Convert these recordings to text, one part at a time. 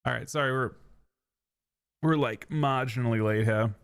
All right, sorry, we're like marginally late here.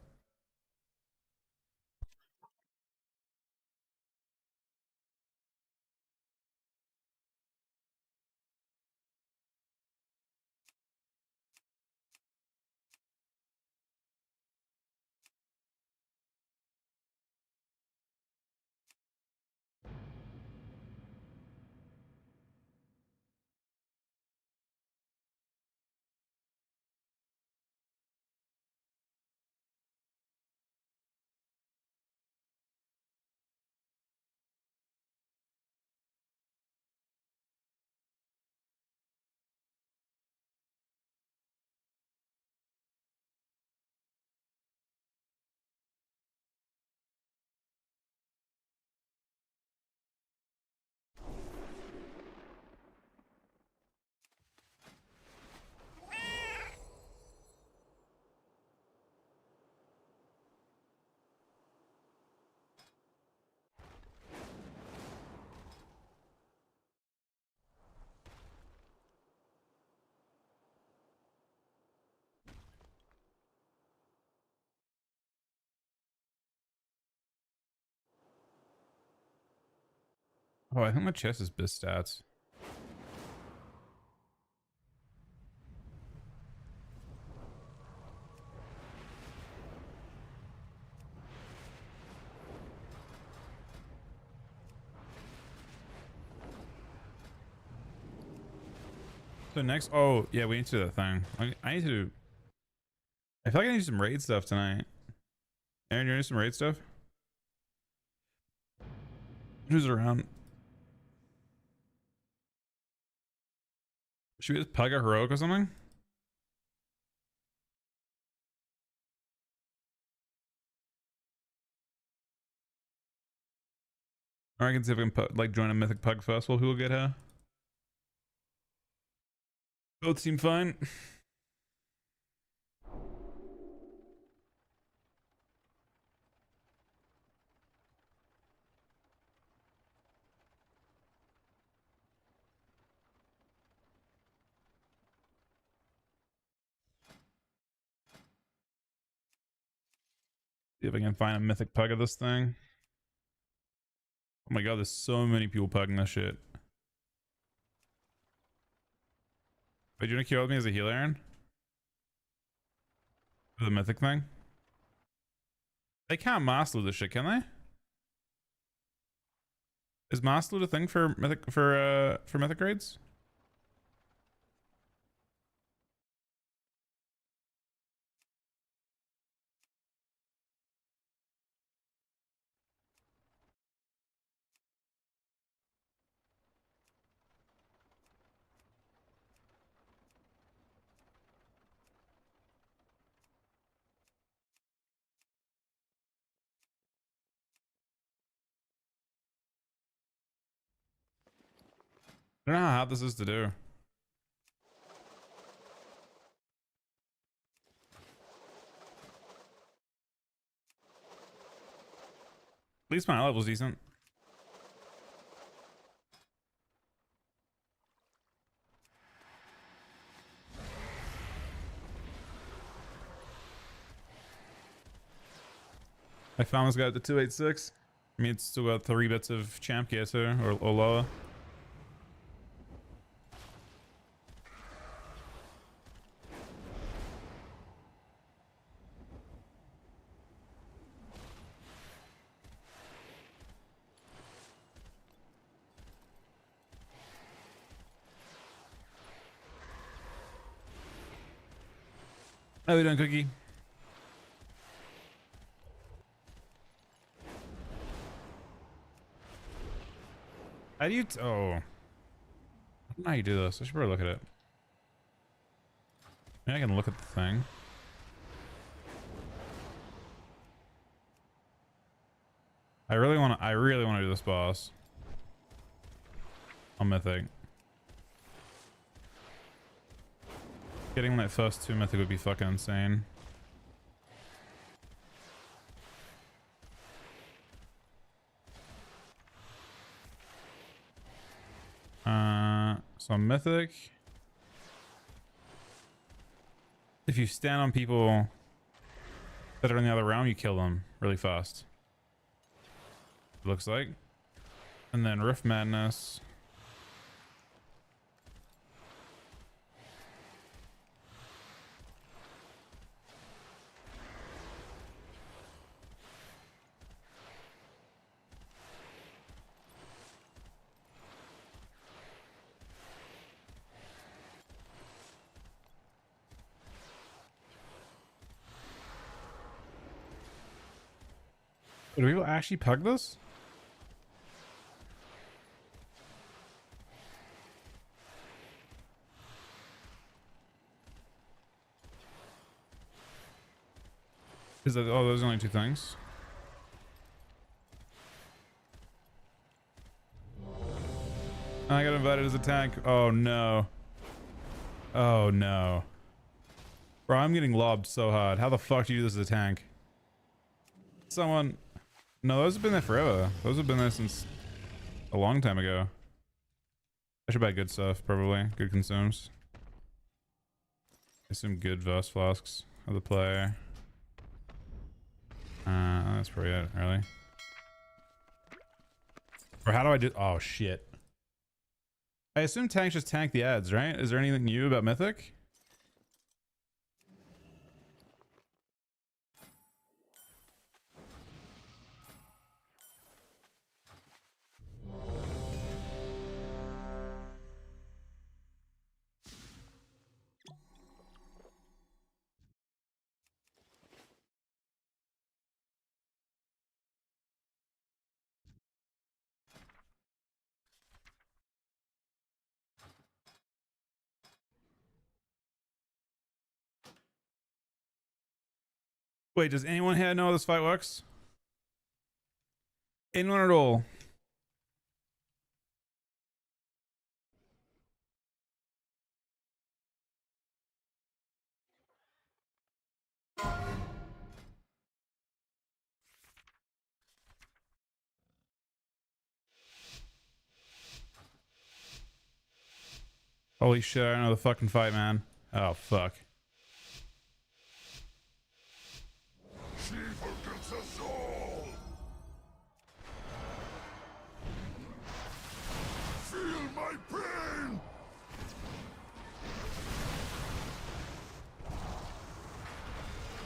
Oh, I think my chest is biz stats. So next, oh yeah, we need to do that thing. I need to. I feel like I need some raid stuff tonight. Aaron, you need some raid stuff? Who's around? Should we just pug a heroic or something? Or I can see if I can like join a mythic pug festival. Who will get her? Both seem fine. See if I can find a mythic pug of this thing. Oh my god, there's so many people pugging this shit. Wait, do you want to queue with me as a healer, Aaron? For the mythic thing? They can't master this shit, can they? Is master a thing for mythic raids? I don't know how this is to do. At least my level's decent. I found this guy at the 286. I mean, it's still got 3 bits of champ gear too, or lower. How we doing, Cookie? How do you... oh. I don't know how you do this. I should probably look at it. Maybe I can look at the thing. I really want to do this boss. On mythic. Getting that first 2 mythic would be fucking insane. So mythic. if you stand on people that are in the other realm, you kill them really fast. It looks like. And then Rift Madness. Do people actually pug this? Is that, oh, those are only two things? I got invited as a tank. Oh no. Oh no. Bro, I'm getting lobbed so hard. How the fuck do you do this as a tank? Someone... No, those have been there forever. Those have been there since a long time ago. I should buy good stuff, probably. Good consumes. Some good verse flasks of the player. That's probably it, really. Or how do I do... Oh, shit. I assume tanks just tank the ads, right? Is there anything new about Mythic? Wait, does anyone here know how this fight works? Anyone at all? Holy shit, I know the fucking fight, man. Oh, fuck. She forgets us all. Feel my pain.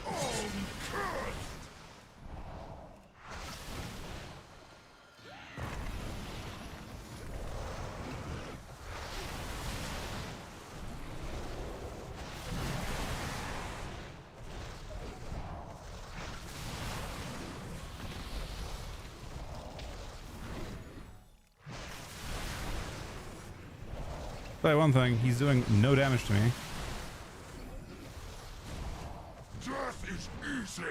Uncursed. Tell you one thing, he's doing no damage to me. Death is easy.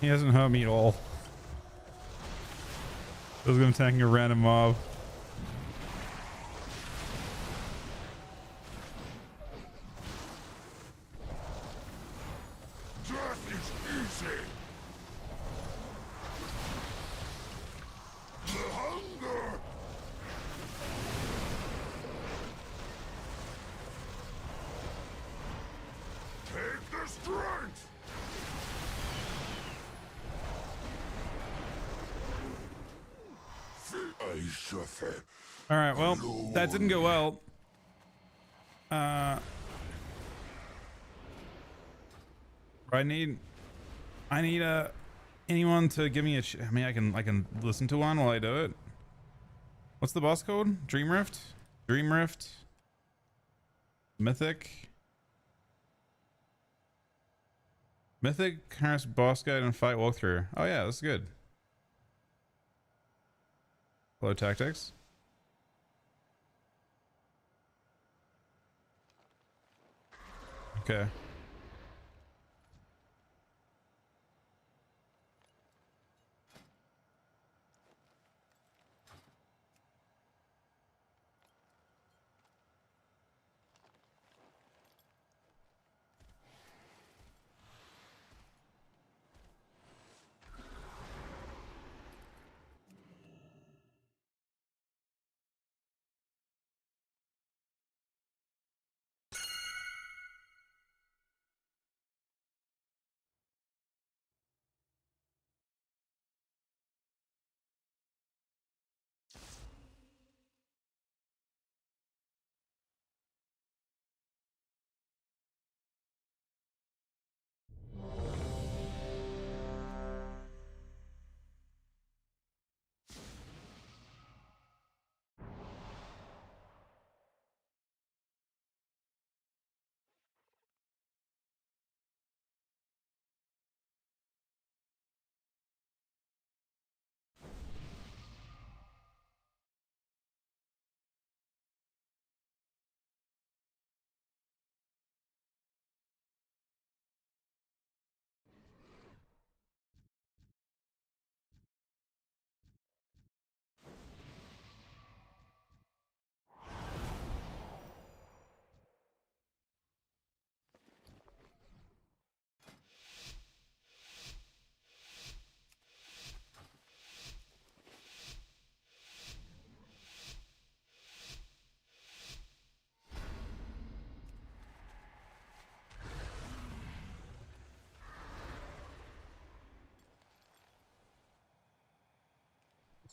He hasn't hurt me at all. I was gonna attacking a random mob. Death is easy. The hunger. Take the strength. I suffer. All right, well, that didn't go well. I need anyone to give me a. I mean, I can listen to one while I do it. What's the boss code? Dream Rift, Dream Rift, Mythic, Mythic, Harris boss guide and fight walkthrough. Oh yeah, that's good. Flow tactics. Okay.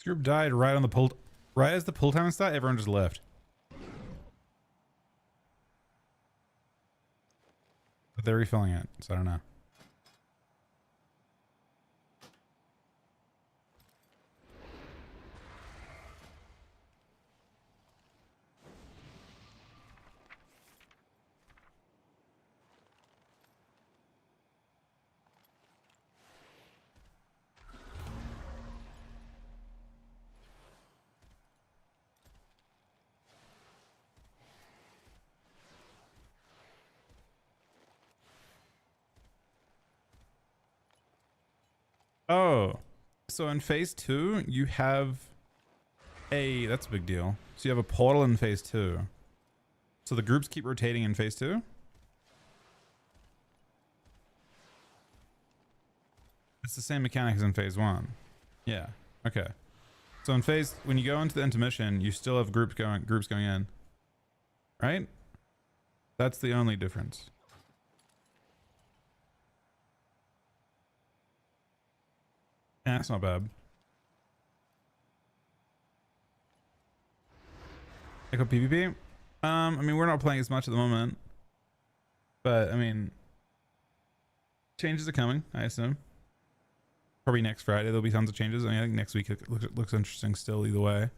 This group died right on the pull. Right as the pull time started, everyone just left. But they're refilling it, so I don't know. Oh, so in phase 2, you have that's a big deal. So you have a portal in phase 2. So the groups keep rotating in phase 2? It's the same mechanic as in phase 1. Yeah. Okay. So in phase, when you go into the intermission, you still have groups going in. Right? That's the only difference. Yeah, that's not bad. Like a PvP? I mean, we're not playing as much at the moment. But, I mean, changes are coming, I assume. Probably next Friday there'll be tons of changes. I mean, I think next week it looks interesting still either way.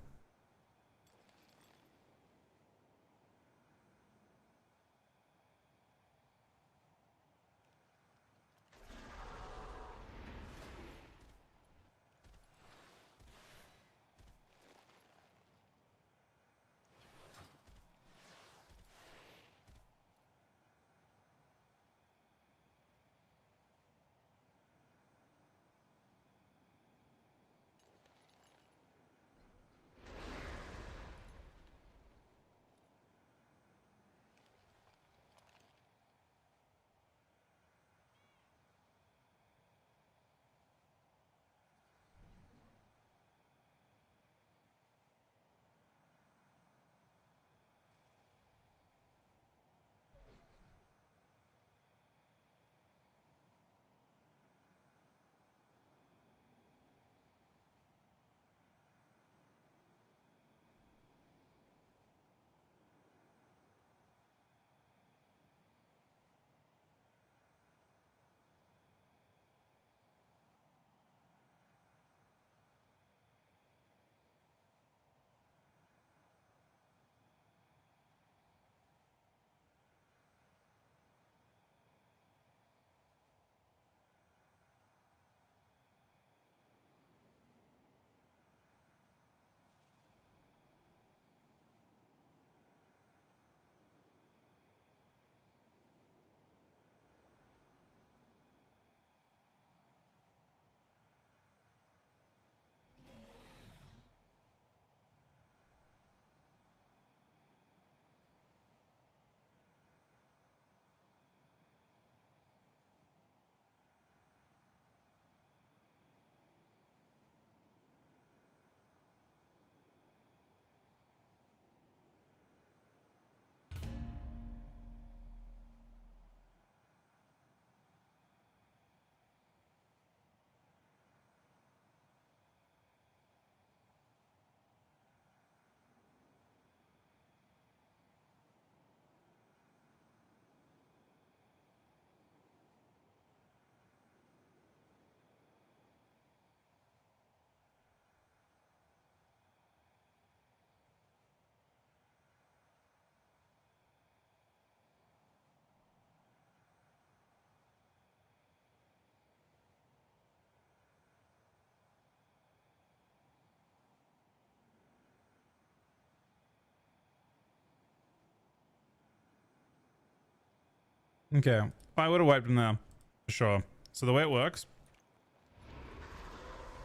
Okay. I would have wiped them there. For sure. So the way it works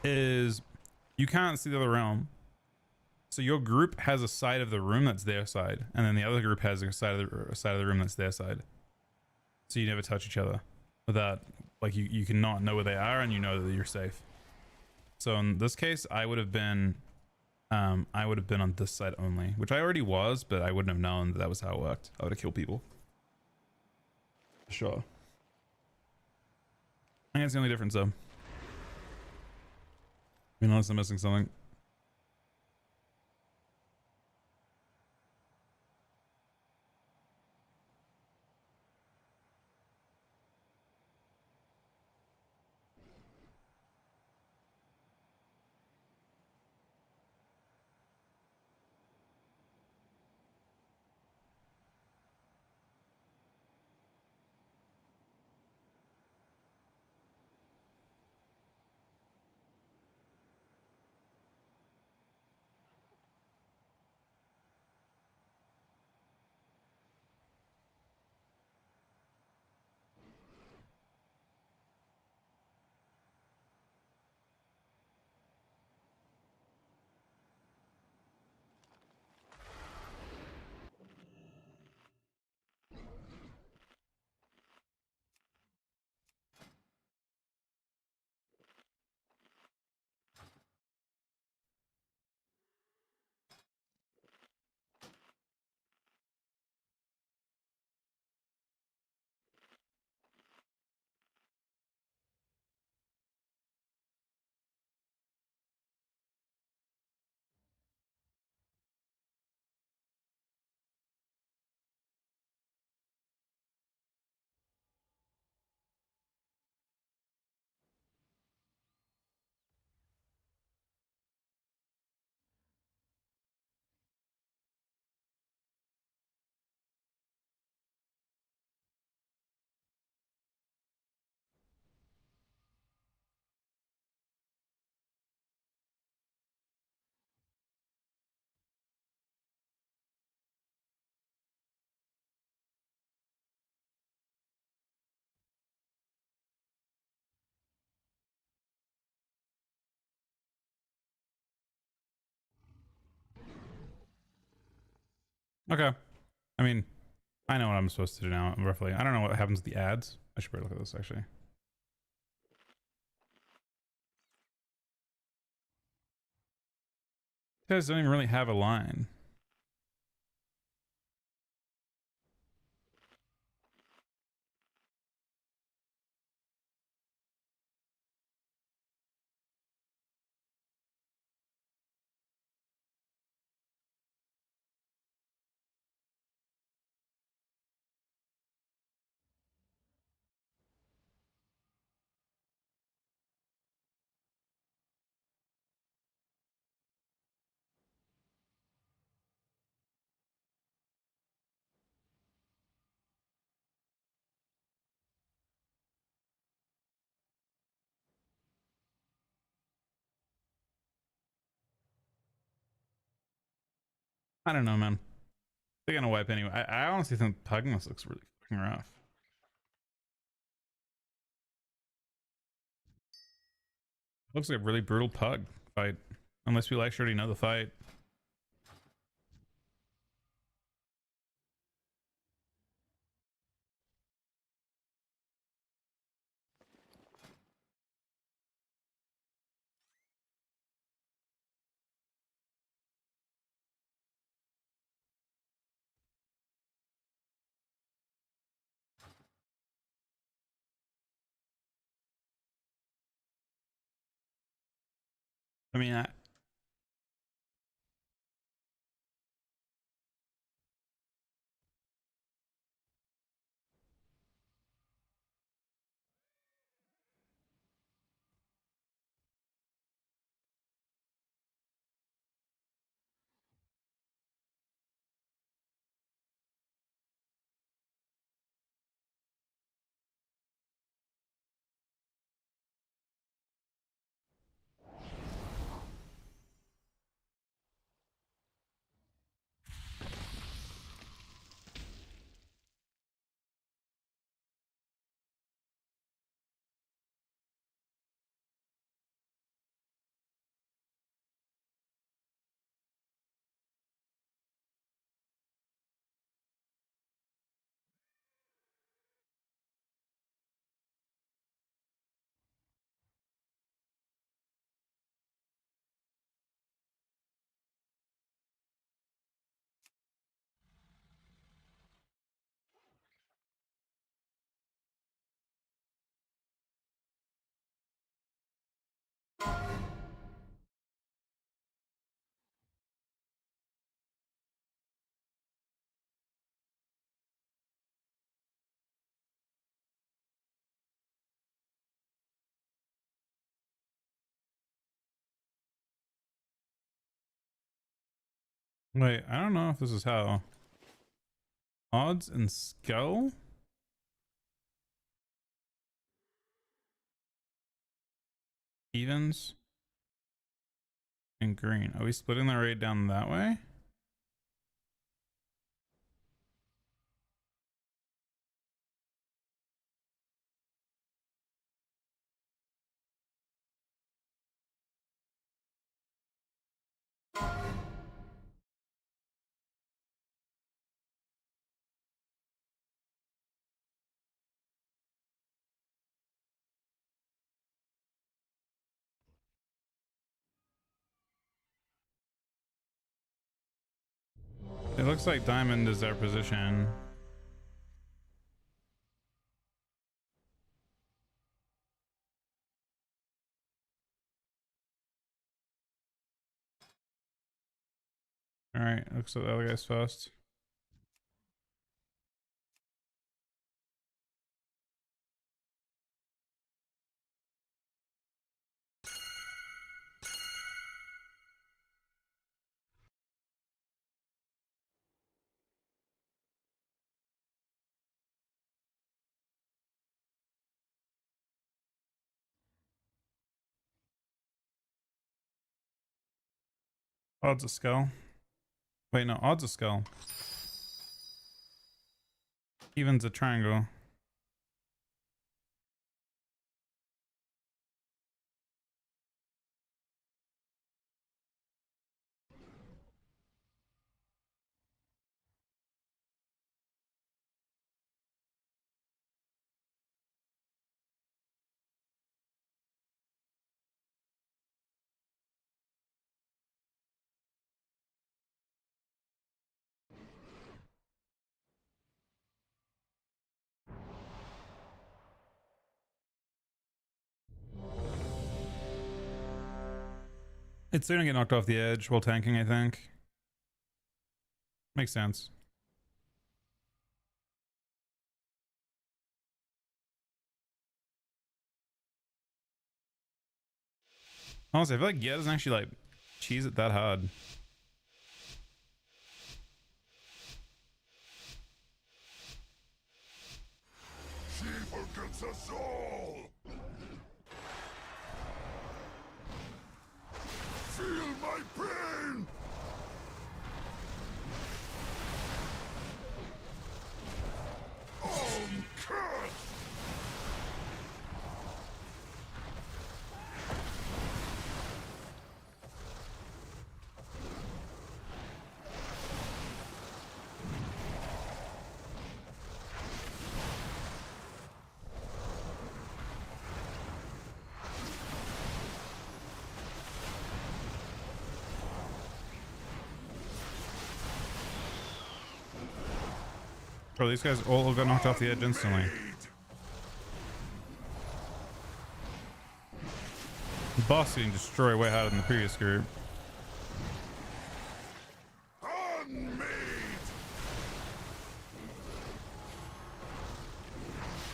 is you can't see the other realm. So your group has a side of the room that's their side, and then the other group has a side of the room that's their side. So you never touch each other. Without, like, you cannot know where they are, and you know that you're safe. So in this case, I would have been on this side only, which I already was, but I wouldn't have known that was how it worked. I would have killed people. Sure. I think that's the only difference, though. I mean, unless I'm missing something. Okay. I mean, I know what I'm supposed to do now, roughly. I don't know what happens with the ads. I should probably look at this, actually. You guys don't even really have a line. I don't know, man. They're gonna wipe anyway. I honestly think Pugness looks really fucking rough. Looks like a really brutal pug fight. Unless we actually already know the fight. I mean, wait, I don't know if this is how. Odds and skull? Evens and green. Are we splitting the raid down that way? It looks like diamond is their position. All right, looks like the other guy's first. Odds a skull. Wait, no, odds a skull. Evens a triangle. It's gonna get knocked off the edge while tanking, I think. Makes sense. Honestly, I feel like Gea doesn't actually like cheese it that hard. She forgets us all! Feel my pain! Curse! Bro, these guys all got knocked off the edge instantly. The boss getting destroyed way harder than the previous group.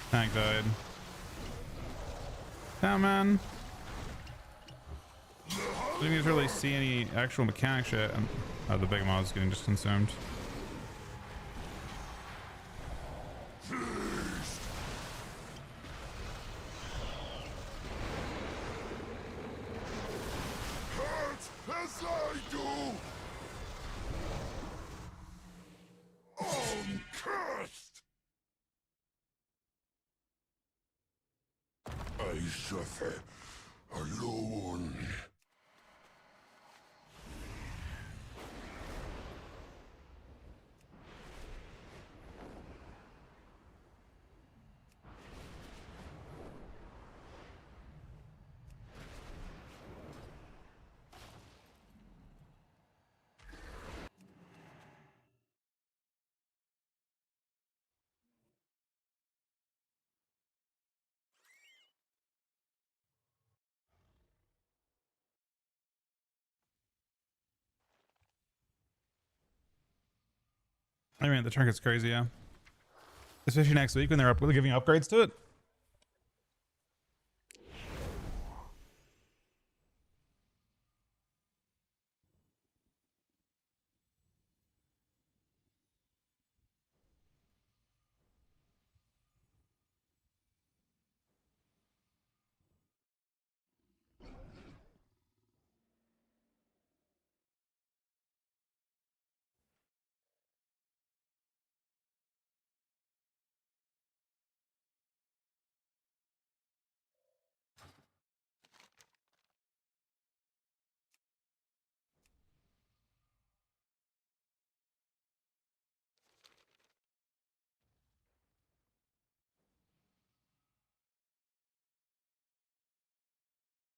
Tank died. Damn, man. Didn't even really see any actual mechanics yet. And the big mod is getting just consumed. As I do! Cursed! I suffer alone. I mean, the trinket's crazy, yeah. Especially next week when they're giving upgrades to it.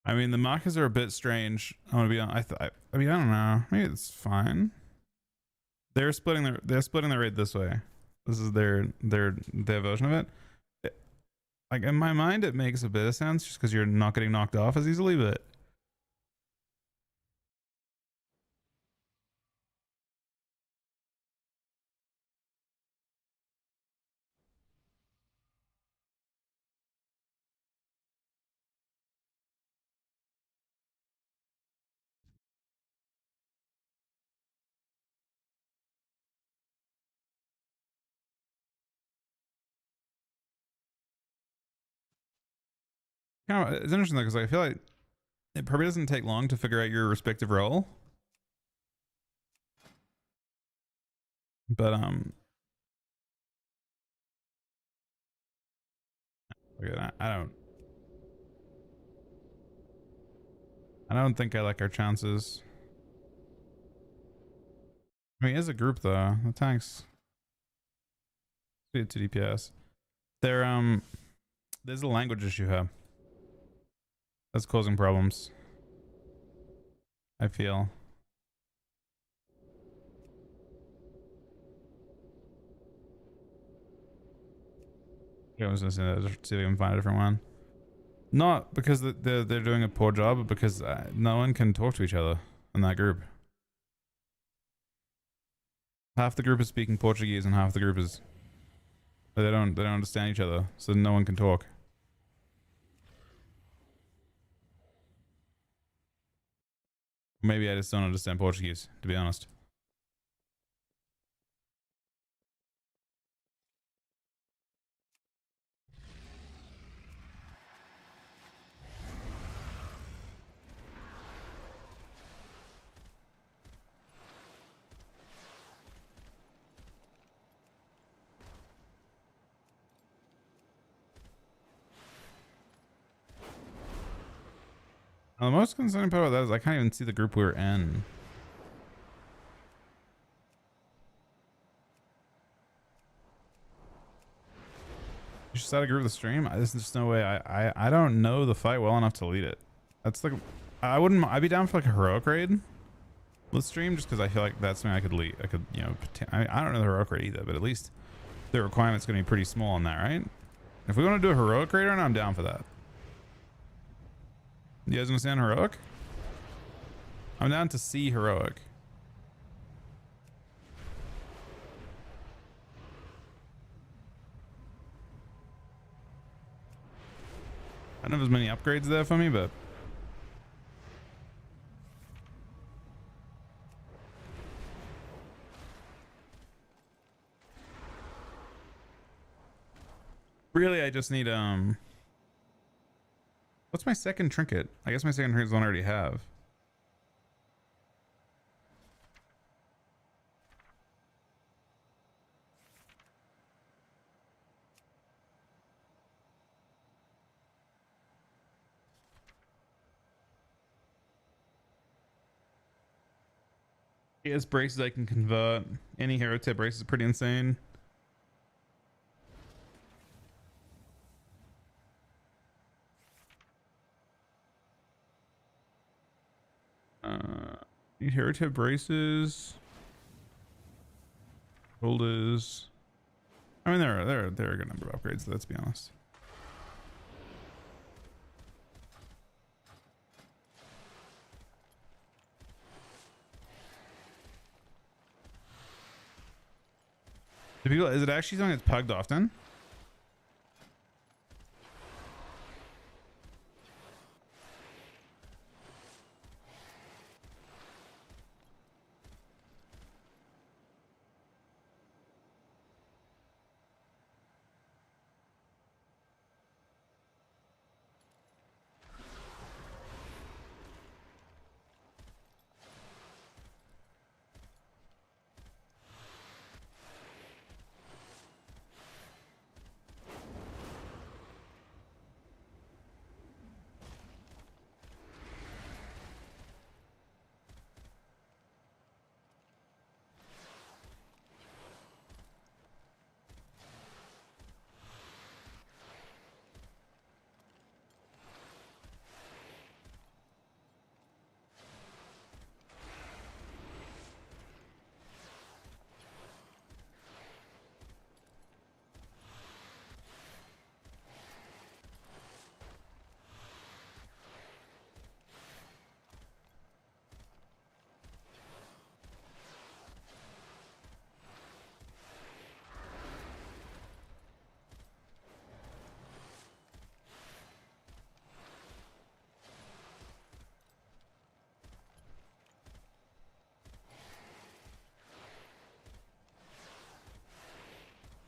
I mean, the markers are a bit strange. I'm gonna be honest. I mean, I don't know. Maybe it's fine. They're splitting the raid this way. This is their version of it. Like in my mind, it makes a bit of sense just because you're not getting knocked off as easily, but kind of it's interesting though because I feel like it probably doesn't take long to figure out your respective role. But okay, I don't think I like our chances. I mean, as a group though, the tanks to DPS. They're there's a language issue here that's causing problems. I feel. Yeah, I was gonna say that, just see if I can find a different one. Not because they're doing a poor job, but because no one can talk to each other in that group. Half the group is speaking Portuguese and half the group is they don't understand each other, so no one can talk. Maybe I just don't understand Portuguese, to be honest. The most concerning part about that is I can't even see the group we were in. You should start a group with the stream. There's just no way. I don't know the fight well enough to lead it. That's like I'd be down for like a heroic raid with stream just because I feel like that's something I could lead. I could, you know, I don't know the heroic raid either, but at least the requirement's gonna be pretty small on that, right? If we want to do a heroic raid right now, I'm down for that. You guys understand heroic? I'm down to see heroic. I don't have as many upgrades there for me, but really I just need what's my second trinket? I guess my second trinket is one I already have. He has braces I can convert. Any hero tip brace is pretty insane. Hero tip braces. Shoulders. I mean, there are a good number of upgrades. Let's be honest. Do people, is it actually something that's pugged often?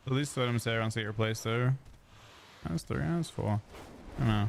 At least let him say around to get replaced though. That's 3, that's 4. I don't know.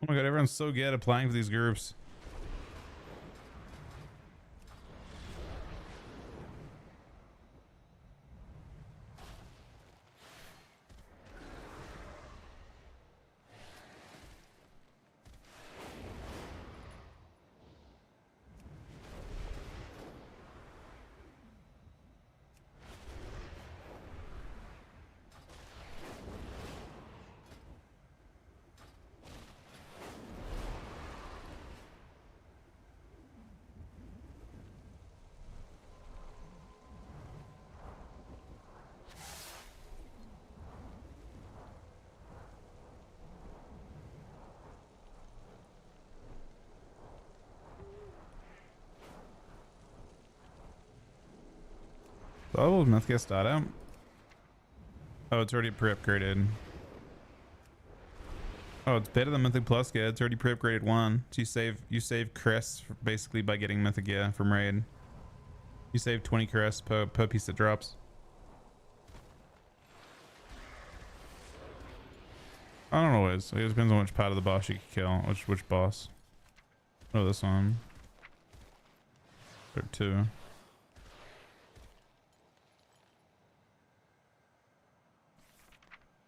my god, everyone's so good at applying for these groups. Oh, myth get start out. Oh, it's already pre-upgraded. Oh, it's better than Mythic Plus gear. It's already pre-upgraded 1. So you save crests basically by getting Mythic gear from raid. You save 20 crests per piece that drops. I don't know what it is. It depends on which part of the boss you can kill. Which boss. Oh, this one. Or 2.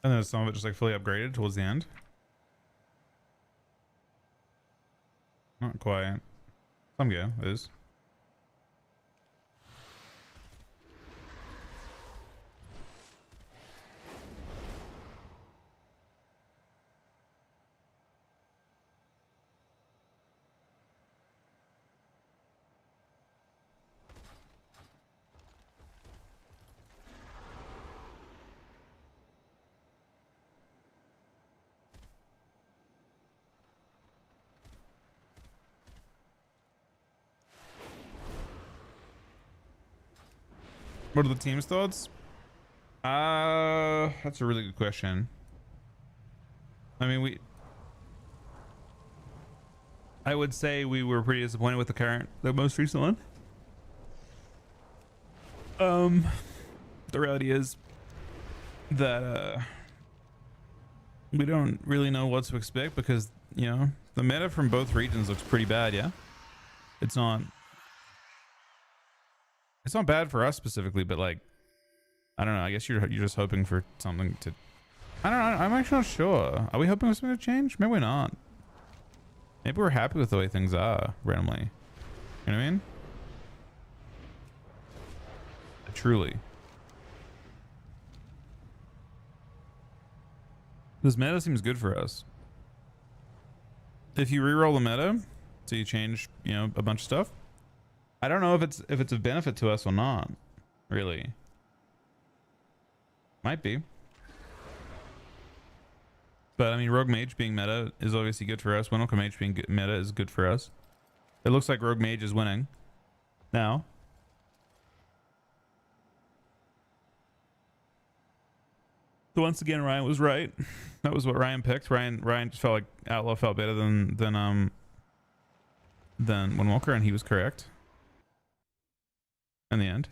And then some of it just like fully upgraded towards the end. Not quite. Some go, it is. What are the team's thoughts? That's a really good question. I mean, I would say we were pretty disappointed with the most recent one. The reality is that we don't really know what to expect because, you know, the meta from both regions looks pretty bad, yeah? It's not bad for us specifically, but like, I don't know. I guess you're just hoping for something to. I don't know. I'm actually not sure. Are we hoping for something to change? Maybe we're not. Maybe we're happy with the way things are randomly. You know what I mean? Truly. This meta seems good for us. If you reroll the meta, so you change, you know, a bunch of stuff. I don't know if it's of benefit to us or not. Really. Might be. But I mean, Rogue Mage being meta is obviously good for us. Windwalker Mage being meta is good for us. It looks like Rogue Mage is winning now. So once again, Ryan was right. That was what Ryan picked. Ryan just felt like Outlaw felt better than Windwalker, and he was correct in the end.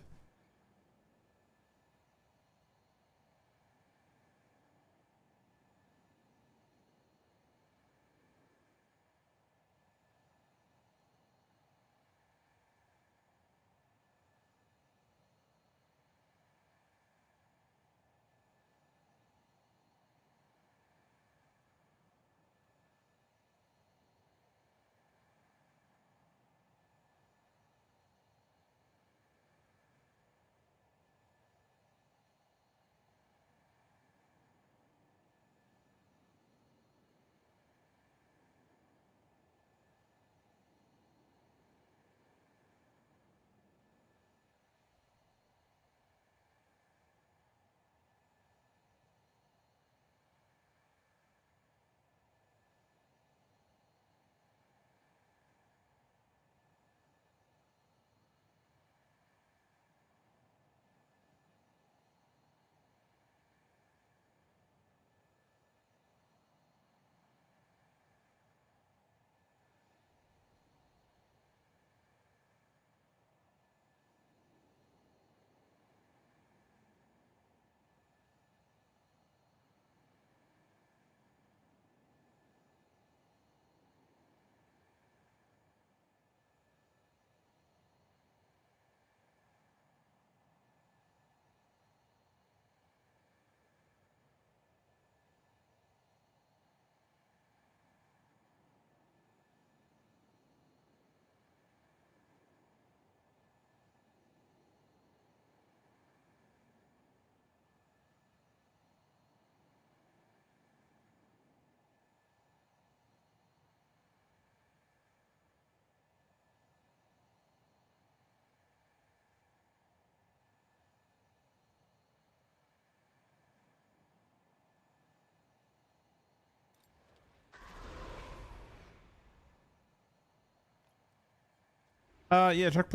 Yeah, Chuck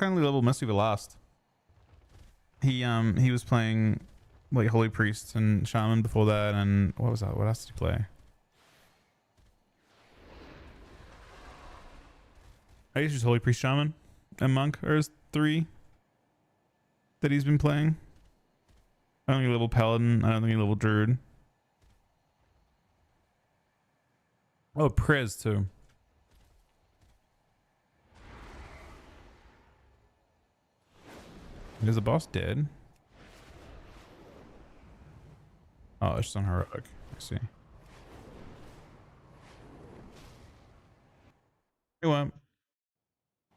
only leveled Misty last. He was playing like Holy Priest and Shaman before that, and what was that? What else did he play? I guess just Holy Priest, Shaman, and Monk are his three that he's been playing. I don't think he leveled Paladin. I don't think he leveled Druid. Oh, Prez too. Is the boss dead? Oh, it's just on heroic. I see. It went.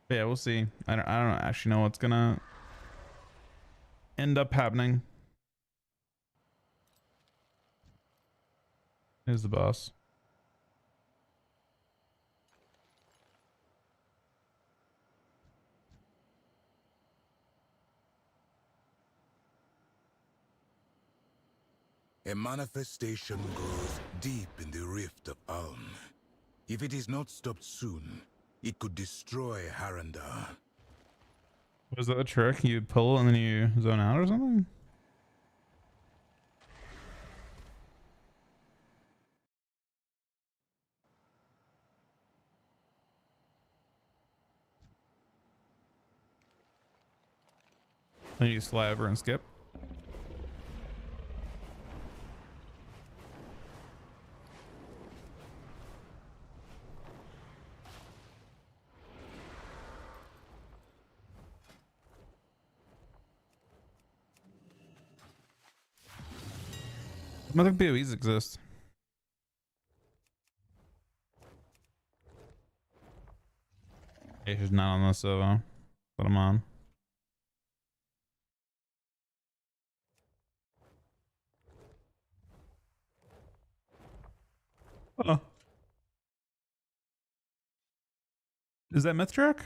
But yeah, we'll see. I don't actually know what's gonna end up happening. Here's the boss. A manifestation grows deep in the rift of Ulm. If it is not stopped soon, it could destroy Harandar. Was that a trick? You pull and then you zone out or something? Then you slide over and skip. I don't think PoEs exist. It's not on this server that I'm on. Oh. Is that myth track?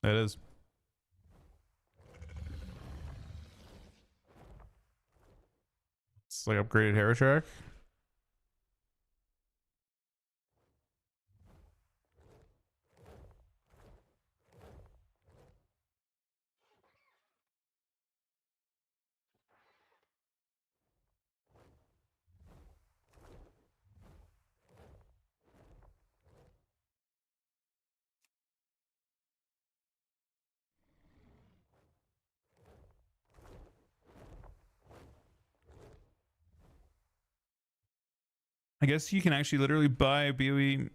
That is. It's like upgraded hero track. I guess you can actually literally buy BOE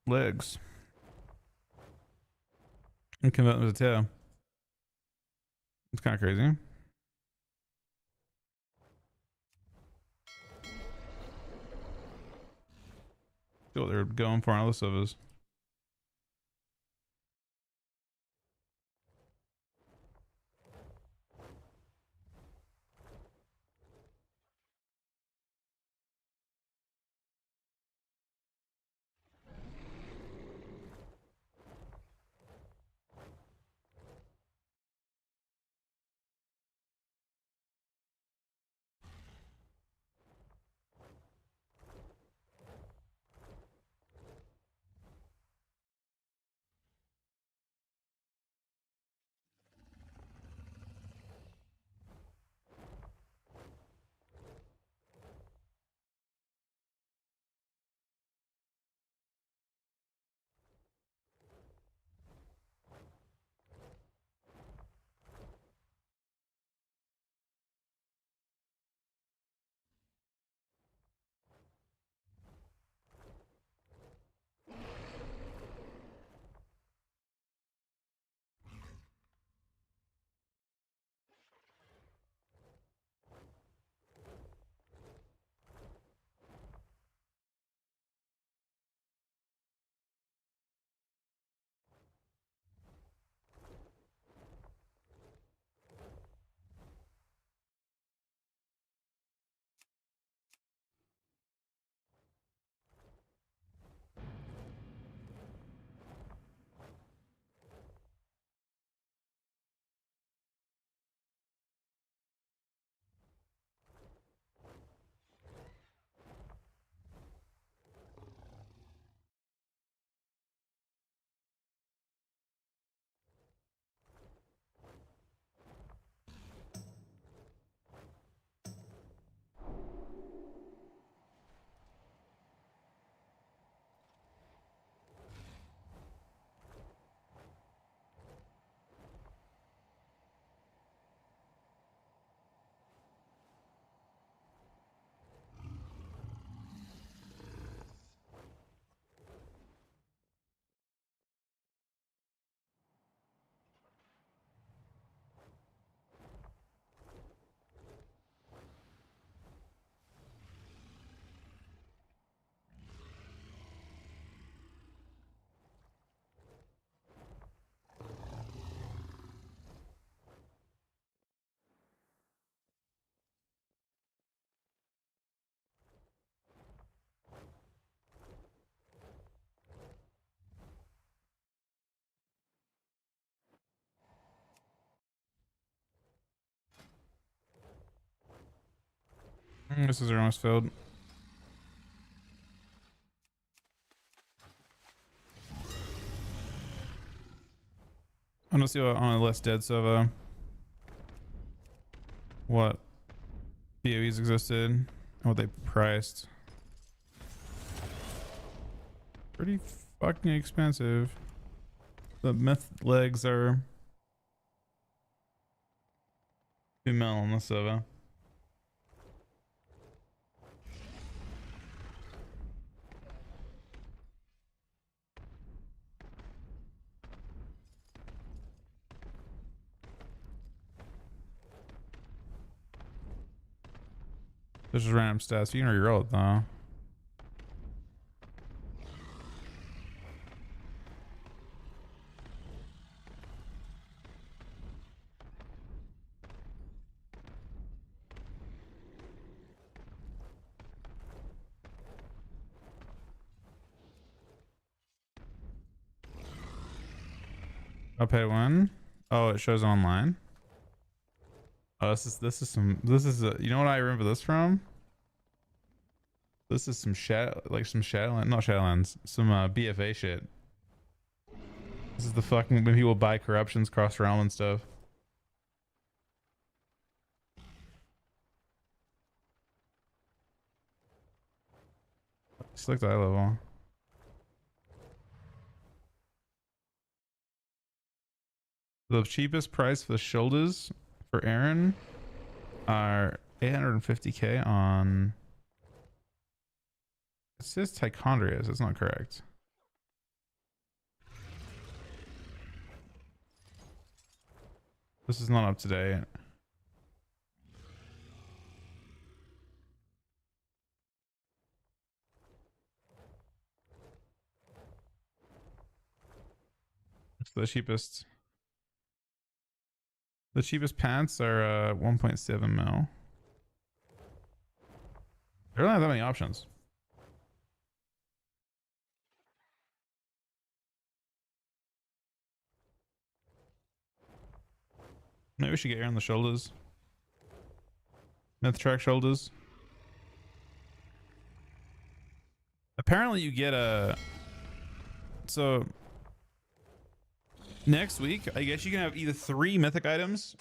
legs and convert them to tail. It's kind of crazy. See what they're going for on other servers. This is almost filled. I'm gonna see what on a less dead server what PoEs existed and what they priced. Pretty fucking expensive. The myth legs are 2 mil on the server. There's just random stats. You can reroll it though. I'll pay one. Oh, it shows online. Oh, this is you know what I remember this from? This is some Shadowland, not Shadowlands, some BFA shit. This is the fucking when people buy corruptions cross realm and stuff. Select eye level. The cheapest price for the shoulders for Aaron are 850k on. It says Tichondrius. That's not correct. This is not up to date. It's the cheapest. The cheapest pants are 1.7 mil. They don't have that many options. Maybe we should get Aaron the shoulders. Myth track shoulders. Apparently you get a... So... Next week, I guess you can have either 3 mythic items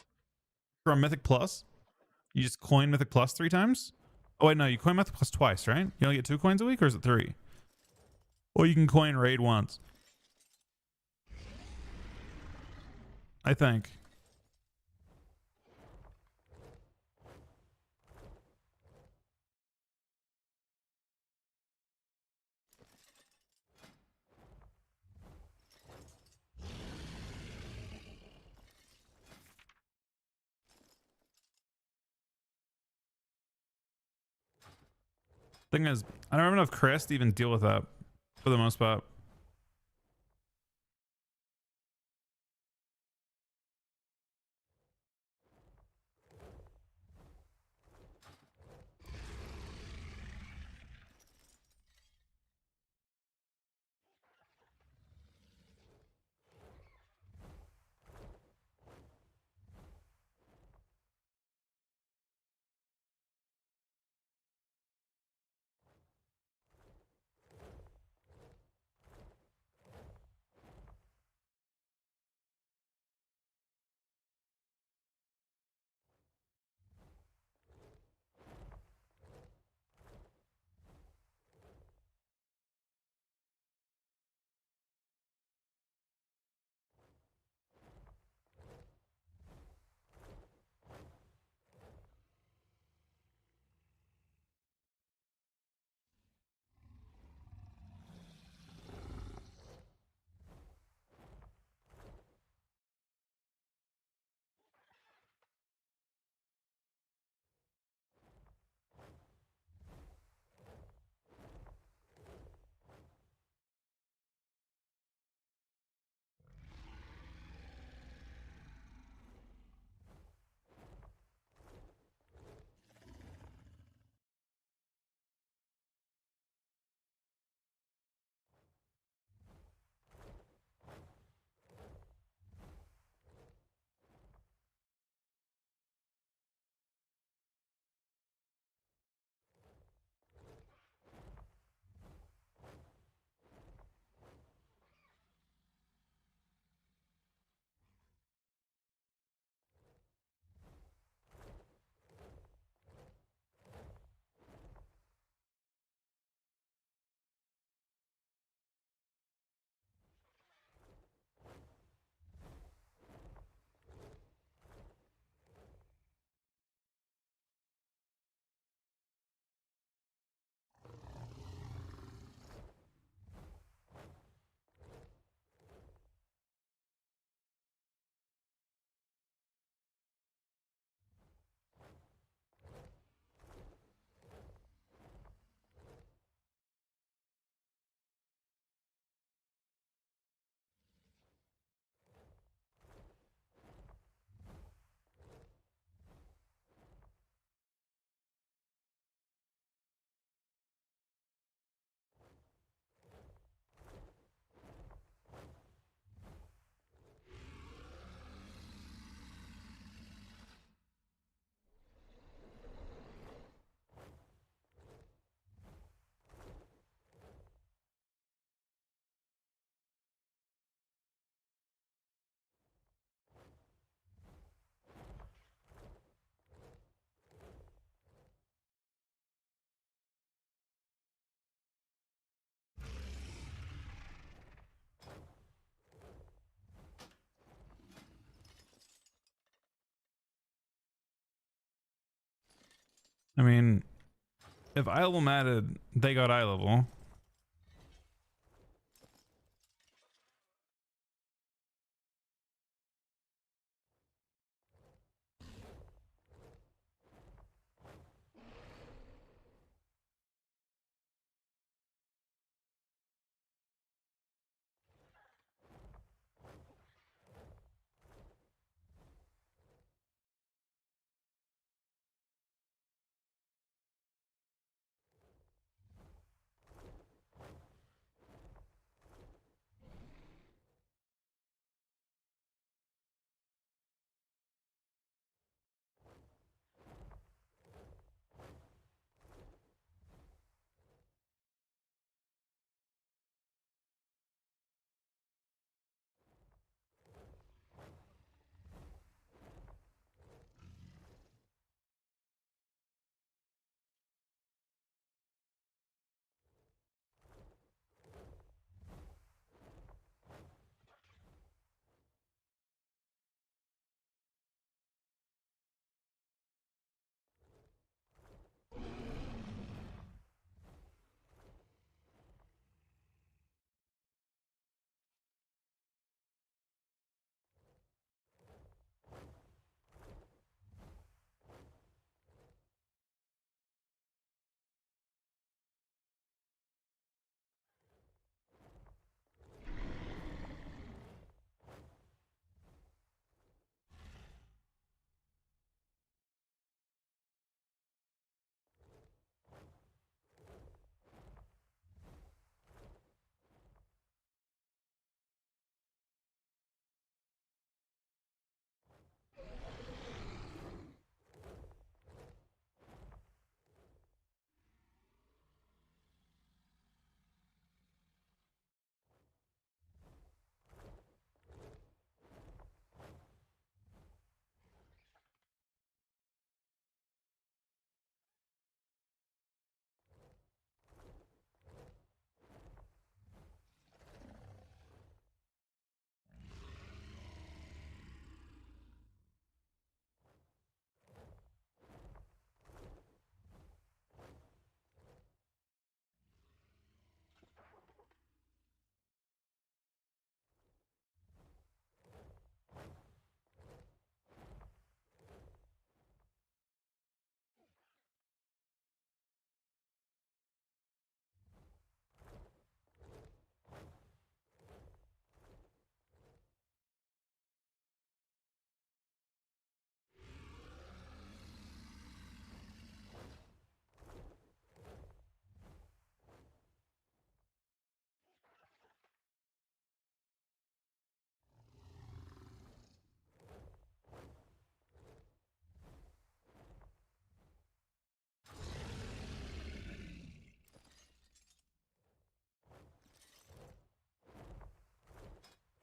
from Mythic Plus. You just coin Mythic Plus 3 times. Oh wait, no, you coin Mythic Plus twice, right? You only get 2 coins a week, or is it 3? Or you can coin Raid once. I think. Thing is, I don't have enough crest to even deal with that for the most part. I mean, if eye level mattered, they got eye level.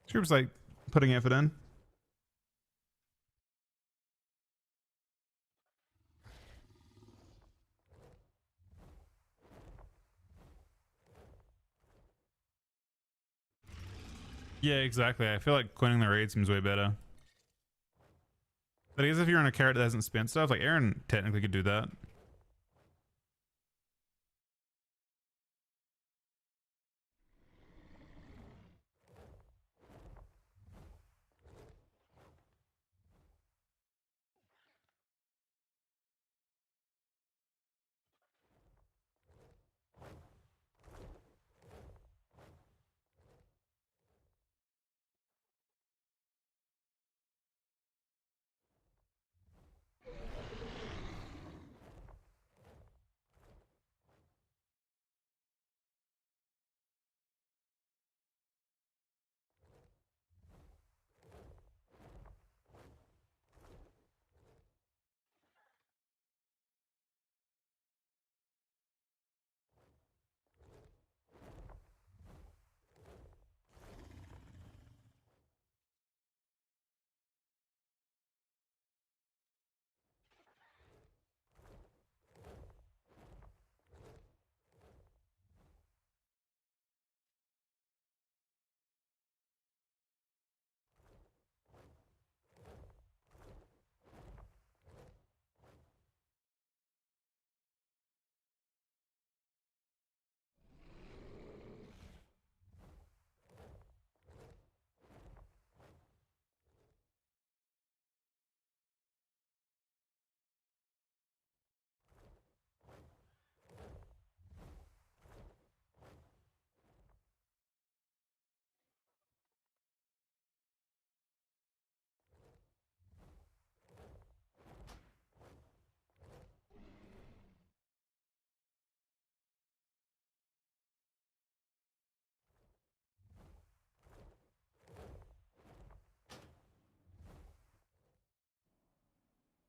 Troops like putting effort in. Yeah, exactly. I feel like coining the raid seems way better. But I guess if you're on a character that hasn't spent stuff, like Aaron technically could do that.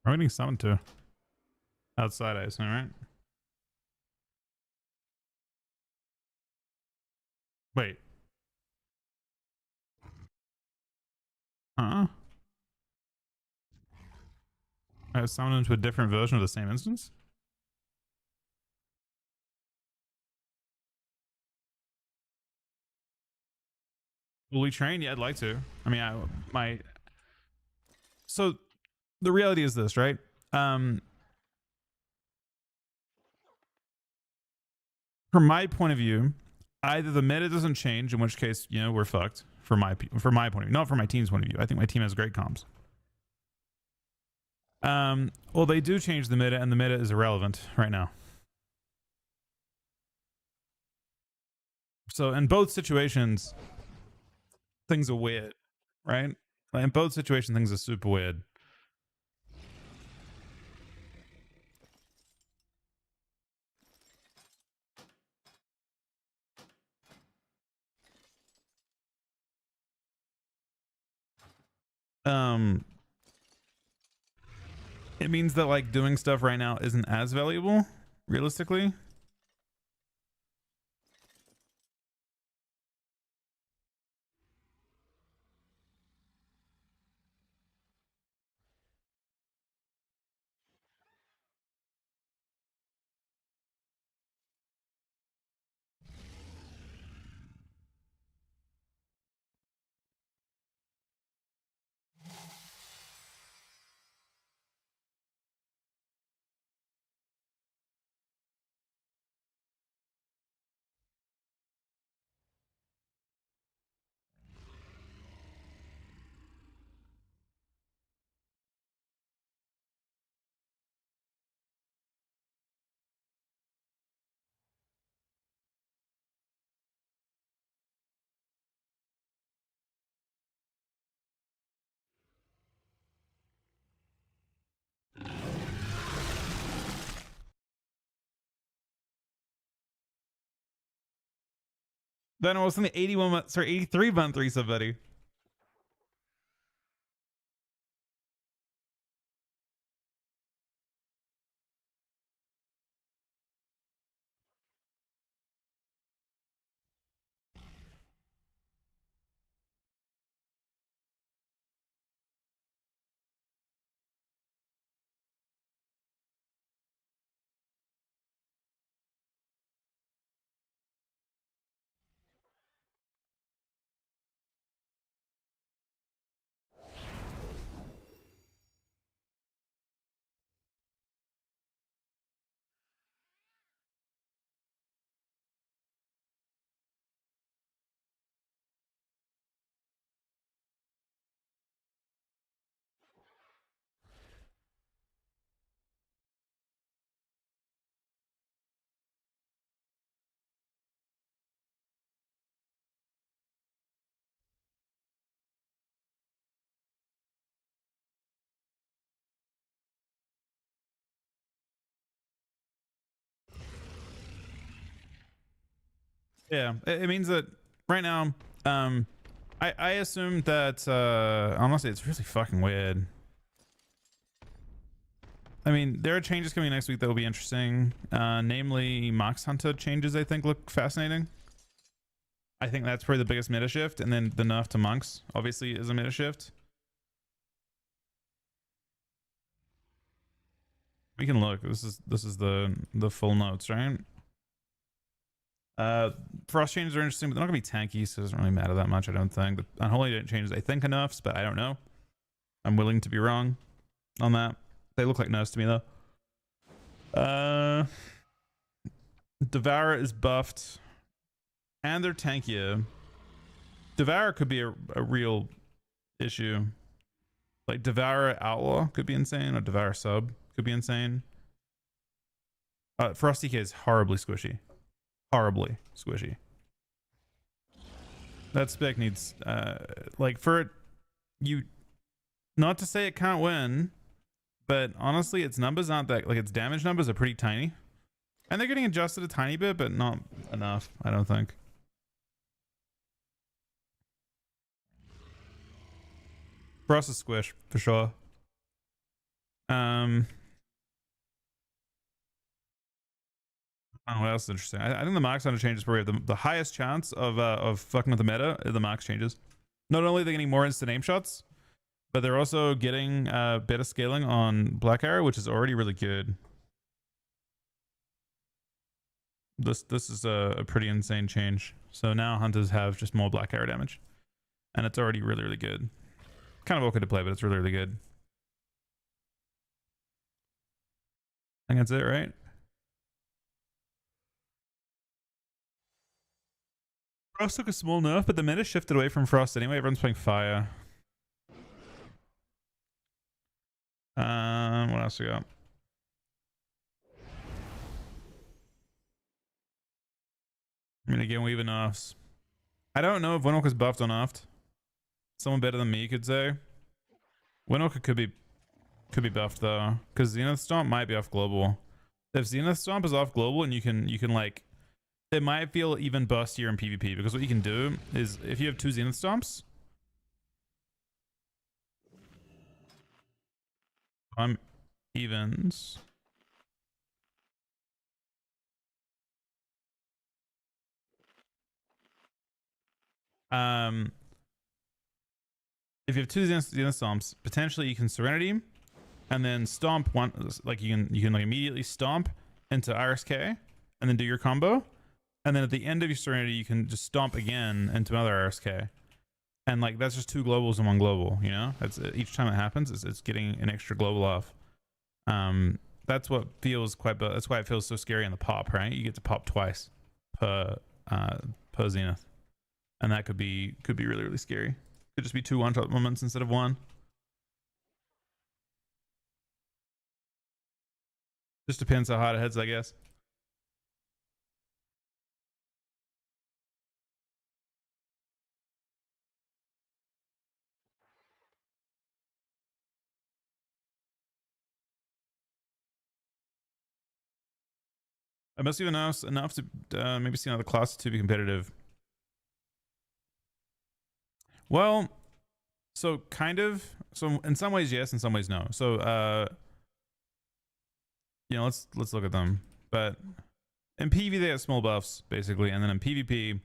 Are we getting summoned to? Outside, I assume, right? Wait. Huh? I was summoned into a different version of the same instance? Will we train? Yeah, I'd like to. I mean, so the reality is this, right? From my point of view, either the meta doesn't change, in which case, you know, we're fucked. From my point of view, not from my team's point of view. I think my team has great comps. Well, they do change the meta, and the meta is irrelevant right now. So in both situations, things are weird, right? In both situations, things are super weird. It means that like doing stuff right now isn't as valuable, realistically. Then I was in the 81 month, sorry, 83 month resub, buddy. Yeah, it means that right now, I assume that honestly, it's really fucking weird. I mean, there are changes coming next week that will be interesting. Namely, Mox Hunter changes I think look fascinating. I think that's probably the biggest meta shift, and then the nerf to monks obviously is a meta shift. We can look. This is the full notes, right? Frost changes are interesting, but they're not gonna be tanky, so it doesn't really matter that much, I don't think. The Unholy didn't change, I think, enough, but I don't know. I'm willing to be wrong on that. They look like nerfs to me though. Devour is buffed, and they're tankier. Devour could be a real issue. Like Devour Outlaw could be insane, or Devour Sub could be insane. Frosty K is horribly squishy. Horribly squishy. That spec needs like for it, you, not to say it can't win, but honestly its numbers aren't that, like its damage numbers are pretty tiny, and they're getting adjusted a tiny bit, but not enough, I don't think. Frost is squish for sure. Oh, what else is interesting? I think the max hunter changes probably have the highest chance of fucking with the meta. The max changes. Not only are they getting more instant aim shots, but they're also getting better scaling on Black Arrow, which is already really good. This is a pretty insane change. So now hunters have just more Black Arrow damage, and it's already really, really good. Kind of awkward to play, but it's really, really good. I think that's it, right? Frost took a small nerf, but the meta shifted away from Frost anyway. Everyone's playing Fire. What else we got? I mean, again, we even nerfs. I don't know if Windwalker's buffed or nerfed. Someone better than me could say. Windwalker could be buffed though, because Zenith Stomp might be off global. If Zenith Stomp is off global, and you can like, it might feel even burstier in PvP, because what you can do is if you have 2 Zenith Stomps, evens. If you have 2 Zenith Stomps, potentially you can Serenity, and then stomp one. Like you can like immediately stomp into RSK, and then do your combo, and then at the end of your Serenity, you can just stomp again into another RSK, and like that's just 2 globals and 1 global. You know, that's each time it happens, it's getting an extra global off. That's what feels quite. That's why it feels so scary in the pop, right? You get to pop twice per Zenith, and that could be really, really scary. Could just be 2 one-shot moments instead of 1. Just depends how hard it hits, I guess. I must even enough to maybe see another class to be competitive. Well, so kind of. So in some ways yes, in some ways no. So you know, let's look at them. But in PV they have small buffs basically, and then in PvP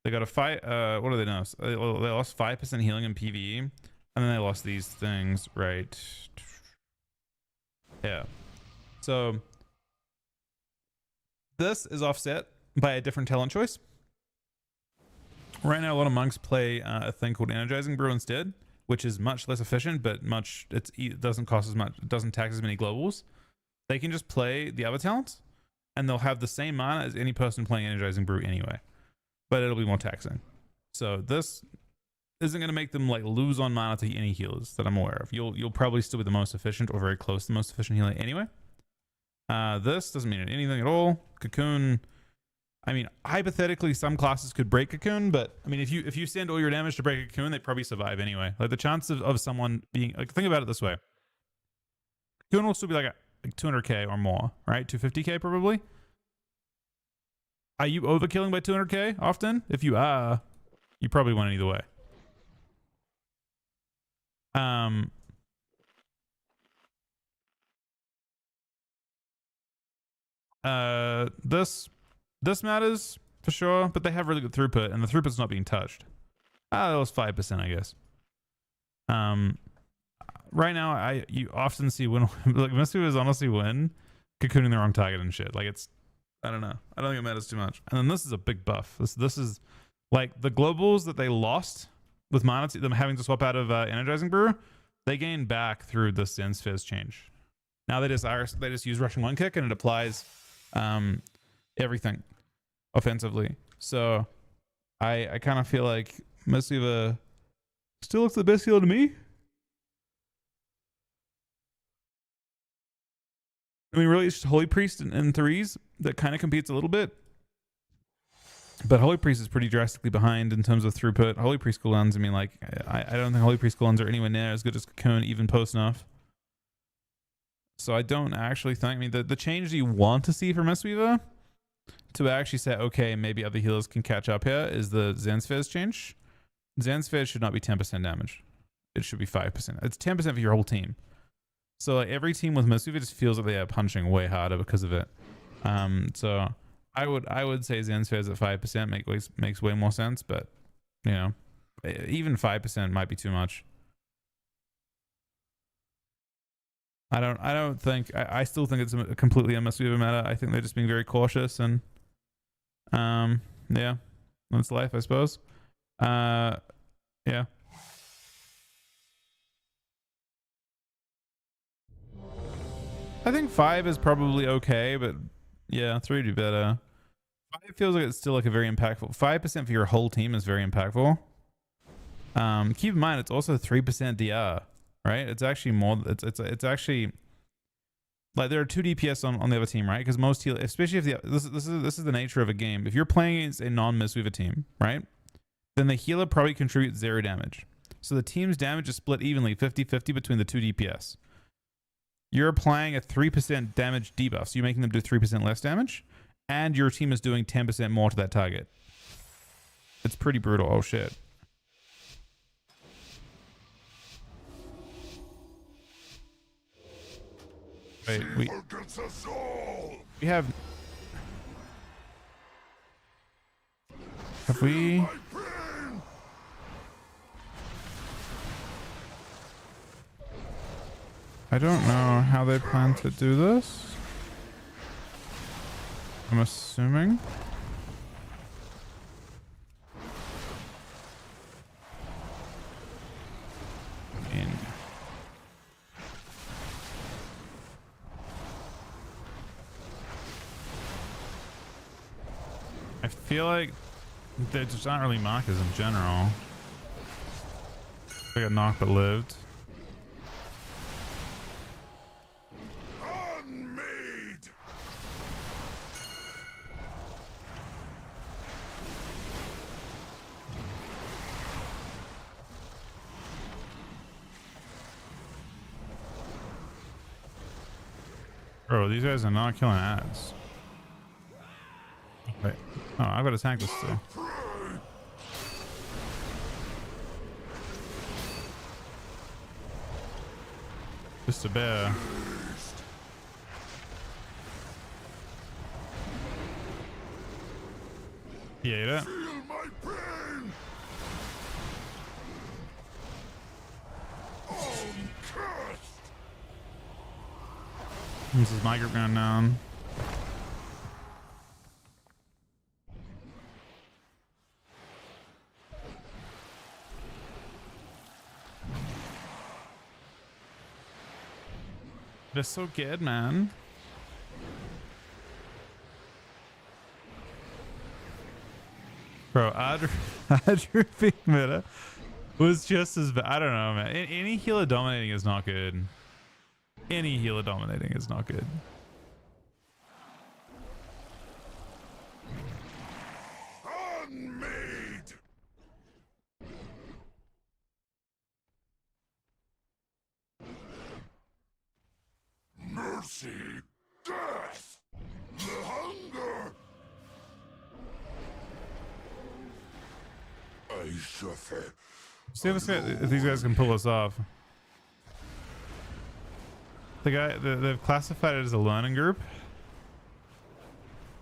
they got a fight. What do they know? They lost 5% healing in PvE, and then they lost these things, right? Yeah. So this is offset by a different talent choice. Right now, a lot of monks play a thing called Energizing Brew instead, which is much less efficient, but it doesn't cost as much, it doesn't tax as many globals. They can just play the other talents, and they'll have the same mana as any person playing Energizing Brew anyway, but it'll be more taxing. So this isn't going to make them like lose on mana to any healers that I'm aware of. You'll probably still be the most efficient or very close to the most efficient healer anyway. This doesn't mean anything at all. Cocoon. I mean, hypothetically, some classes could break Cocoon, but I mean, if you send all your damage to break Cocoon, they probably survive anyway. Like the chance of someone being like, think about it this way: Cocoon will still be like 200k or more, right? 250k probably. Are you overkilling by 200k often? If you are, you probably win either way. This matters for sure, but they have really good throughput, and the throughput's not being touched. That was 5%, I guess. Right now, you often see win like most people honestly win cocooning the wrong target and shit. Like it's, I don't know. I don't think it matters too much. And then this is a big buff. This is like the globals that they lost with mana, them having to swap out of Energizing Brew, they gain back through the Zen Spheres change. Now they just use Rushing One Kick, and it applies everything offensively. So I kind of feel like Messiva still looks the best healer to me. I mean, really, it's just Holy Priest in threes that kind of competes a little bit. But Holy Priest is pretty drastically behind in terms of throughput. Holy Priest cooldowns, I mean, like, I don't think Holy Priest cooldowns are anywhere near as good as Cocoon, even post enough. So I don't actually think, I mean, the change you want to see from Mistweaver to actually say, okay, maybe other healers can catch up here is the Zen Spheres change. Zen Spheres should not be 10% damage. It should be 5%. It's 10% for your whole team. So like every team with Mistweaver just feels like they are punching way harder because of it. So I would say Zen Spheres at 5% makes way more sense, but you know, even 5% might be too much. I still think it's completely a Mistweaver meta. I think they're just being very cautious, and yeah, that's life, I suppose. Yeah. I think 5 is probably okay, but yeah, 3 would be better. 5 feels like it's still like a very impactful. 5% for your whole team is very impactful. Keep in mind it's also 3% DR, right? It's actually more. It's actually like there are 2 DPS on the other team, right? Because most heal, especially if this is the nature of a game. If you're playing against a non-Mistweaver team, right, then the healer probably contributes 0 damage. So the team's damage is split evenly, 50-50 between the 2 DPS. You're applying a 3% damage debuff, so you're making them do 3% less damage, and your team is doing 10% more to that target. It's pretty brutal. Oh shit. Wait, we have we? I don't know how they plan to do this. I'm assuming. I feel like they just aren't really markers in general. They got knocked but lived. Unmade. Bro, these guys are not killing ads. Wait. Oh, I've got to tank this too. Just a bear. He ate it. Feel my pain. Cursed. This is my group going down. They're so good, man. Bro, Adru Big Meta was just as bad. I don't know, man. Any healer dominating is not good. Any healer dominating is not good. Unmade. Mercy. Death. The hunger. I suffer. See if these guys can pull us off. They've classified it as a learning group.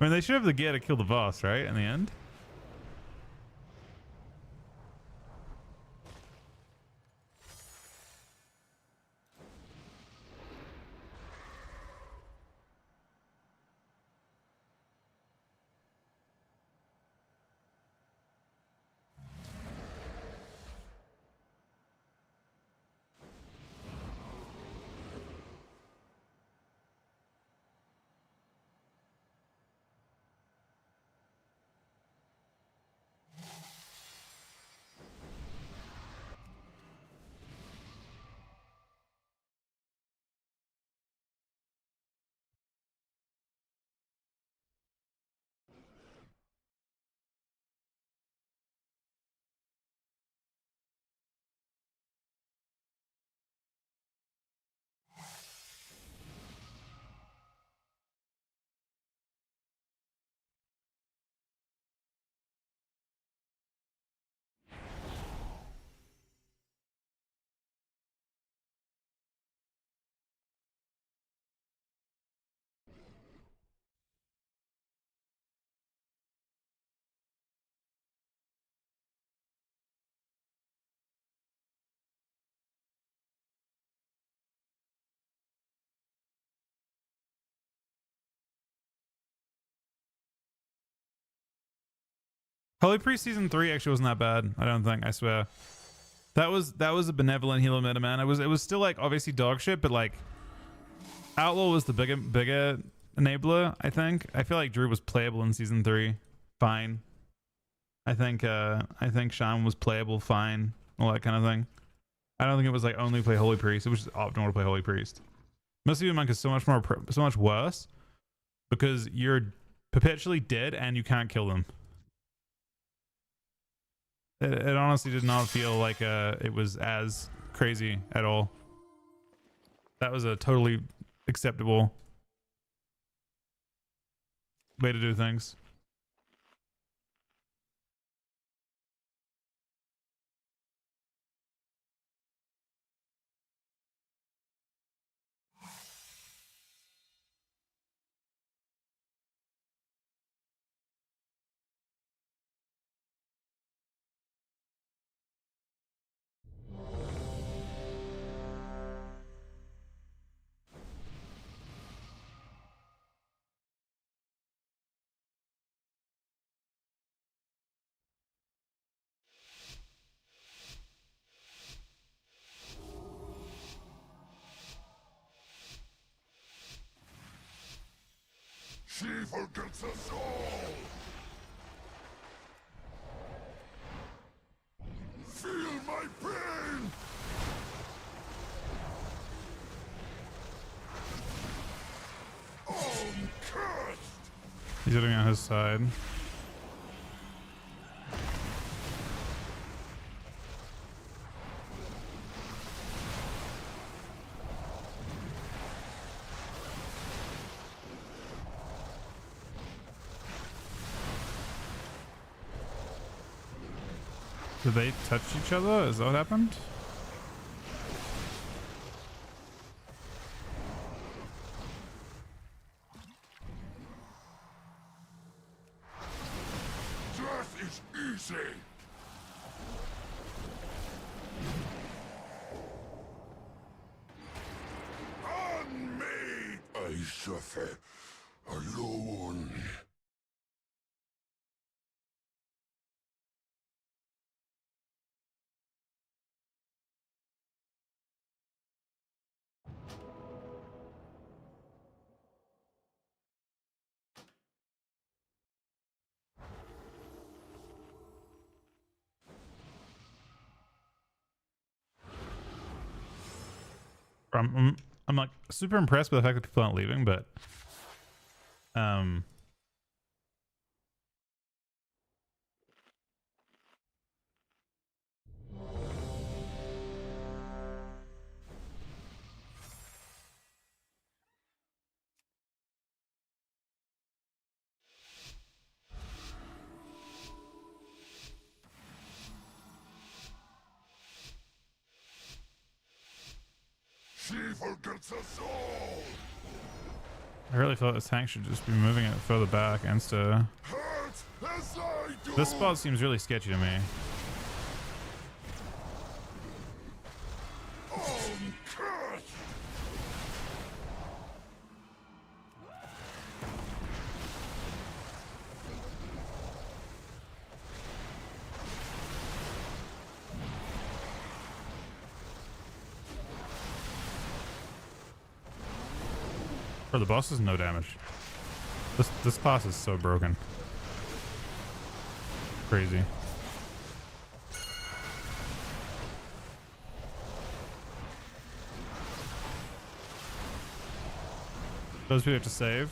I mean, they should have the gear to kill the boss, right? In the end. Holy Priest season 3 actually wasn't that bad. I don't think. I swear. That was a benevolent healer meta, man. It was still like obviously dog shit, but like Outlaw was the bigger enabler. I think. I feel like Drew was playable in season 3. Fine. I think Shaman was playable. Fine. All that kind of thing. I don't think it was like only play Holy Priest. It was just optimal to play Holy Priest. Must-Be Monk is so much worse because you're perpetually dead and you can't kill them. It honestly did not feel like it was as crazy at all. That was a totally acceptable way to do things. She forgets us all! Feel my pain! Cursed! He's getting on his side. Did they touch each other? Is that what happened? Death is easy! On me! I suffer alone. I'm like super impressed with the fact that people aren't leaving, but She forgets us all! I really thought this tank should just be moving it further back insta. Hurt as I do! This spot seems really sketchy to me. Cursed! For the boss is no damage. This class is so broken. Crazy. Those people have to save.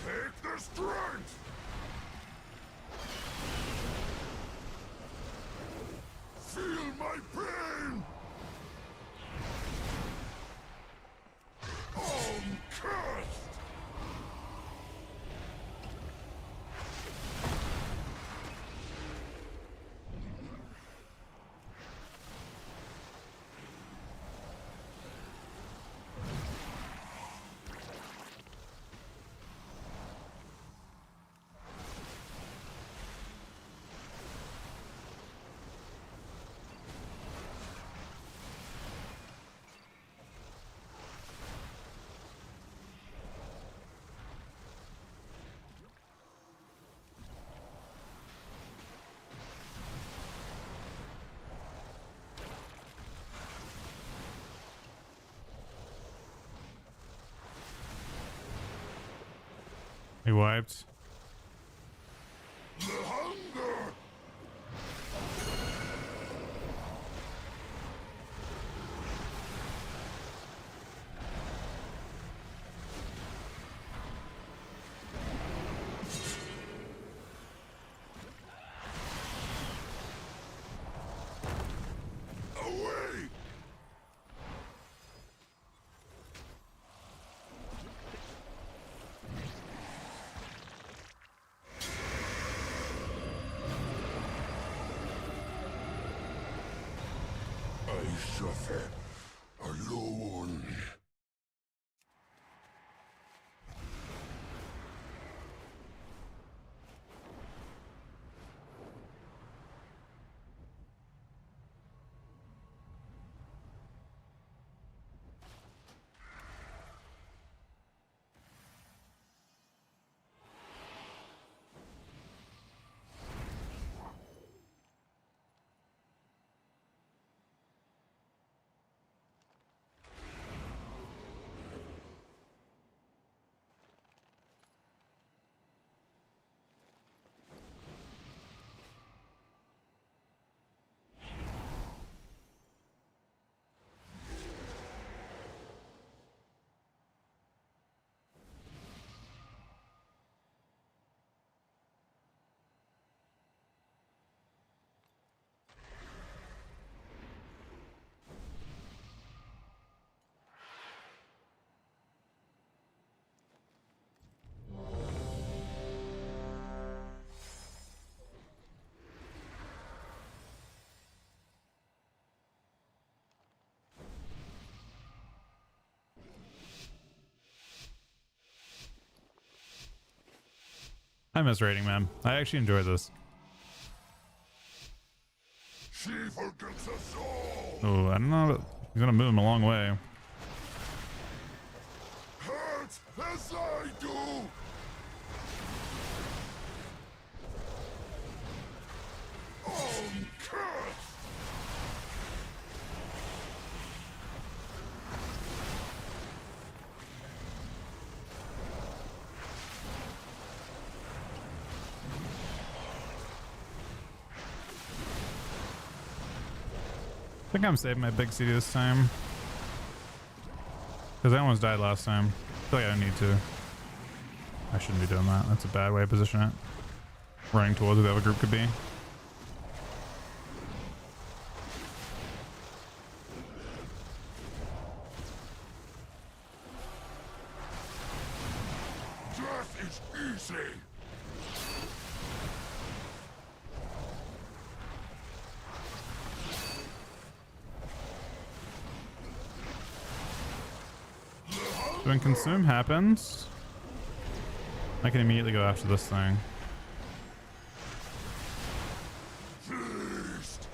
Take the strength! Feel my pain! Cursed! He wiped. The hunger. Away. I suffer alone. I miss raiding, man. I actually enjoy this. She forgets us all. Oh, I don't know. But he's gonna move him a long way. Hurt as I do. Cursed. I think I'm saving my big CD this time. Because I almost died last time. I feel like I don't need to. I shouldn't be doing that. That's a bad way to position it. Running towards where the other group could be. Death is easy. When consume happens, I can immediately go after this thing. Feast.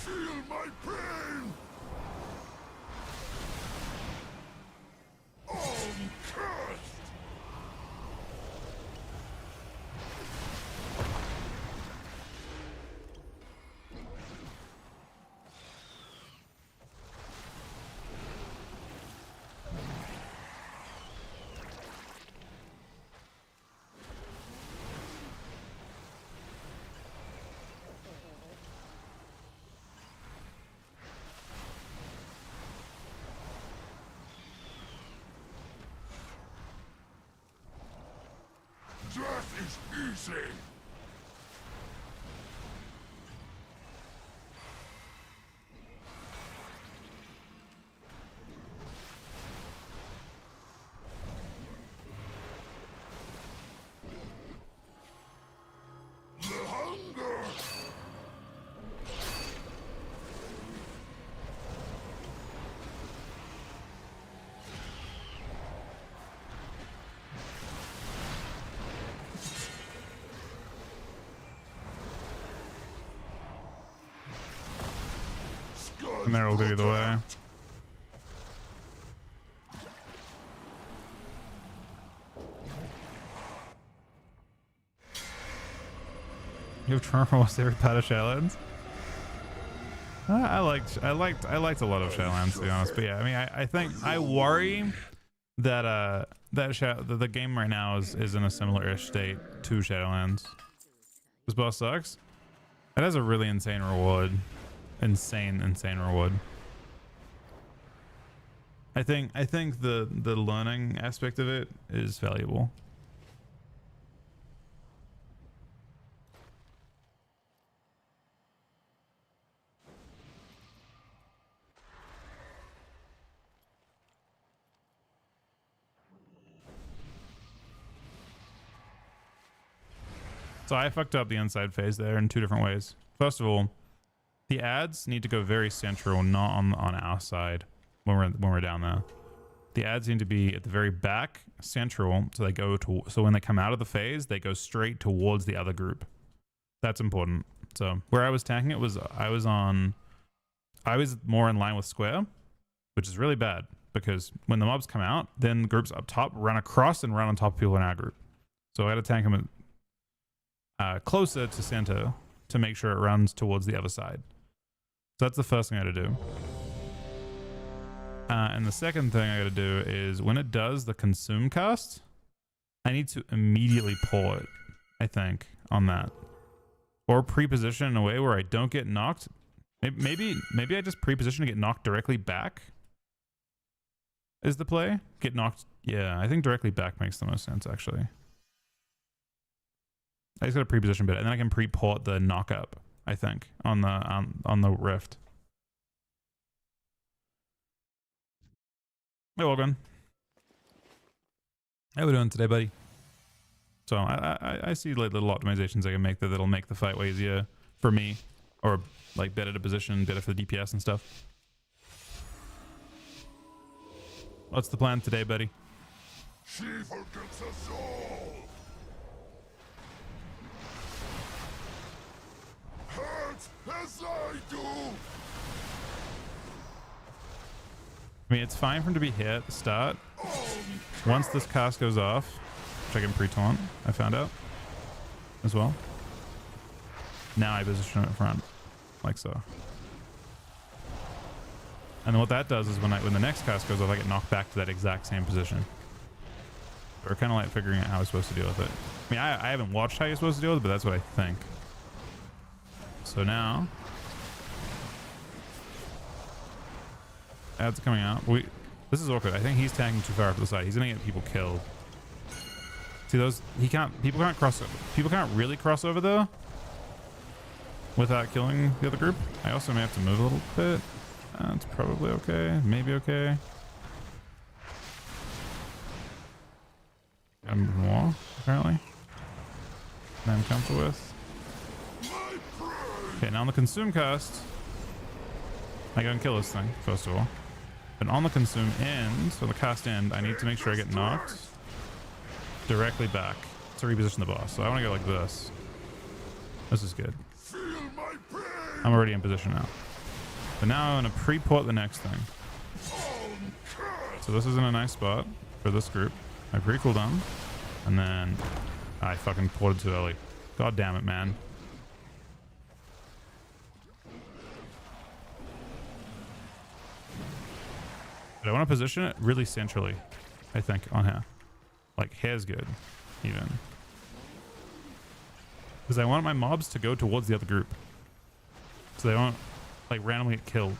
Feel my pain. Cursed. Death is easy. The hunger. And there will go either way. You have Charm for almost every Padish Islands? I liked a lot of Shadowlands, to be honest. But yeah, I mean, I think I worry that the game right now is in a similar-ish state to Shadowlands. This boss sucks. It has a really insane reward, insane reward. I think the learning aspect of it is valuable. So I fucked up the inside phase there in two different ways. First of all, the ads need to go very central, not on our side when we're down there. The ads need to be at the very back, central, so when they come out of the phase, they go straight towards the other group. That's important. So where I was tanking it was I was more in line with square, which is really bad because when the mobs come out, then the groups up top run across and run on top of people in our group. So I had to tank them closer to center to make sure it runs towards the other side. So that's the first thing I had to do. And the second thing I got to do is when it does the consume cast, I need to immediately pull it, I think, on that. Or pre-position in a way where I don't get knocked. Maybe I just pre-position to get knocked directly back is the play. Get knocked. Yeah, I think directly back makes the most sense, actually. I just got to pre-position bit, and then I can pre-port the knock up, I think, on the rift. Hey, Logan. How we doing today, buddy? So I see like little optimizations I can make that'll make the fight way easier for me, or like better to position, better for the DPS and stuff. What's the plan today, buddy? She forgets us all. Hurt as I do. I mean, it's fine for him to be hit at the start. Once this cast goes off, which I can pre-taunt, I found out as well. Now I position it front, like so. And then what that does is when the next cast goes off, I get knocked back to that exact same position. We're kind of like figuring out how we're supposed to deal with it. I mean, I haven't watched how you're supposed to deal with it, but that's what I think. So now, ads coming out. This is awkward. I think he's tagging too far up to the side. He's gonna get people killed. See those? People can't cross. People can't really cross over there without killing the other group. I also may have to move a little bit. It's probably okay. Maybe okay. Got more apparently than I'm comfortable with. Okay, now on the consume cast, I go and kill this thing first of all. But on the consume end, so the cast end, I need to make sure I get knocked directly back to reposition the boss. So I want to go like this. This is good. I'm already in position now. But now I'm going to pre-port the next thing. So this is in a nice spot for this group. I pre-cooldown. And then I fucking ported too early. God damn it, man. But I want to position it really centrally, I think, on here. Like, hair's good, even. Because I want my mobs to go towards the other group. So they won't, like, randomly get killed.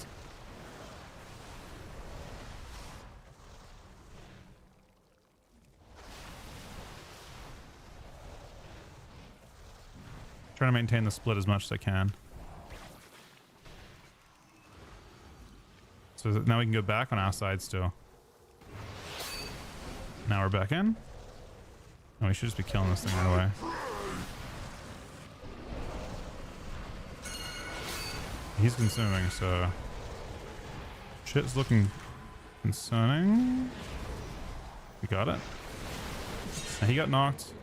Trying to maintain the split as much as I can. So now we can go back on our side still. Now we're back in. Oh, we should just be killing this thing right away. He's consuming, so shit's looking concerning. We got it. Now he got knocked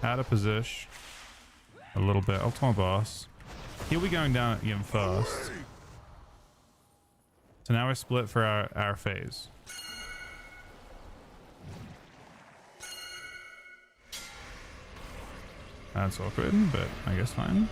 out of position a little bit. I'll tell my boss. He'll be going down again first. So now we're split for our phase. That's awkward, but I guess fine.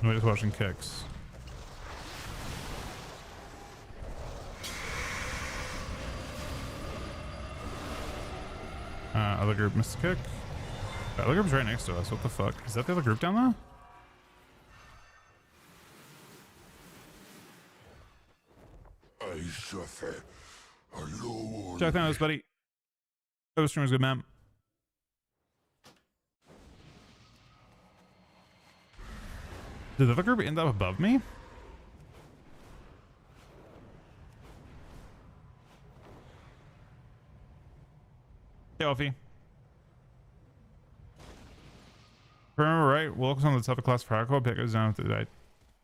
We're just watching kicks. Other group missed a kick. The other group's right next to us. What the fuck? Is that the other group down there? Check that out, buddy. Oh, stream was good, man. Did the other group end up above me? Hey, Alfie. Remember right? Wilkes on the tougher class for hardcore. Pick goes down with the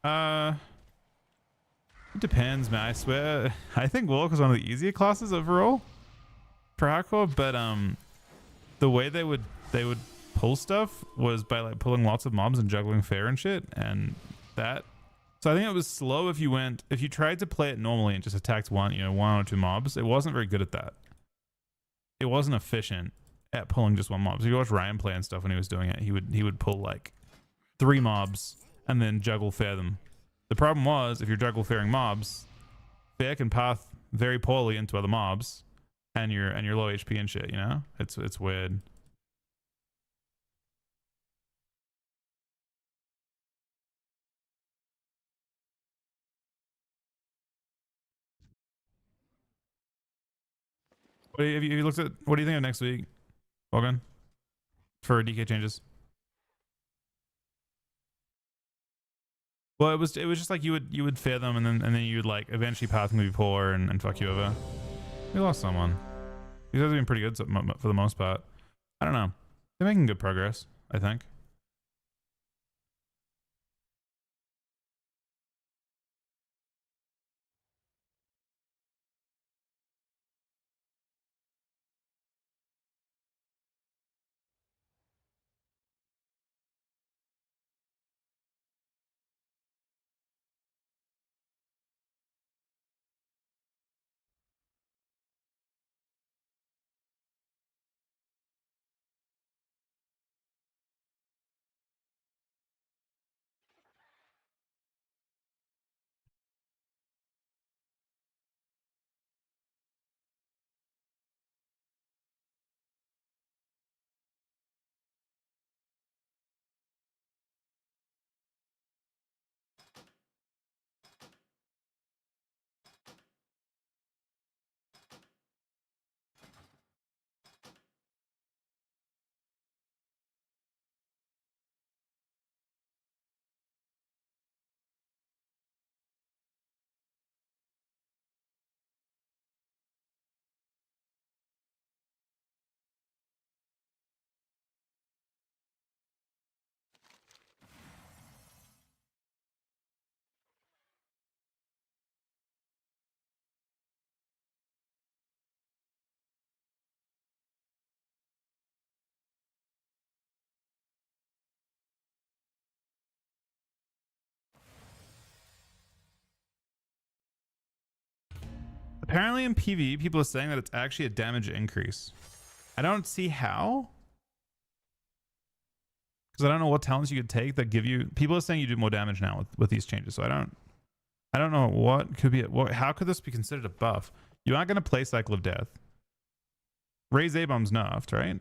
die. It depends, man. I swear. I think Wilkes was one of the easier classes overall for hardcore, but the way they would pull stuff was by like pulling lots of mobs and juggling fair and shit, and that. So I think it was slow if you tried to play it normally and just attacked one or two mobs. It wasn't very good at that. It wasn't efficient at pulling just one mob. So you watch Ryan play and stuff when he was doing it. He would pull like 3 mobs and then juggle fair them. The problem was if you're juggle fairing mobs, fair can path very poorly into other mobs, and you're low HP and shit. You know, it's weird. Have you looked at what do you think of next week, Logan, for DK changes? Well, it was just like you would fair them and then you would like eventually path them to be poor and fuck you over. We lost someone. These guys have been pretty good for the most part. I don't know. They're making good progress, I think. Apparently in PvE, people are saying that it's actually a damage increase. I don't see how. Because I don't know what talents you could take that give you... People are saying you do more damage now with these changes. So I don't know what could be... How could this be considered a buff? You aren't going to play Cycle of Death. Raise A-Bomb's nerfed, right?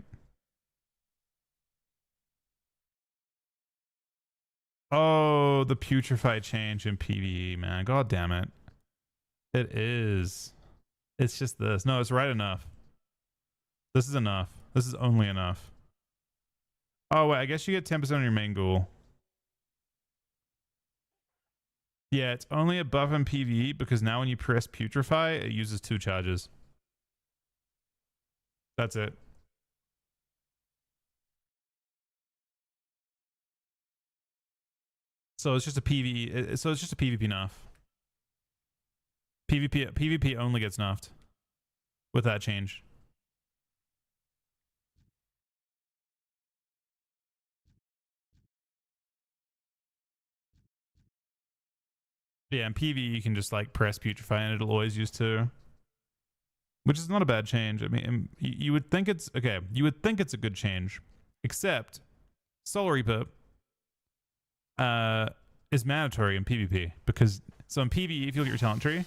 Oh, the Putrefy change in PvE, man. God damn it. It is. It's just this. No, it's right enough. This is enough. This is only enough. Oh, wait. I guess you get 10% on your main ghoul. Yeah, it's only a buff in PvE because now when you press Putrefy, it uses 2 charges. That's it. So it's just a PvE. So it's just a PvP nerf. PvP only gets nerfed with that change. Yeah, in PvE you can just like press Putrefy and it'll always use 2. Which is not a bad change. I mean, you would think it's okay. You would think it's a good change, except Soul Reaper is mandatory in PvP, because so in PvE, if you look at your talent tree,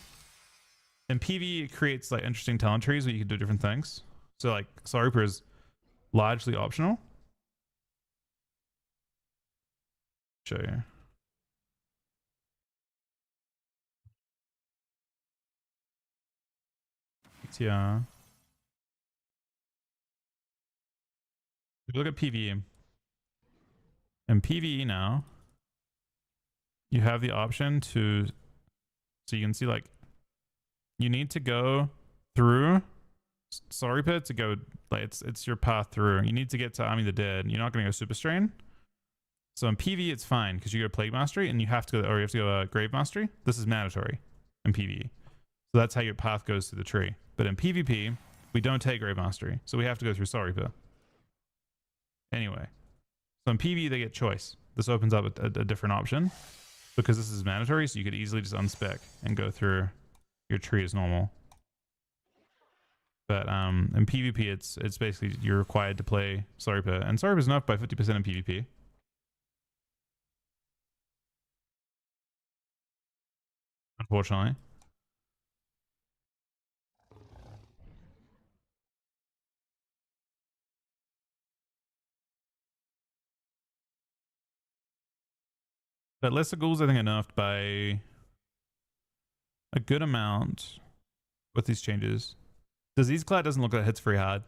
in PvE it creates like interesting talent trees where you can do different things. So like Soul Reaper is largely optional. Show you. Yeah. If you look at PvE, in PvE now, you have the option to, so you can see like, you need to go through Soul Reaper to go, like it's your path through. You need to get to Army of the Dead. You're not going to go Super Strain. So in PvE it's fine because you go Plague Mastery and you have to go, or you have to go Grave Mastery. This is mandatory in PvE. So that's how your path goes through the tree. But in PvP, we don't take Grave Mastery. So we have to go through Soul Reaper. Anyway. So in PvE they get choice. This opens up a different option because this is mandatory, so you could easily just unspec and go through your tree as normal. But in PvP it's basically you're required to play Soul Reaper. And Soul Reaper is enough by 50% in PvP. Unfortunately. But lesser ghouls I think are nerfed by a good amount with these changes. Disease Cloud doesn't look like it hits very hard.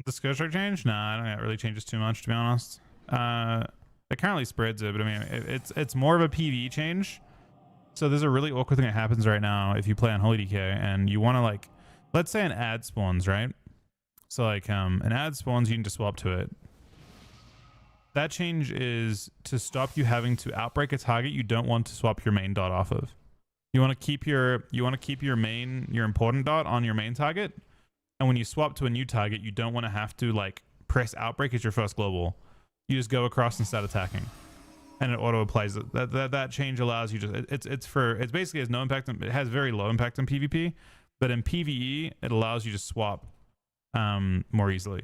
The skill structure change? Nah, I don't think it really changes too much, to be honest. It currently spreads it, but I mean, it's more of a PvE change. So there's a really awkward thing that happens right now if you play on Holy DK and you want to like, let's say an ad spawns, right? So like an ad spawns, you can just swap to it. That change is to stop you having to outbreak a target you don't want to swap your main dot off of. You want to keep your important dot on your main target. And when you swap to a new target, you don't want to have to like press outbreak as your first global. You just go across and start attacking, and it auto applies it. That change allows you to. It's basically has no impact. It has very low impact on PvP, but in PvE it allows you to swap more easily.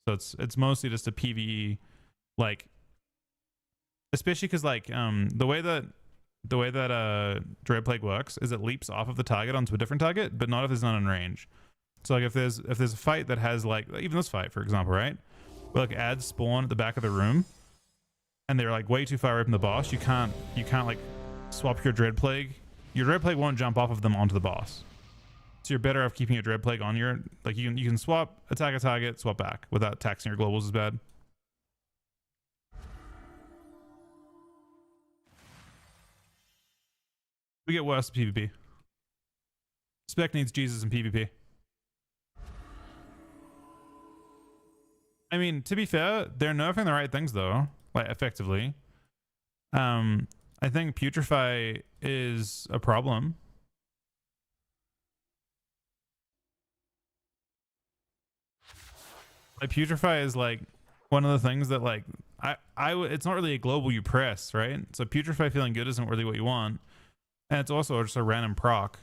So it's mostly just a PvE, like, especially because like the way that Dread Plague works is it leaps off of the target onto a different target, but not if it's not in range. So like if there's a fight that has like, even this fight for example, right, where like ads spawn at the back of the room and they're like way too far away from the boss, you can't like swap your Dread Plague. Your Dread Plague won't jump off of them onto the boss. So you're better off keeping a Dread Plague on your, like you can swap, attack a target, swap back without taxing your globals as bad. We get worse at PvP. Spec needs Jesus in PvP. I mean, to be fair, they're nerfing the right things though, like effectively. I think Putrefy is a problem. Like Putrefy is like one of the things that like it's not really a global you press, right? So Putrefy feeling good isn't really what you want, and it's also just a random proc.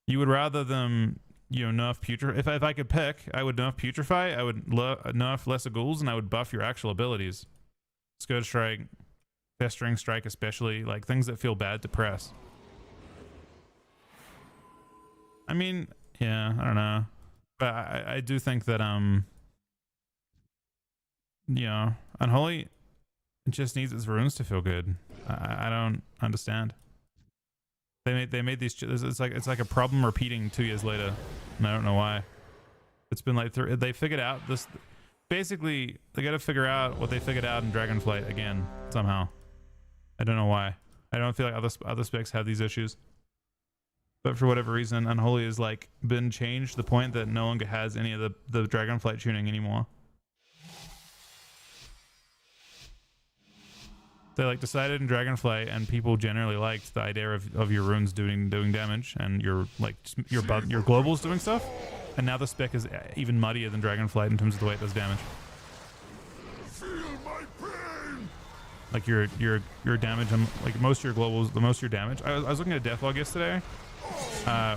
You would rather them, you know, nerf Putrefy. If I could pick, I would nerf Putrefy. I would nerf lesser ghouls, and I would buff your actual abilities. Scourge Strike, Festering Strike, especially like things that feel bad to press. I mean, yeah, I don't know, but I do think that you know, Unholy just needs its runes to feel good. I don't understand. They made these. It's like a problem repeating 2 years later, and I don't know why. It's been like they figured out this. Basically, they got to figure out what they figured out in Dragonflight again somehow. I don't know why. I don't feel like other specs have these issues. But for whatever reason, Unholy has like been changed to the point that no longer has any of the Dragonflight tuning anymore. They like decided in Dragonflight, and people generally liked the idea of your runes doing damage, and your like your globals doing stuff. And now the spec is even muddier than Dragonflight in terms of the way it does damage. Feel my pain. Like your damage and like most of your globals, the most of your damage. I was looking at Deathlog yesterday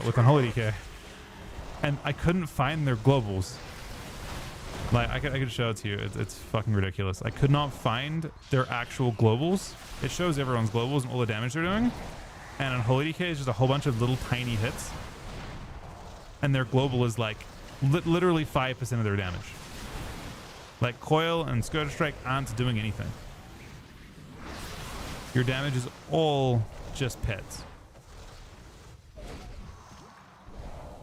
with Unholy DK, and I couldn't find their globals. Like I could show it to you. It's fucking ridiculous. I could not find their actual globals. It shows everyone's globals and all the damage they're doing, and Unholy DK is just a whole bunch of little tiny hits, and their global is like literally 5% of their damage. Like Coil and Scourge Strike aren't doing anything. Your damage is all just pets.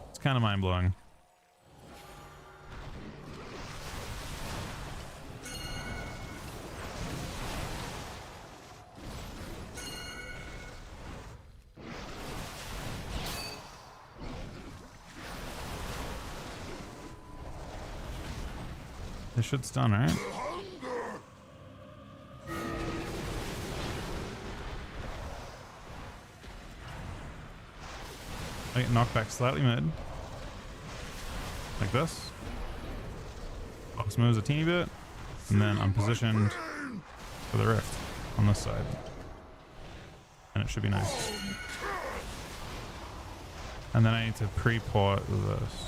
It's kind of mind-blowing. This should stun, right? I get knocked back slightly mid. Like this. Box moves a teeny bit. And then I'm positioned for the rift on this side. And it should be nice. And then I need to pre-port this.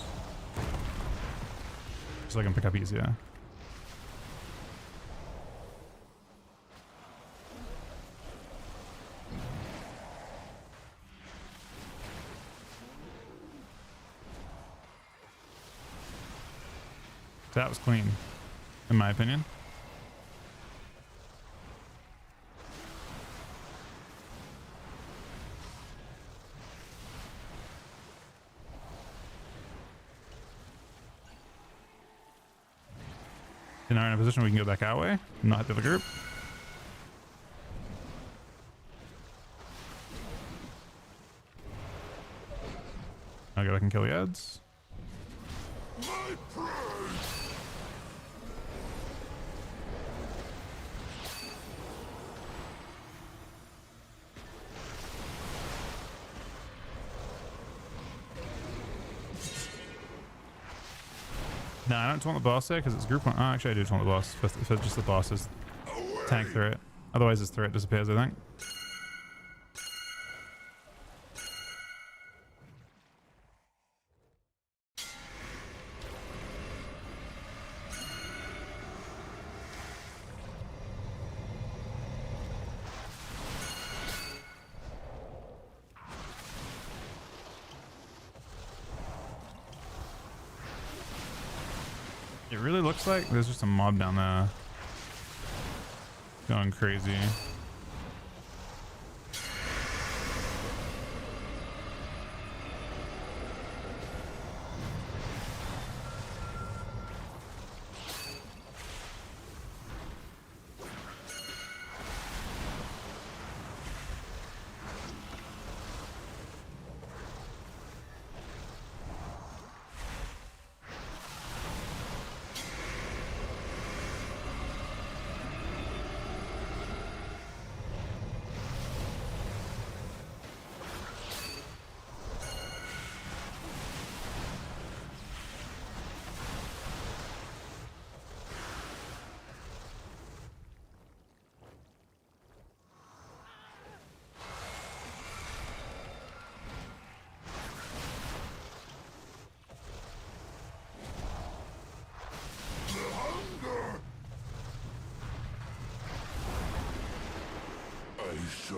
So I can pick up easier. That was clean, in my opinion. And now we're in a position where we can go back our way, not hit the other group. I'll go back and kill the ads. My pride. No, I don't taunt the boss there because it's group one. Oh, actually, I do taunt the boss. If just the boss is tank threat. Otherwise, his threat disappears, I think. It really looks like there's just a mob down there going crazy.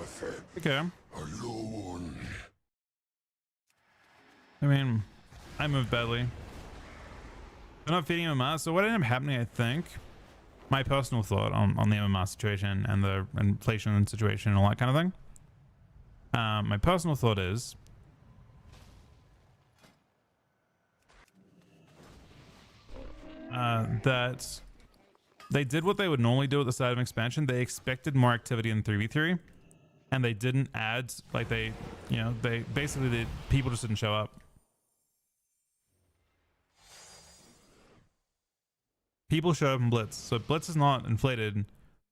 suffer Okay. alone. I mean, I moved badly. They're not feeding MMR. So what ended up happening, I think, my personal thought on the MMR situation and the inflation situation and all that kind of thing. My personal thought is that they did what they would normally do at the start of an expansion. They expected more activity in 3v3, and they didn't add, like they basically, the people just didn't show up. People show up in Blitz. So Blitz is not inflated.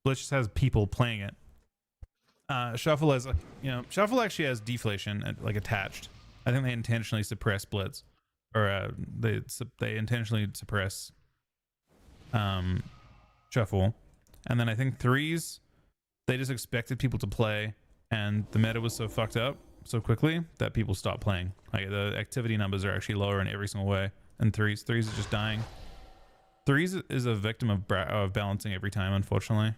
Blitz just has people playing it. Shuffle has, Shuffle actually has deflation like attached. I think they intentionally suppress Blitz, or they intentionally suppress Shuffle. And then I think threes, they just expected people to play, and the meta was so fucked up so quickly that people stopped playing. Like the activity numbers are actually lower in every single way. And threes are just dying. Threes is a victim of balancing every time, unfortunately.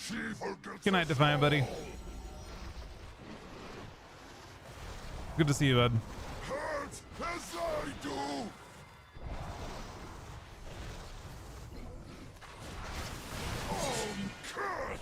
She forgets Good night, Defiant buddy. Good to see you, bud. hurt as I do. Cursed.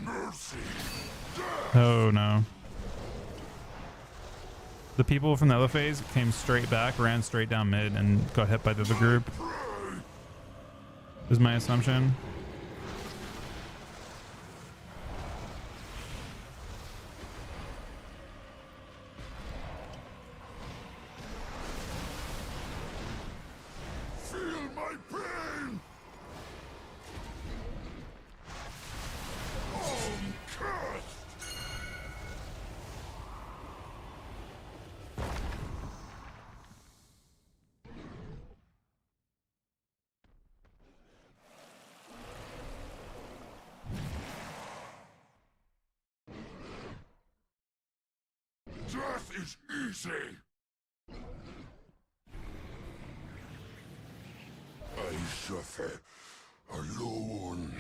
Mercy. Oh no. The people from the other phase came straight back, ran straight down mid, and got hit by the other group. Is my assumption. Feel my pain. Cursed. Death is easy. I suffer alone.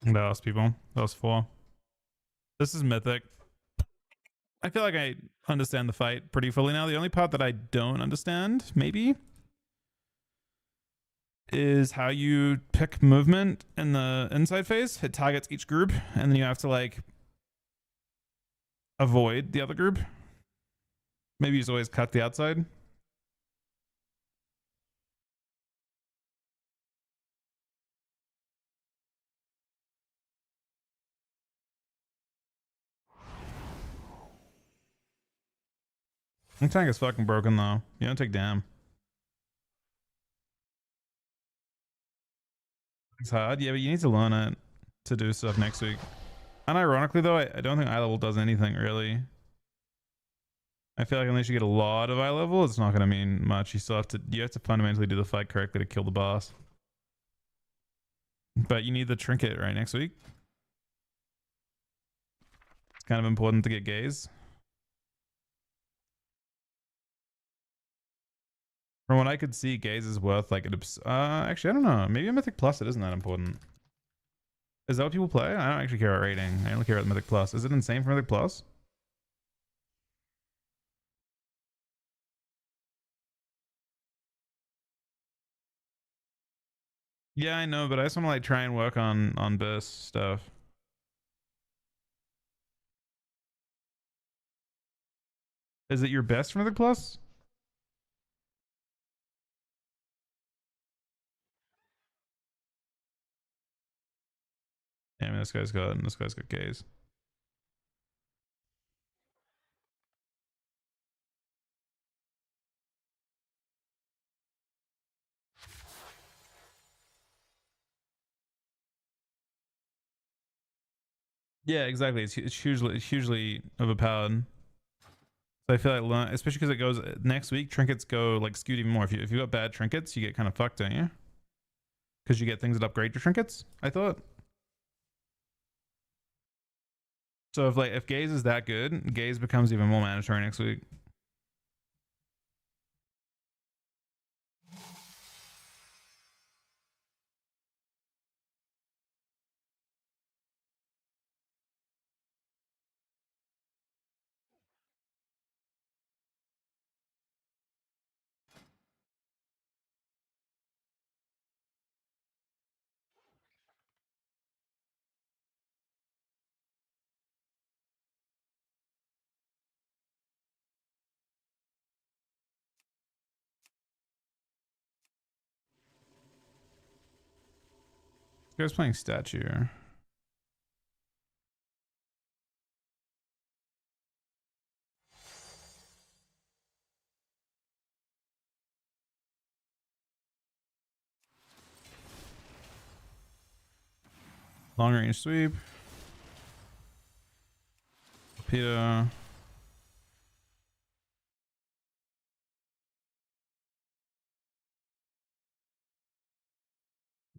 That was people. That was 4. This is mythic. I feel like I understand the fight pretty fully now. The only part that I don't understand, maybe, is how you pick movement in the inside phase. It targets each group, and then you have to like avoid the other group. Maybe you just always cut the outside. The tank is fucking broken though. You don't take damn. It's hard. Yeah, but you need to learn it to do stuff next week. Unironically though, I don't think eye level does anything really. I feel like unless you get a lot of eye level, it's not going to mean much. You have to fundamentally do the fight correctly to kill the boss. But you need the trinket right next week. It's kind of important to get gaze. From what I could see, gaze is worth like an actually I don't know. Maybe a Mythic Plus it isn't that important. Is that what people play? I don't actually care about rating. I only care about Mythic Plus. Is it insane for Mythic Plus? Yeah, I know, but I just want to like try and work on this stuff. Is it your best for Mythic Plus? Yeah, I mean this guy's got gaze. Yeah, exactly. It's hugely overpowered. So I feel like, especially because it goes next week, trinkets go like skewed even more. If you got bad trinkets, you get kind of fucked, don't you? Because you get things that upgrade your trinkets. I thought. So if gaze is that good, gaze becomes even more mandatory next week. You guys playing statue. Long range sweep. Torpedo.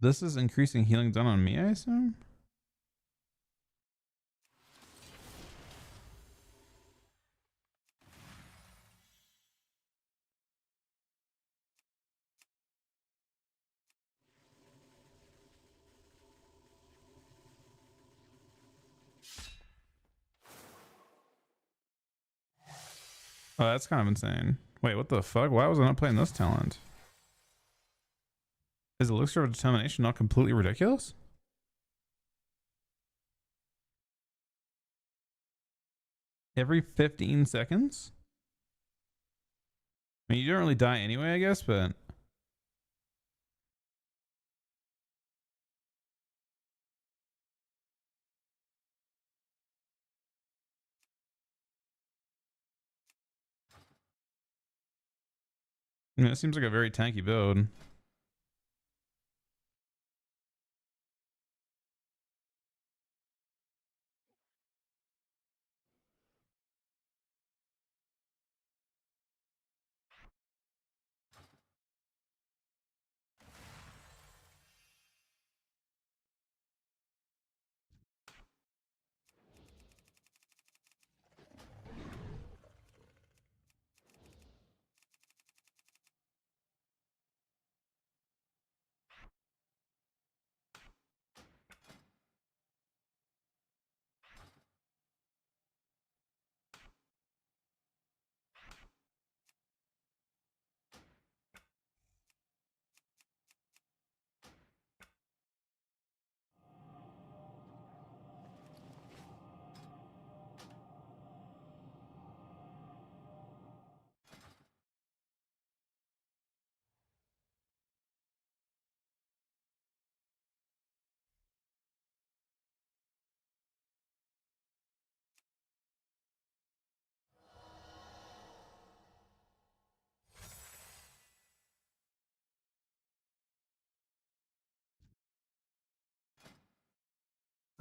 This is increasing healing done on me, I assume? Oh, that's kind of insane. Wait, what the fuck? Why was I not playing this talent? Is Elixir of Determination not completely ridiculous? Every 15 seconds? I mean, you don't really die anyway, I guess, but... I mean, it seems like a very tanky build.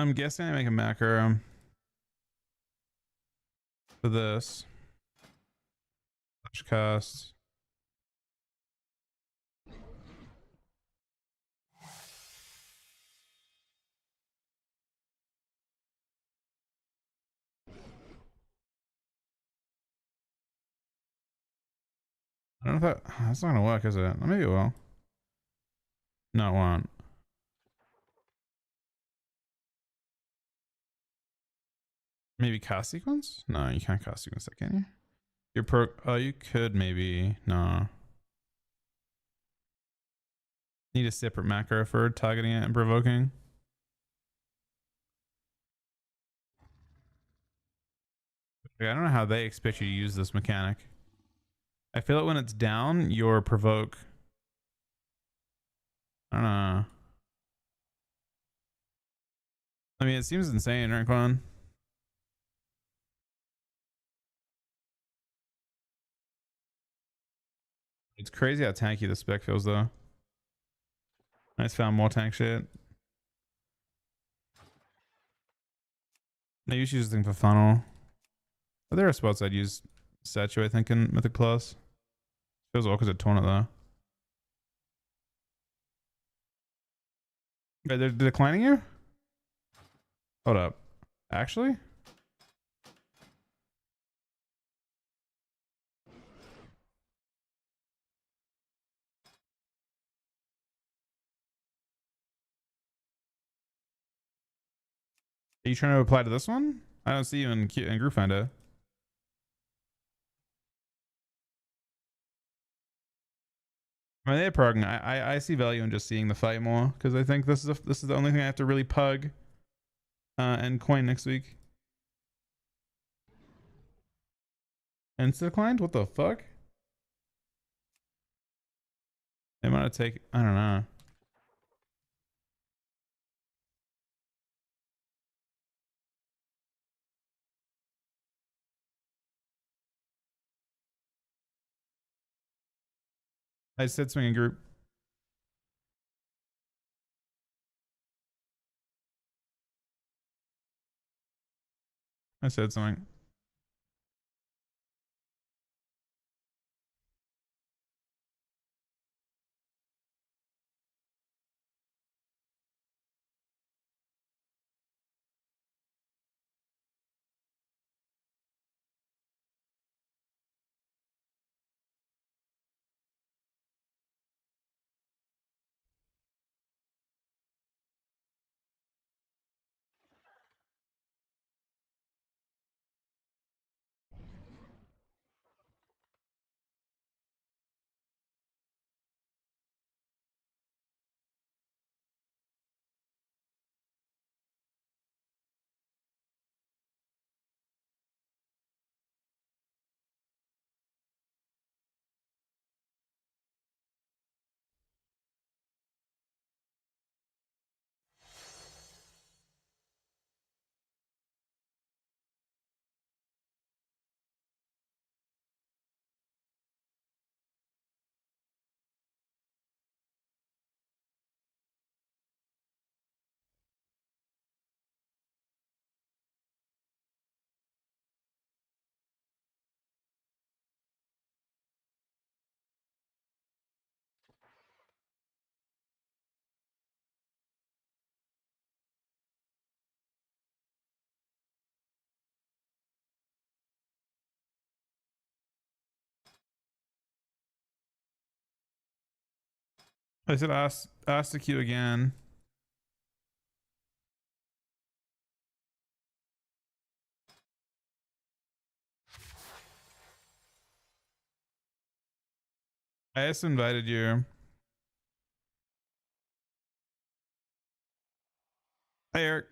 I'm guessing I make a macro for this. Flash cast. I don't know if that's not gonna work, is it? Maybe it will. No, it won't. Maybe cast sequence? No, you can't cast sequence that, can you? Your pro. Oh, you could maybe. No. Need a separate macro for targeting it and provoking. I don't know how they expect you to use this mechanic. I feel like when it's down, your provoke. I don't know. I mean, it seems insane, right, Quan? It's crazy how tanky the spec feels, though. I just found more tank shit. I usually use this thing for funnel. But there are spots I'd use Statue, I think, in Mythic Plus. Feels awkward at Taunt though. Wait, they're declining you? Hold up. Actually? Are you trying to apply to this one? I don't see you in Group Finder. I mean, they're progging. I see value in just seeing the fight more because I think this is the only thing I have to really pug and coin next week. Insta declined? What the fuck? They might have taken. I don't know. I said swing in group. I said something. I said ask the queue again. I just invited you. Hey, Eric.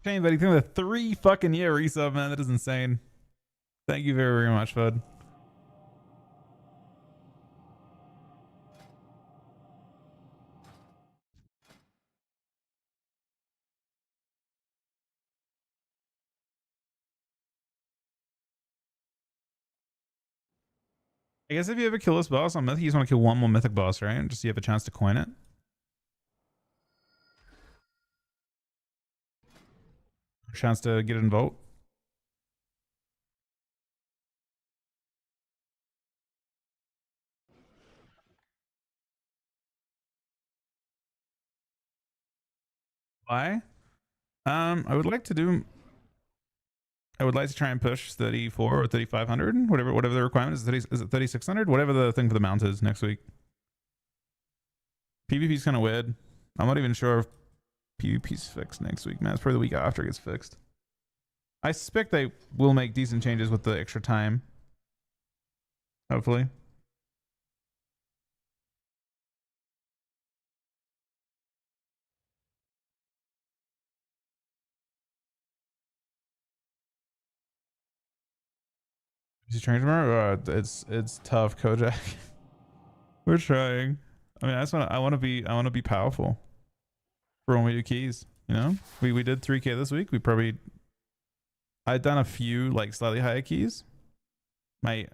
Shane, buddy, think of the 3 fucking year resub, man. That is insane. Thank you very, very much, bud. I guess if you ever kill this boss on Mythic, you just want to kill one more Mythic boss, right? Just so you have a chance to coin it. Chance to get it in Vault. Why? I would like to do. I would like to try and push 34 or 3500, whatever the requirement is. Is it 3600? Whatever the thing for the mount is next week. PvP is kind of weird. I'm not even sure if PvP's fixed next week, man. It's probably the week after it gets fixed. I suspect they will make decent changes with the extra time. Hopefully. Is he trying tomorrow? It's tough, Kojak. We're trying. I mean, I want to be powerful for when we do keys. You know, we did 3K this week. I've done a few like slightly higher keys. I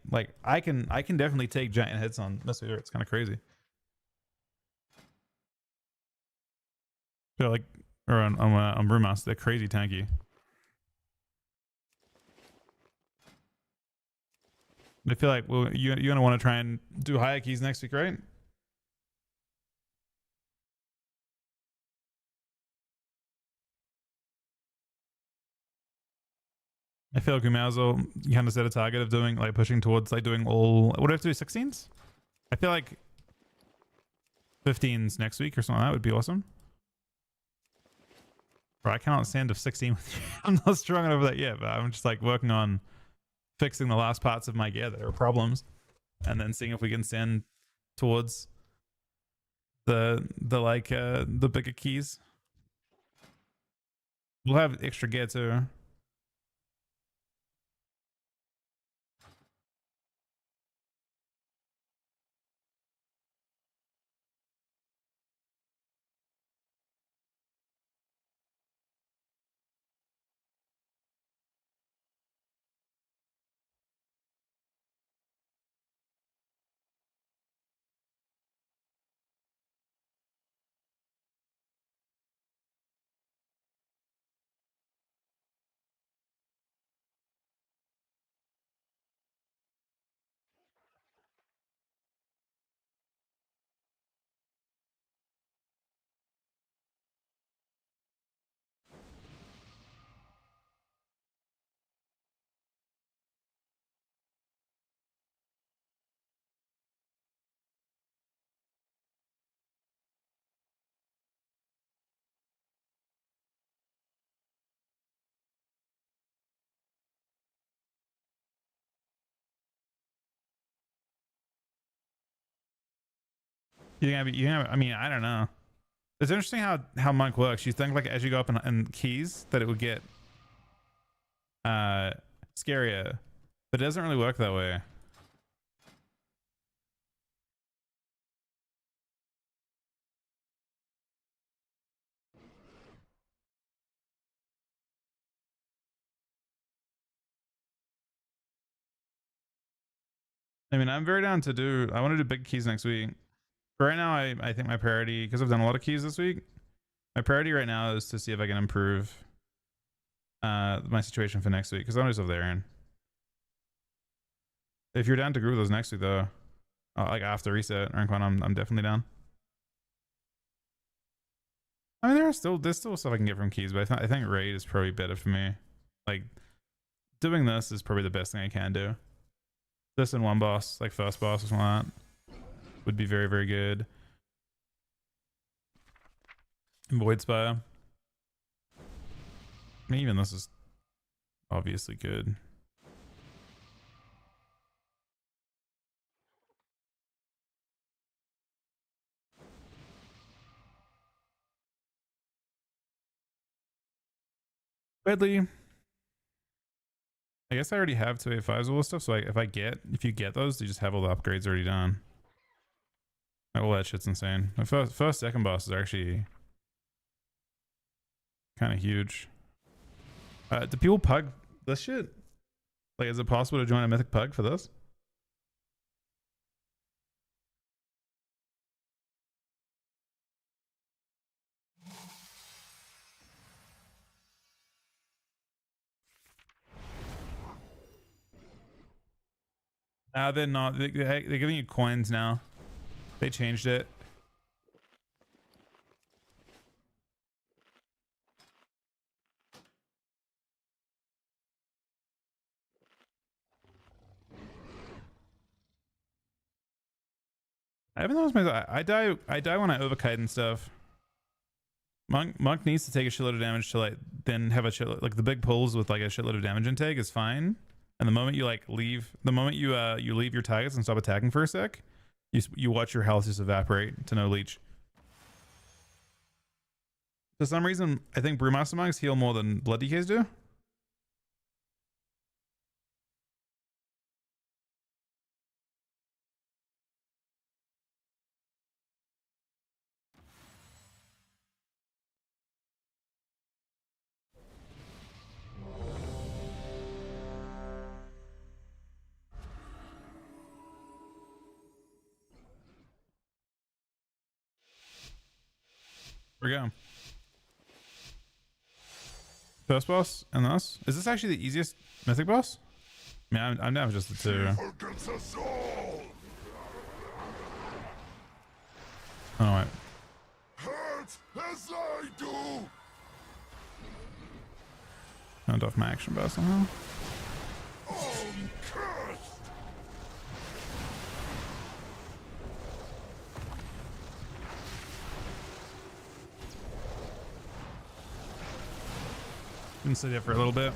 can definitely take giant hits on this year. It's kind of crazy. Yeah, like or on Brewmaster, they're crazy tanky. I feel like well, you're gonna want to try and do higher keys next week, right? I feel like we might as well kind of set a target of doing like pushing towards like doing all. What do I have to do? 16s? I feel like 15s next week or something. That would be awesome. Bro, I cannot stand a 16 with you. I'm not strong enough for that yet, but I'm just like working on fixing the last parts of my gear that are problems, and then seeing if we can send towards the bigger keys. We'll have extra gear too. I mean, I don't know. It's interesting how Monk works. You think like as you go up in keys that it would get scarier, but it doesn't really work that way. I mean, I'm very down to do. I want to do big keys next week. But right now, I think my priority, because I've done a lot of keys this week, my priority right now is to see if I can improve my situation for next week. Because I'm just over there, Aaron. If you're down to group those next week though, like after reset, rank one, I'm definitely down. I mean, there's still stuff I can get from keys, but I think raid is probably better for me. Like doing this is probably the best thing I can do. This and one boss, like first boss or something like that, would be very, very good. Void Spire. I mean, even this is obviously good. Badly. I guess I already have 285s all this stuff, so if you get those, you just have all the upgrades already done. Like, all that shit's insane. The first second bosses are actually kind of huge. Do people pug this shit? Like, is it possible to join a mythic pug for this? They're not. They're giving you coins now. They changed it. I haven't noticed myself. I die when I overkite and stuff. Monk needs to take a shitload of damage to like then have a shitload, like the big pulls with like a shitload of damage intake is fine. And the moment you like leave, the moment you leave your targets and stop attacking for a sec, you watch your health just evaporate to no leech. For some reason, I think Brewmaster monks heal more than Blood DKs do. Here we go. First boss and this. Is this actually the easiest mythic boss? I mean, I'm down for just the two. Against us all. Oh wait. Hurt as I do. Turned off my action bar somehow. Cursed. Been sit here for a little bit.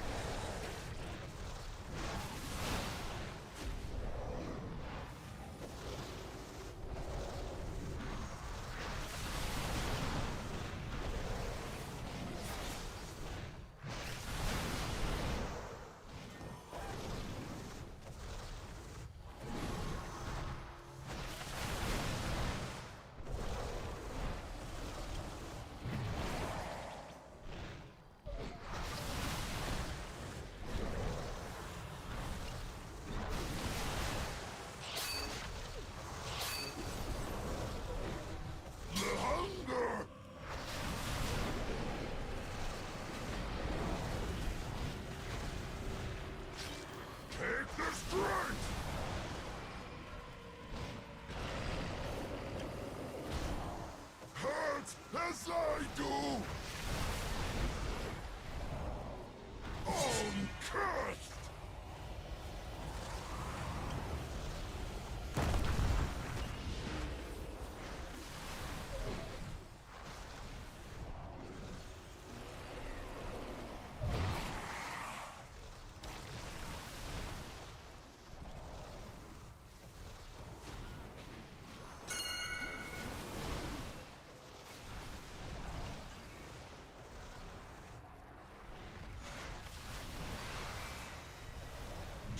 As I do! Cursed!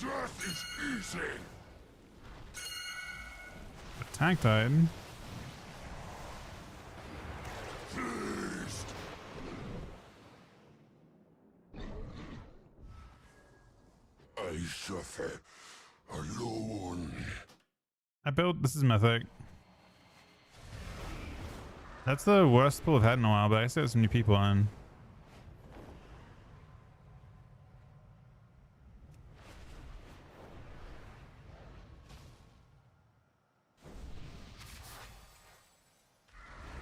Death is easy! The tank died. Feast! I suffer alone. I built. This is mythic. That's the worst pool I've had in a while, but I still have some new people on.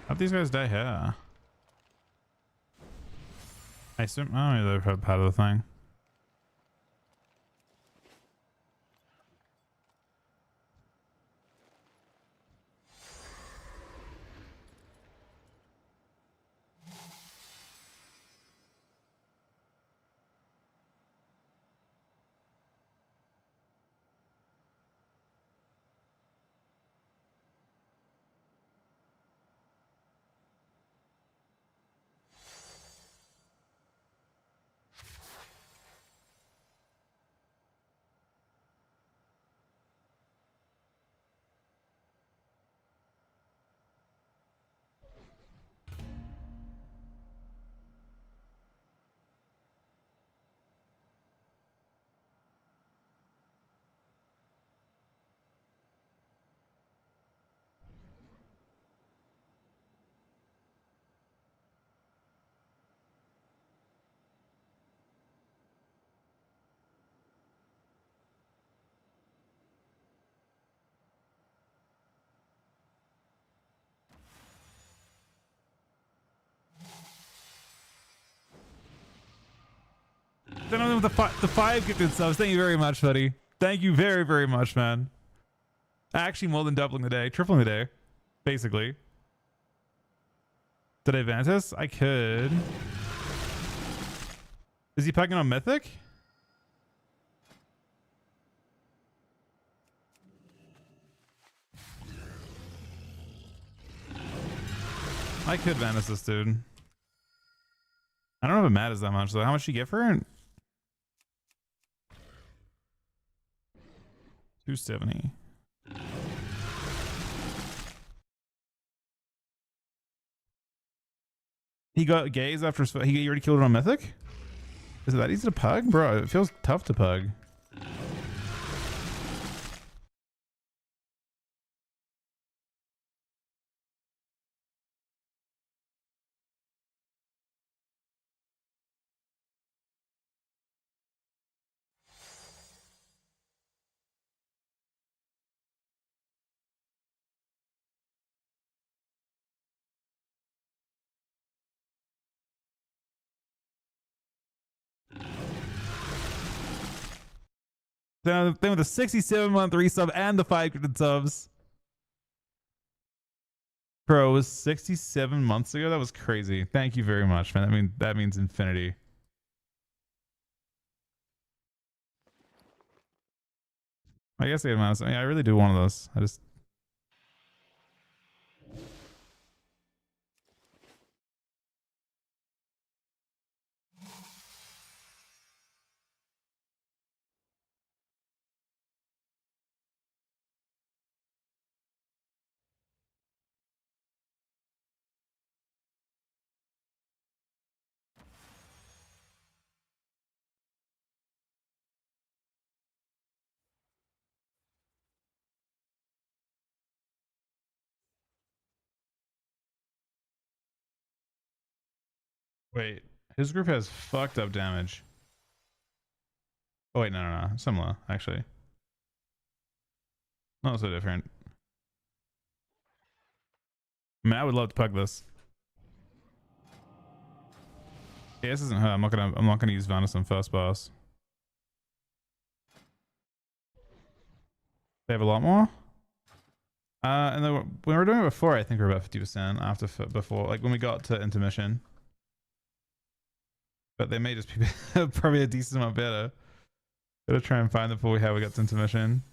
How'd these guys die here? I assume. Oh, they're part of the thing. Then I'm with the 5 gifted subs. Thank you very much, buddy. Thank you very, very much, man. Actually, more than doubling the day, tripling the day, basically. Did I advance this? I could. Is he pugging on Mythic? I could vanish this dude. I don't know if it matters that much though. How much do you get for it? 270. He got gaze after he already killed it on Mythic? Is it that easy to pug? Bro, it feels tough to pug. Then with the 67-month resub and the 5 gifted subs. Bro, it was 67 months ago. That was crazy. Thank you very much, man. I mean, that means infinity. I guess I get I really do one of those. I just. Wait, his group has fucked up damage. Oh wait, no. Similar, actually. Not so different. I mean, I would love to pug this. Yeah, this isn't her. I'm not gonna use Vanus on first boss. They have a lot more. And then when we were doing it before, I think we were about 50% after before, like when we got to intermission. But they may just be probably a decent amount better. Gotta try and find the before we got to intermission.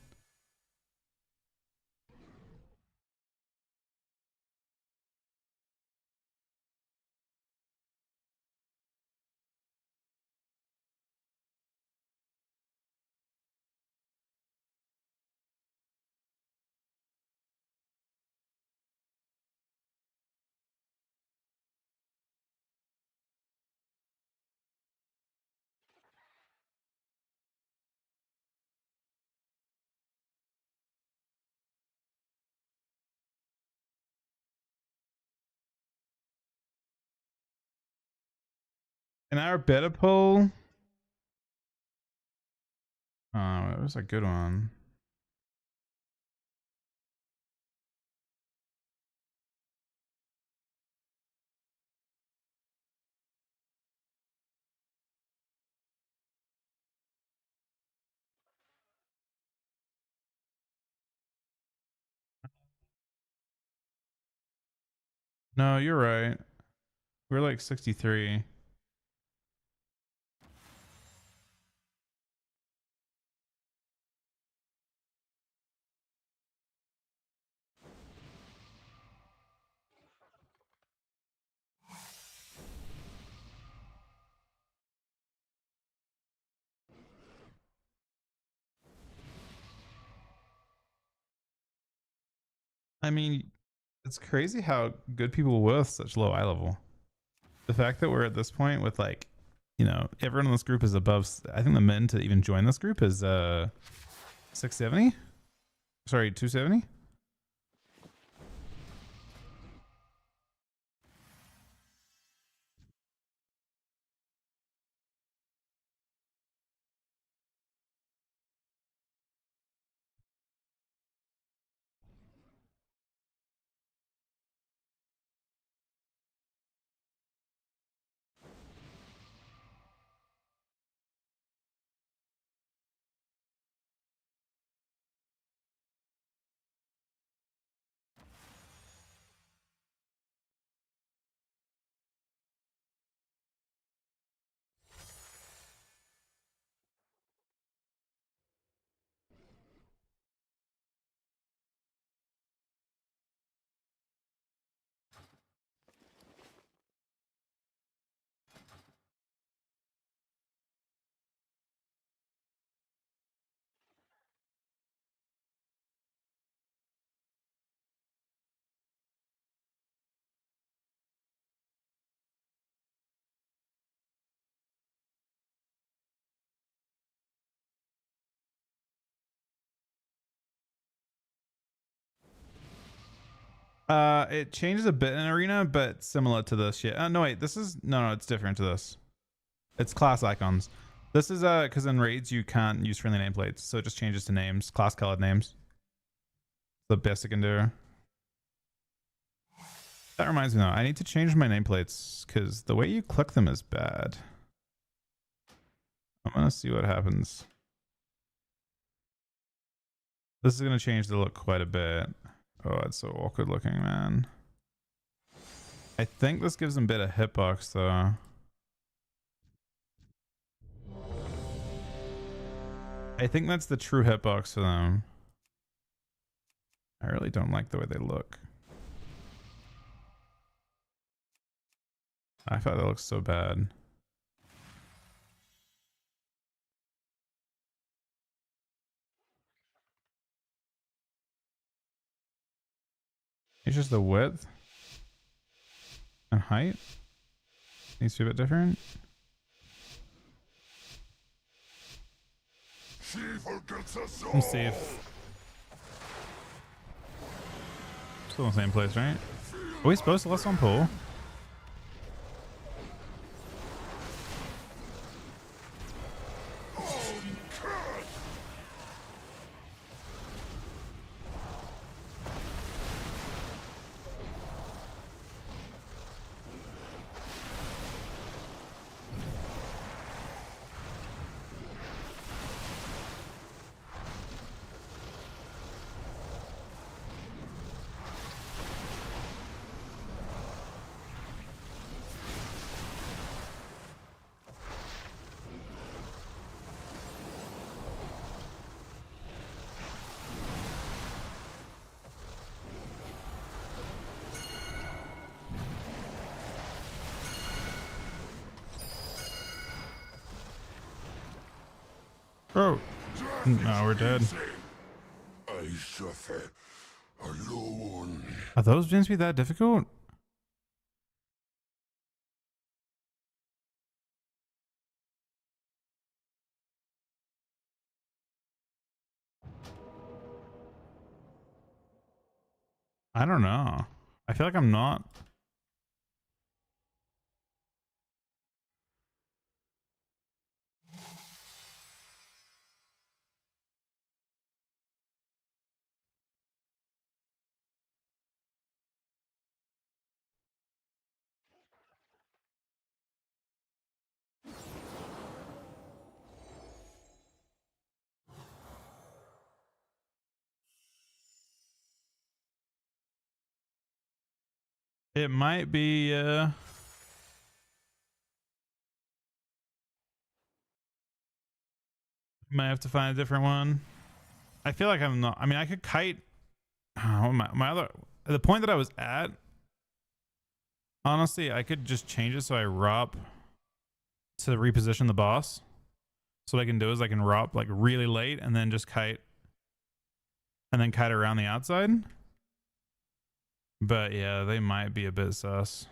An hour better pull. Oh, it was a good one. No, you're right. We're like 63. I mean, it's crazy how good people were with such low eye level. The fact that we're at this point with like, you know, everyone in this group is above. I think the min to even join this group is 670. Sorry, 270. It changes a bit in arena, but similar to this shit. No wait, this is no, it's different to this. It's class icons. This is because in raids you can't use friendly nameplates, so it just changes to names, class colored names. The best I can do. That reminds me though, I need to change my nameplates because the way you click them is bad. I'm gonna see what happens. This is gonna change the look quite a bit. Oh, it's so awkward looking, man. I think this gives them better hitbox though. I think that's the true hitbox for them. I really don't like the way they look. I thought that looks so bad. It's just the width and height needs to be a bit different. She forgets us all. I'm safe. Still in the same place, right? Are we supposed to let someone pull? Bro. No, we're dead. I suffer alone. Are those gens be that difficult? I don't know. I feel like I'm not. It might be might have to find a different one. I feel like I'm not. I mean, I could kite. Oh, my other the point that I was at. Honestly, I could just change it so I ROP to reposition the boss. So what I can do is I can ROP like really late and then just kite and then kite around the outside. But yeah, they might be a bit sus.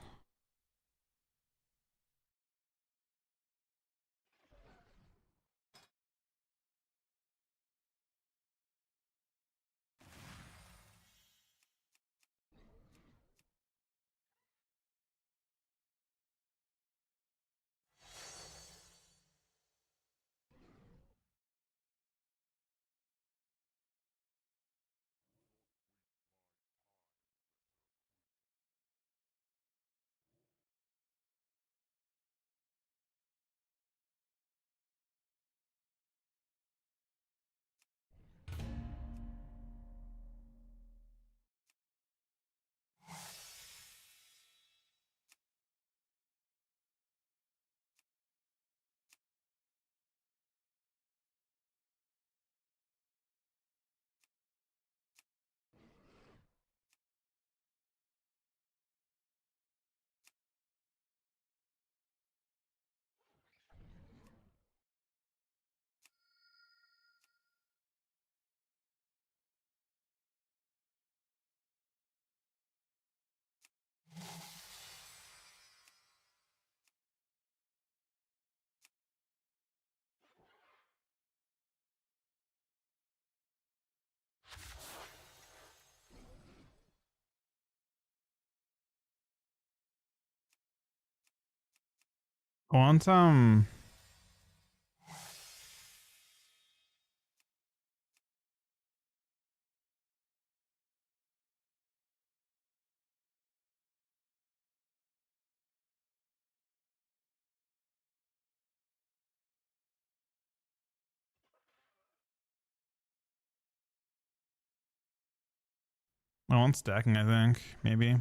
I want stacking, I think, maybe.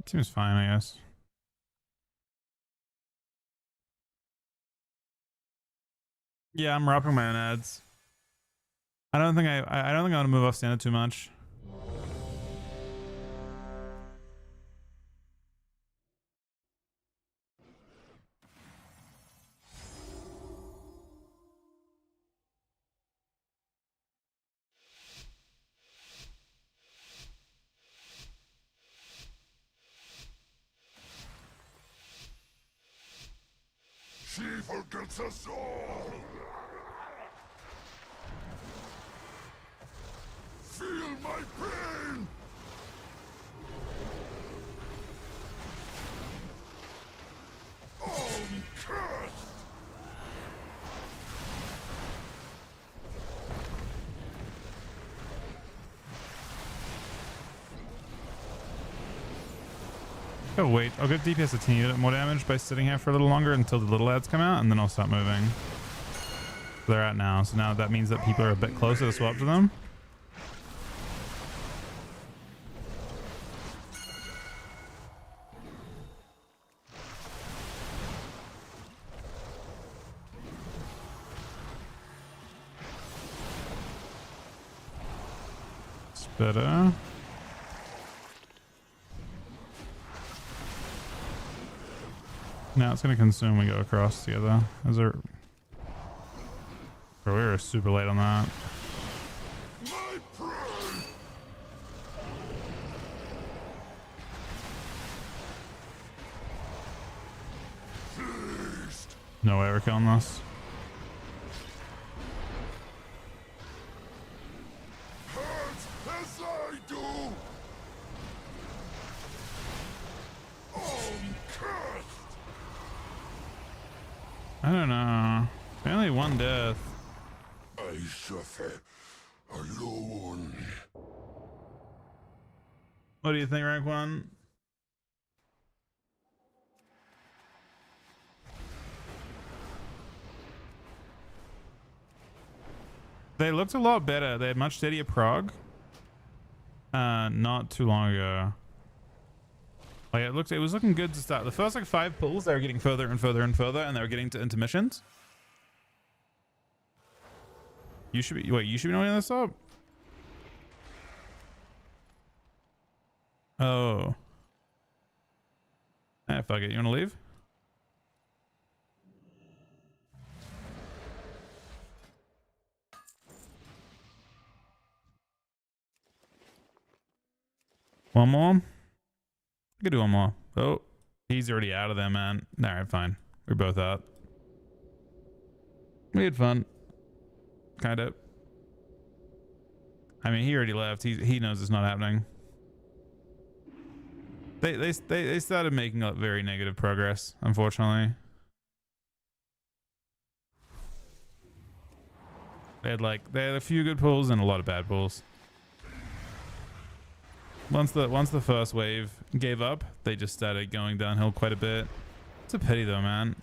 Seems fine, I guess. Yeah, I'm wrapping my own ads. I don't think I don't think I want to move off standard too much. She forgets us all! Feel my pain! Cursed! Oh wait, I'll give DPS a teeny bit more damage by sitting here for a little longer until the little ads come out, and then I'll start moving. They're at now, so now that means that people are a bit closer to swap to them. It's better. Now it's gonna consume. We go across together. Is there? Bro, we were super late on that. My pride! Feast! No way we're killing this. Hurt as I do! Cursed! I don't know. Only one death. I suffer alone. What do you think, rank 1? They looked a lot better. They had much steadier prog. Not too long ago. Like it was looking good to start. The first like 5 pulls, they were getting further and further and further, and they were getting to intermissions. You should be knowing this up. Oh. Ah, fuck it. You wanna leave? One more? I could do one more. Oh, he's already out of there, man. Alright, fine. We're both out. We had fun. Kind of. I mean, he already left. He knows it's not happening. They started making up very negative progress, unfortunately. They had a few good pulls and a lot of bad pulls. Once the first wave gave up, they just started going downhill quite a bit. It's a pity though, man.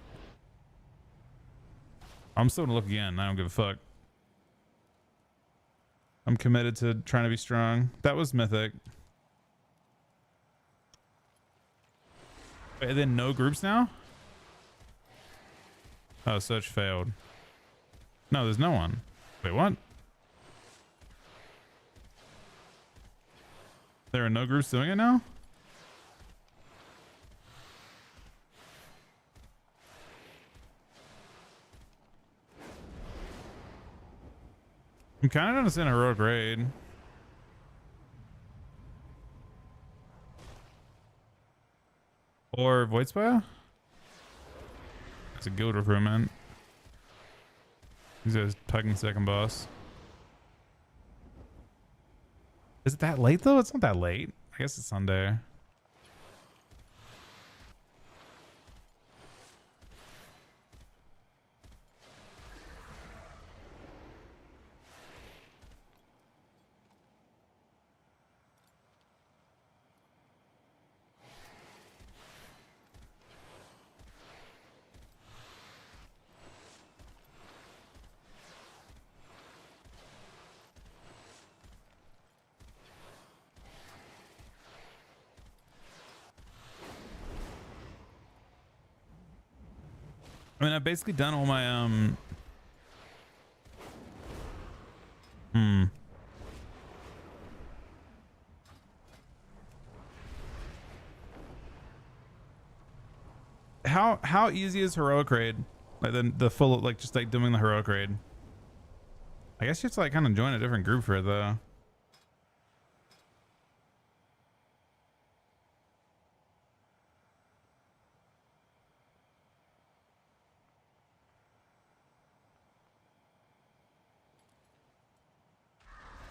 I'm still gonna look again. I don't give a fuck. I'm committed to trying to be strong. That was mythic. Wait, then no groups now? Oh, search failed. No, there's no one. Wait, what? There are no groups doing it now? I'm kind of understanding heroic raid. Or Void Spire? It's a guild recruitment. These guys tugging second boss. Is it that late though? It's not that late. I guess it's Sunday. I mean, I've basically done all my How easy is heroic raid? Like the full, like just like doing the heroic raid. I guess you have to like kind of join a different group for it though.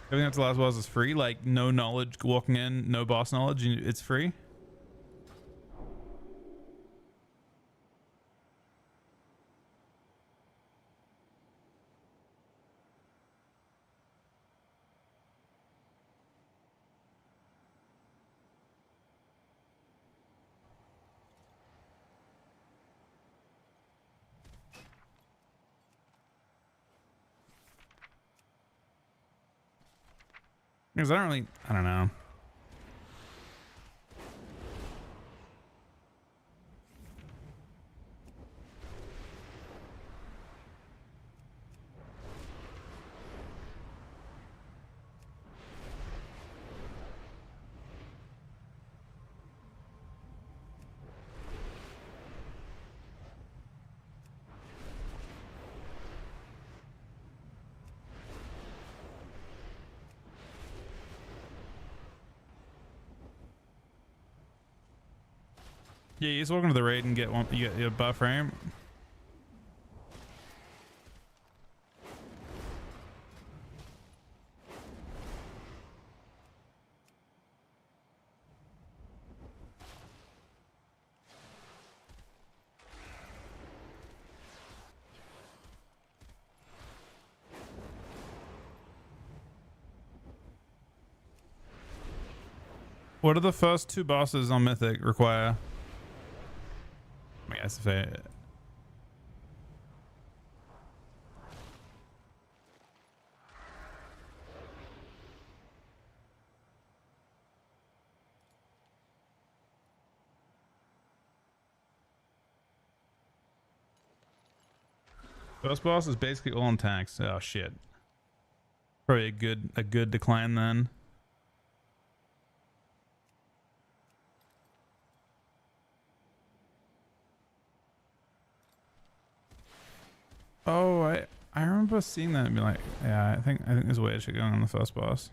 Everything up to the last boss is free. Like no knowledge walking in, no boss knowledge, and it's free. Because I don't know. Yeah, you just walk into the raid and get one. You get your buff frame. What do the first two bosses on Mythic require? I guess if I... First boss is basically all in tanks. Oh shit. Probably a good decline then. Oh, I remember seeing that and be like, yeah, I think there's a way shit going on the first boss.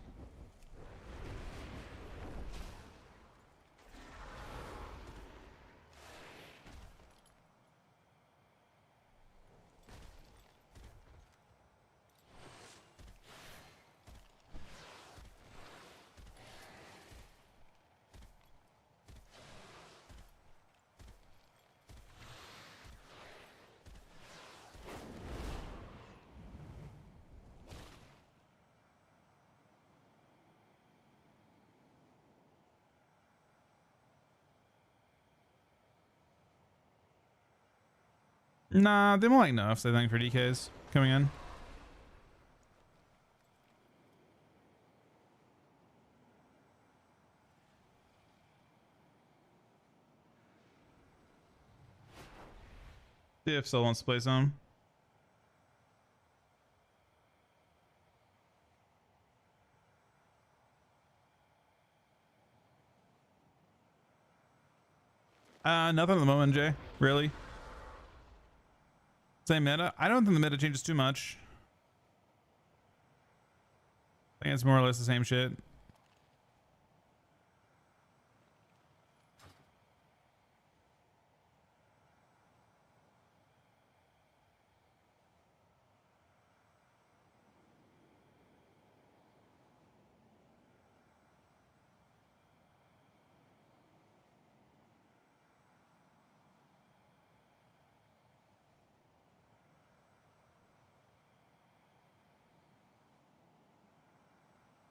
Nah, they more like nerfs, I think, for DKs coming in. See if Sol wants to play some. Nothing at the moment, Jay. Really? Same meta? I don't think the meta changes too much. I think it's more or less the same shit.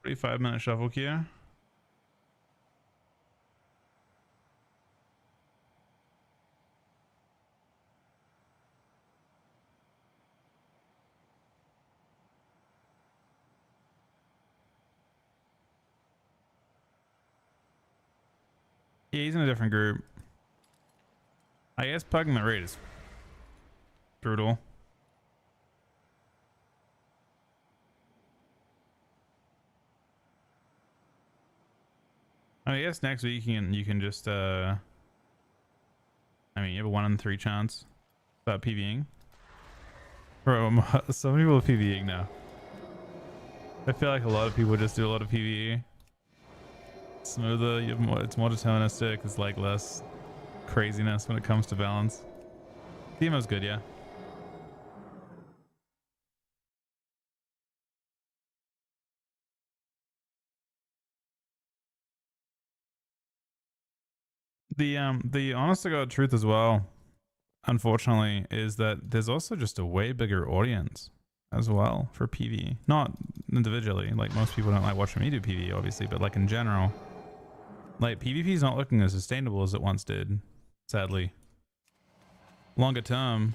Pretty 5-minute shuffle queue. Yeah, he's in a different group. I guess pugging the raid is brutal. I guess next week you can just I mean, you have a 1 in 3 chance about PvEing. Bro, so many people are PvEing now. I feel like a lot of people just do a lot of PvE. Smoother, you have more, it's more deterministic, it's like less craziness when it comes to balance. Themo's good, yeah. The honest to God truth as well, unfortunately, is that there's also just a way bigger audience as well for PvE. Not individually, like most people don't like watching me do PvE, obviously, but like in general, like PvP is not looking as sustainable as it once did, sadly. Longer term,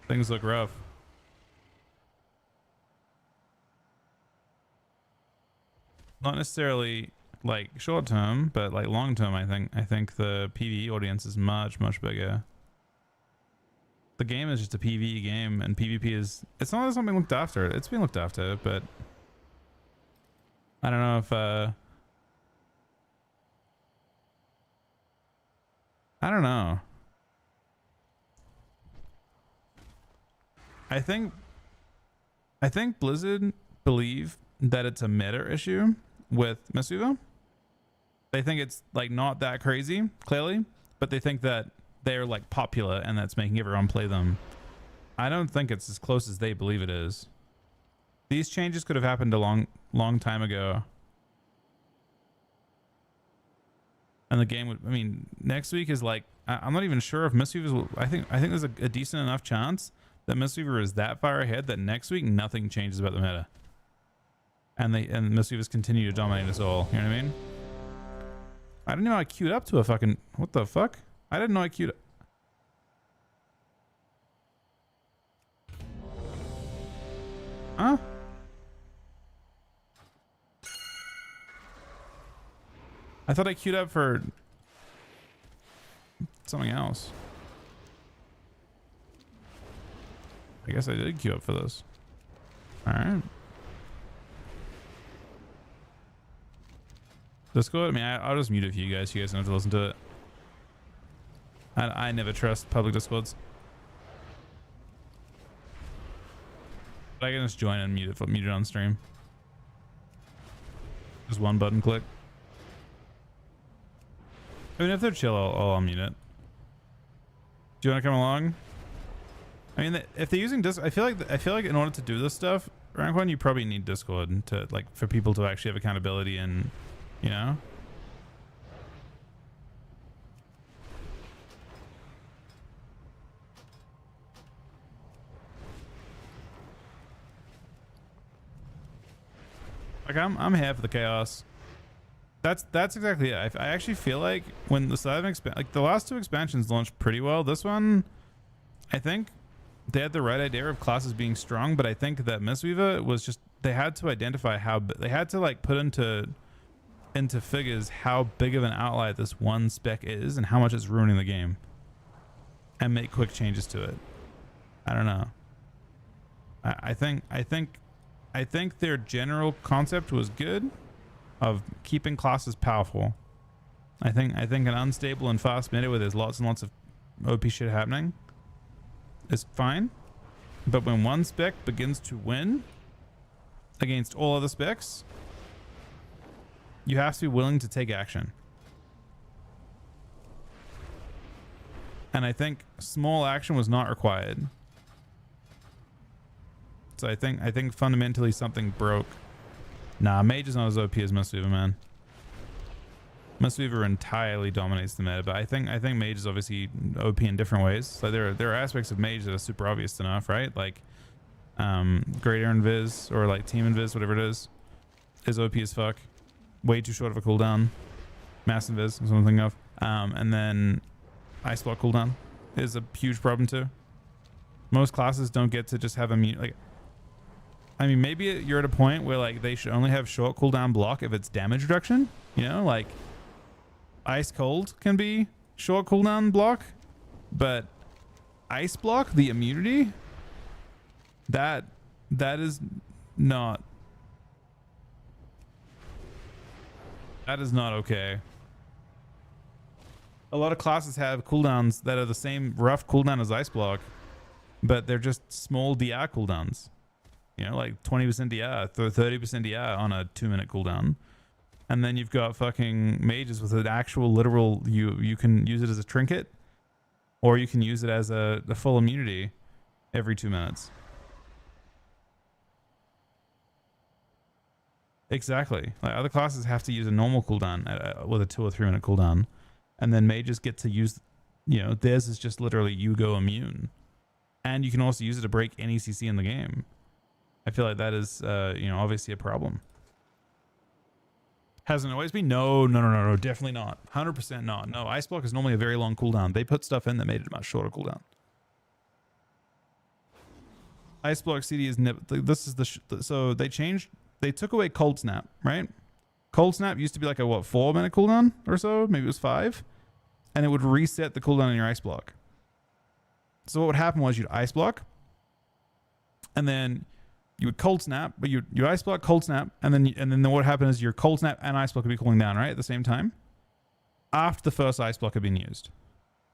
things look rough. Not necessarily like short term, but like long term, I think the PvE audience is much bigger. The game is just a PvE game, and PvP is, it's not something looked after. It's being looked after, but I don't know if I don't know. I think Blizzard believe that it's a meta issue with Misuva. They think it's like not that crazy, clearly, but they think that they're like popular and that's making everyone play them. I don't think it's as close as they believe it is. These changes could have happened a long time ago. And the game would, I mean, next week is like, I'm not even sure if Mistweaver, I think there's a decent enough chance that Mistweaver is that far ahead that next week nothing changes about the meta. And Mistweavers continue to dominate us all. You know what I mean? I didn't know I queued up to a fucking, what the fuck? I didn't know I queued up. Huh? I thought I queued up for something else. I guess I did queue up for this. All right. Discord? I mean, I'll just mute it for you guys. You guys don't have to listen to it. I never trust public Discords. But I can just join and mute it on stream. Just one button click. I mean, if they're chill, I'll unmute it. Do you want to come along? I mean, if they're using Discord, I feel like in order to do this stuff, rank 1, you probably need Discord to, like, for people to actually have accountability and, you know. Like, I'm here for the chaos. That's exactly it. I actually feel like when the 7 like the last 2 expansions launched pretty well, this one I think they had the right idea of classes being strong, but I think that Mistweaver was just, they had to identify how, they had to like put into figures how big of an outlier this one spec is and how much it's ruining the game, and make quick changes to it. I don't know. I think their general concept was good of keeping classes powerful. I think an unstable and fast meta where there's lots and lots of OP shit happening is fine. But when one spec begins to win against all other specs, you have to be willing to take action. And I think small action was not required. So I think fundamentally something broke. Nah, Mage is not as OP as Mistweaver, man. Mistweaver entirely dominates the meta, but I think Mage is obviously OP in different ways. So there are aspects of Mage that are super obvious enough, right? Like Great Air Invis or like Team Invis, whatever it is OP as fuck. Way too short of a cooldown. Mass Invis is what I'm thinking of. And then Ice Block cooldown is a huge problem too. Most classes don't get to just have immune, like, I mean, maybe you're at a point where like they should only have short cooldown block if it's damage reduction, you know, like Ice Cold can be short cooldown block, but Ice Block, the immunity, that is not okay. A lot of classes have cooldowns that are the same rough cooldown as Ice Block, but they're just small DR cooldowns. You know, like 20% DR, 30% DR on a 2-minute cooldown. And then you've got fucking mages with an actual literal, you can use it as a trinket, or you can use it as a full immunity every 2 minutes. Exactly. Like other classes have to use a normal cooldown with a 2 or 3 minute cooldown. And then mages get to use, you know, theirs is just literally you go immune. And you can also use it to break any CC in the game. I feel like that is, you know, obviously a problem. Hasn't always been? No, definitely not. 100% not. No, Ice Block is normally a very long cooldown. They put stuff in that made it a much shorter cooldown. Ice Block CD is never, this is so they took away Cold Snap, right? Cold Snap used to be like a, what, 4-minute cooldown or so? Maybe it was 5. And it would reset the cooldown in your Ice Block. So what would happen was you'd Ice Block, and then you would Cold Snap, but you Ice Block, Cold Snap, and then what happened is your Cold Snap and Ice Block would be cooling down, right, at the same time, after the first Ice Block had been used.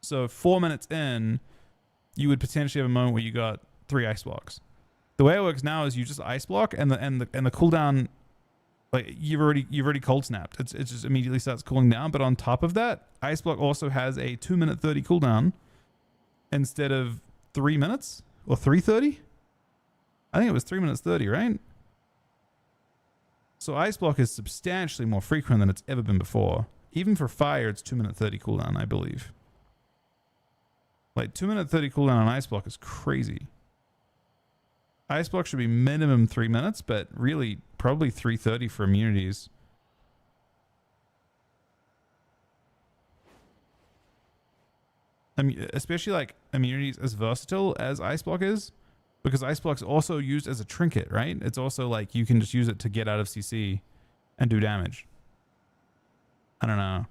So 4 minutes in, you would potentially have a moment where you got 3 Ice Blocks. The way it works now is you just Ice Block, and the cooldown, like you've already Cold Snapped. It just immediately starts cooling down. But on top of that, Ice Block also has a 2-minute 30 cooldown instead of 3 minutes or 3:30. I think it was 3 minutes 30, right? So Ice Block is substantially more frequent than it's ever been before. Even for fire, it's 2-minute 30 cooldown, I believe. Like 2-minute 30 cooldown on Ice Block is crazy. Ice Block should be minimum 3 minutes, but really probably 3:30 for immunities. I mean, especially like immunities as versatile as Ice Block is. Because Ice Block's also used as a trinket, right? It's also like you can just use it to get out of CC and do damage. I don't know.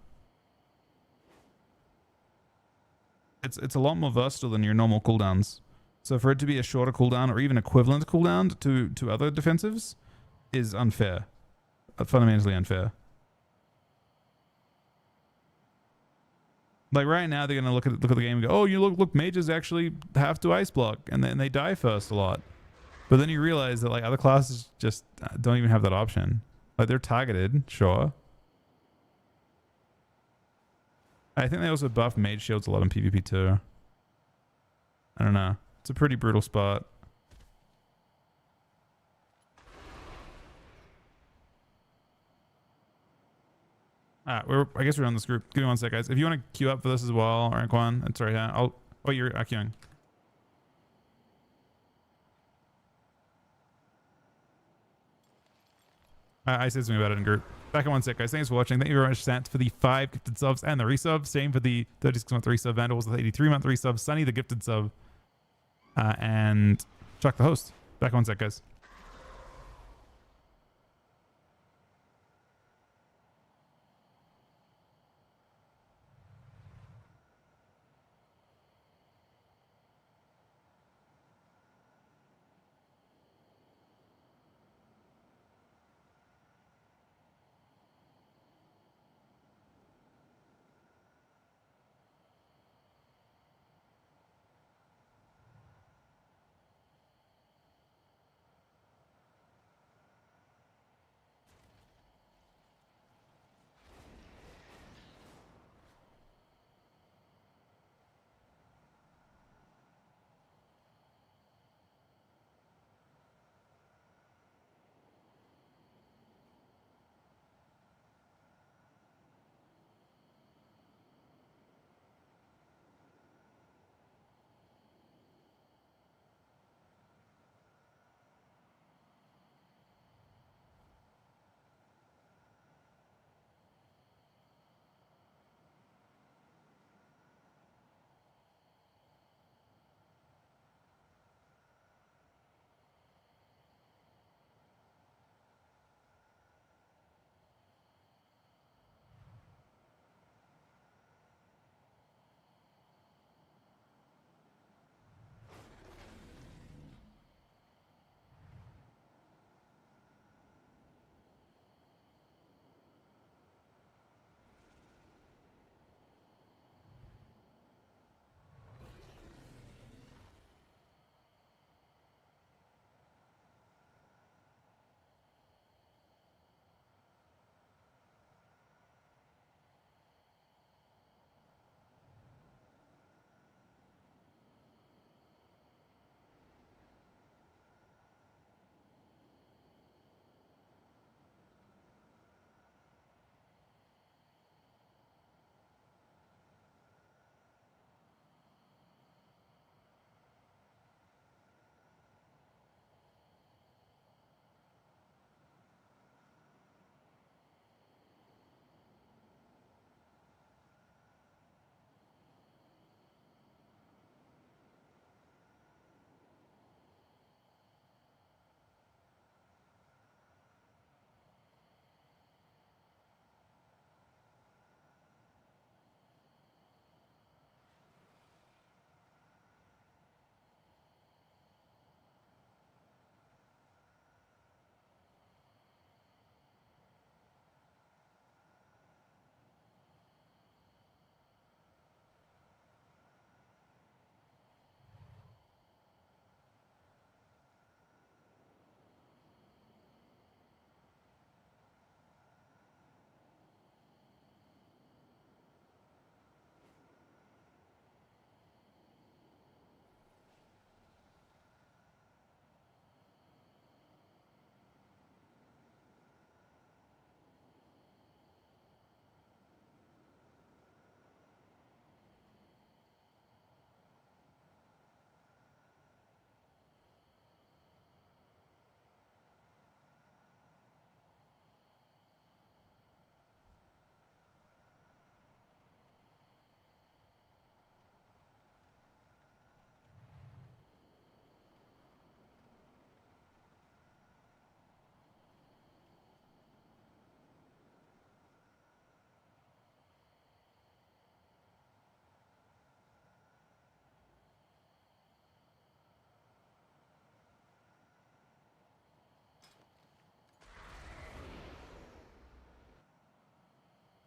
It's a lot more versatile than your normal cooldowns. So for it to be a shorter cooldown or even equivalent cooldown to other defensives is unfair. Fundamentally unfair. Like right now, they're gonna look at the game and go, "Oh, you look, mages actually have to Ice Block, and then they die first a lot." But then you realize that like other classes just don't even have that option. Like they're targeted, sure. I think they also buff mage shields a lot in PvP too. I don't know. It's a pretty brutal spot. I guess we're on this group. Give me 1 sec, guys. If you want to queue up for this as well, or Anquan, it's right here. Oh, you're queuing. I said something about it in group. Back in 1 sec, guys. Thanks for watching. Thank you very much, Sant, for the 5 gifted subs and the resub. Same for the 36-month resub. Vandals with 83-month resub. Sunny, the gifted sub. and check the host. Back one sec, guys.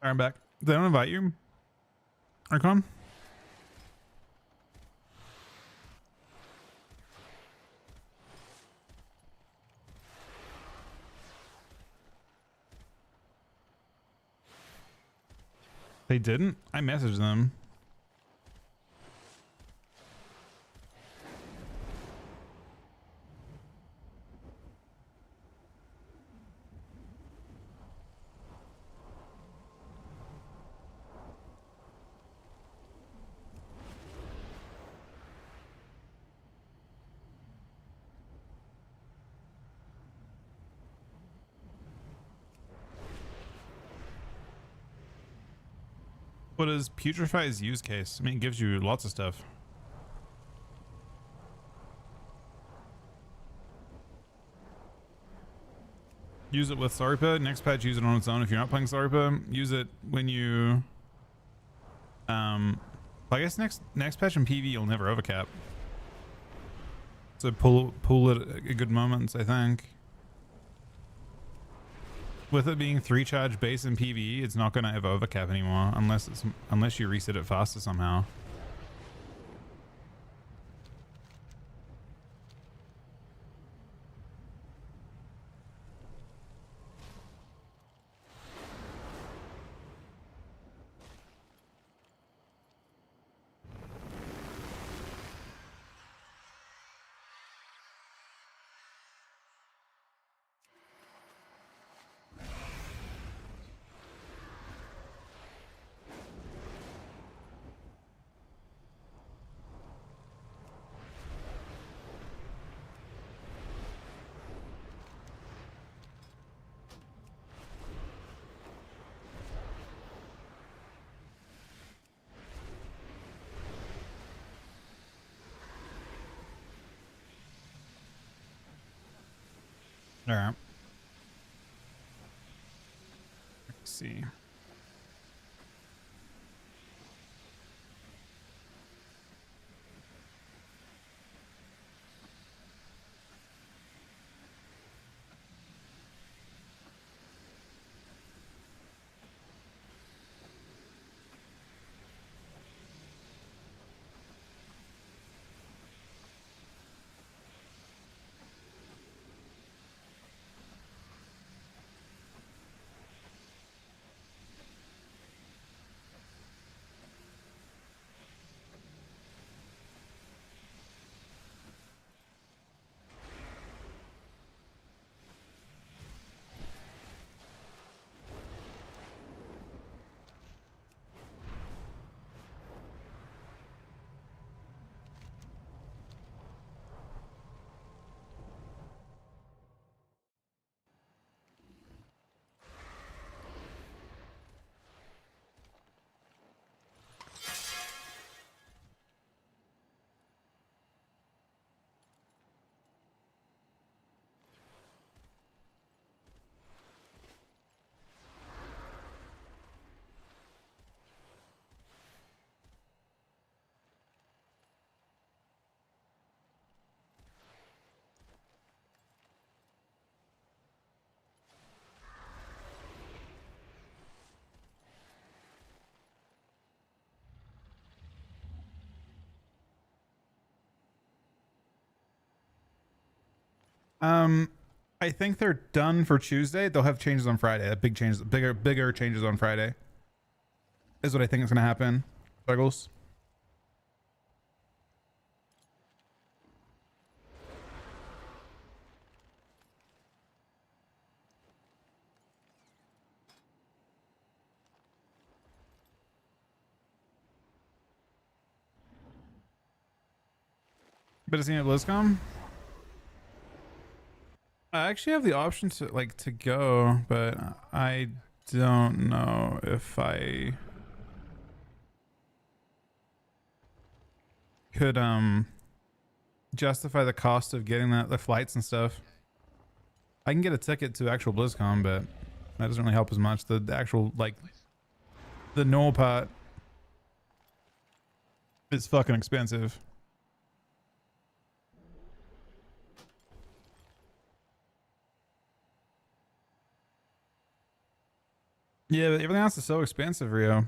Alright, I'm back. Did I invite you? Archon? They didn't? I messaged them. What is Putrefy's use case? I mean, it gives you lots of stuff. Use it with Sarpa. Next patch, use it on its own. If you're not playing Sarpa, use it when you... I guess next patch in PV, you'll never overcap. So pull it at good moments, I think. With it being 3 charge base in PvE, it's not gonna ever overcap anymore unless you reset it faster somehow. All right. Let's see. I think they're done for Tuesday. They'll have changes on Friday. Big changes, bigger changes on Friday. Is what I think is gonna happen. Buggles. But it's at BlizzCon. I actually have the option to go, but I don't know if I could justify the cost of getting the flights and stuff. I can get a ticket to actual BlizzCon, but that doesn't really help as much. The actual the normal part is fucking expensive. Yeah, but everything else is so expensive, Rio.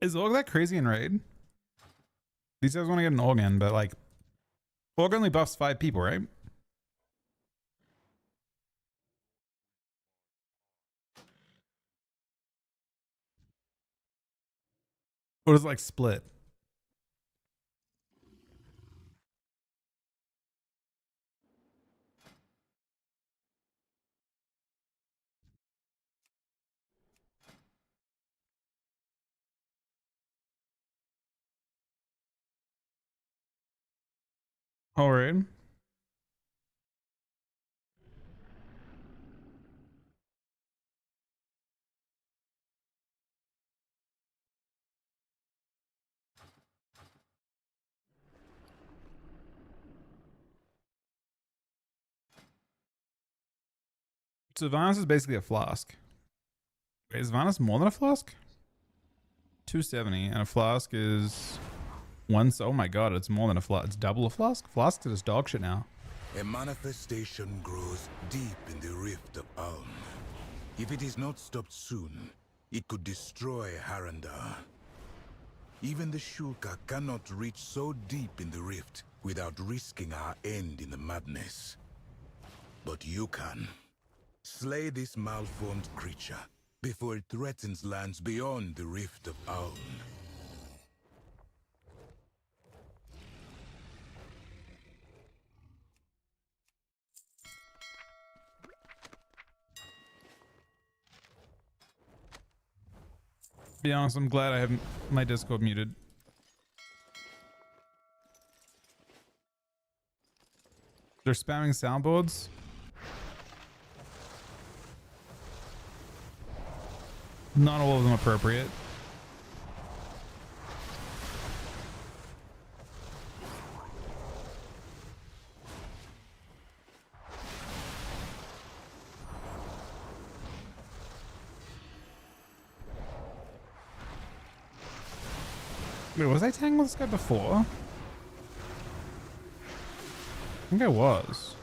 Is Org that crazy in raid? These guys want to get an organ, but like Org only buffs 5 people, right? Or is it like split? All right. So Vanus is basically a flask. Wait, is Vanus more than a flask? 270 and a flask is one. Oh my god, it's more than a flask. It's double a flask. Flasks are just dog shit now. A manifestation grows deep in the rift of Ulm. If it is not stopped soon, it could destroy Harandar. Even the Shulka cannot reach so deep in the rift without risking our end in the madness. But you can. Slay this malformed creature before it threatens lands beyond the rift of Ulm. Be honest, I'm glad I have my Discord muted. They're spamming soundboards. Not all of them appropriate. Wait, was I tagging with this guy before? I think I was.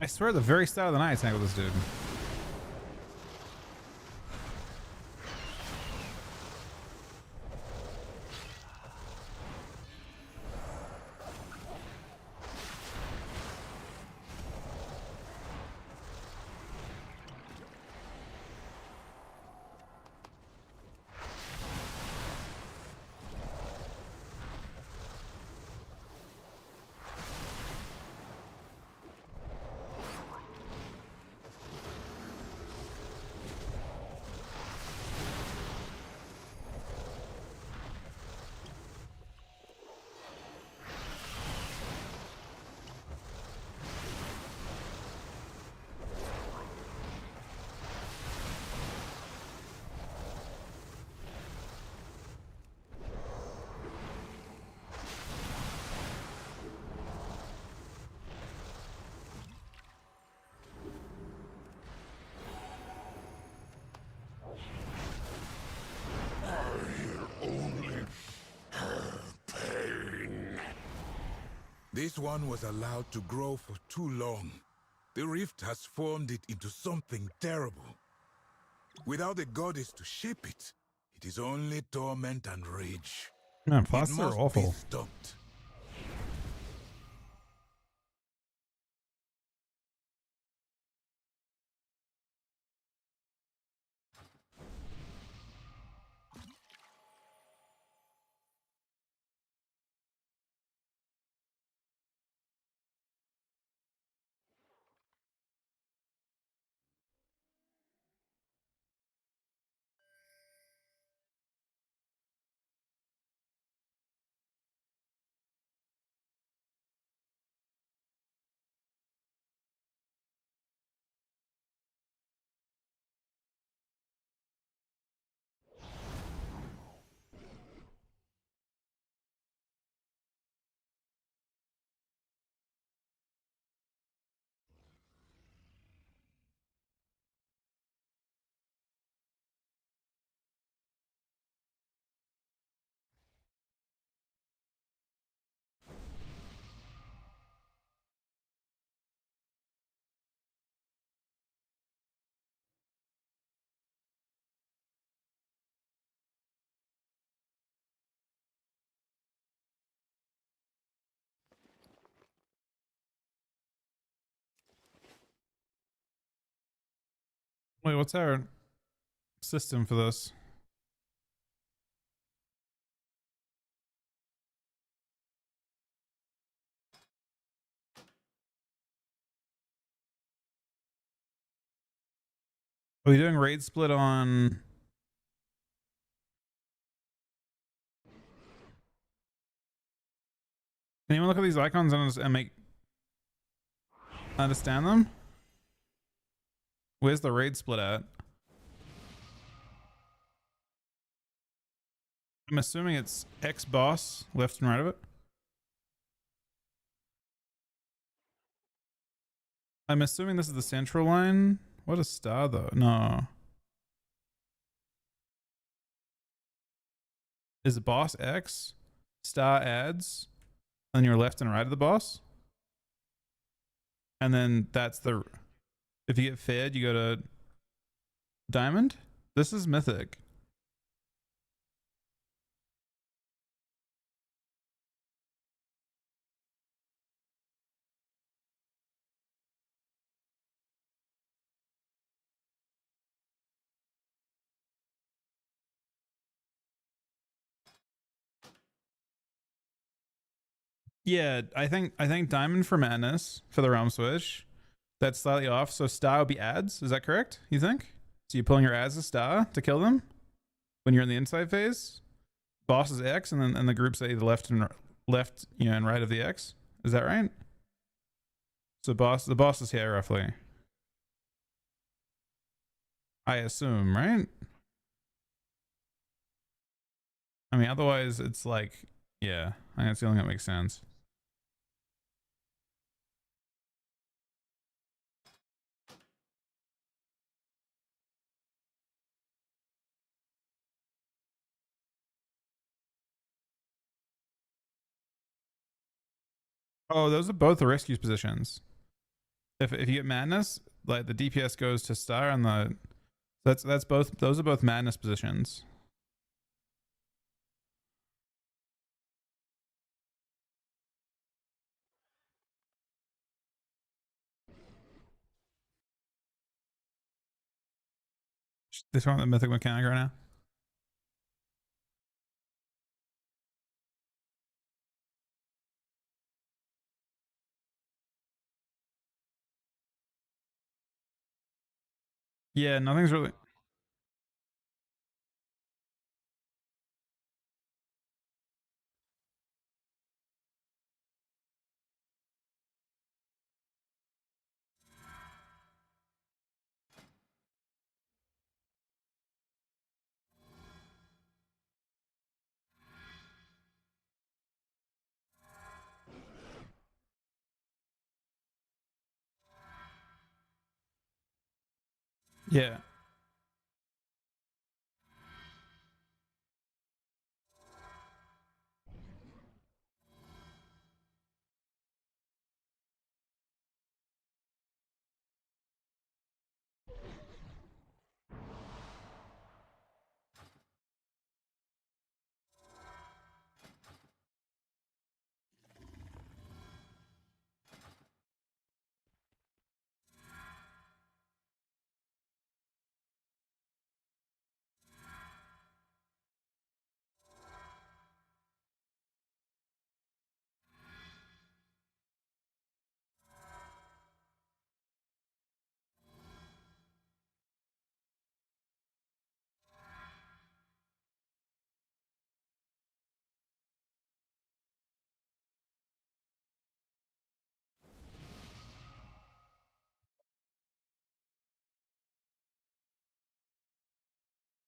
I swear at the very start of the night I tagged with this dude. This one was allowed to grow for too long. The rift has formed it into something terrible. Without a goddess to shape it, it is only torment and rage. Man, It flasks are must be awful. stopped. Wait, what's our system for this? Are we doing raid split on? Can anyone look at these icons and make understand them? Where's the raid split at? I'm assuming it's X boss left and right of it. I'm assuming this is the central line. What is star though? No. Is the boss X? Star adds on your left and right of the boss? And then that's the... If you get fed, you go to diamond? This is mythic. Yeah, I think diamond for madness for the realm switch. That's slightly off. So star will be adds. Is that correct? You think? So you're pulling your adds to star to kill them when you're in the inside phase. Boss is X, and then the groups say the left, you know, and right of the X. Is that right? So the boss is here roughly. I assume, right? I mean, otherwise it's like, yeah, I think that's the only thing that makes sense. Oh, those are both the rescues positions. If you get madness, like the DPS goes to star, and that's both. Those are both madness positions. This one the mythic mechanic right now. Yeah, nothing's really. Yeah.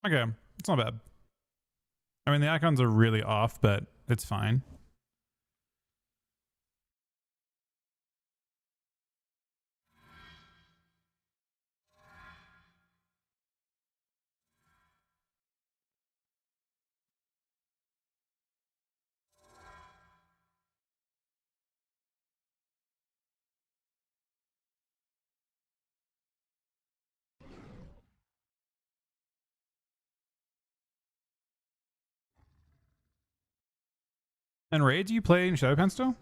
Okay, it's not bad. I mean, the icons are really off, but it's fine. And Raid, do you play in Shadowpen still?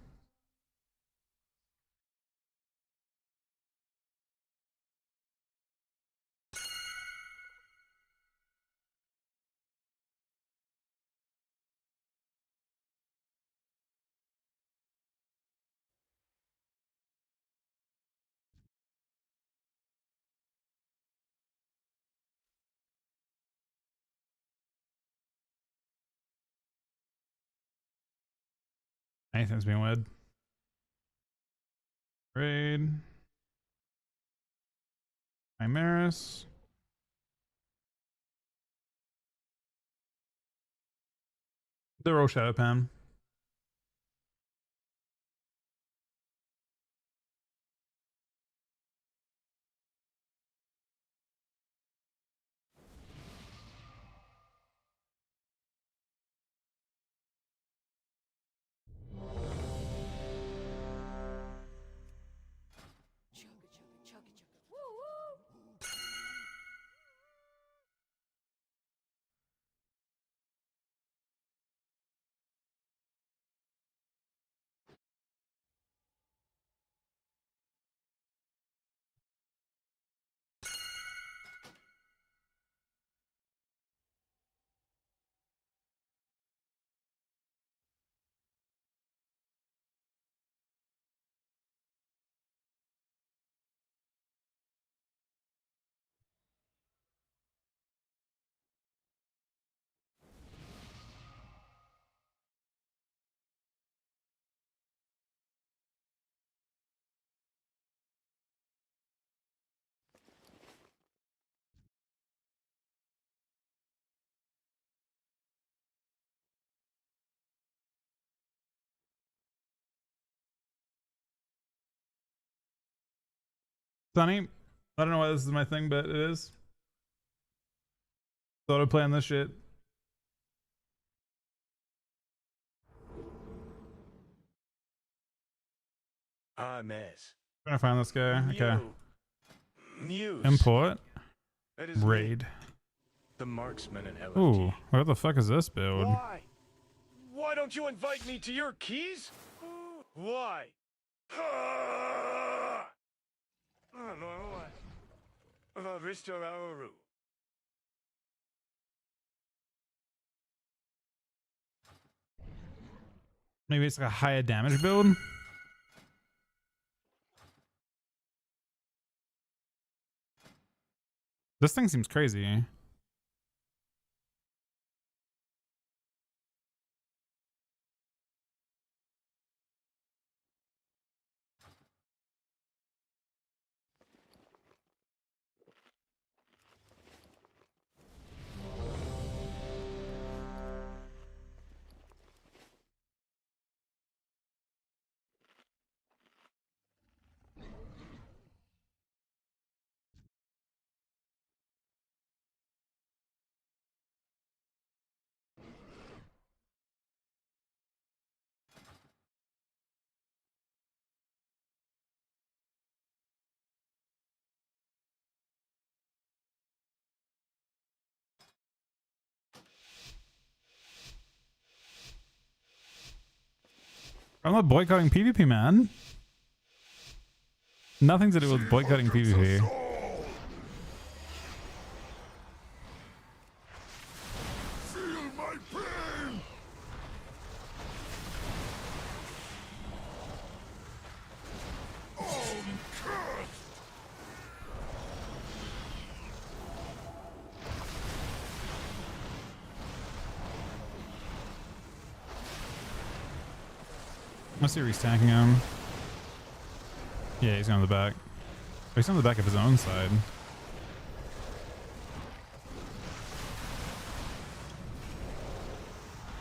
Anything's being wed. Raid. Chimeras. The Roll Shadow Pen. Sunny. I don't know why this is my thing, but it is. Thought I'd play on this shit. Hermes. Trying to find this guy. Okay. Muse. Import. That is me, Raid. the marksman in LFG. Ooh, what the fuck is this build? Why? Why don't you invite me to your keys? Why? Maybe it's like a higher damage build. This thing seems crazy. I'm not boycotting PvP, man. Nothing to do with boycotting PvP. Feel my pain! Cursed! I see he's tanking him. Yeah, he's on the back. Oh, he's on the back of his own side.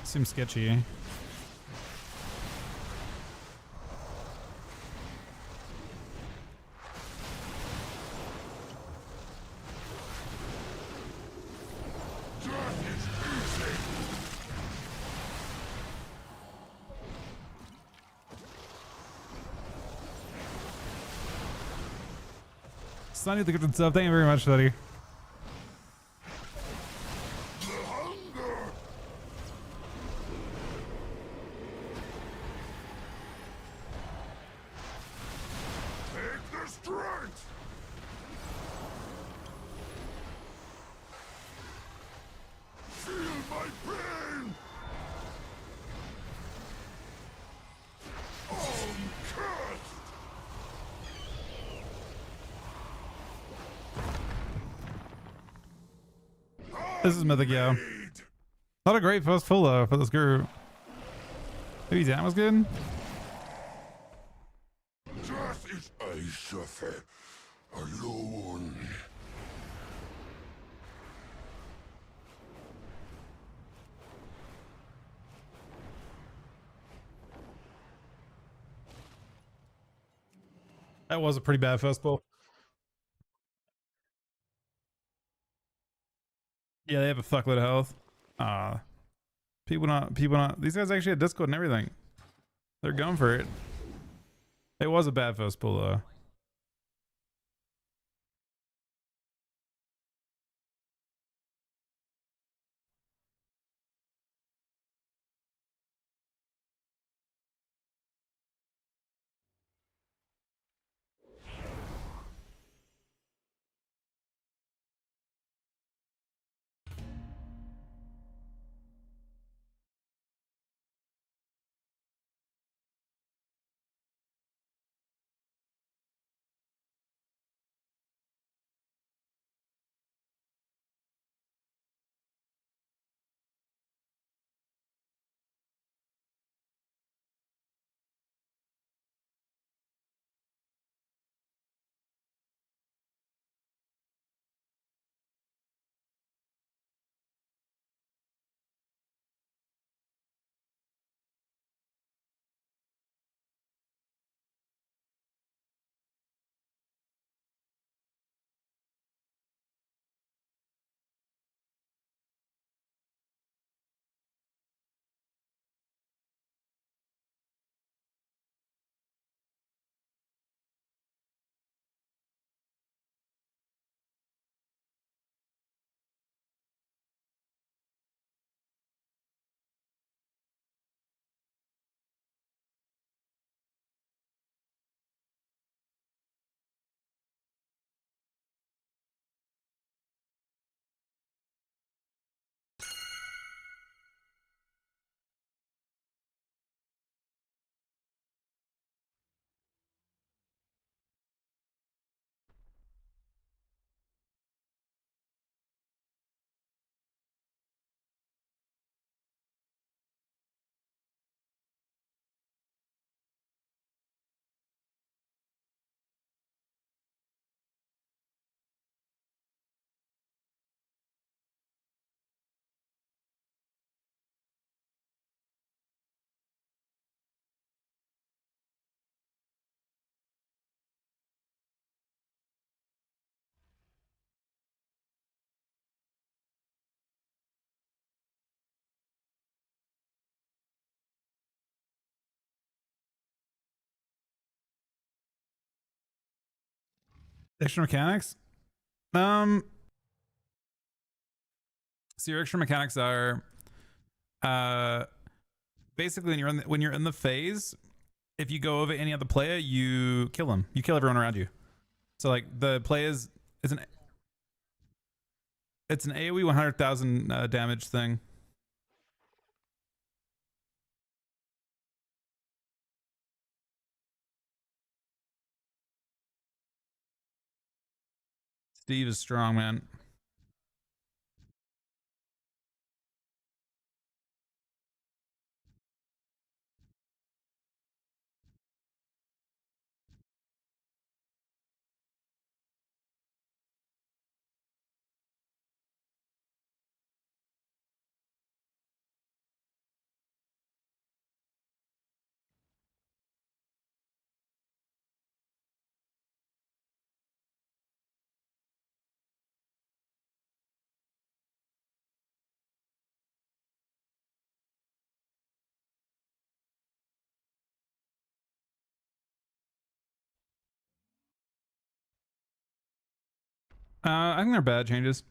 Seems sketchy. Sunny the good stuff. Thank you very much, buddy. Take the strength! Feel my pain! Cursed! This is Mythic, yeah. Not a great first full though for this group. Maybe that was good. Death is I suffer alone. That was a pretty bad first ball. Yeah, they have a fuckload of health. People not. These guys actually had Discord and everything. They're going for it. It was a bad first pull though. Extra mechanics. Um. So your extra mechanics are, basically when you're in the phase, if you go over any other player, you kill them. You kill everyone around you. So like the play is it's an AoE 100,000 damage thing. Steve is strong, man. I think they're bad changes.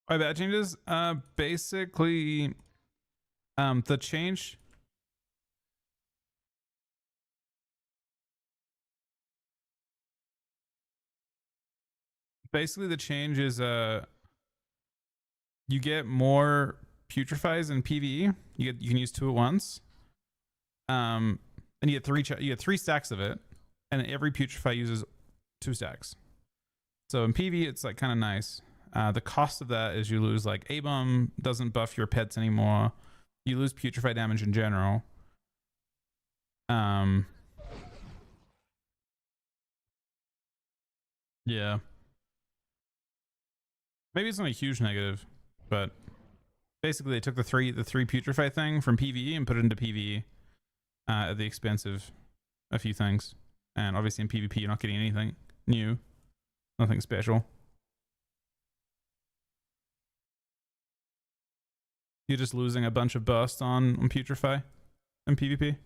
Why bad changes? Basically, the change. Basically, the change is you get more putrefies in PvE. You can use 2 at once. And you get you get 3 stacks of it, and every putrefy uses 2 stacks. So in PvE, it's like kind of nice. The cost of that is you lose like A-bomb doesn't buff your pets anymore. You lose putrefy damage in general. Yeah. Maybe it's not a huge negative, but basically they took the three putrefy thing from PvE and put it into PvE at the expense of a few things. And obviously in PvP you're not getting anything new, nothing special. You're just losing a bunch of burst on putrefy in PvP.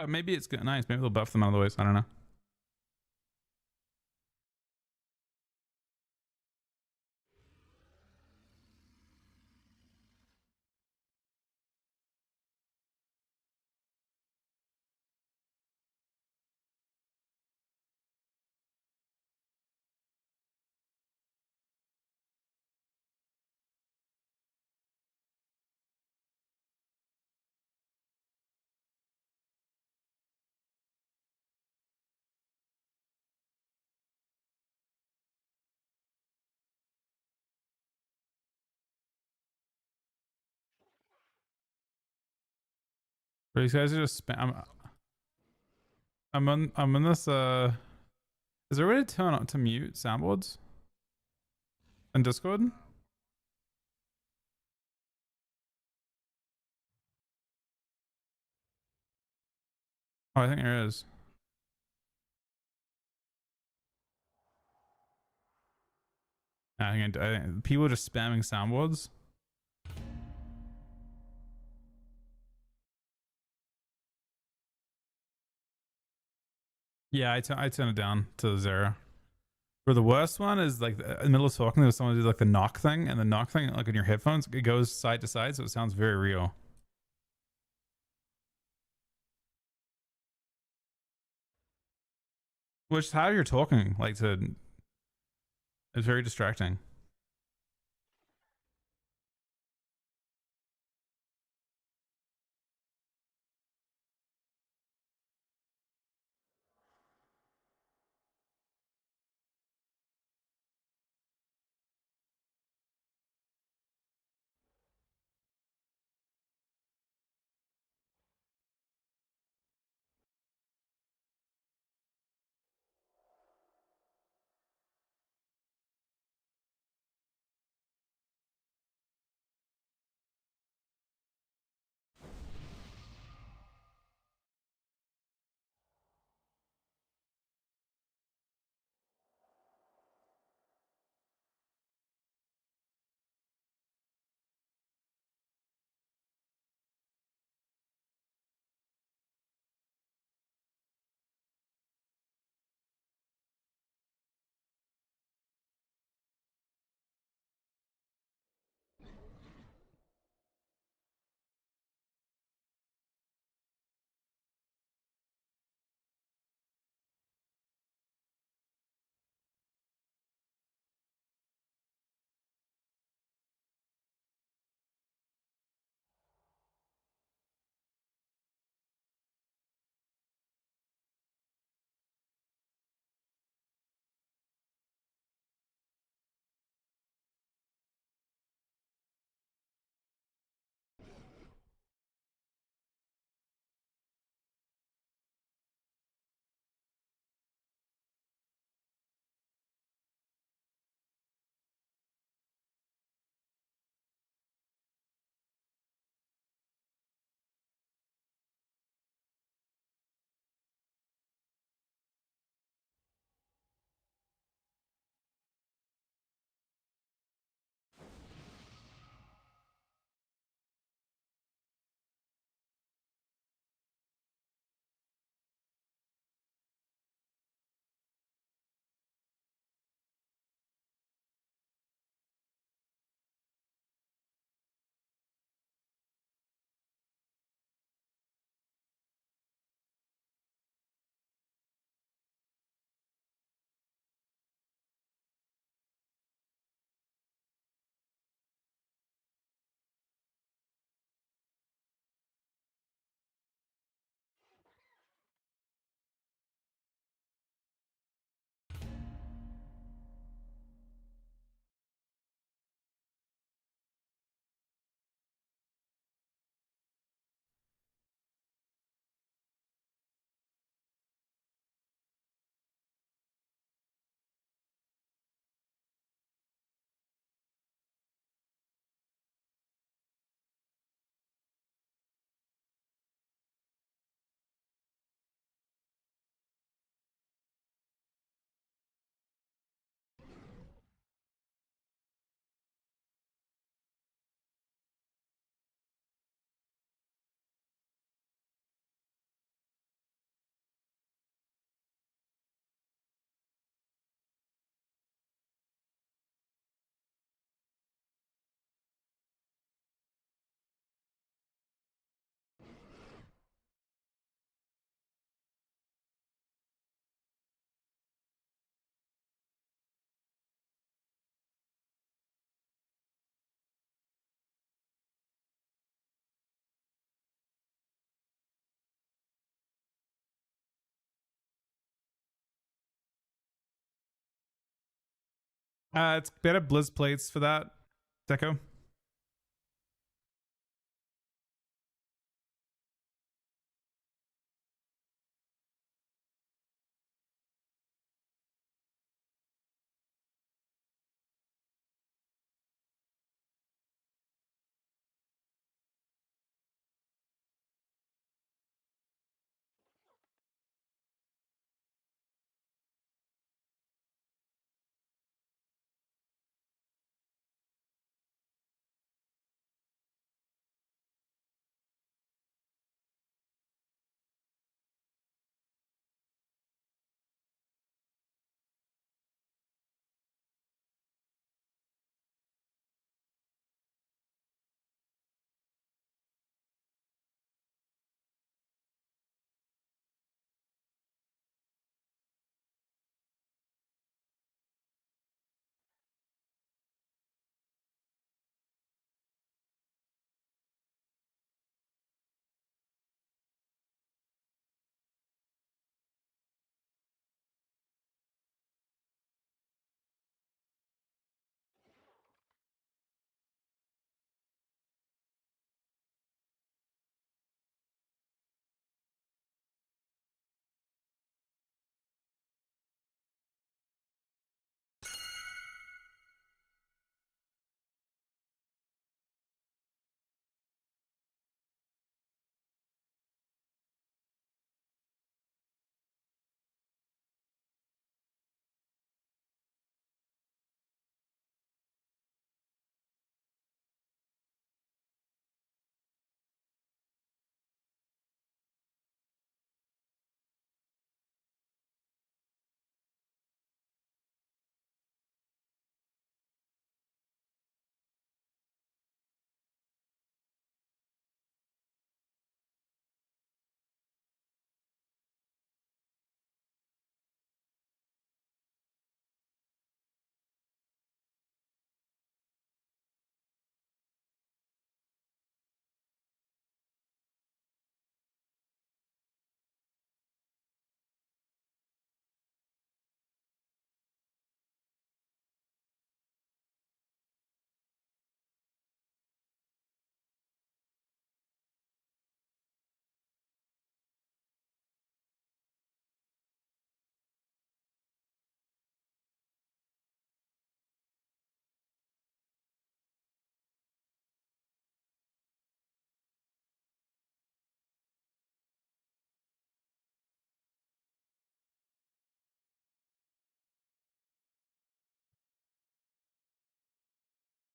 Maybe it's good, nice. Maybe they'll buff them other ways. I don't know. But these guys are just spam. I'm on this. Is there a way to turn on to mute soundboards in Discord? Oh, I think there is. I think people are just spamming soundboards. Yeah, I turn it down to 0. Where the worst one is like in the middle of talking, there's someone who did like the knock thing, and the knock thing, like in your headphones, it goes side to side, so it sounds very real. Which is how you're talking, like to. It's very distracting. It's better Blizz plates for that, Deco.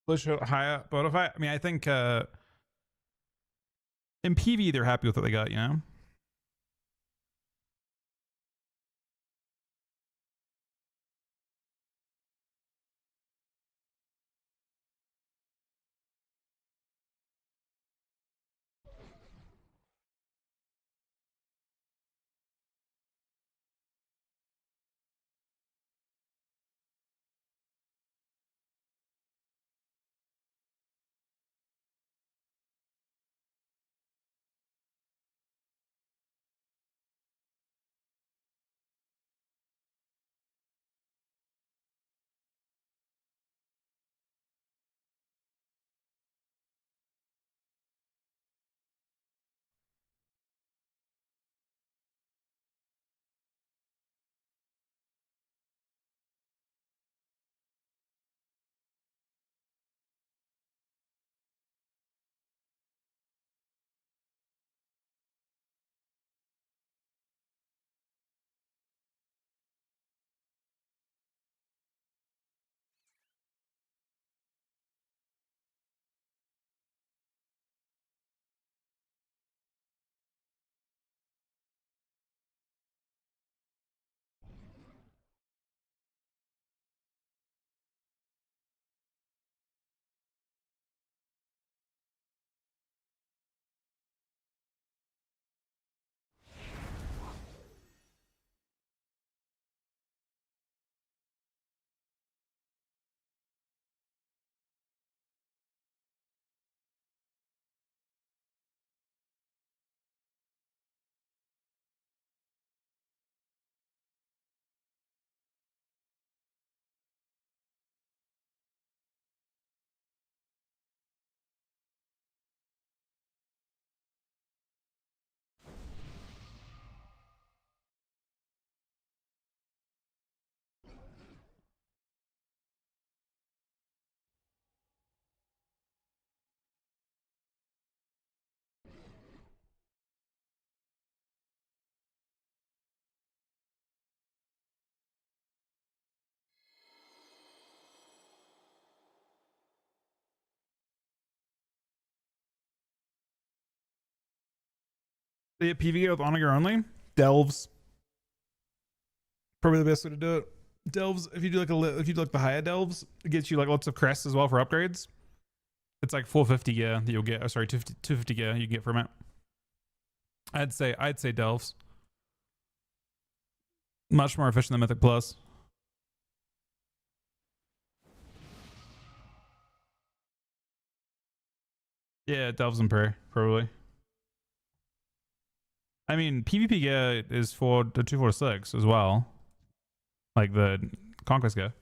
Push higher Bodify. I mean, I think in PV they're happy with what they got, you know? Yeah, PvE with Onager only. Delves. Probably the best way to do it. Delves. If you do if you do like the higher delves, it gets you like lots of crests as well for upgrades. It's like 450 gear that you'll get. Oh, sorry, 250 gear you get from it. I'd say delves. Much more efficient than Mythic Plus. Yeah, delves and prayer probably. I mean, PvP gear is for the 246 as well, like the Conquest gear.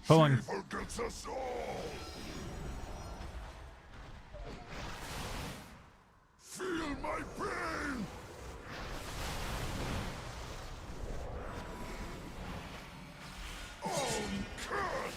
Pulling. She forgets us all. Feel my pain. Curse.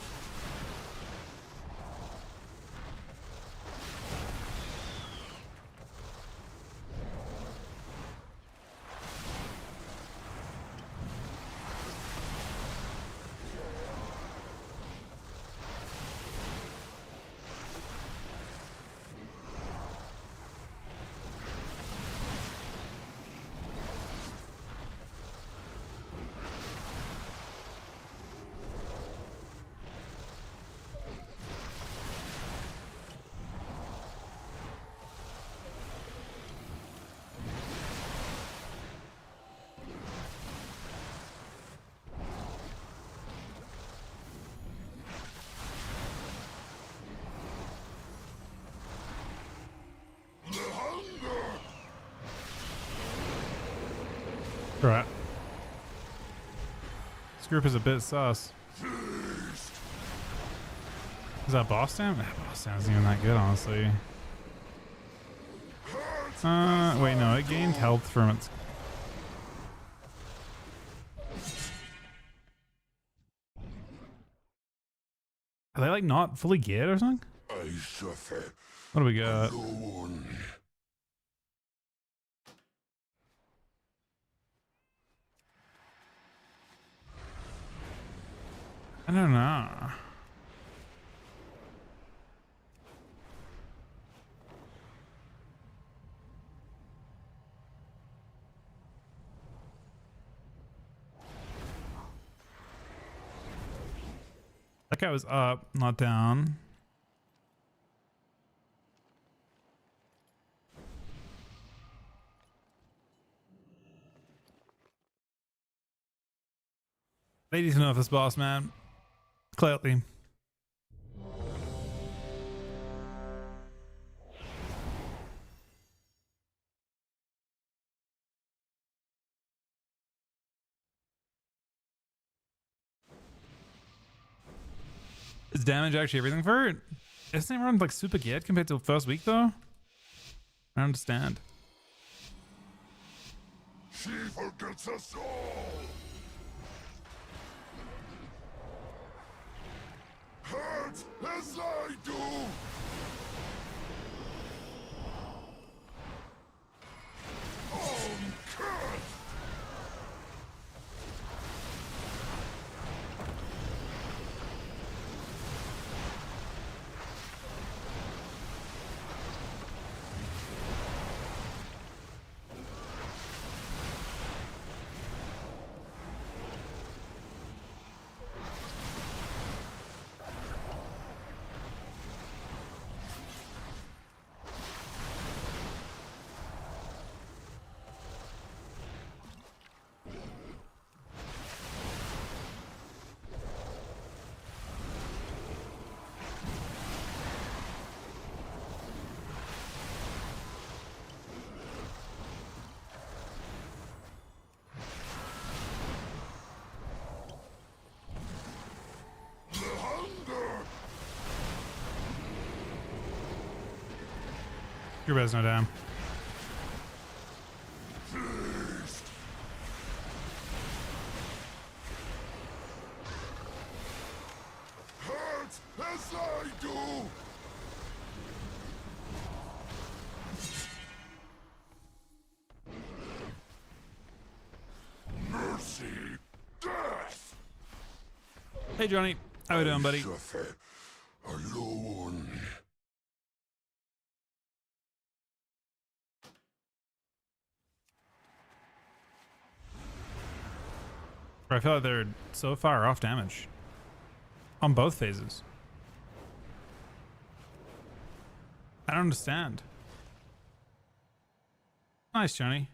Right. This group is a bit sus. Is that boss damage? That boss damage isn't even that good, honestly. Wait, no, it gained health from its. Are they like not fully geared or something? I suffer What do we got? alone. I don't know. That guy was up, not down. Ladies know if this boss, man. Clearly. Is damage actually everything for it? Isn't it run like super good compared to the first week though? I don't understand. She forgets us all. Hurt as I do. Curse. Your bed's no damn. Hurt as I do. Mercy, death. Hey Johnny, how we doing, buddy? Suffer alone. I feel like they're so far off damage on both phases. I don't understand. Nice, Johnny.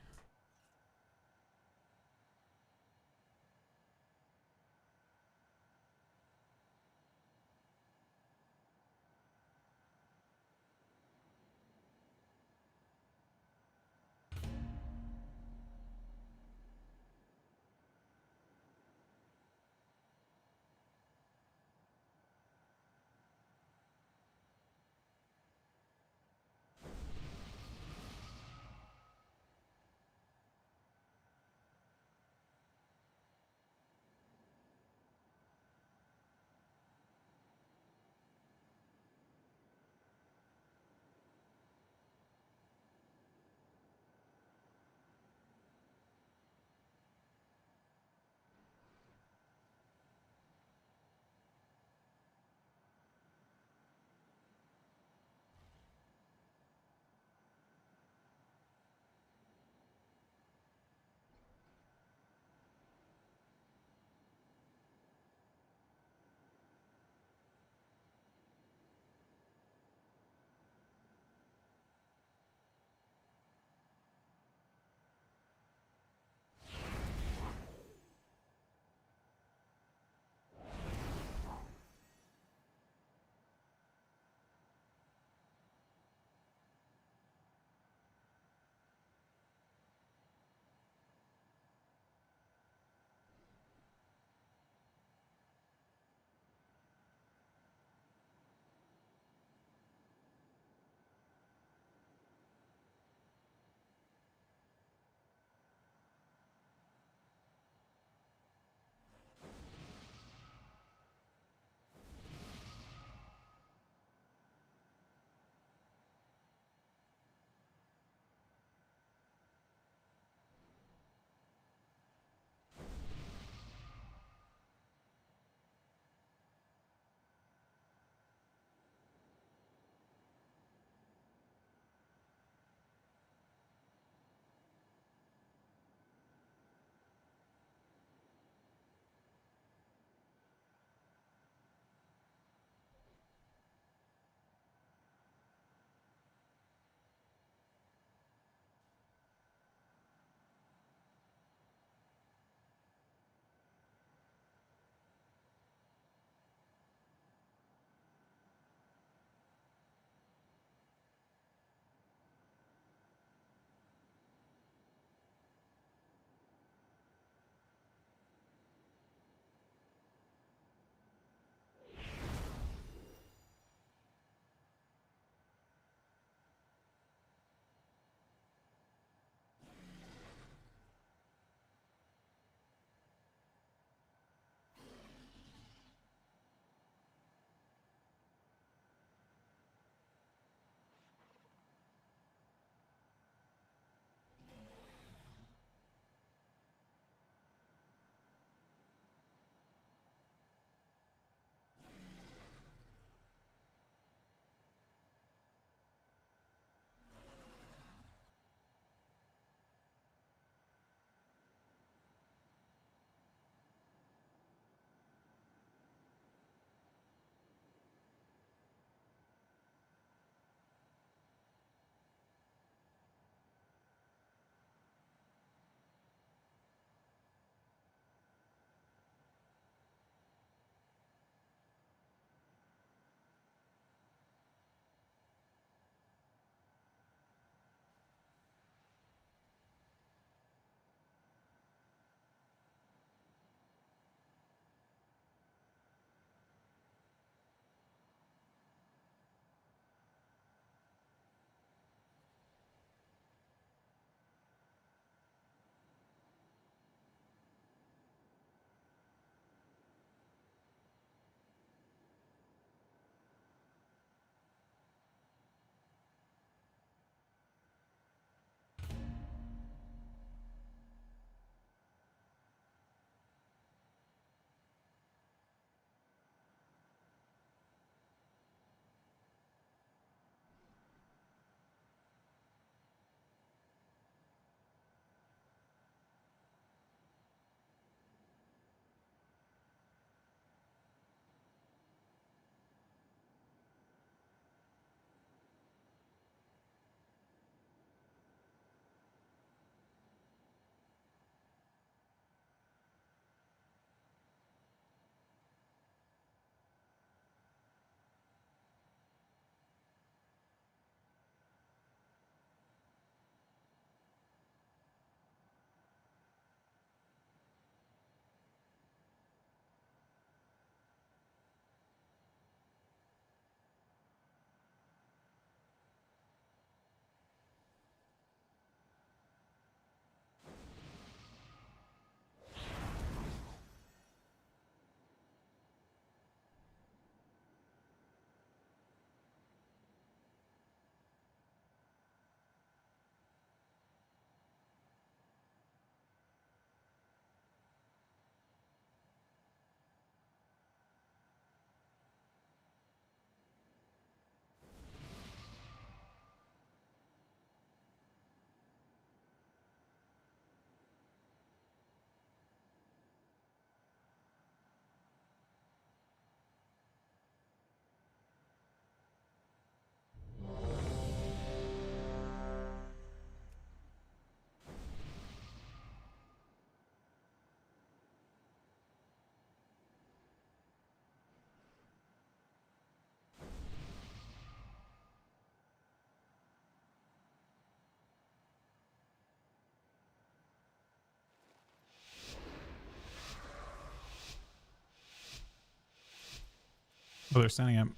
Oh, they're standing up.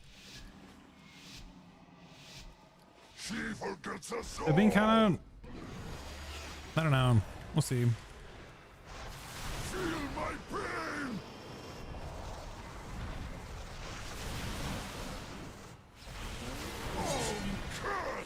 She forgets us all. They're being kind of... I don't know. We'll see. Feel my pain. Cursed.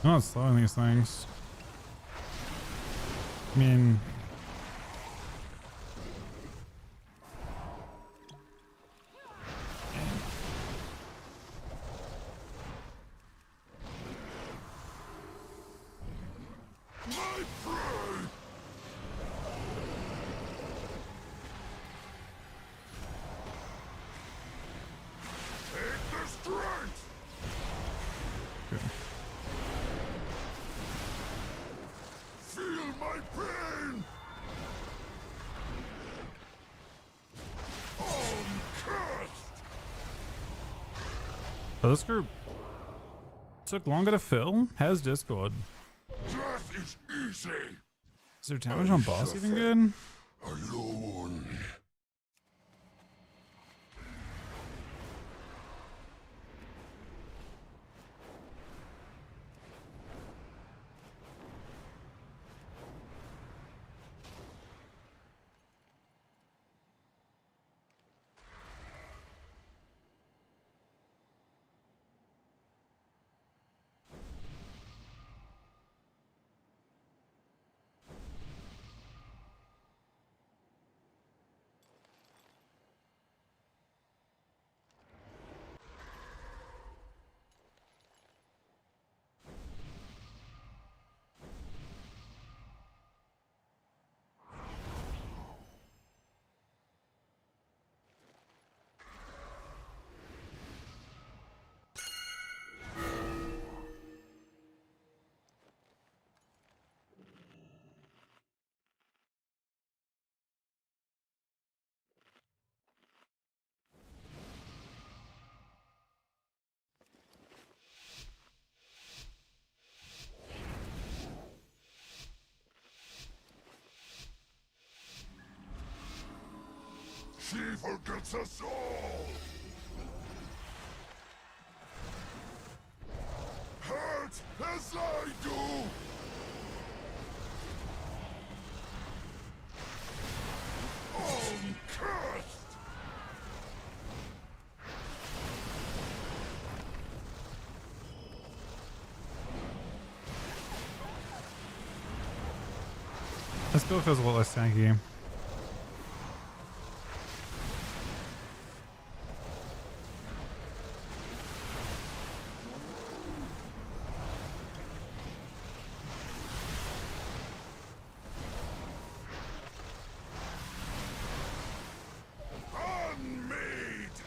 I'm not slowing these things. I mean... My prey. Take the strength. Good. Feel my pain. Cursed. So this group took longer to fill. Has Discord. Death is easy. Is their damage on boss even good? Alone. She forgets us all. Hurt as I do. Cursed. This build feels a lot less tanky. Unmade.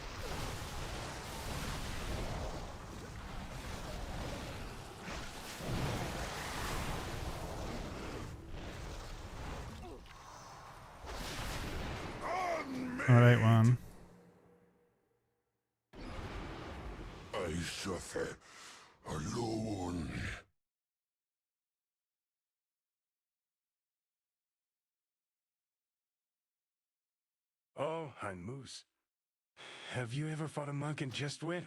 Alright, one. I suffer alone. Oh, I'm Moose. Have you ever fought a monk and just went?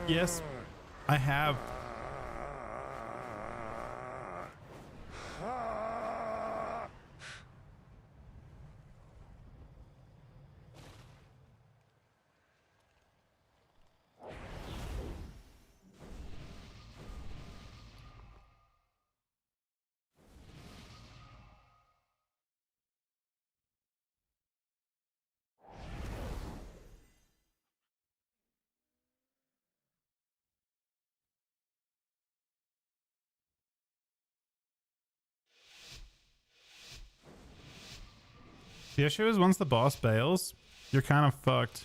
Yes, I have. The issue is once the boss bails, you're kind of fucked.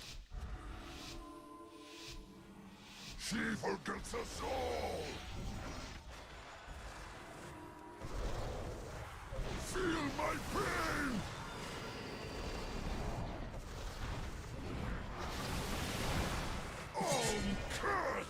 She forgets us all. Feel my pain. Oh, cursed!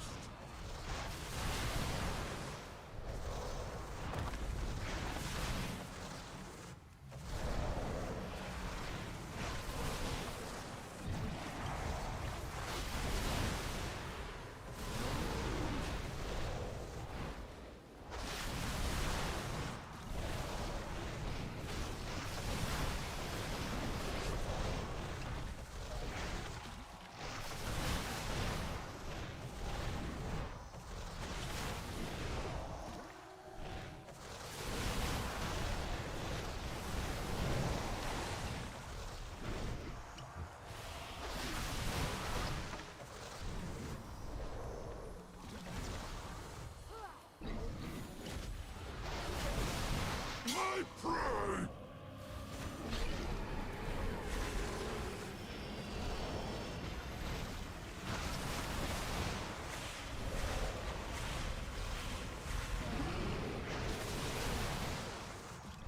My prey!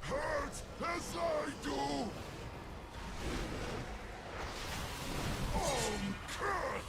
Hurt as I do! Oh, cursed!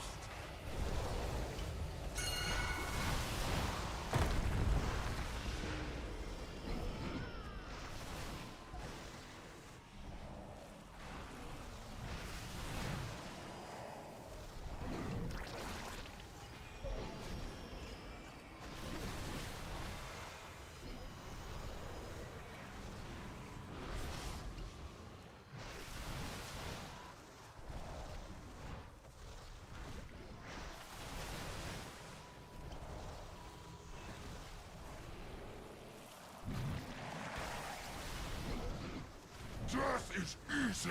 Death is easy!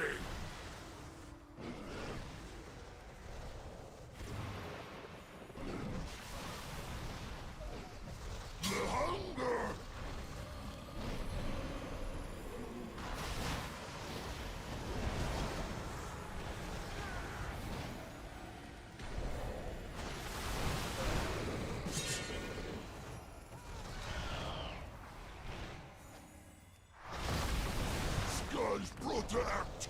The hunger! Skies protect!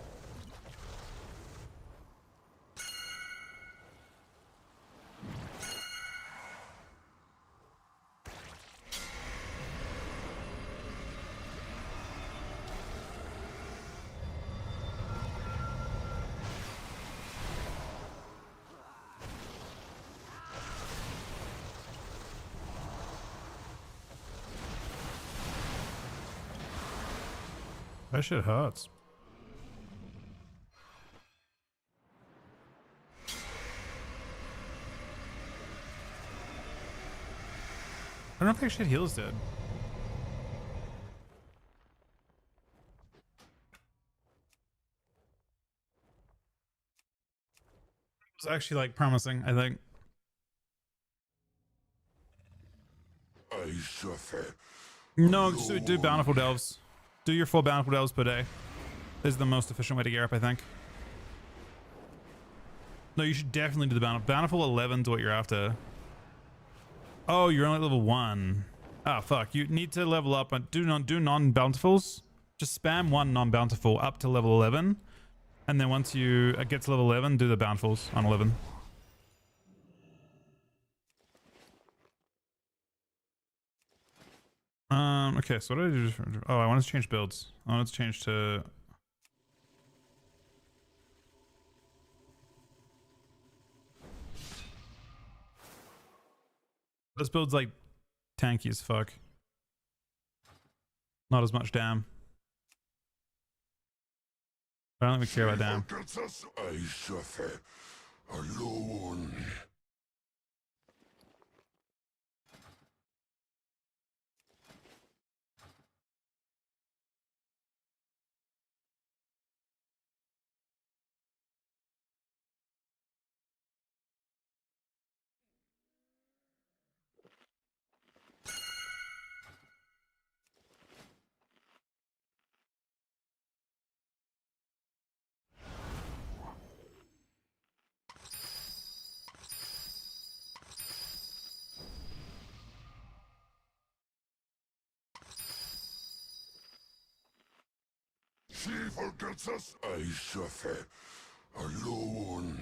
That shit hurts. I don't think shit heals did. It was actually like promising, I think. I suffer. No, just do bountiful delves. Do your full bountiful delves per day. This is the most efficient way to gear up, I think. No, you should definitely do the bountiful. Bountiful 11 is what you're after. Oh, you're only at level 1. Ah, fuck. You need to level up and do non-bountifuls. Just spam one non-bountiful up to level 11. And then once you get to level 11, do the bountifuls on 11. Okay, so what did I do? Oh, I wanted to change builds. I wanted to change to... This build's like tanky as fuck. Not as much damn. I don't think we care about damn. I suffer alone. She forgets us. I suffer alone.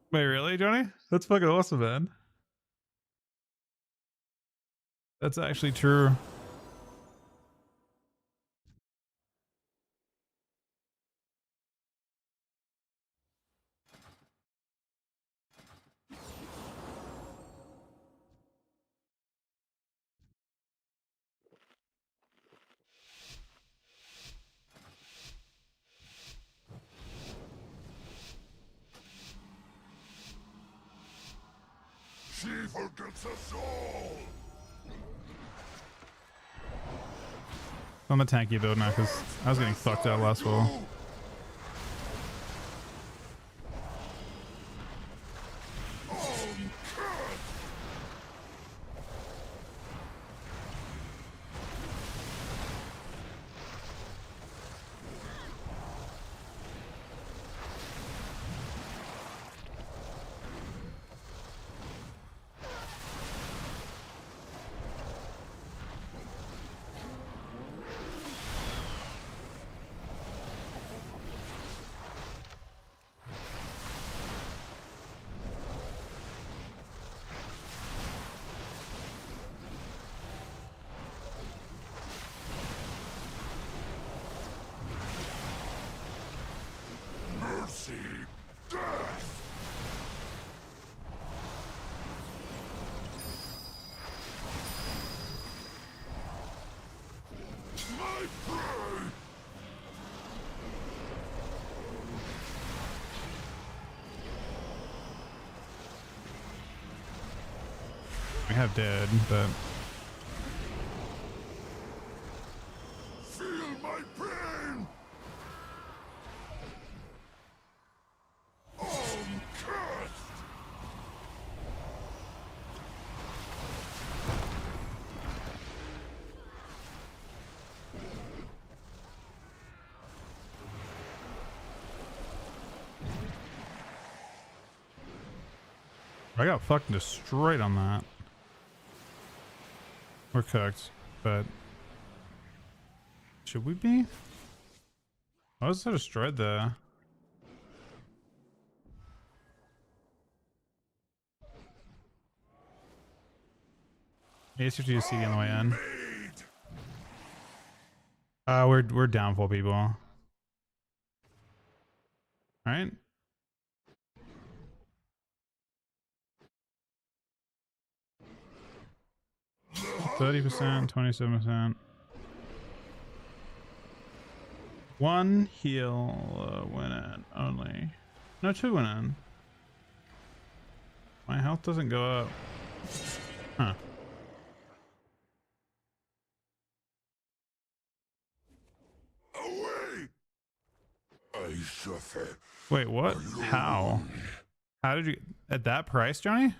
Wait, really, Johnny? That's fucking awesome, man. That's actually true. She forgets us all. I'm a tanky build now because I was getting fucked out last fall. Mercy. Death. My prey. We have dead, but Feel my pain. Cursed. I got fucking destroyed on that. We're cooked, but should we be? I was so destroyed there. AS50 CD on the way in. We're down 4 people. All right. 30%, 27%. One heal win in only. No, 2 win in. My health doesn't go up. Huh. Away. I suffer. Wait, what? How? How did you at that price, Johnny?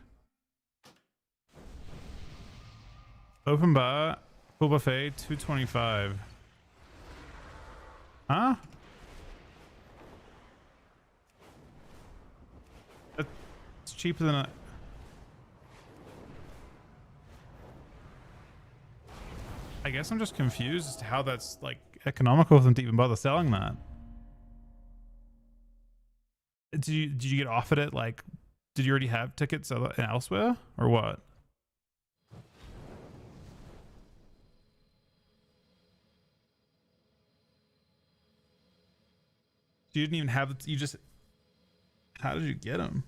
Open bar, full buffet, 225. Huh? It's cheaper than a... I guess I'm just confused as to how that's like economical for them to even bother selling that. Did you get offered it? Like, did you already have tickets elsewhere or what? You didn't even have you just... How did you get them?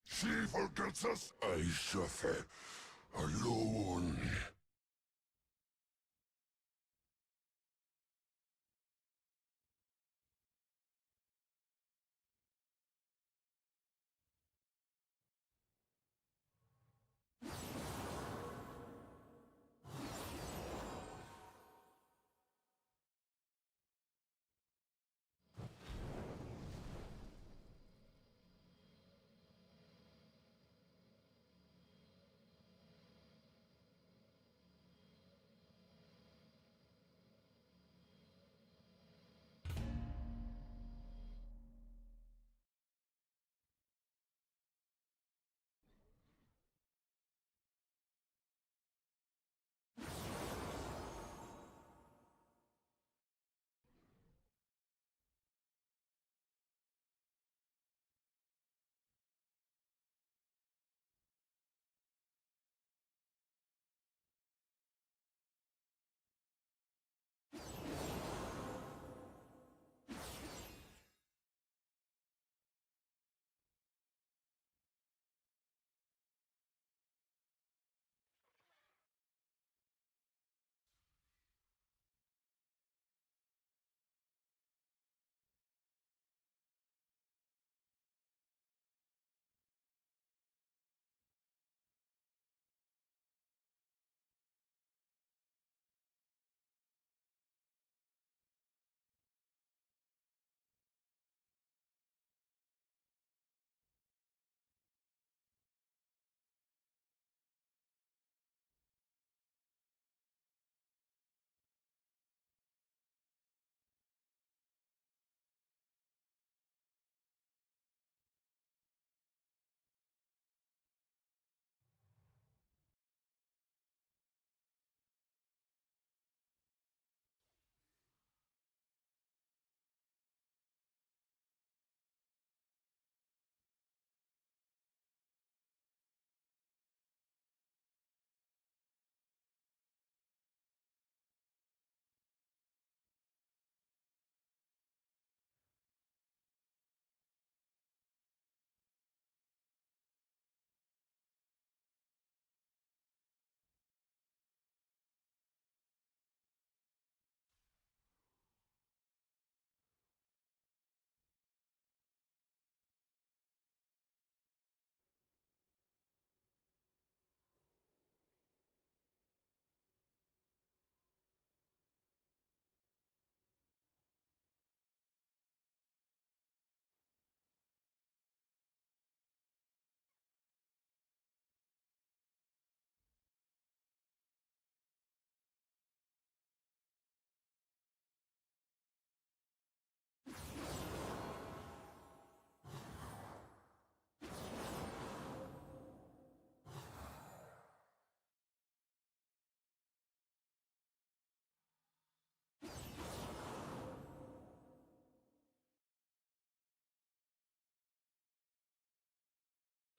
She forgets us. I suffer alone.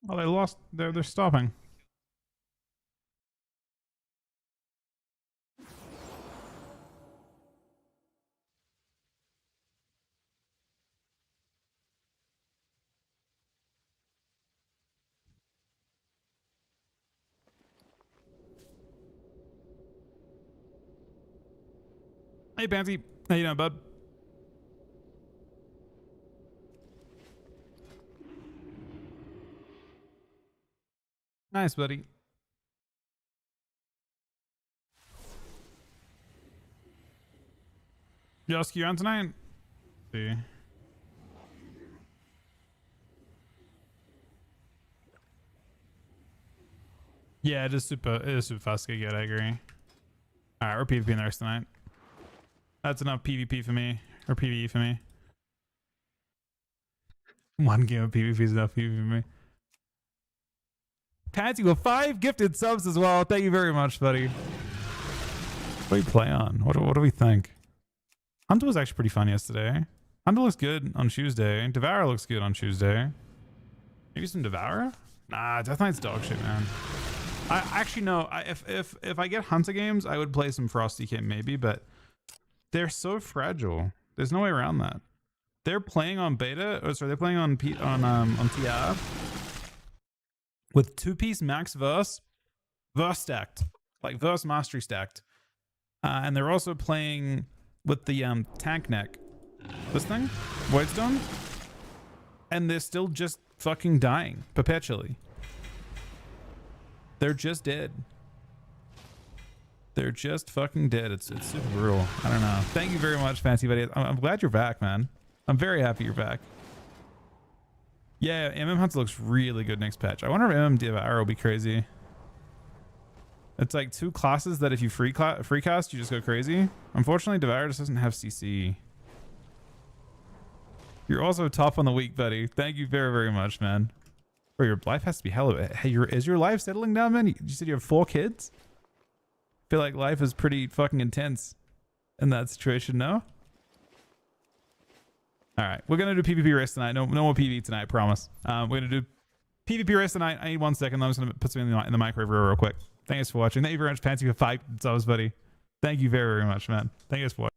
Oh, they lost. They're stopping. Hey, Pansy. How you doing, bud? Nice, buddy. Just you on tonight? See. Yeah, it is super fast to get, I agree. Alright, we're PvP in the rest tonight. That's enough PvP for me. Or PvE for me. One game of PvP is enough PvP for me. Patsy with 5 gifted subs as well. Thank you very much, buddy. What do we play on? What do we think? Hunter was actually pretty fun yesterday. Hunter looks good on Tuesday. Devour looks good on Tuesday. Maybe some Devour? Nah, Death Knight's dog shit, man. I actually no. If I get Hunter games, I would play some Frosty Kit maybe, but they're so fragile. There's no way around that. They're playing on beta. Oh, sorry, they're playing on TR with 2-piece max verse stacked, like verse mastery stacked, and they're also playing with the tank neck. This thing, Voidstone, and they're still just fucking dying perpetually. They're just dead. They're just fucking dead. It's super brutal. I don't know. Thank you very much, Fancy Buddy. I'm glad you're back, man. I'm very happy you're back. Yeah, MM Hunter looks really good next patch. I wonder if MM Devour will be crazy. It's like 2 classes that if you free cast, you just go crazy. Unfortunately, Devour just doesn't have CC. You're also top on the week, buddy. Thank you very, very much, man. Bro, your life has to be hella... Hey, is your life settling down, man? You said you have 4 kids? I feel like life is pretty fucking intense in that situation, no? All right, we're gonna do PvP race tonight. No more PvE tonight, I promise. We're gonna do PvP race tonight. I need 1 second. I'm just gonna put something in the microwave real quick. Thanks for watching. Thank you very much, Pansy, for 5 subs, buddy. Thank you very, very much, man. Thank you for watching.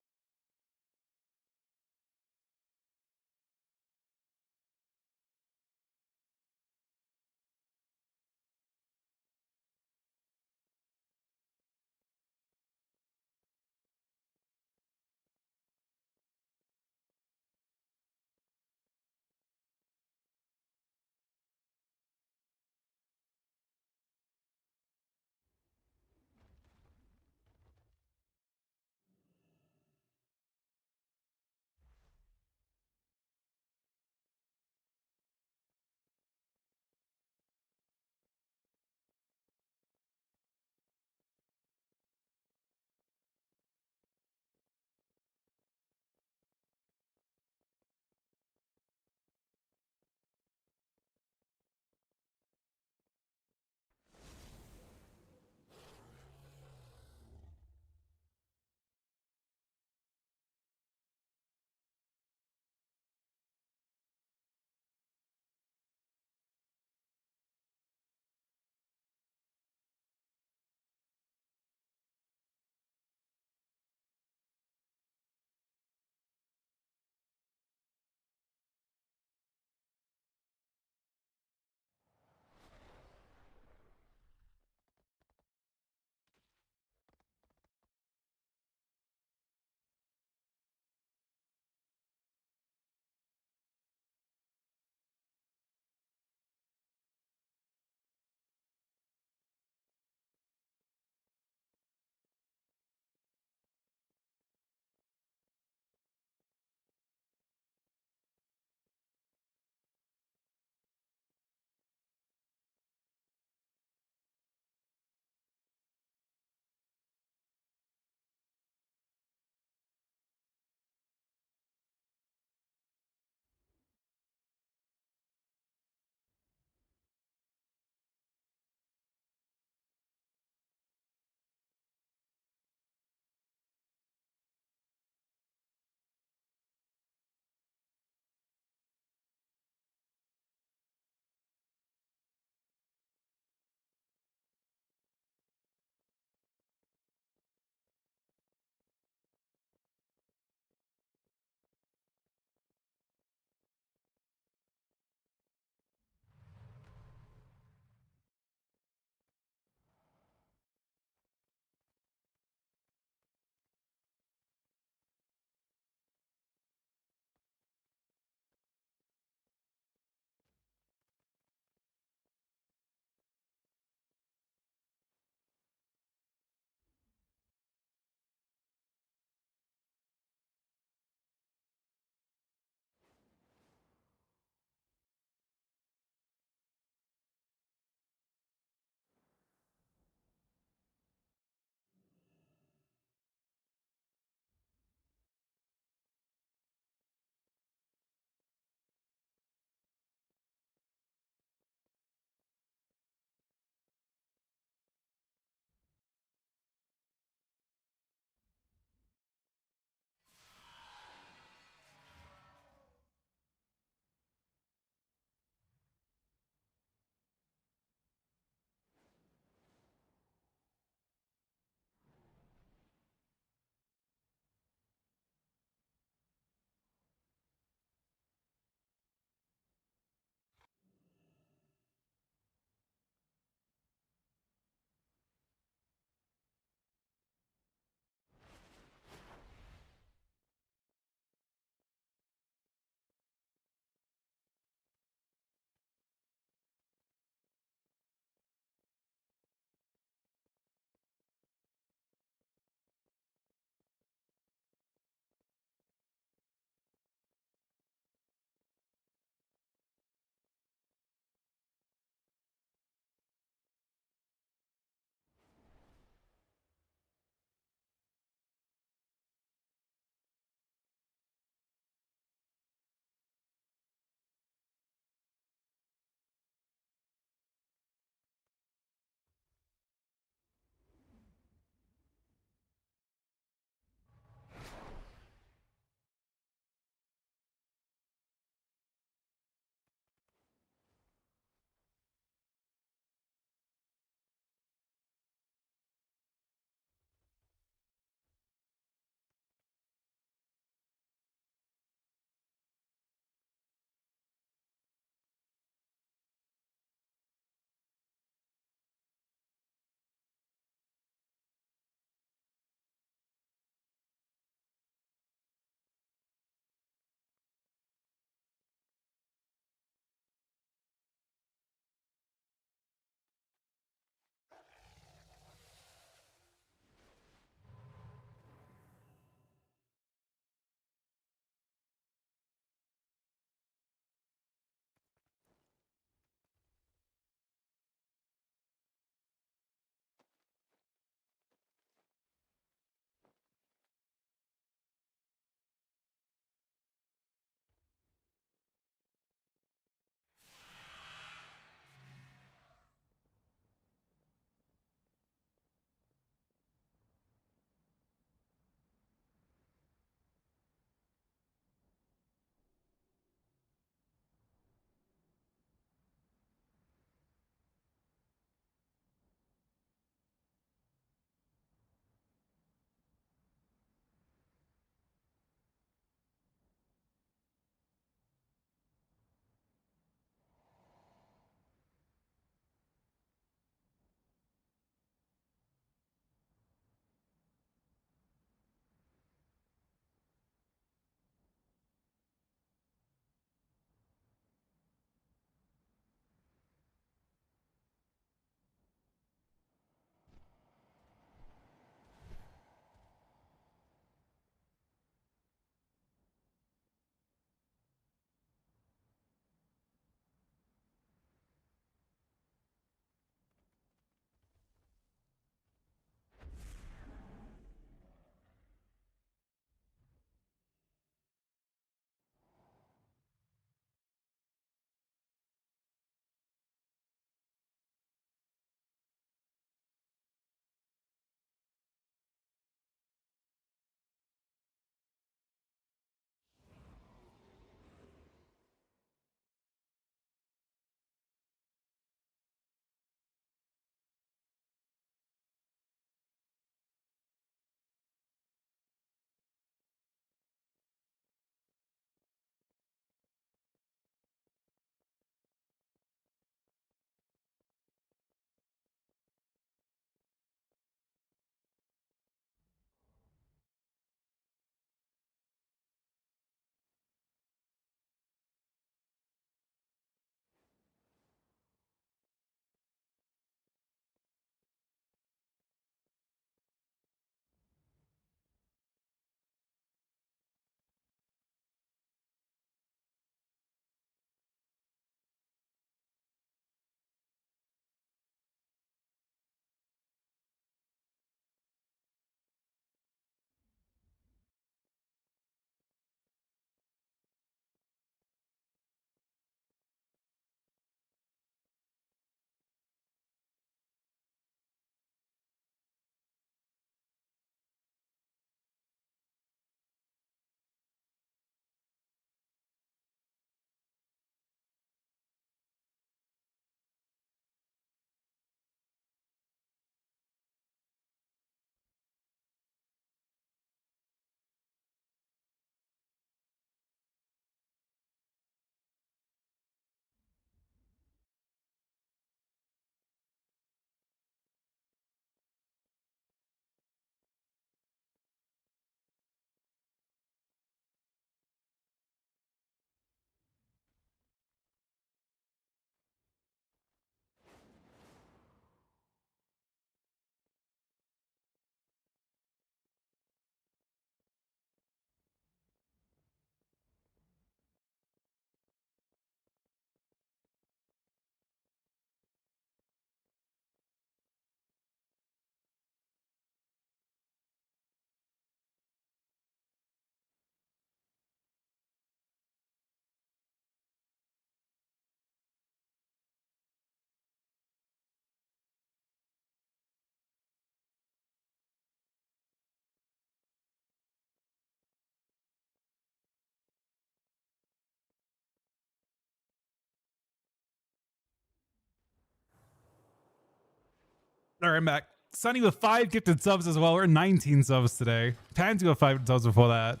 All right, I'm back. Sunny with 5 gifted subs as well. We're at 19 subs today. Pansy with 5 subs before that.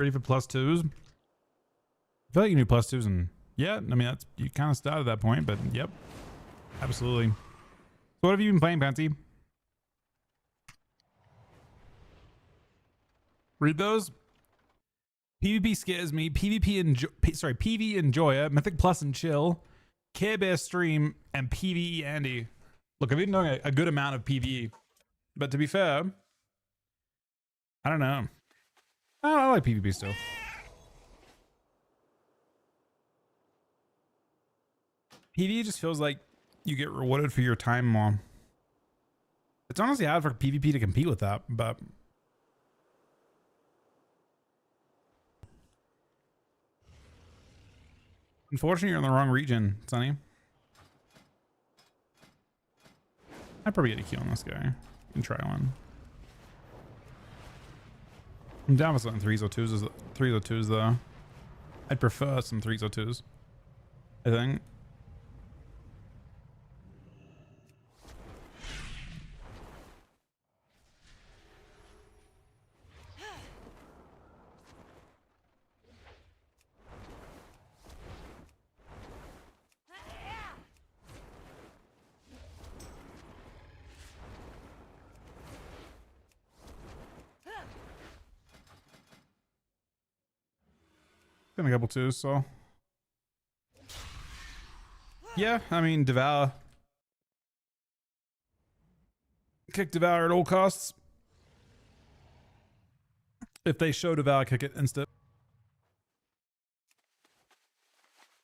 Ready for plus twos? I feel like you knew plus twos, and yeah, I mean, that's, you kind of started at that point, but yep, absolutely. So what have you been playing, Pansy? Read those. PvP scares me. PV enjoy it. Mythic Plus and chill. Care Bear stream and PvE Andy. Look, I've been doing a good amount of PvE, but to be fair, I don't know. I like PvP still. PvE just feels like you get rewarded for your time more. It's honestly hard for PvP to compete with that, but unfortunately, you're in the wrong region, Sonny. I'd probably get a kill on this guy and try one. I'm down with some 3s though. I'd prefer some 3s, I think. Been a couple twos, so yeah, I mean, Devour. Kick Devour at all costs. If they show Devour, kick it instead.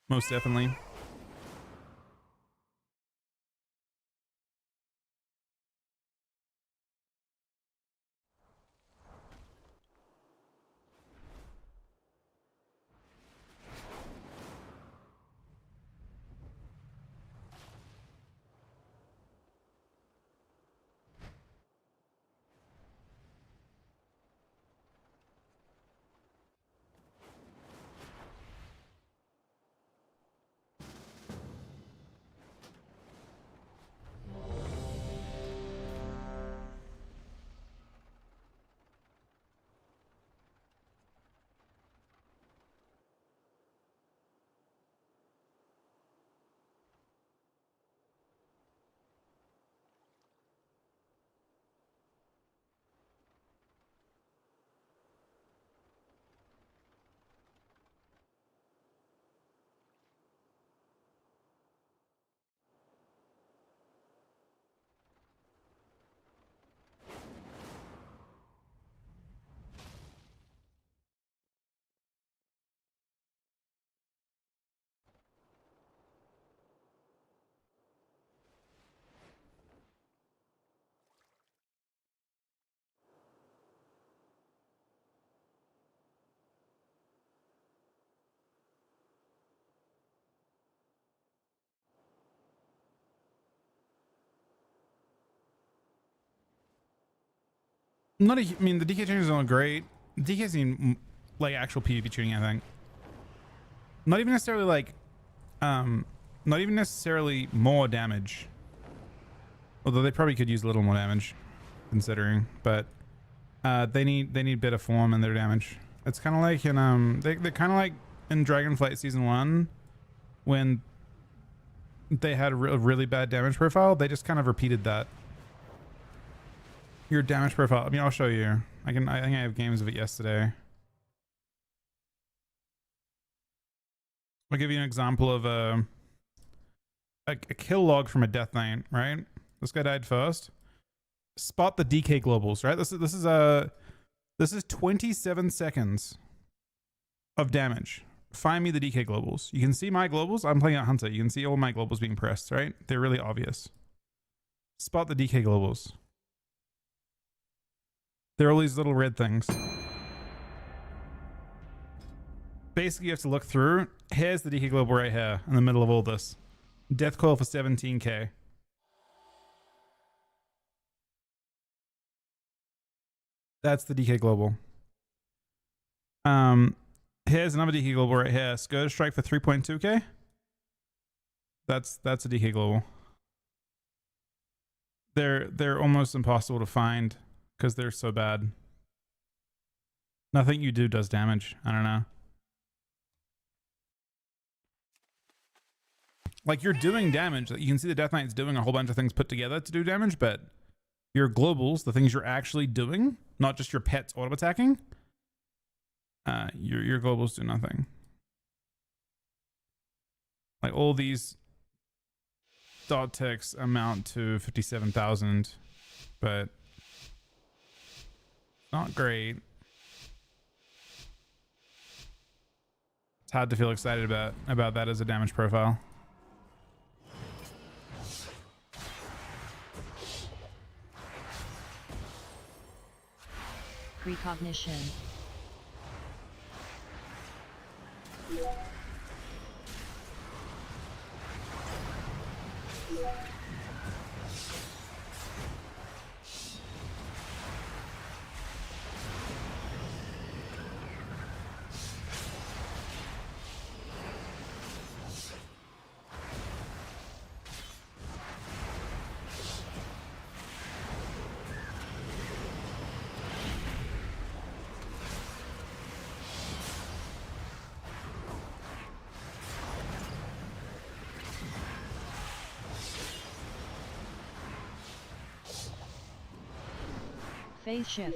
Most definitely. Not a, I mean, the DK changes are great. DK's seen like actual PvP tuning, I think. Not even necessarily like, not even necessarily more damage. Although they probably could use a little more damage, considering. But they need better form in their damage. It's kind of like in they're kind of like in Dragonflight Season 1 when they had a really bad damage profile. They just kind of repeated that. Your damage profile. I mean, I'll show you. I think I have games of it yesterday. I'll give you an example of a kill log from a Death Knight, right? This guy died first. Spot the DK globals, right? This is 27 seconds of damage. Find me the DK globals. You can see my globals. I'm playing at Hunter. You can see all my globals being pressed, right? They're really obvious. Spot the DK globals. There are all these little red things. Basically, you have to look through. Here's the DK global right here in the middle of all this. Death coil for 17k. That's the DK global. Here's another DK global right here. Scourge strike for 3.2k. That's a DK global. They're almost impossible to find because they're so bad. Nothing you do does damage. I don't know. Like, you're doing damage. You can see the Death Knight's doing a whole bunch of things put together to do damage, but your globals, the things you're actually doing, not just your pets auto-attacking, your globals do nothing. Like, all these dot ticks amount to 57,000, but not great. It's hard to feel excited about that as a damage profile. Precognition. Phase shift.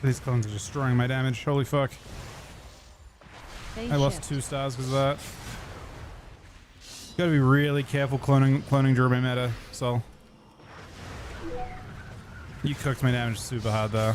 These clones are destroying my damage. Holy fuck. Phase I lost shift. 2 stars because of that. Gotta be really careful cloning during my meta, Sol. You cooked my damage super hard though.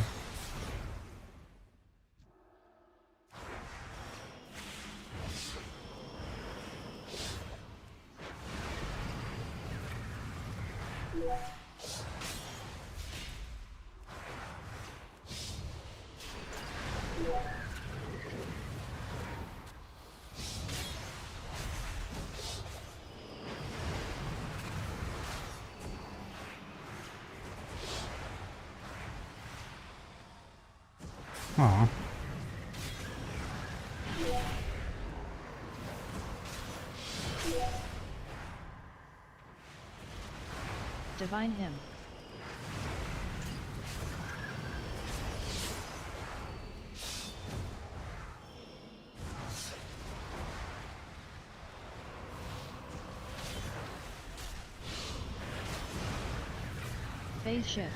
Aw. Divine him. Phase shift.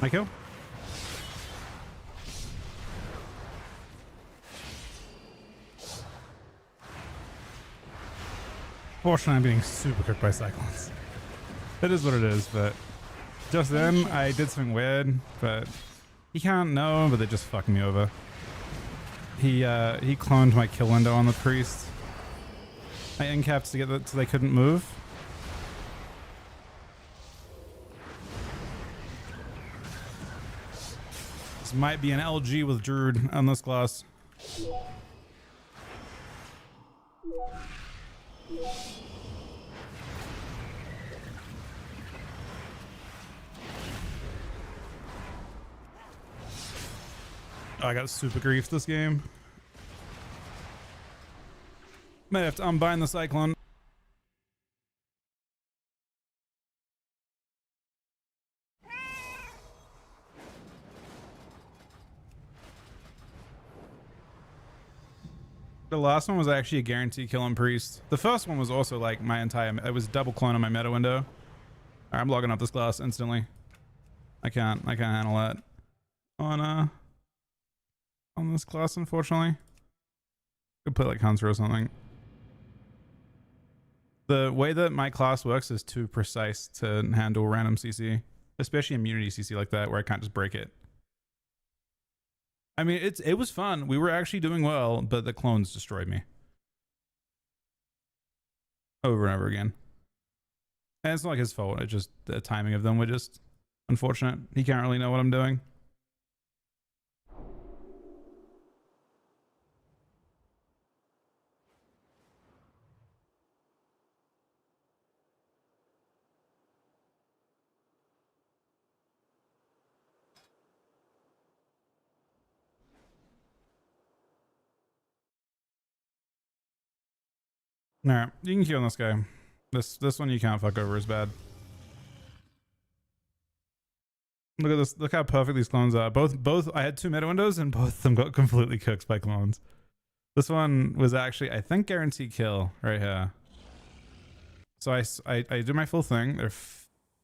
My kill? Fortunately, I'm being super cooked by Cyclones. It is what it is, but just then I did something weird, but he can't know, but they just fucked me over. He cloned my kill window on the priest. I incapped to get that so they couldn't move. This might be an LG with Druid on this class. Oh, I got super griefed this game. Might have to unbind the Cyclone. The last one was actually a guarantee kill on priest. The first one was also like my entire, it was double clone on my meta window. All right, I'm logging up this class instantly. I can't handle that on this class, unfortunately. Could play like Hunter or something. The way that my class works is too precise to handle random CC, especially immunity CC like that, where I can't just break it. I mean, it was fun. We were actually doing well, but the clones destroyed me. Over and over again. And it's not like his fault. It's just the timing of them were just unfortunate. He can't really know what I'm doing. Alright, you can queue on this guy. This one you can't fuck over as bad. Look at this. Look how perfect these clones are. Both I had 2 meta windows and both of them got completely cooked by clones. This one was actually, I think, guaranteed kill right here. So I do my full thing. They're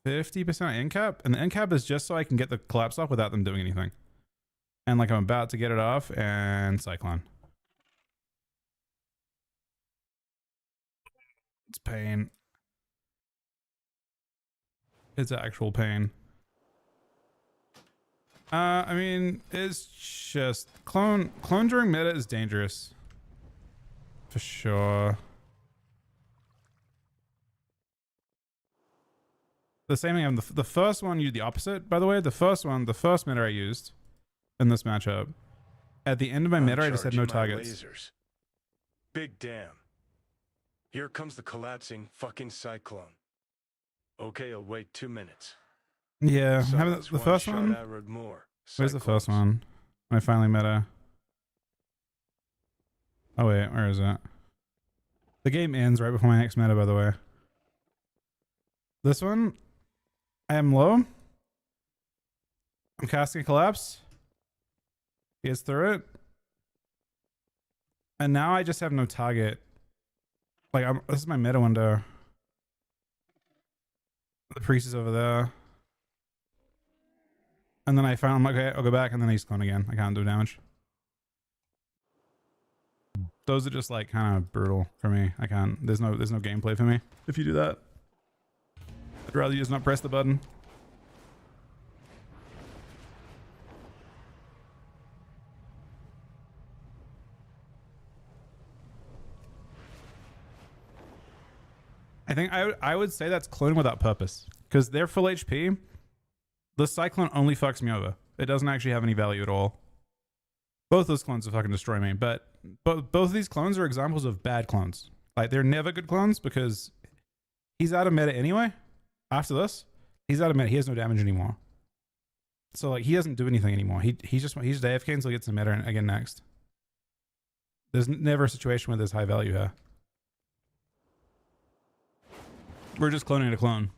50% in cap, and the in cap is just so I can get the collapse off without them doing anything. And like I'm about to get it off, and Cyclone. It's pain. It's actual pain. I mean, it's just clone during meta is dangerous. For sure. The same thing, the first one you did the opposite, by the way. The first meta I used in this matchup. At the end of my meta, I just had no targets. Lasers. Big damn. Here comes the collapsing fucking cyclone. Okay, I'll wait 2 minutes. Yeah, having Silence the first one. Where's the first one? When I finally meta. Oh wait, where is it? The game ends right before my next meta, by the way. This one, I am low. I'm casting a collapse. He gets through it. And now I just have no target. Like, this is my meta window. The priest is over there. And then I found, I'm like, okay, I'll go back, and then he's clone again. I can't do damage. Those are just like kind of brutal for me. I can't, there's no gameplay for me if you do that. I'd rather you just not press the button. I think I would say that's clone without purpose, because they're full HP. The Cyclone only fucks me over. It doesn't actually have any value at all. Both those clones will fucking destroy me, but both of these clones are examples of bad clones. Like, they're never good clones because he's out of meta anyway. After this, he's out of meta. He has no damage anymore. So like, he doesn't do anything anymore. He's just AFK until he gets the meta again next. There's never a situation where there's high value here. We're just cloning a clone.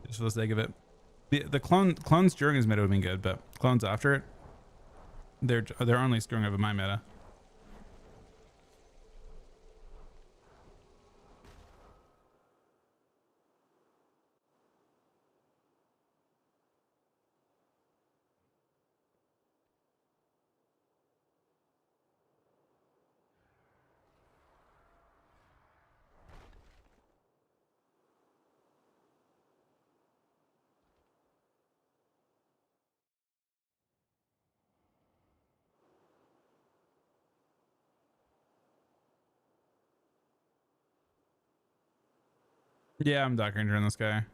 Just for the sake of it. The clones during his meta would have been good, but clones after it, they're only screwing over my meta. Yeah, I'm Dark Ranger in this guy.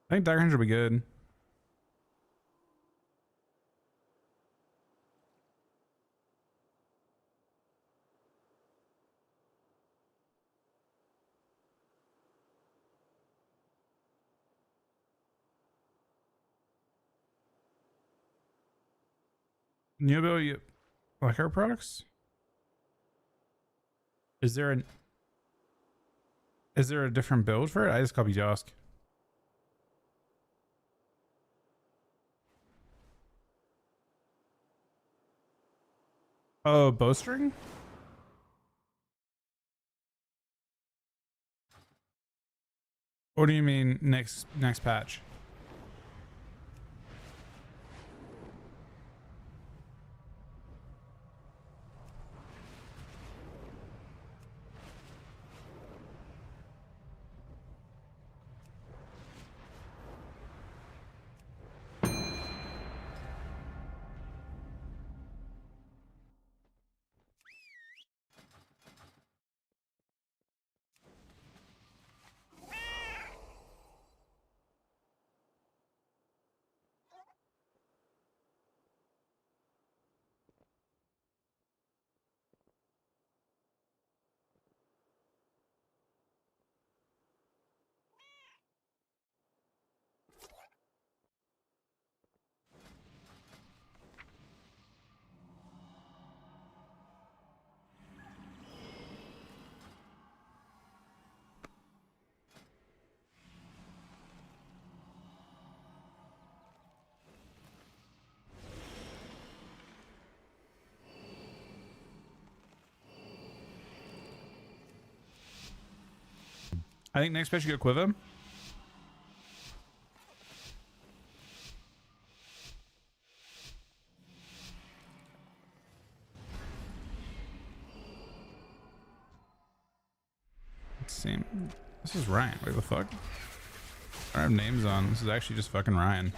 I think Dark Ranger will be good. New ability, like our products? Is there a different build for it? I just copied Josk. Oh, bowstring? What do you mean next patch? I think next patch you get Quiver. Let's see. This is Ryan. Wait, the fuck? I don't have names on. This is actually just fucking Ryan.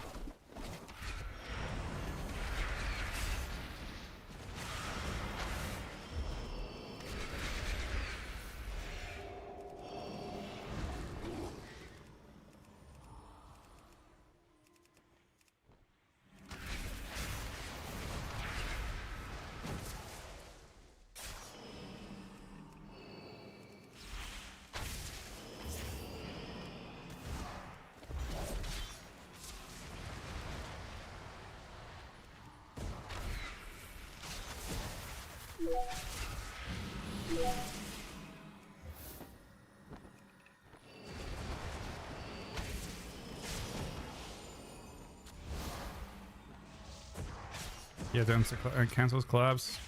Yeah, then cancels collapse.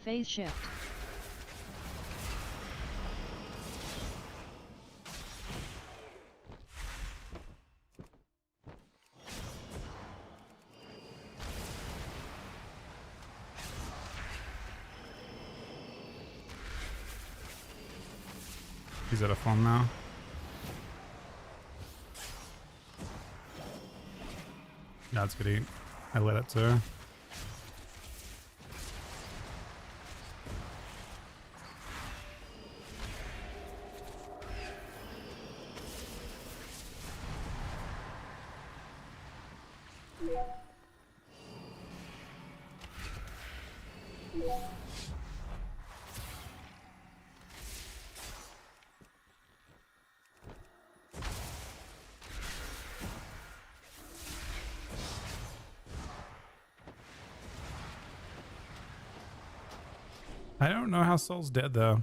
Phase shift. He's at a phone now. That's good eat. I let it too. I don't know how Soul's dead though.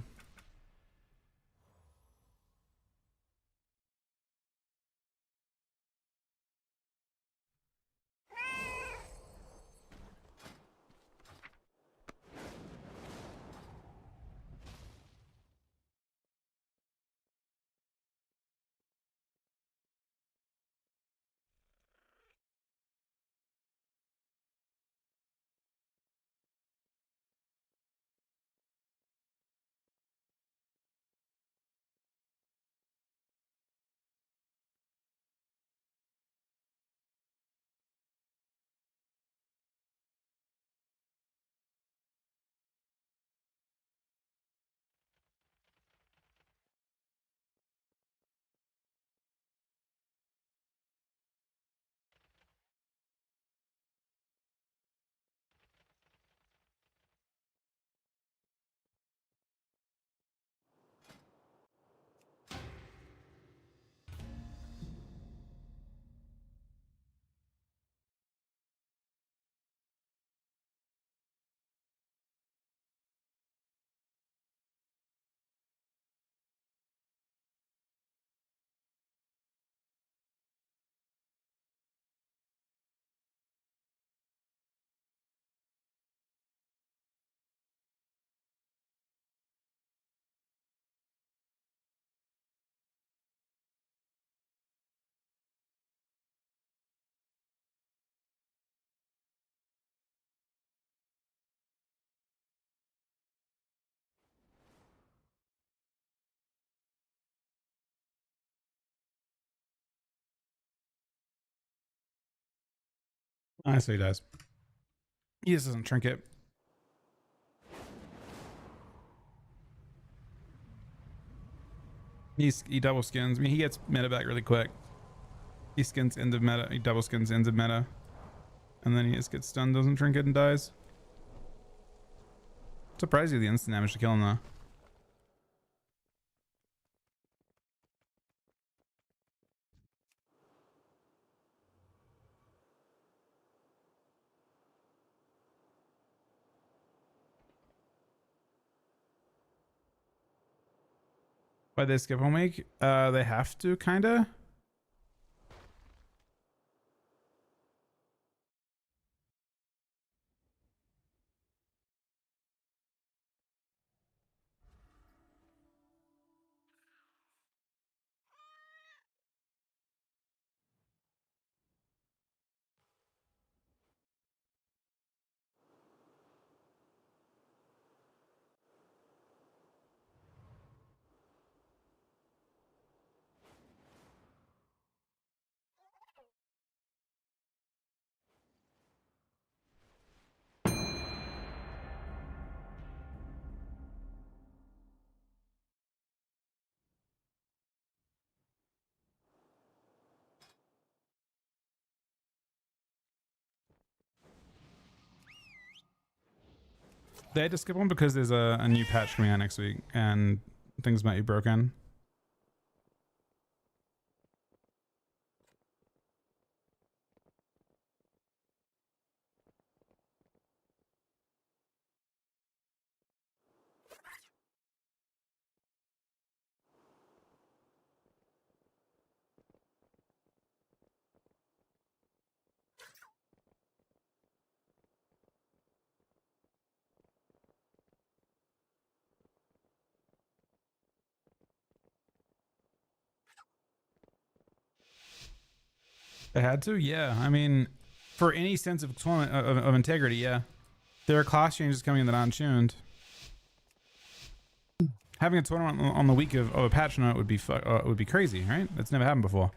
I say he dies. He just doesn't trinket. He double skins. I mean, he gets meta back really quick. He skins into meta. He double skins into meta. And then he just gets stunned, doesn't trinket, and dies. Surprised you the instant damage to kill him though. Why they skip 1 week? They have to, kinda. They had to skip one because there's a new patch coming out next week and things might be broken. They had to? Yeah. I mean, for any sense of of integrity, yeah. There are class changes coming in that aren't tuned. Having a tournament on the week of a patch note would be crazy, right? That's never happened before.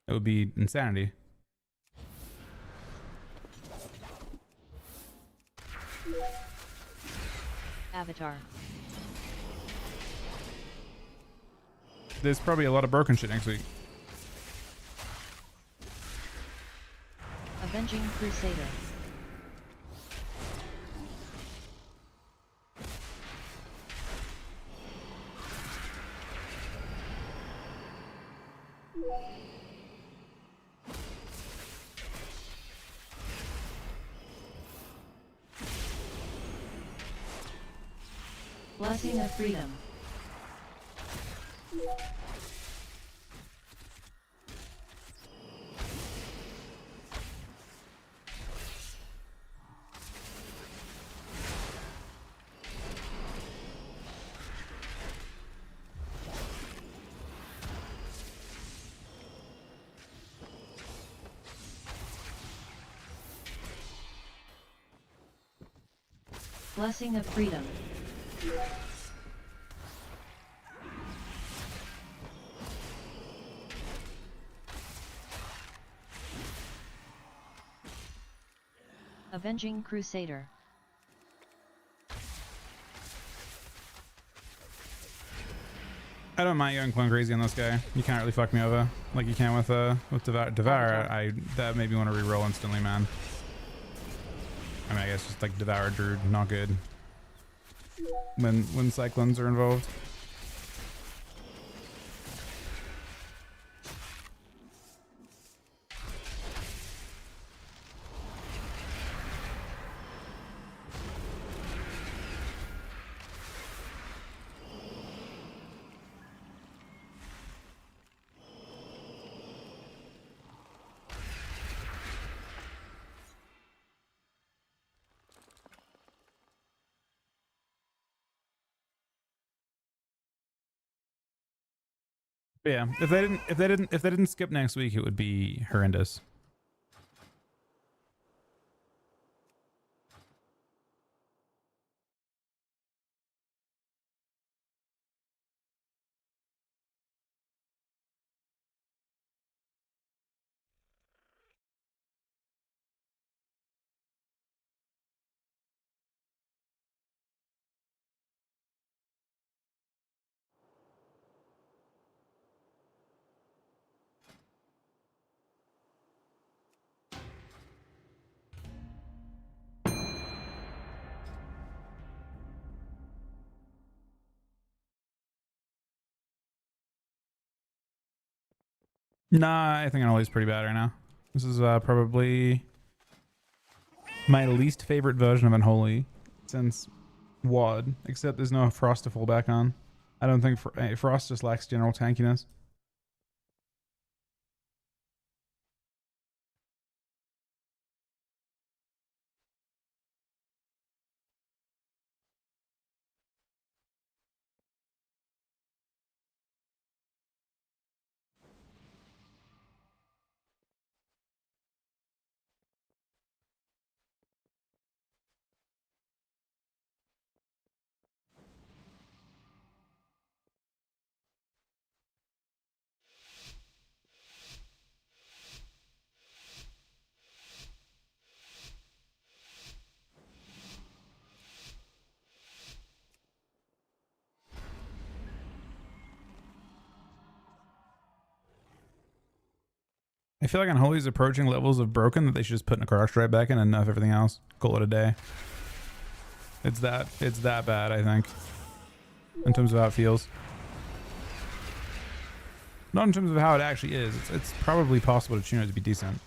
It would be insanity. Avatar. There's probably a lot of broken shit next week. Avenging Crusader. Blessing of Freedom. Blessing of Freedom. Avenging Crusader. I don't mind going clone crazy on this guy. You can't really fuck me over like you can with Devour. That made me want to reroll instantly, man. I mean, I guess just like Devour Druid, not good when cyclones are involved. But yeah, if they didn't skip next week, it would be horrendous. Nah, I think Unholy's pretty bad right now. This is probably my least favorite version of Unholy since WoD, except there's no Frost to fall back on. I don't think Frost just lacks general tankiness. I feel like Unholy's approaching levels of broken that they should just put in a crouch right back in and enough everything else. Call it a day. It's that bad, I think, in terms of how it feels. Not in terms of how it actually is. It's probably possible to tune it to be decent,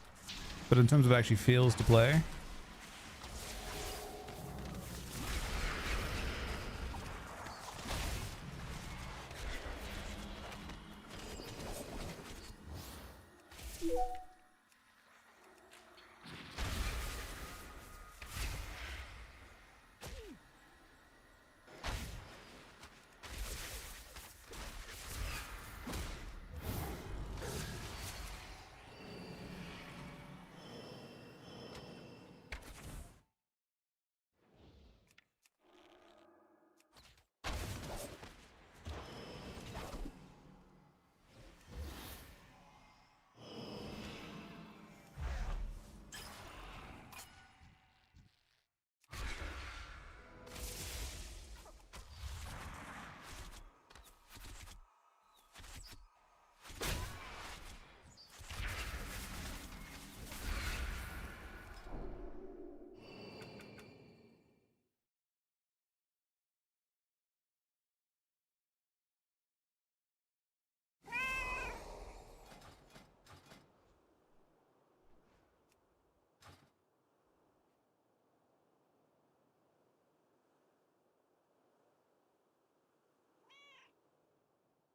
but in terms of it actually feels to play.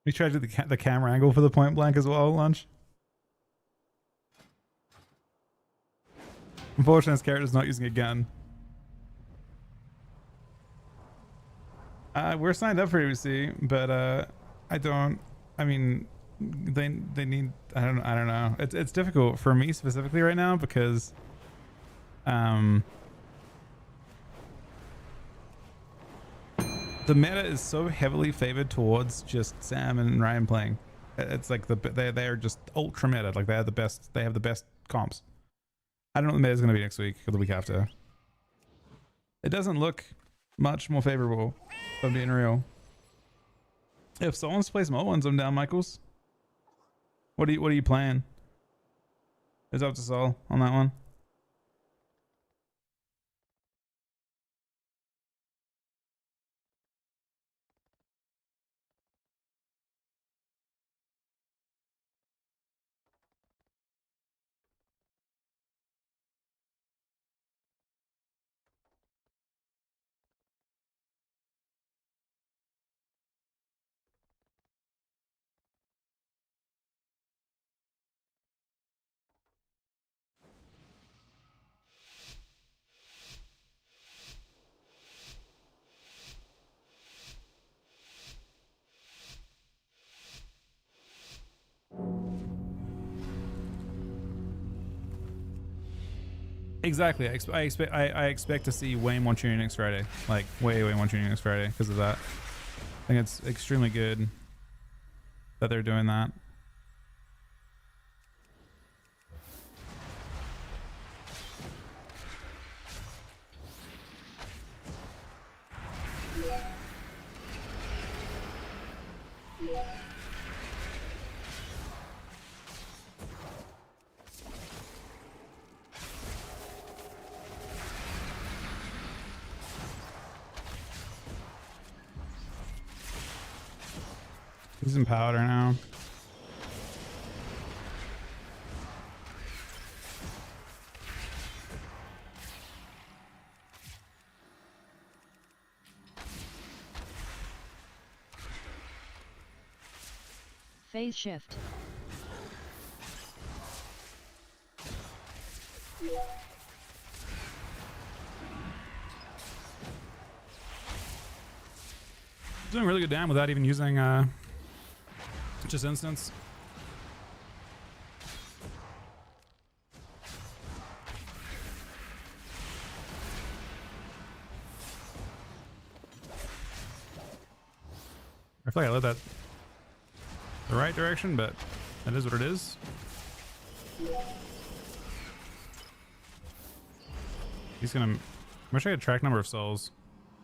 We tried to do the camera angle for the point blank as well, Lunch. Unfortunately, this character's not using a gun. We're signed up for PvP, but I mean, they need. I don't know. It's difficult for me specifically right now because the meta is so heavily favored towards just Sam and Ryan playing. It's like they are just ultra meta. Like they have the best comps. I don't know what the meta is going to be next week or the week after. It doesn't look much more favorable, if I'm being real. If someone's plays more ones, I'm down, Michaels. What are you playing? It's up to Sol on that one. Exactly. I expect to see way more tuning next Friday. Like way more tuning next Friday because of that. I think it's extremely good that they're doing that. He's in powder now. Phase shift. Doing really good damage without even using just instance. I feel like I led that the right direction, but that is what it is. He's gonna. I wish I had track number of souls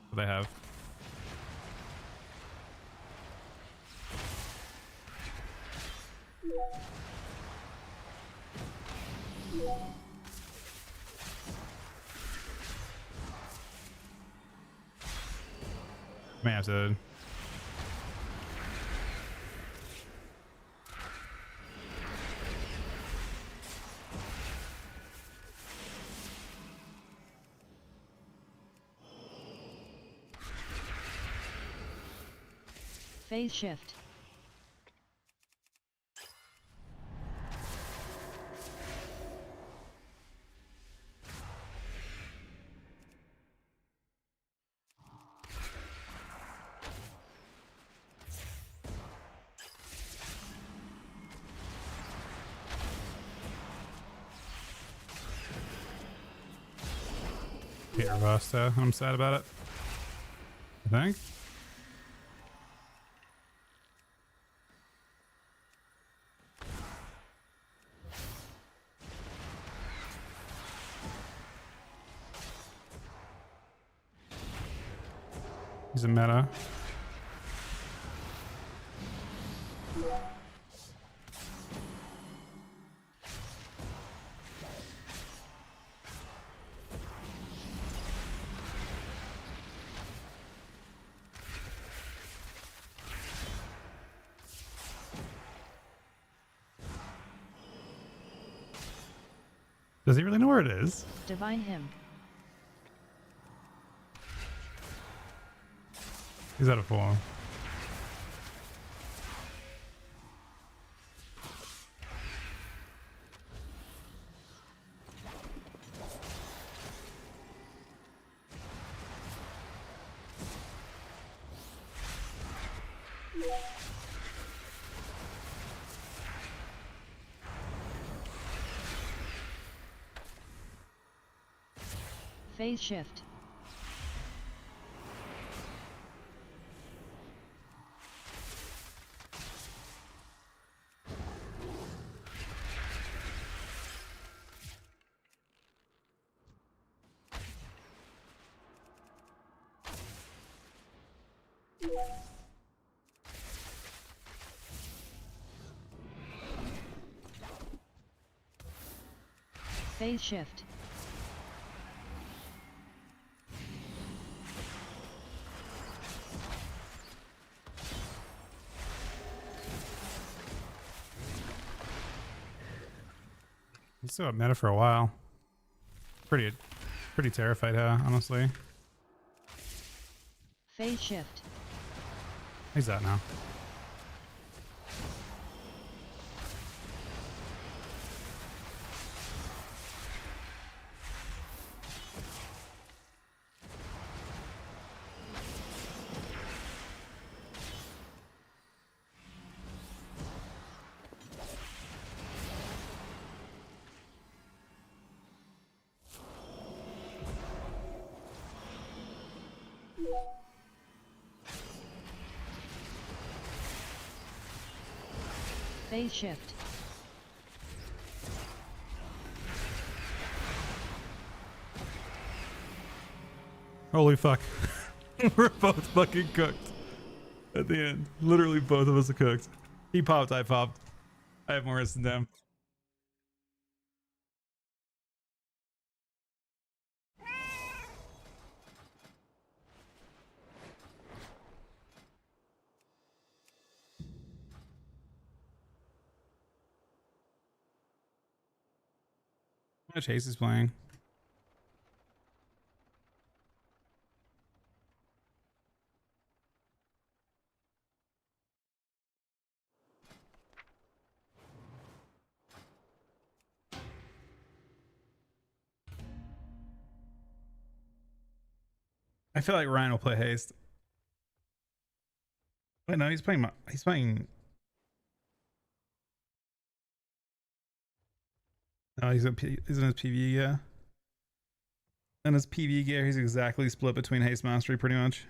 that they have. May have to. Phase shift. Get reversed. I'm sad about it. I think. He's a meta. Does he really know where it is? Divine him. He's at a 4. Phase shift. Phase shift. He's still at meta for a while. Pretty terrified, honestly. Phase shift. He's out now. Phase shift. Holy fuck. We're both fucking cooked at the end. Literally both of us are cooked. He popped, I popped. I have more hits than them. How much Chase is playing? I feel like Ryan will play haste. Wait, no, he's playing. He's playing. No, he's in his PvE gear. And his PvE gear, he's exactly split between haste mastery, pretty much.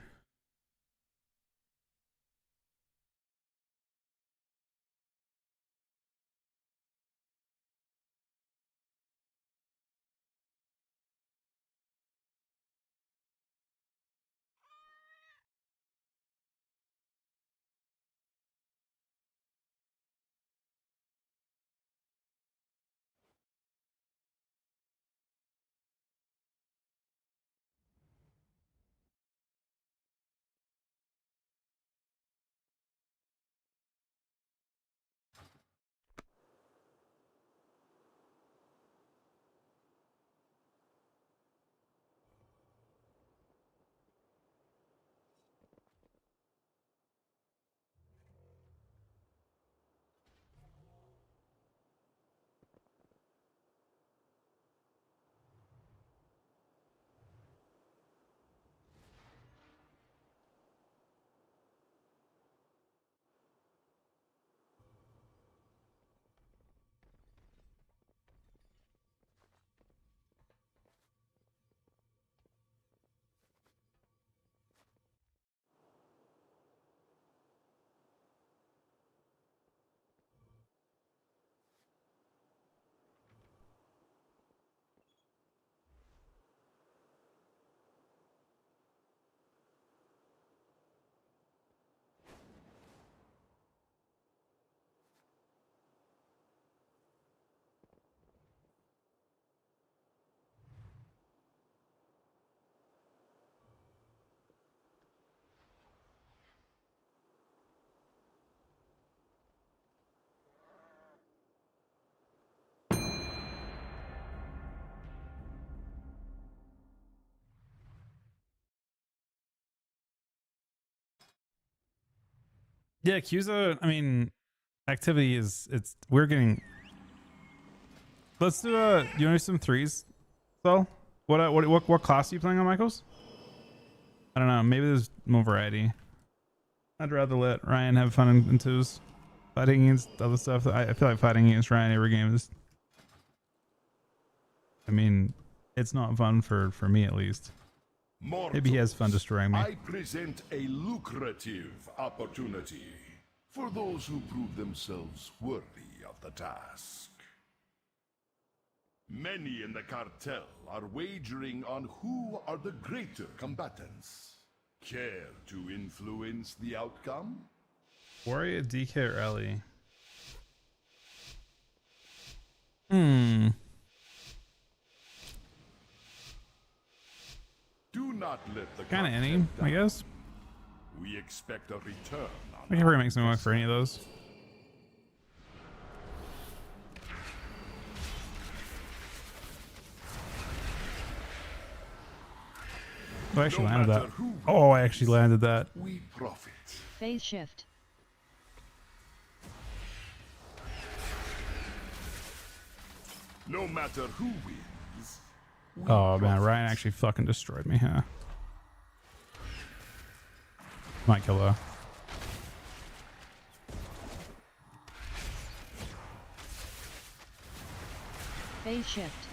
Yeah, Cusa, I mean, activity is, we're getting, let's do you want to do some threes? So, what class are you playing on, Michaels? I don't know, maybe there's more variety. I'd rather let Ryan have fun in twos. Fighting against other stuff, I feel like fighting against Ryan every game is, I mean, it's not fun for me at least. Maybe he has fun destroying me. I present a lucrative opportunity for those who prove themselves worthy of the task. Many in the cartel are wagering on who are the greater combatants. Care to influence the outcome? Warrior, DK, or Ellie? Do not let the Kind of cartel any, I down. guess. We expect a return on I can probably make some work for any of those. Oh, I actually No landed that. matter who Oh, I actually landed that. we profit. Phase shift. No matter who wins. we Oh man, profit. Ryan actually fucking destroyed me, huh? Might kill though. Phase shift.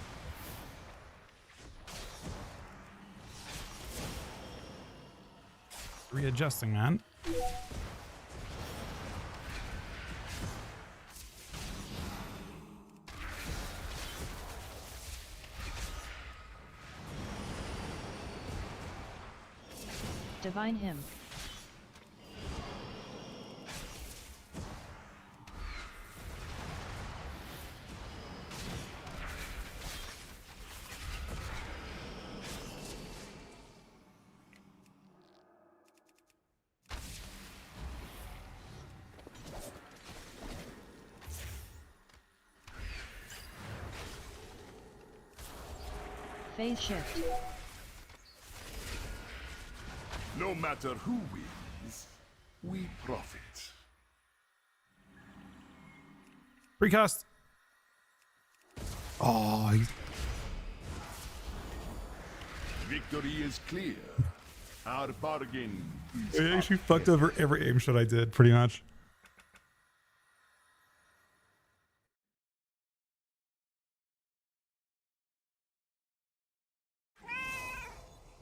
Readjusting, man. Divine him. Phase shift. No matter who wins, we profit. Recast. Oh, he's Victory is clear. Our bargain is I actually up. fucked over every aim shot I did, pretty much.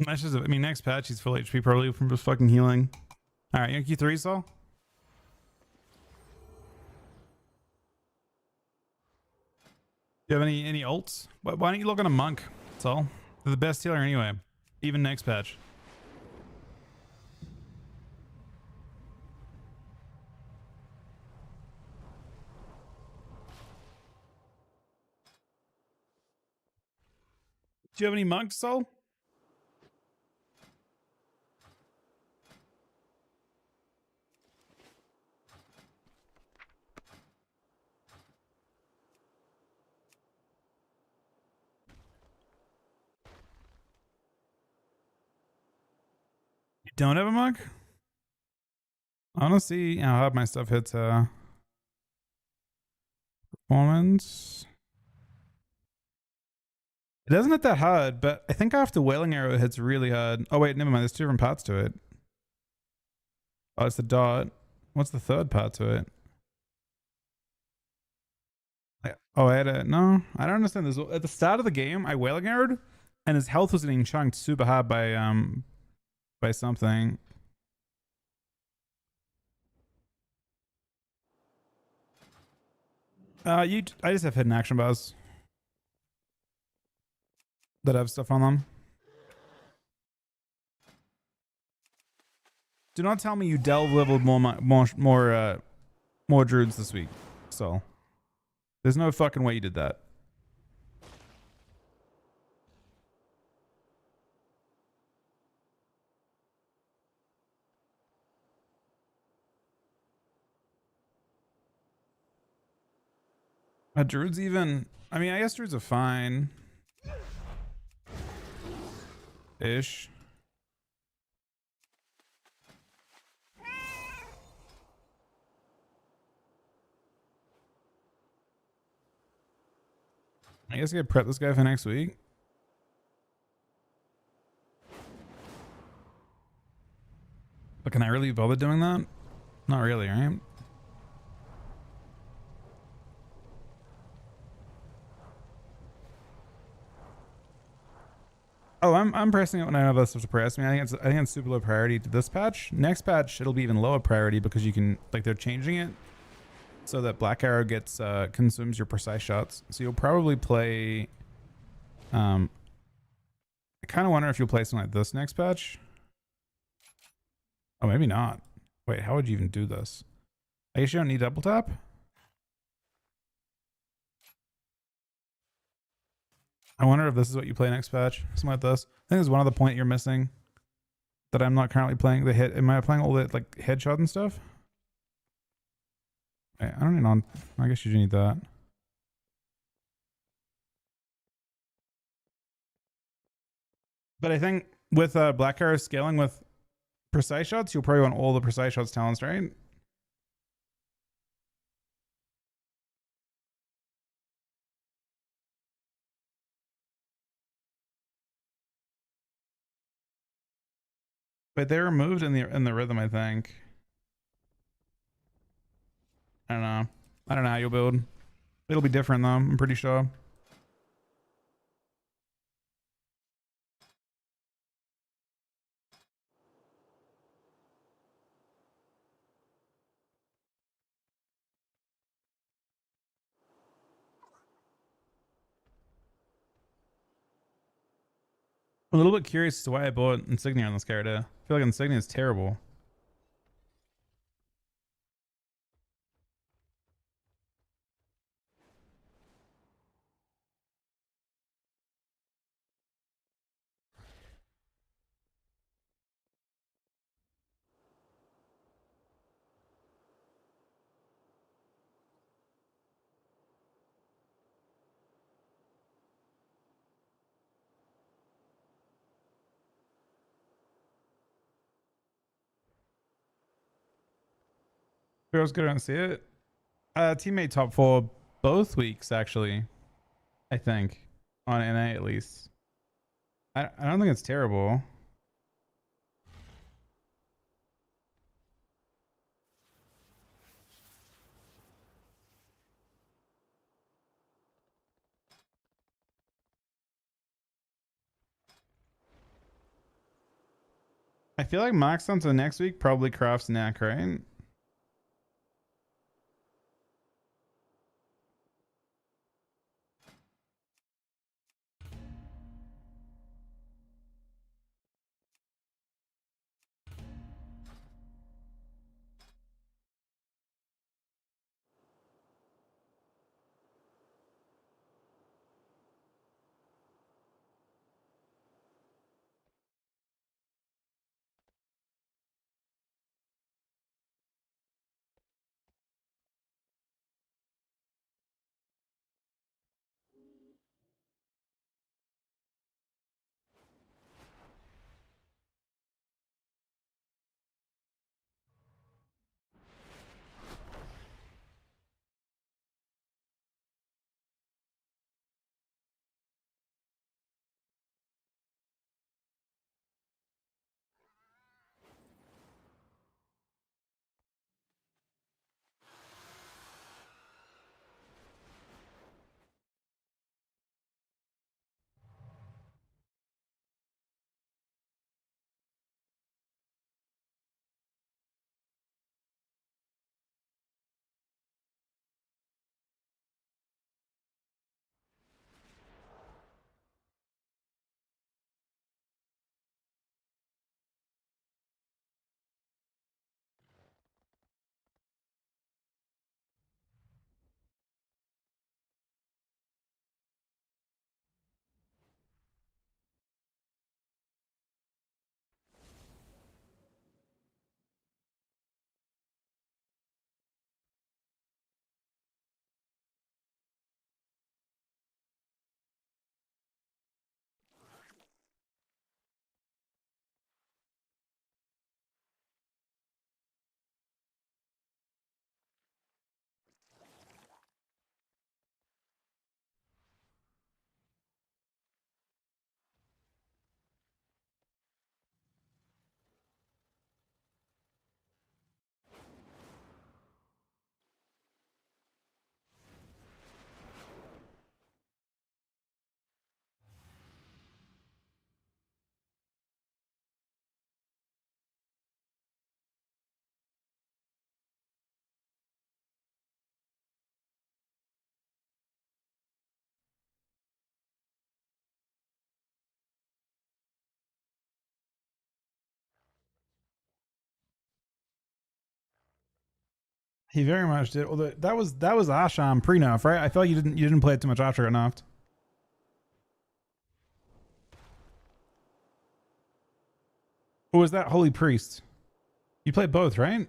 That's just, I mean, next patch he's full HP probably from just fucking healing. All right, Yankee 3 Saul. Do you have any ults? Why don't you look on a monk, Saul? They're the best healer anyway, even next patch. Do you have any monks, Saul? You don't have a monk? I don't see how hard my stuff hits performance. It doesn't hit that hard, but I think after Wailing Arrow it hits really hard. Oh wait, never mind. There's two different parts to it. Oh, it's the dot. What's the third part to it? I had a no. I don't understand this. At the start of the game, I Wailing Arrowed, and his health was getting chunked super hard by something. I just have hidden action bars that have stuff on them. Do not tell me you delve leveled more druids this week. So there's no fucking way you did that. Druids even, I mean, I guess druids are fine. Ish. I guess I could prep this guy for next week. But can I really bother doing that? Not really, right? Oh, I'm pressing it when I have other stuff to press. I think it's super low priority to this patch. Next patch it'll be even lower priority because you can, like, they're changing it so that Black Arrow gets consumes your precise shots. So you'll probably play. I kind of wonder if you'll play something like this next patch. Oh, maybe not. Wait, how would you even do this? I guess you don't need double tap. I wonder if this is what you play next patch. Something like this. I think there's one other point you're missing that I'm not currently playing. The hit. Am I playing all the like headshot and stuff? Okay, I don't need on. I guess you do need that. But I think with Black Arrow scaling with precise shots, you'll probably want all the precise shots talents, right? But they're removed in the rhythm, I think. I don't know. I don't know how you'll build. It'll be different though, I'm pretty sure. I'm a little bit curious as to why I bought Insignia on this character. I feel like Insignia is terrible. Girls go don't see it. Teammate top 4 both weeks actually. I think on NA at least. I don't think it's terrible. I feel like Max onto next week probably crafts Knack, right? He very much did. Although that was Asham pre-nerf, right? I feel like you didn't play it too much after it nerfed. Or was that Holy Priest? You played both, right?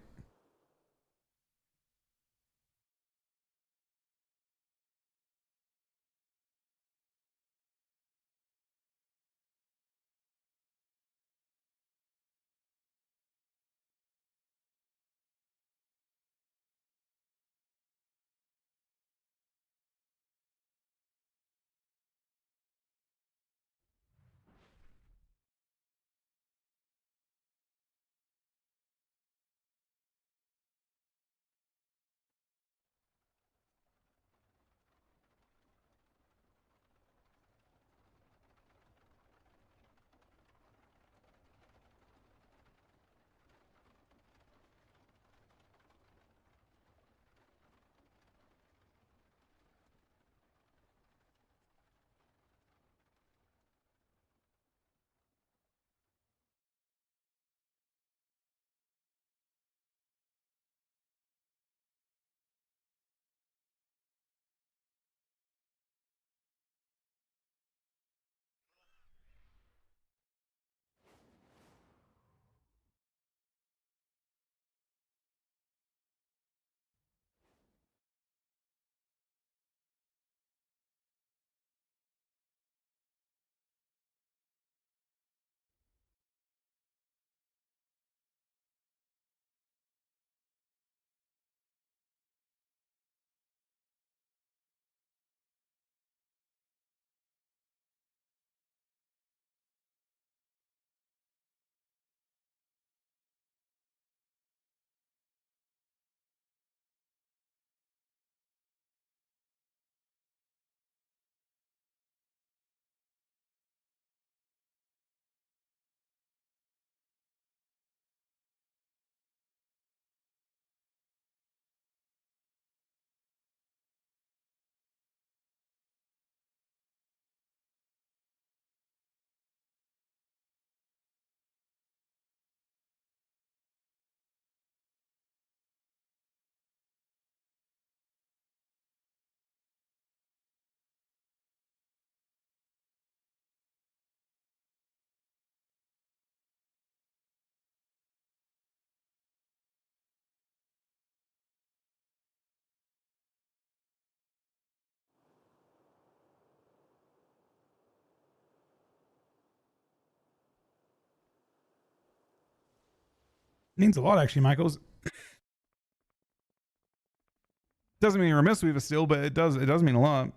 Means a lot, actually, Michaels. Doesn't mean you're a misweaver still, but it does mean a lot.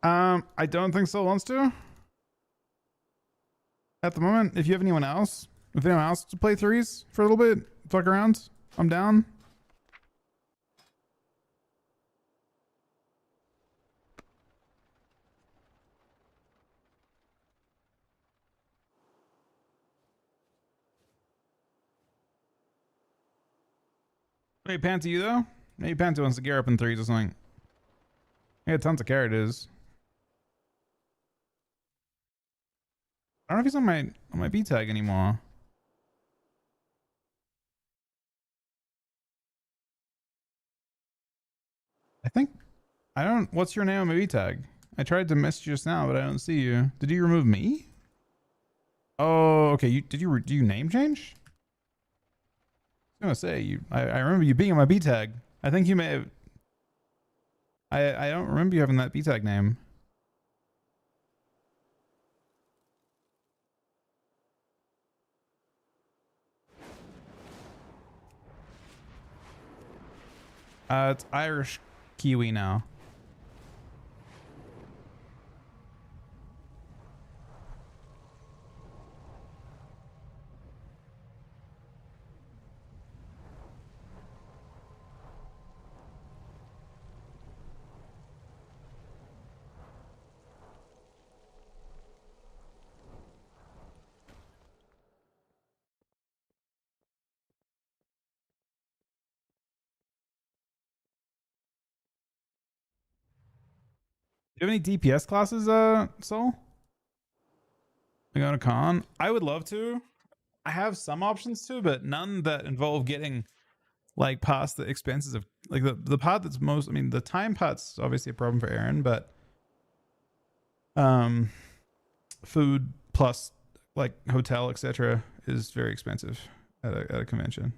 I don't think Soul wants to. At the moment, if you have anyone else, if anyone else to play threes for a little bit, fuck around, I'm down. Maybe Panty you though? Maybe Panty wants to gear up in threes or something. I got tons of characters. I don't know if he's on my B tag anymore. I think I don't. What's your name on my B tag? I tried to message you just now, but I don't see you. Did you remove me? Oh, okay. Do you name change? I was gonna say you. I remember you being on my B tag. I think you may have. I don't remember you having that B tag name. It's Irish Kiwi now. Do you have any DPS classes, Soul? I got a con. I would love to. I have some options too, but none that involve getting like past the expenses of like the part that's most. I mean, the time part's obviously a problem for Aaron, but food plus like hotel, etc., is very expensive at a convention.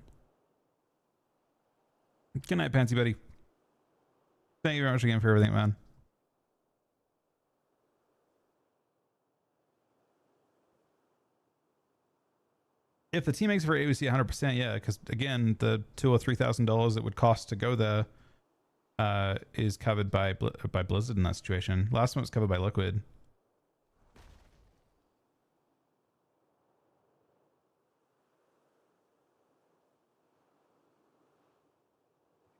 Good night, Pansy buddy. Thank you very much again for everything, man. If the team makes it for AOC 100%, yeah, because again, the $2,000 or $3,000 it would cost to go there is covered by Blizzard in that situation. Last one was covered by Liquid.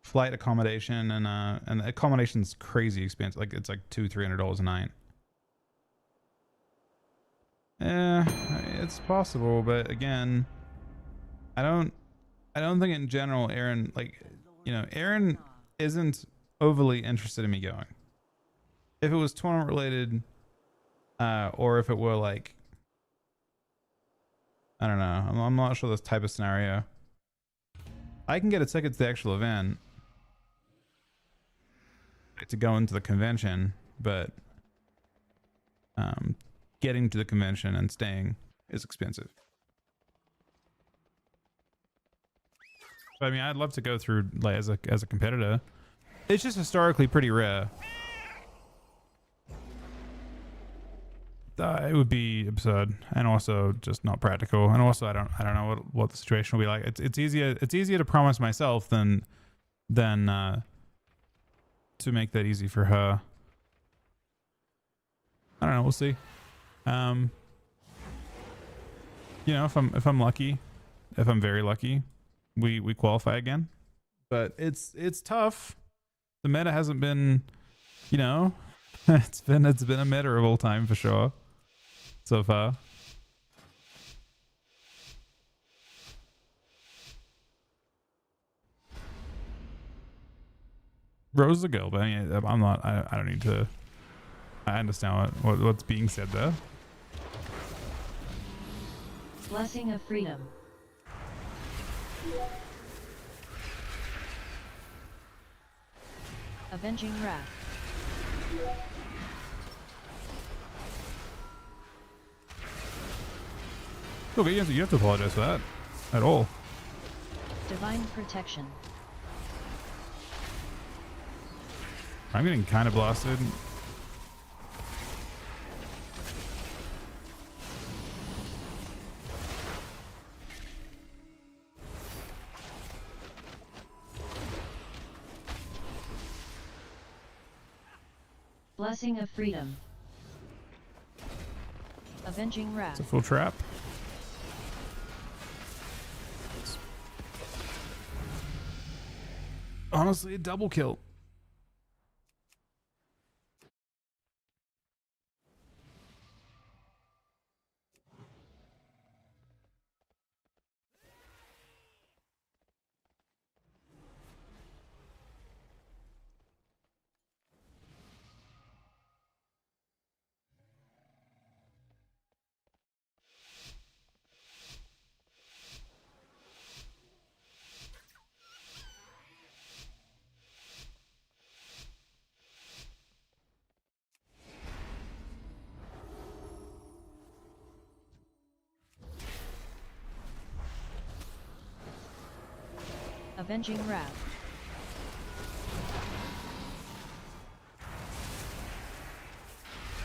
Flight accommodation and the accommodation's crazy expensive. Like it's like $200-$300 a night. It's possible, but again, I don't think in general Aaron, like, you know, Aaron isn't overly interested in me going. If it was tournament related, or if it were like, I don't know, I'm not sure this type of scenario. I can get a ticket to the actual event to go into the convention, but getting to the convention and staying is expensive. So, I mean, I'd love to go through like as a competitor. It's just historically pretty rare. It would be absurd and also just not practical. And also, I don't know what the situation will be like. It's easier to promise myself than to make that easy for her. I don't know. We'll see. You know, if I'm lucky, if I'm very lucky, we qualify again. But it's tough. The meta hasn't been, you know, it's been a meta of all time for sure so far. Rose is a girl, but I mean, I'm not. I don't need to. I understand what's being said there. Blessing of freedom. Avenging wrath. Okay, you have to apologize for that at all. Divine protection. I'm getting kind of blasted. Blessing of freedom. Avenging It's a wrath. full trap. Honestly, a double kill. Avenging wrath.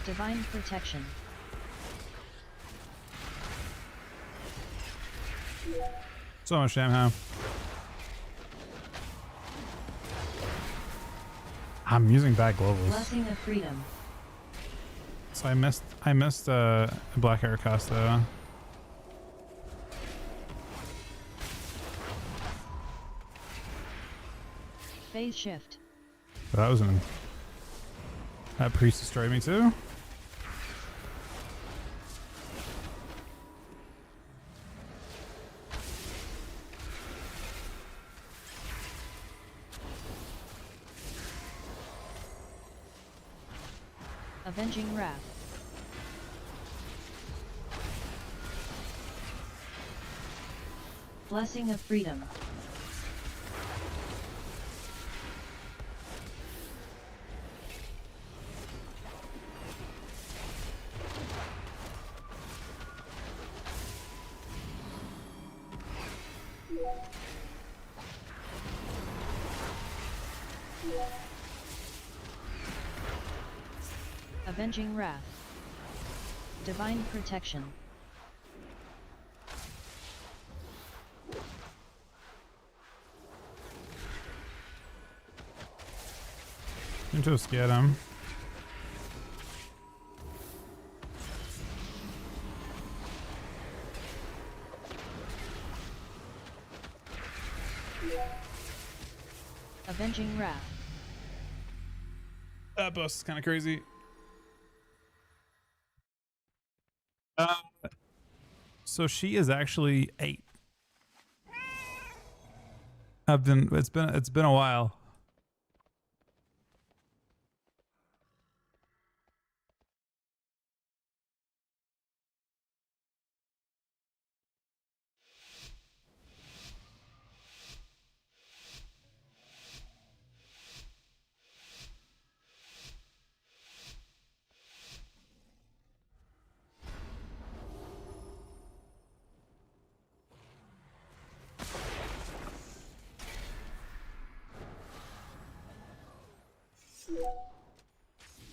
Divine protection. So much damn how. I'm using bad globals. Blessing of freedom. So I missed a black air cast though. Phase shift. But that was an that priest destroyed me too. Avenging wrath. Blessing of freedom. Avenging wrath. Divine protection. You just get him. Avenging wrath. That boss is kind of crazy. So she is actually 8. It's been a while.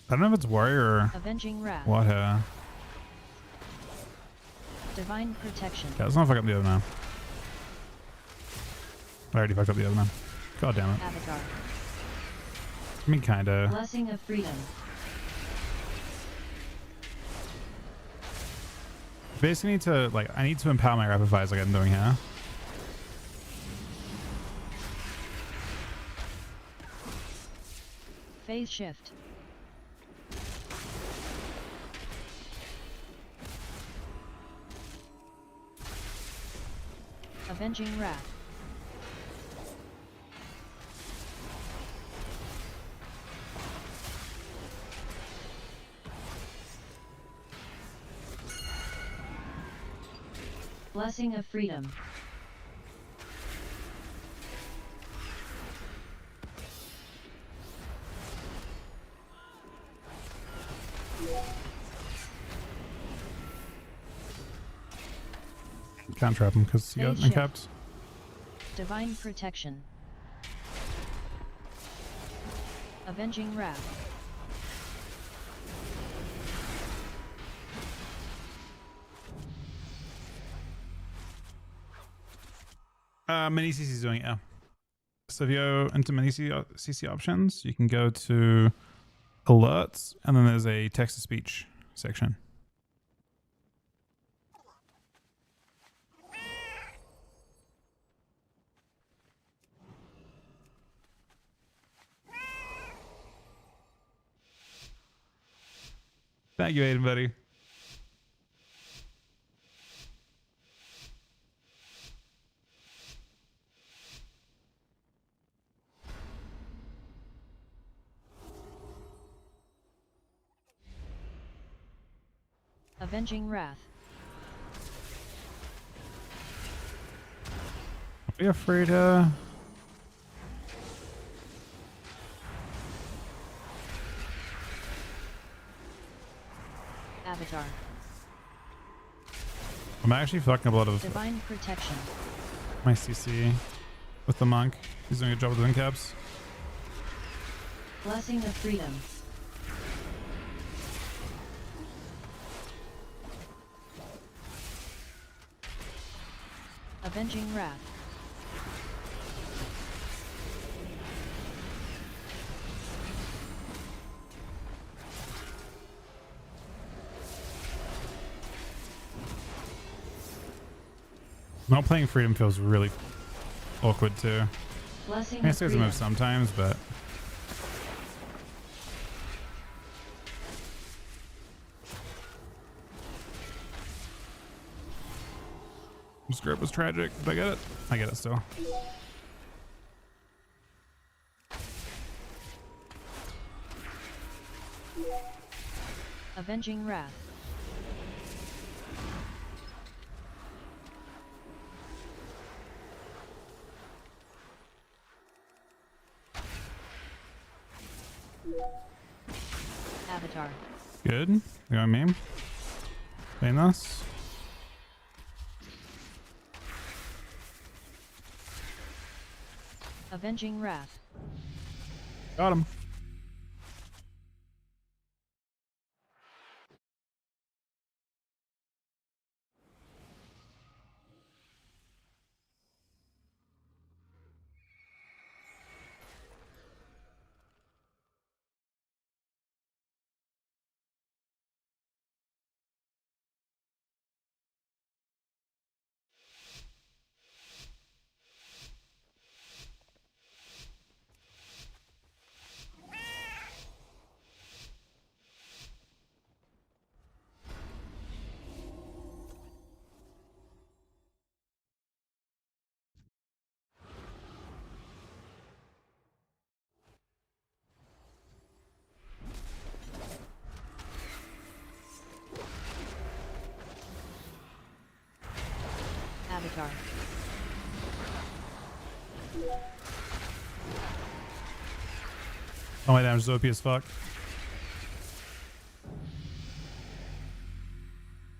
I don't know if it's warrior or Avenging wrath. what. Divine protection. Yeah, let's not fuck up the other now. I already fucked up the other now. God damn it. Avatar. I mean, kinda. Blessing of freedom. Basically need to, like, I need to empower my rapid fires like I'm doing here. Phase shift. Avenging wrath. Blessing of freedom. Can't trap him because he got Phase shift. uncapped. Divine protection. Avenging wrath. Mini CC is doing it, yeah. So if you go into mini CC options, you can go to alerts, and then there's a text-to-speech section. Thank you, Aiden, buddy. Avenging Wrath. Are we afraid to... Avatar. I'm actually fucking up a lot of Divine Protection. my CC with the monk. He's doing a good job with the wing caps. Blessing of Freedom. Avenging Wrath. Not playing Freedom feels really awkward too. Blessing I guess of there's a Freedom. move sometimes, but... This grip was tragic, but I get it. I get it still. Avenging Wrath. Avatar. Good. You know what I mean? Playing this. Avenging Wrath. Got him. Avatar. Oh, my damage is OP as fuck.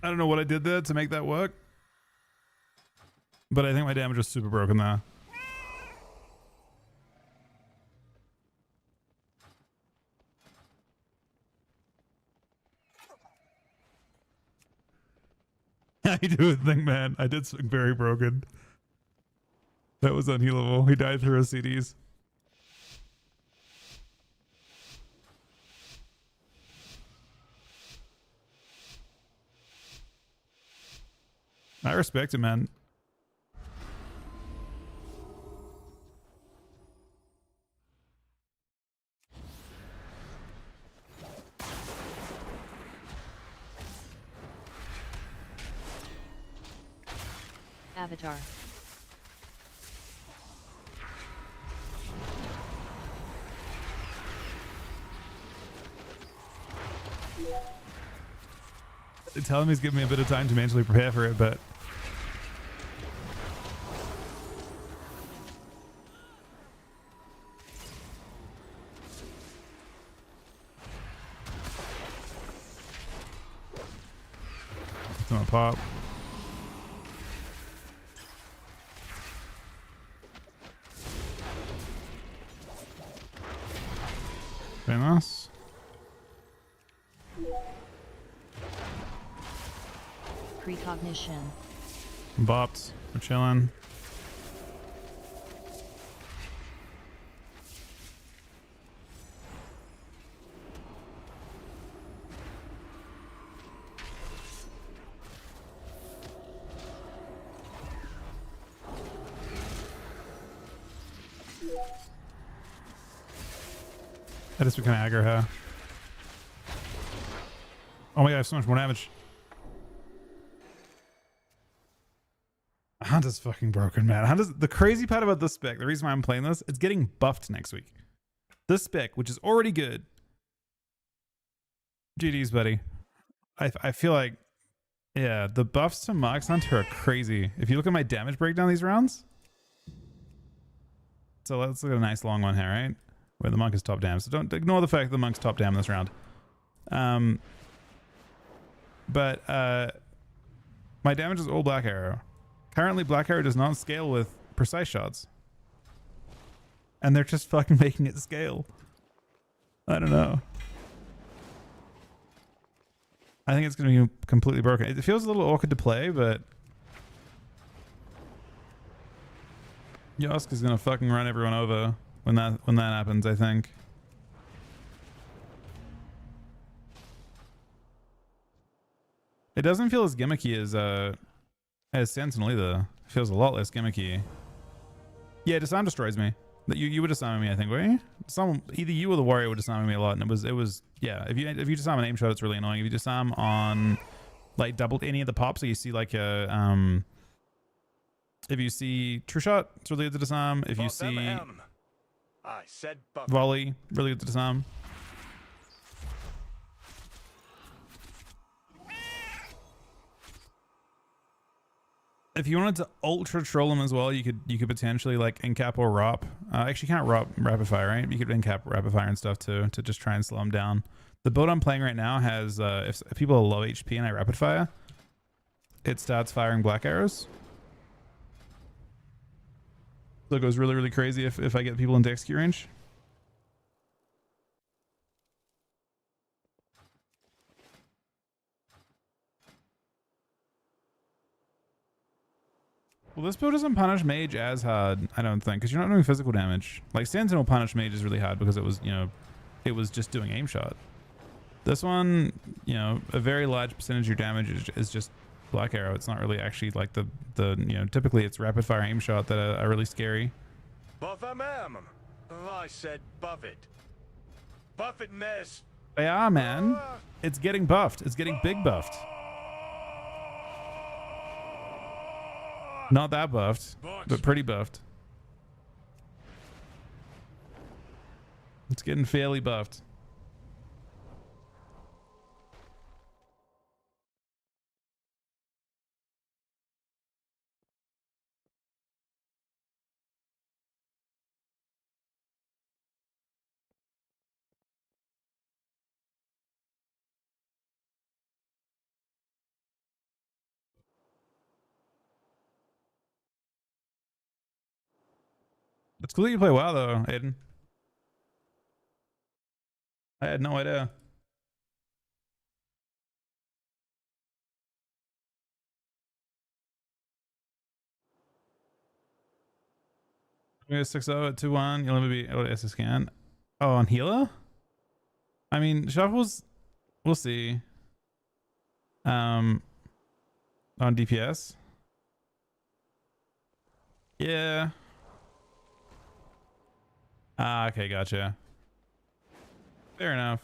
I don't know what I did there to make that work, but I think my damage was super broken there. I do think, man. I did something very broken. That was unhealable. He died through his CDs. I respect it, man. Avatar. Tell him he's giving me a bit of time to mentally prepare for it, but... It's gonna pop. Very nice. Precognition. Bopped. We're chilling. I just become aggro her. Oh my god, I have so much more damage. Hunter's fucking broken, man. Hunter's, the crazy part about this spec, the reason why I'm playing this, it's getting buffed next week. This spec, which is already good. GG's, buddy. I feel like, yeah, the buffs to Mox Hunter are crazy. If you look at my damage breakdown these rounds. So let's look at a nice long one here, right? Where the monk is top damn. So don't ignore the fact that the monk's top damn this round. But my damage is all Black Arrow. Currently, Black Arrow does not scale with precise shots. And they're just fucking making it scale. I don't know. I think it's going to be completely broken. It feels a little awkward to play, but Yosk is going to fucking run everyone over when that happens, I think. It doesn't feel as gimmicky as Sentinel either. It feels a lot less gimmicky. Yeah, Disarm destroys me. You were disarming me, I think, were you? Either you or the warrior were disarming me a lot, and it was yeah. If you disarm an aim shot, it's really annoying. If you disarm on like double any of the pops, so you see like a if you see true shot, it's really good to disarm. If you see I said volley, really good to disarm. If you wanted to ultra troll him as well, you could potentially like incap or rop. Actually, you can't rop rapid fire, right? You could incap rapid fire and stuff to just try and slow him down. The build I'm playing right now has if people are low HP and I rapid fire, it starts firing black arrows. So it goes really, really crazy if I get people into execute range. Well, this build doesn't punish mage as hard, I don't think, because you're not doing physical damage. Like Sentinel punish mage is really hard because it was, you know, it was just doing aim shot. This one, you know, a very large percentage of your damage is just black arrow. It's not really actually like the you know, typically it's rapid fire aim shot that are really scary. Buff I said buff it. Buff it, miss. They are, man. It's getting buffed. It's getting big buffed. Not that buffed, but pretty buffed. It's getting fairly buffed. It's cool that you play WoW though, Aiden. I had no idea. We go 6-0 at 2-1. You'll never be able to SS scan. Oh, on healer? I mean, shuffles, we'll see. On DPS. Yeah. Ah, okay, gotcha. Fair enough.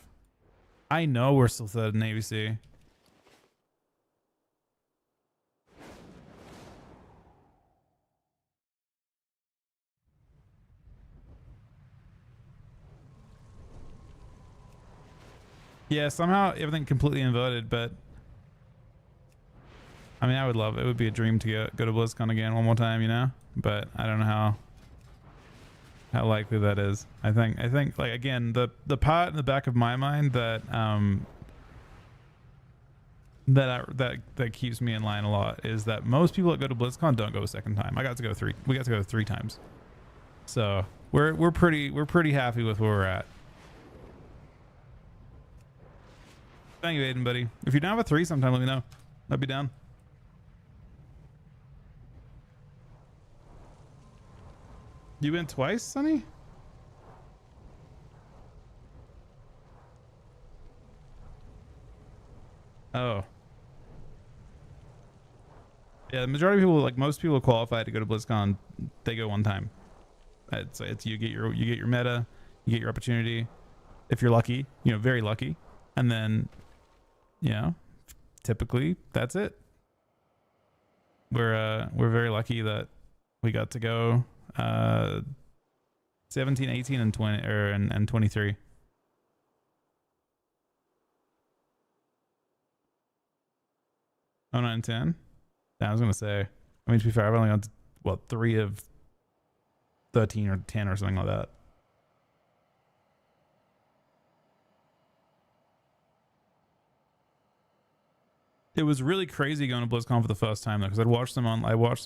I know we're still third in ABC. Yeah, somehow everything completely inverted, but I mean, I would love it. It would be a dream to go to BlizzCon again one more time, you know? But I don't know how likely that is. I think like again, the part in the back of my mind that that keeps me in line a lot is that most people that go to BlizzCon don't go a second time. We got to go 3 times. So we're pretty happy with where we're at. Thank you, Aiden, buddy. If you're down for 3 sometime, let me know. I'll be down. You went twice, Sonny? Oh. Yeah, the majority of people, like most people qualified to go to BlizzCon, they go one time. It's you get your meta, you get your opportunity. if you're lucky, you know, very lucky. And then, you know, typically that's it. We're very lucky that we got to go 17, 18, and 20 and 23. Oh, 9 and 10. Yeah, I was gonna say. I mean, to be fair, I've only got what 3 of 13 or 10 or something like that. It was really crazy going to BlizzCon for the first time though, because I watched them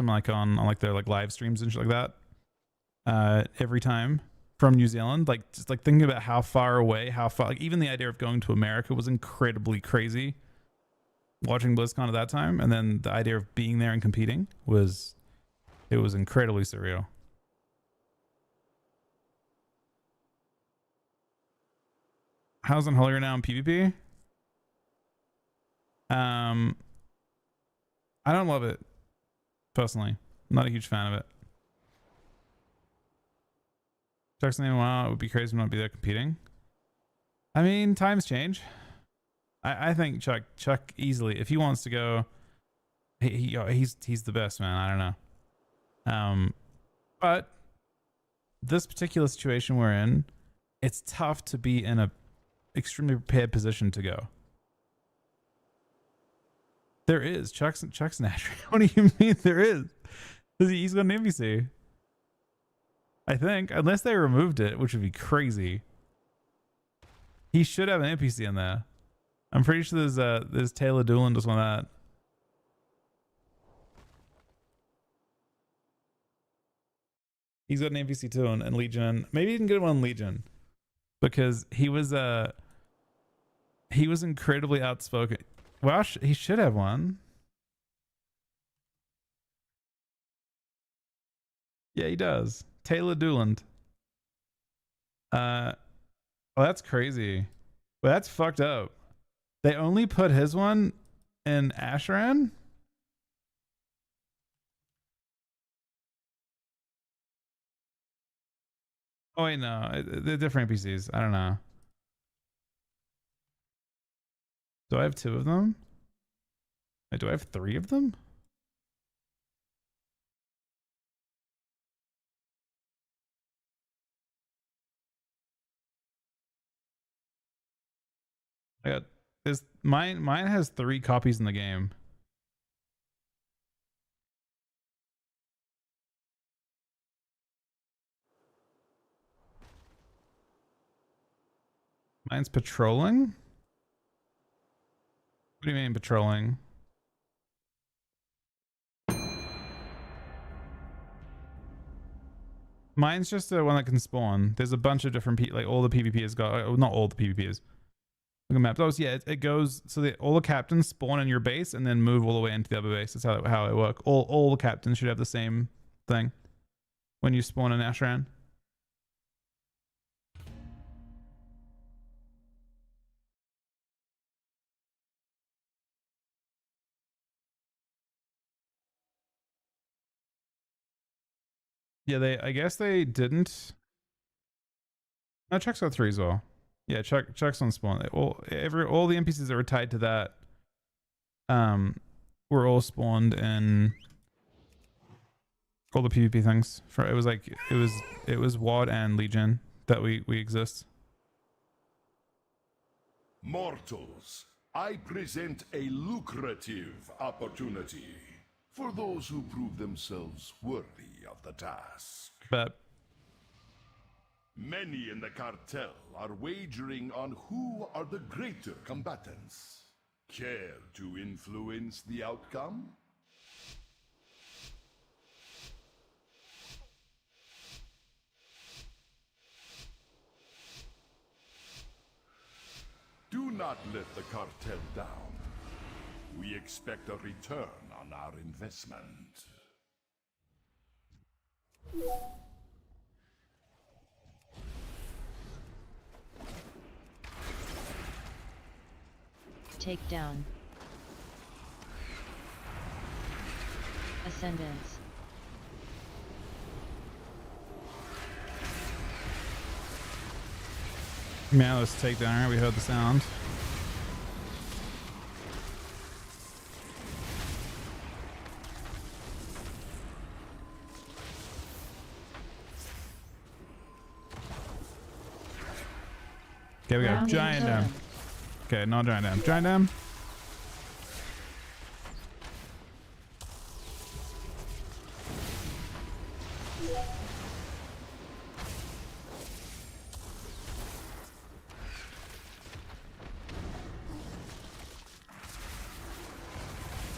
like on like their like live streams and shit like that. Every time from New Zealand, like just like thinking about how far away, like even the idea of going to America was incredibly crazy. Watching BlizzCon at that time, and then the idea of being there and competing was incredibly surreal. How's Unholy right now in PvP? I don't love it personally. I'm not a huge fan of it. Chuck's name, wow, it would be crazy to not be there competing. I mean, times change. I think Chuck easily, if he wants to go, he's the best, man. I don't know. But this particular situation we're in, it's tough to be in a extremely prepared position to go. There is Chuck's natural. What do you mean there is? He's got an NPC. I think, unless they removed it, which would be crazy. He should have an NPC in there. I'm pretty sure there's Taylor Doolan just on that. He's got an NPC too in Legion. Maybe he can get one in Legion because he was incredibly outspoken. Well, he should have one. Yeah, he does. Taylor Doolan. Well, that's crazy. Well, that's fucked up. They only put his one in Asheran? Oh wait, no. They're different NPCs. I don't know. Do I have 2 of them? Wait, do I have 3 of them? I got this. Mine has 3 copies in the game. Mine's patrolling? What do you mean patrolling? Mine's just the one that can spawn. There's a bunch of different like all the PvP has got, not all the PvPs. Look at maps. Oh, yeah, it goes so that all the captains spawn in your base and then move all the way into the other base. That's how it works. All the captains should have the same thing when you spawn in Asheran. Yeah, I guess they didn't. No, Chuck's got 3 as well. Yeah, Chuck's on spawn. All the NPCs that were tied to that were all spawned in all the PvP things. It was WoD and Legion that we exist. Mortals, I present a lucrative opportunity for those who prove themselves worthy of the task. But Many in the cartel are wagering on who are the greater combatants. Care to influence the outcome? Do not let the cartel down. We expect a return on our investment. Takedown. Ascendance. Man, let's take down. Alright, we heard the sound. Okay, we go. Grounding Giant totem. dam. Okay, not giant dam. Giant dam.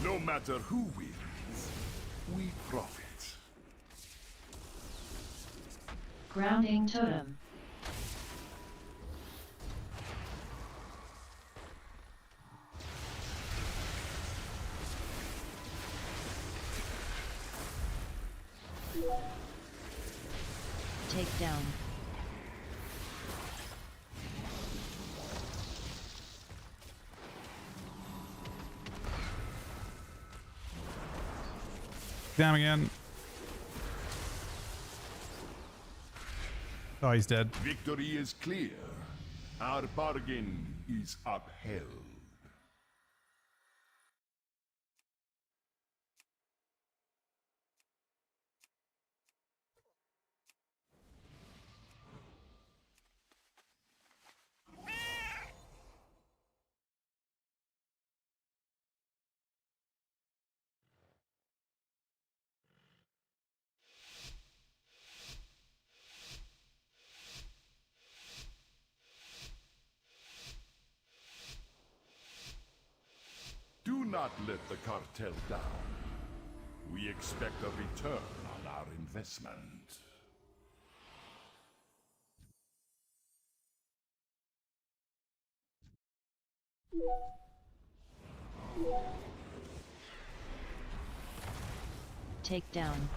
No matter who wins, we profit. Grounding totem. Take down. Down again. Oh, he's dead. Victory is clear. Our bargain is upheld. Do not let the cartel down. We expect a return on our investment. Take down.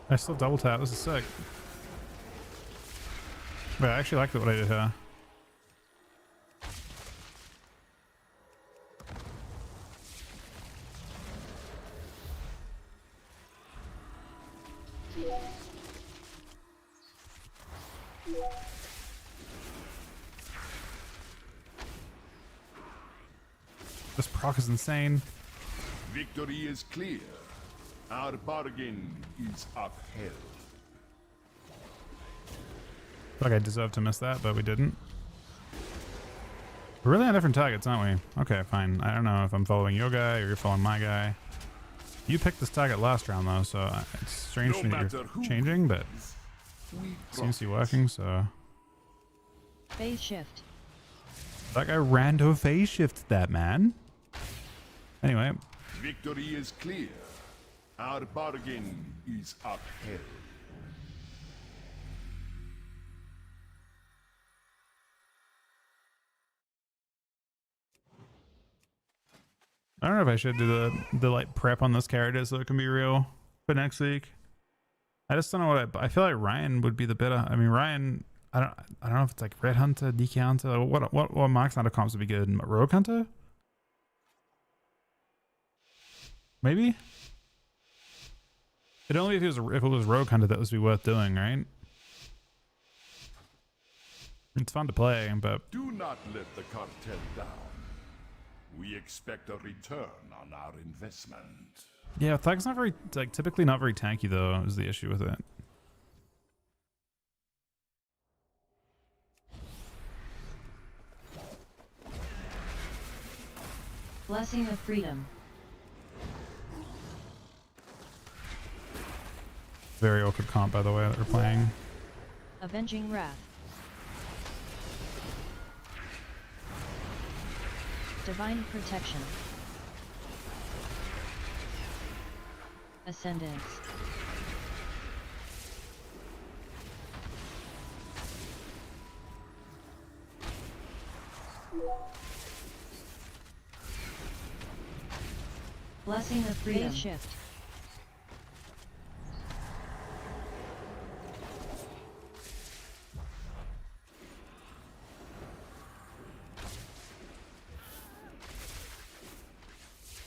I still double tap. This is sick. But I actually like what I did here. This proc is insane. Victory is clear. Our bargain is upheld. I feel like I deserved to miss that, but we didn't. We're really on different targets, aren't we? Okay, fine. I don't know if I'm following your guy or you're following my guy. You picked this target last round though, so it's strange to me that you're changing, but We it seems to be profit. working, so... Phase shift. That guy rando phase shifts that, man. Anyway, Victory is clear. Our bargain is upheld. I don't know if I should do the like prep on this character so it can be real for next week. I just don't know what I feel like Ryan would be the better. I mean Ryan, I don't know if it's like Red Hunter, DK Hunter. What Mark's Hunter comps would be good? Rogue Hunter? Maybe? It'd only be if it was Rogue Hunter that would be worth doing, right? It's fun to play, but Do not let the cartel down. We expect a return on our investment. yeah, Thug's not very like typically not very tanky though, is the issue with it. Blessing of freedom. Very awkward comp by the way that we're playing. Avenging wrath. Divine protection. Ascendance. Blessing of freedom. Phase shift.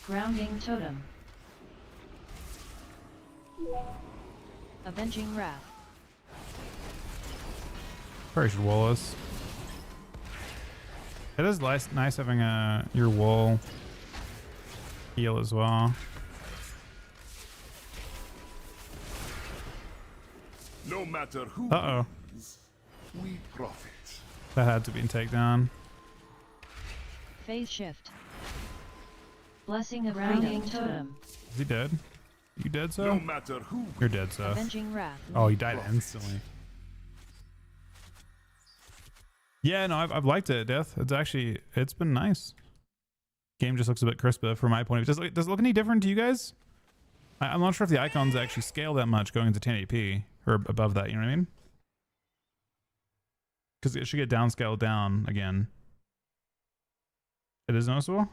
Grounding totem. Avenging wrath. Probably should wall us. It is nice having your wall heal as well. No matter who Uh-oh. wins, we profit. That had to be a takedown. Phase shift. Blessing of grounding totem. Is he dead? You dead, No so? matter who You're dead, so. Avenging wrath. Oh, he died instantly. Yeah, no, I've liked it, Death. It's been nice. Game just looks a bit crisper from my point of view. Does it look any different to you guys? I'm not sure if the icons actually scale that much going into 1080p or above that, you know what I mean? Because it should get downscaled down again. It is noticeable?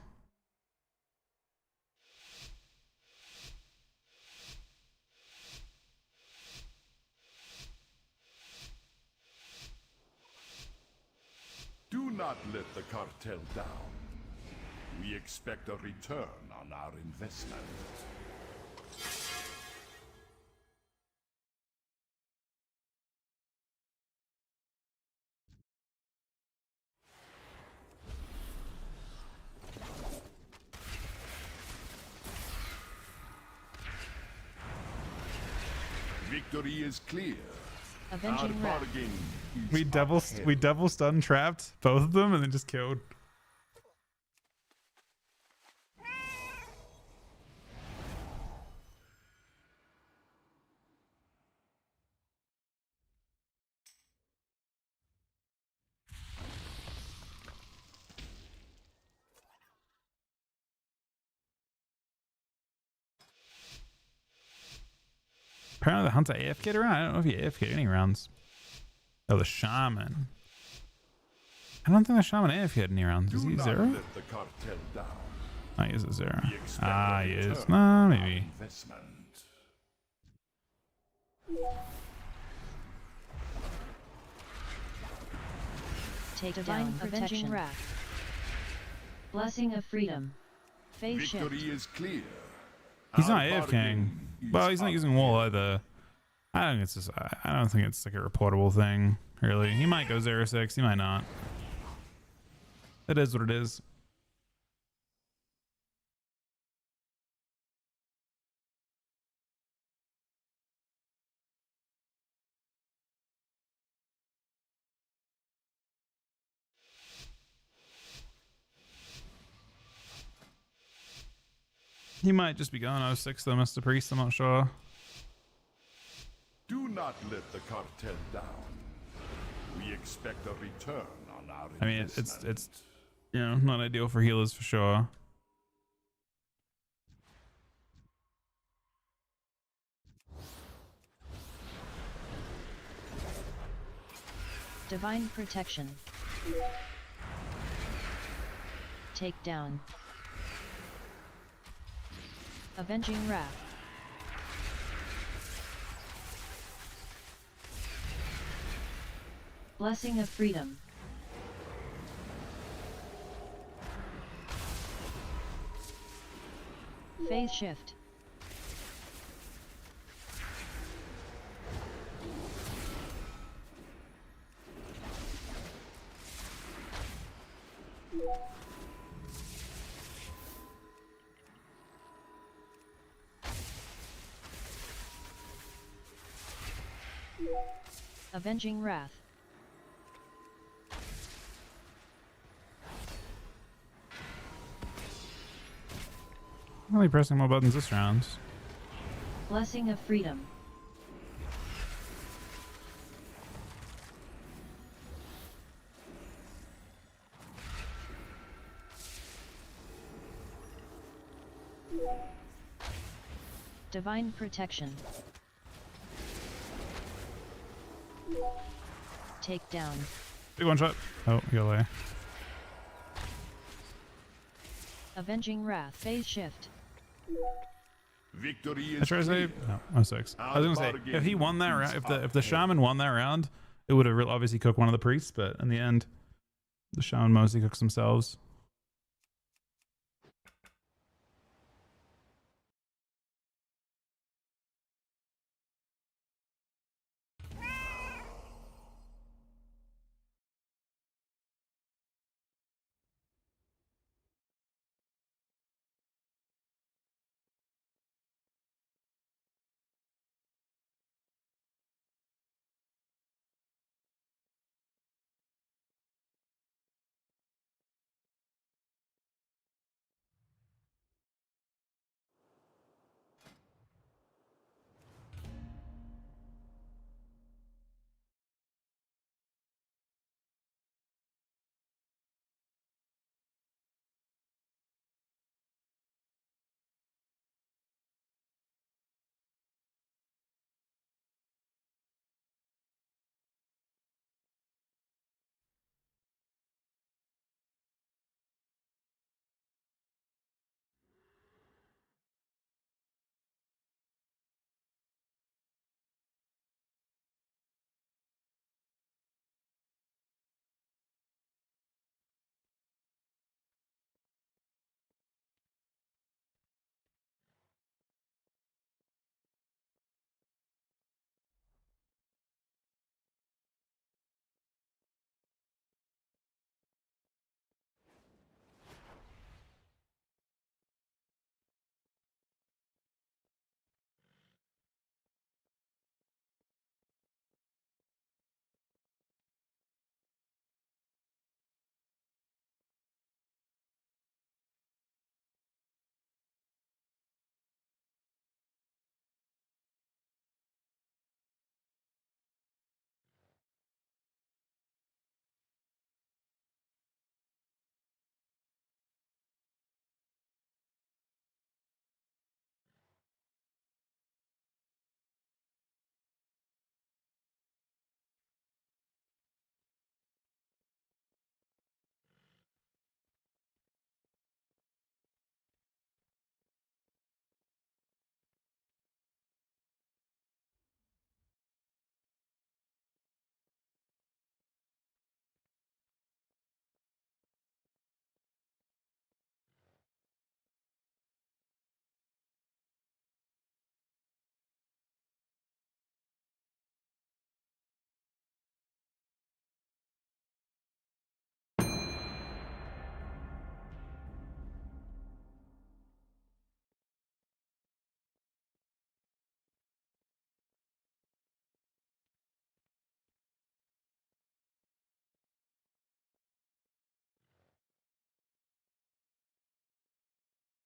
Do not let the cartel down. We expect a return on our investment. Victory is clear. Our Avenging wrath. bargain is We double stun trapped both of them and then just killed. Apparently the Hunter AFK'd around. I don't know if he AFK'd any rounds. Oh, the Shaman. I don't think the Shaman AFK'd any rounds. Is Do he not zero? let the cartel down. Oh, he is a zero. We expect Ah, a he is. return No, on our maybe. investment. Take divine avenging wrath. Blessing of freedom. Phase shift. Victory is clear. He's Our not AFKing. bargain Well, is he's not up. using wall either. I don't think it's like a reportable thing, really. He might go 0-6, he might not. It is what it is. He might just be going 0-6 though, Mr. Priest, I'm not sure. Do not let the cartel down. We expect a return on our I mean, investment. it's you know, not ideal for healers for sure. Divine protection. Take down. Avenging wrath. Blessing of freedom. Phase shift. Avenging wrath. I'm only pressing more buttons this round. Blessing of freedom. Divine protection. Take down. Big one shot. Oh, heal away. Avenging wrath. Phase shift. Victory I is try to say clear. no, 0-6. I was gonna say if he won that round, if the shaman won that round, it would have obviously cooked one of the priests, but in the end, the shaman mostly cooks themselves.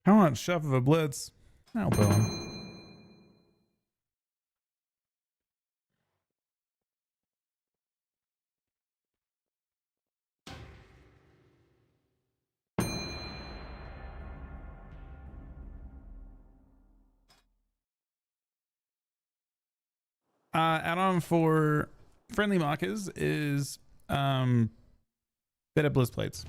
How much chef of a blitz? I'll put him. Add-on for friendly markers is better bliss plates.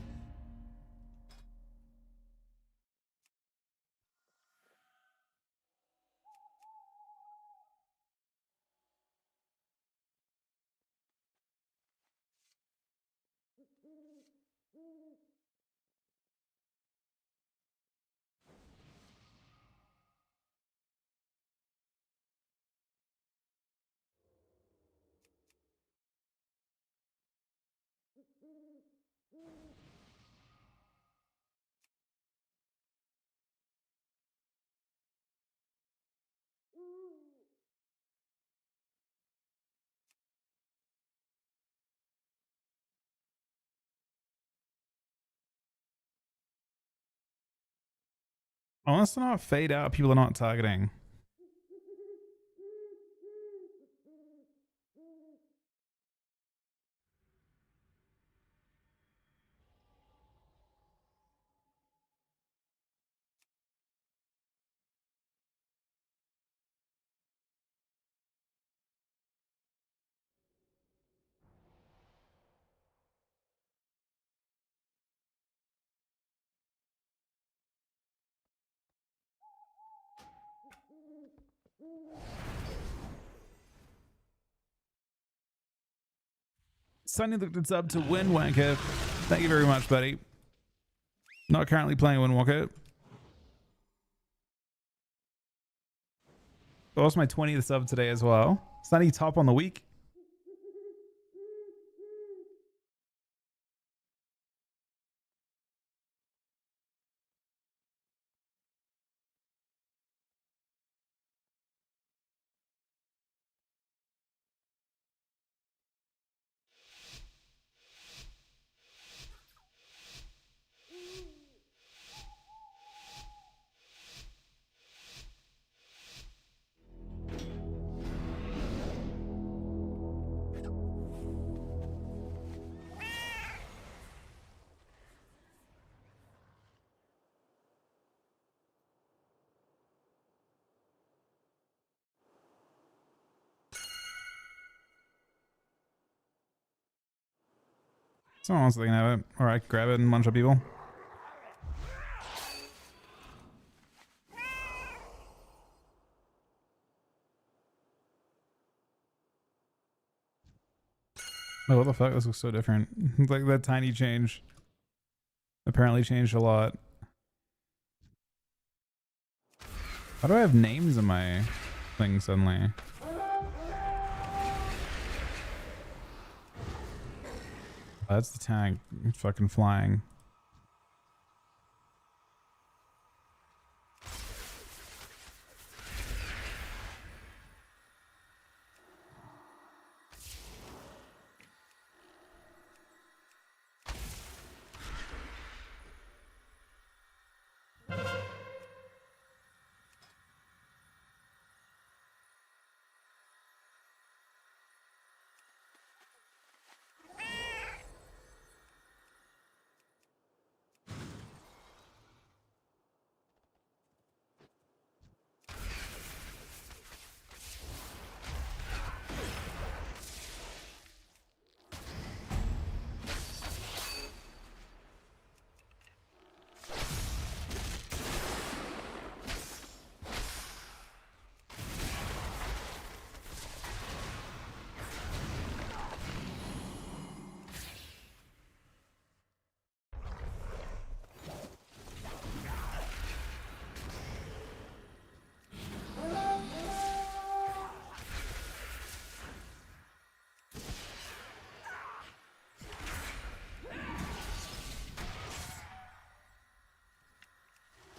Unless they're not fade out, people are not targeting. Sunny looked it's up to Windwanker. Thank you very much, buddy. Not currently playing Windwalker. Lost my 20th sub today as well. Sunny top on the week. Someone else can have it. All right, grab it and munch up people. Oh, what the fuck? This looks so different. Like that tiny change apparently changed a lot. How do I have names in my thing suddenly? That's the tank fucking flying.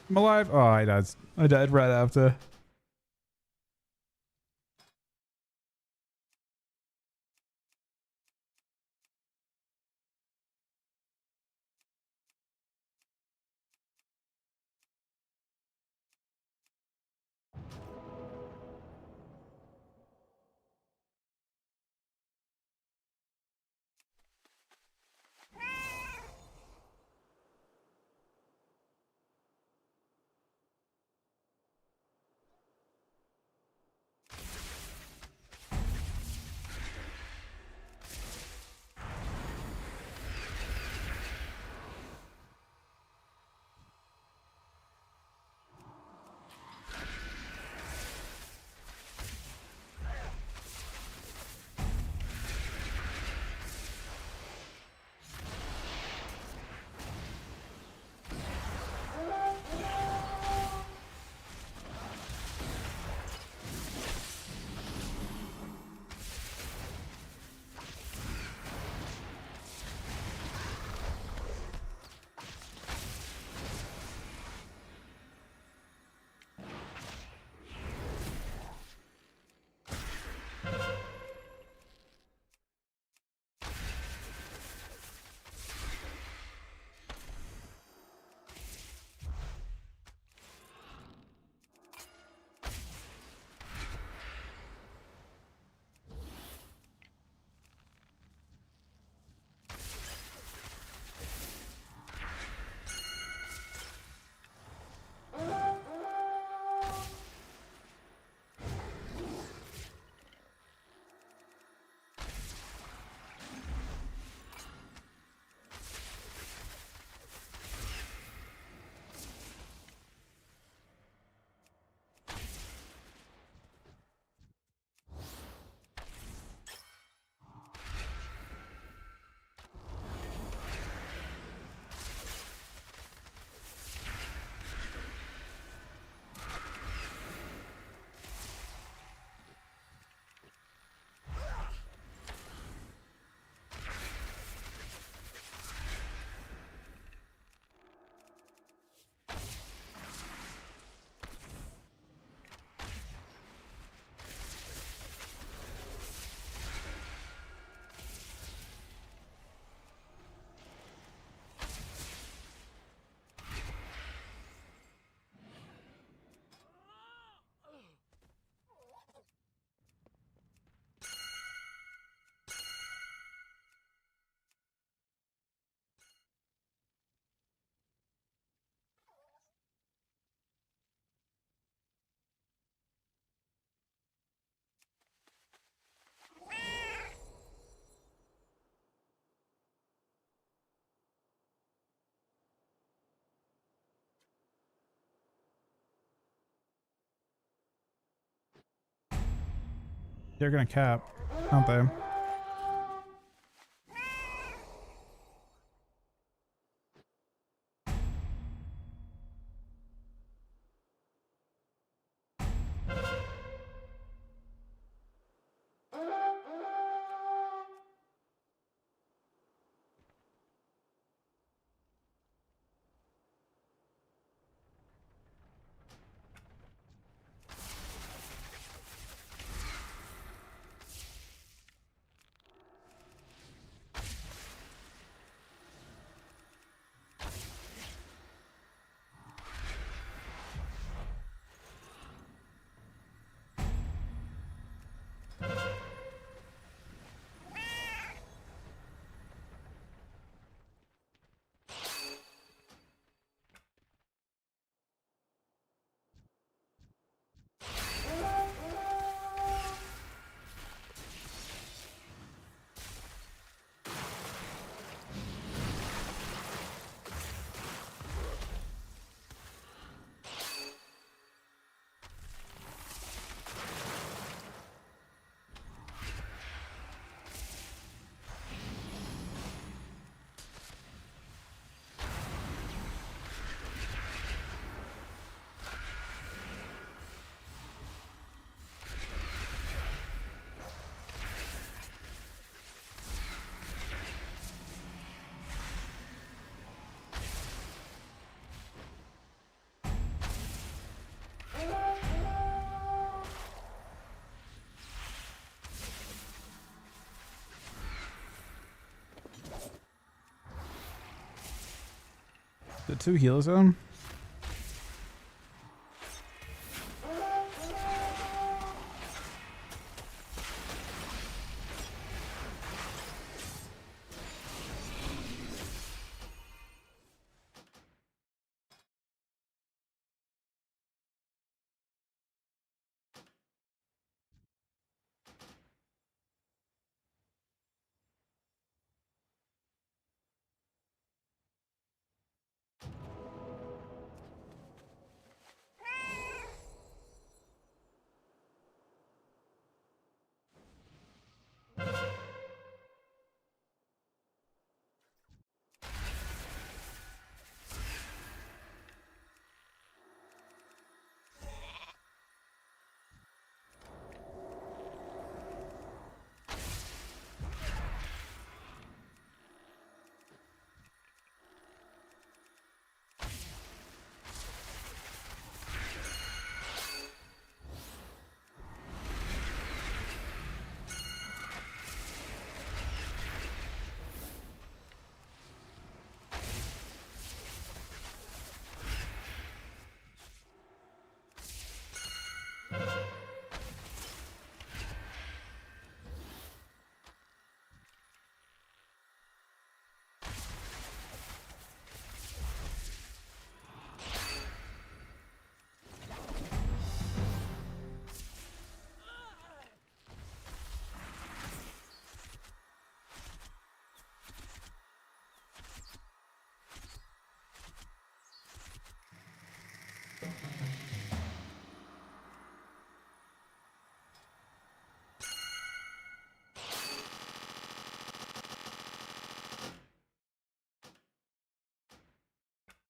I'm alive. Oh, I died. I died right after. They're gonna cap, aren't they? The 2 heal zone?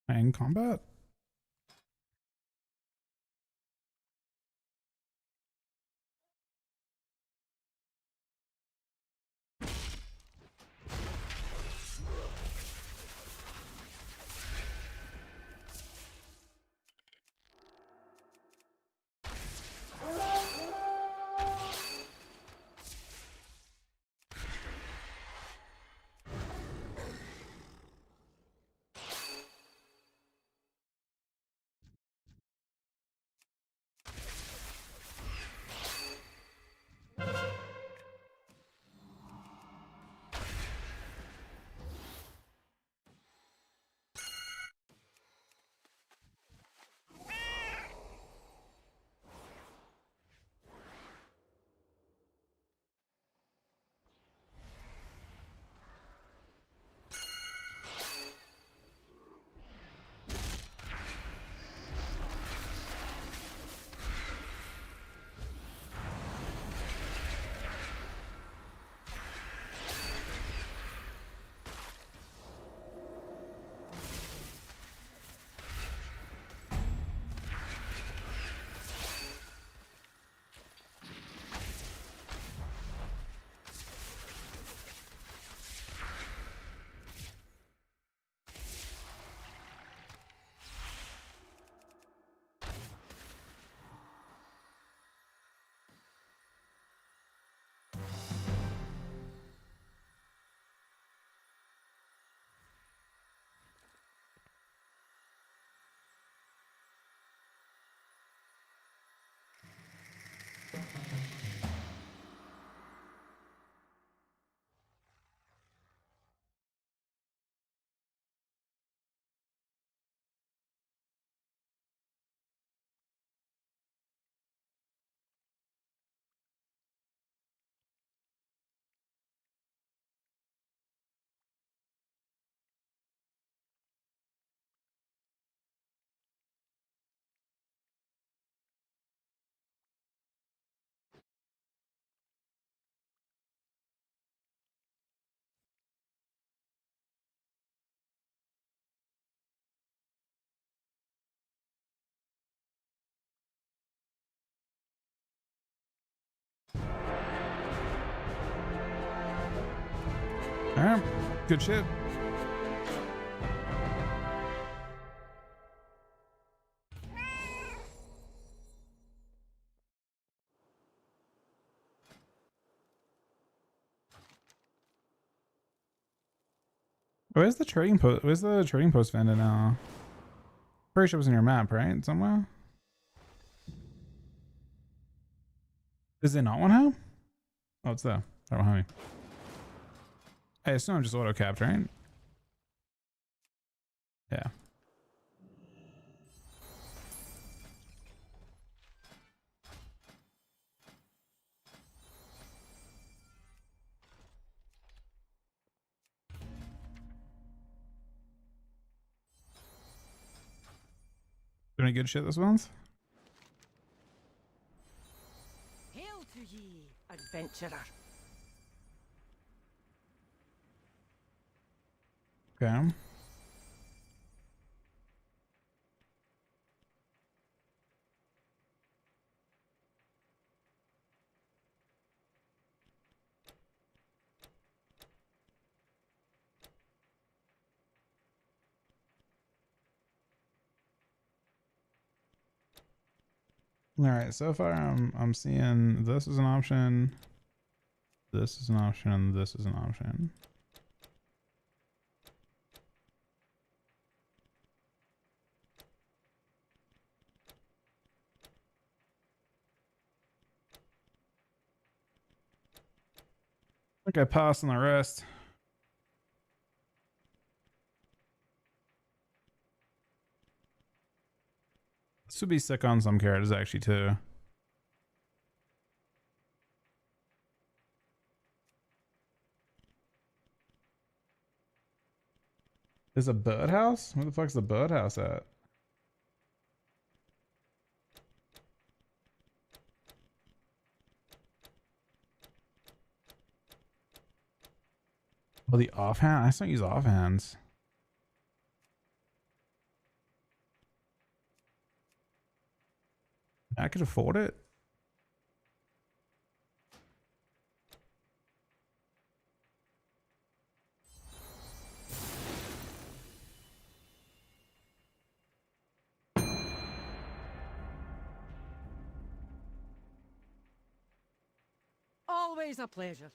In combat? All right, good shit. Where's the trading post? Where's the trading post vendor now? Pretty sure it was in your map, right? Somewhere. Is it not one now? Oh, it's there. Right behind me. I assume I'm just auto capped, right? Yeah. Doing any good shit this month? Hail to ye, adventurer. Okay. All right. So far, I'm seeing this is an option. This is an option. This is an option. I think I passed on the rest. This would be sick on some characters actually too. There's a birdhouse? Where the fuck's the birdhouse at? Oh, the offhand? I just don't use offhands. I could afford it. Always a pleasure.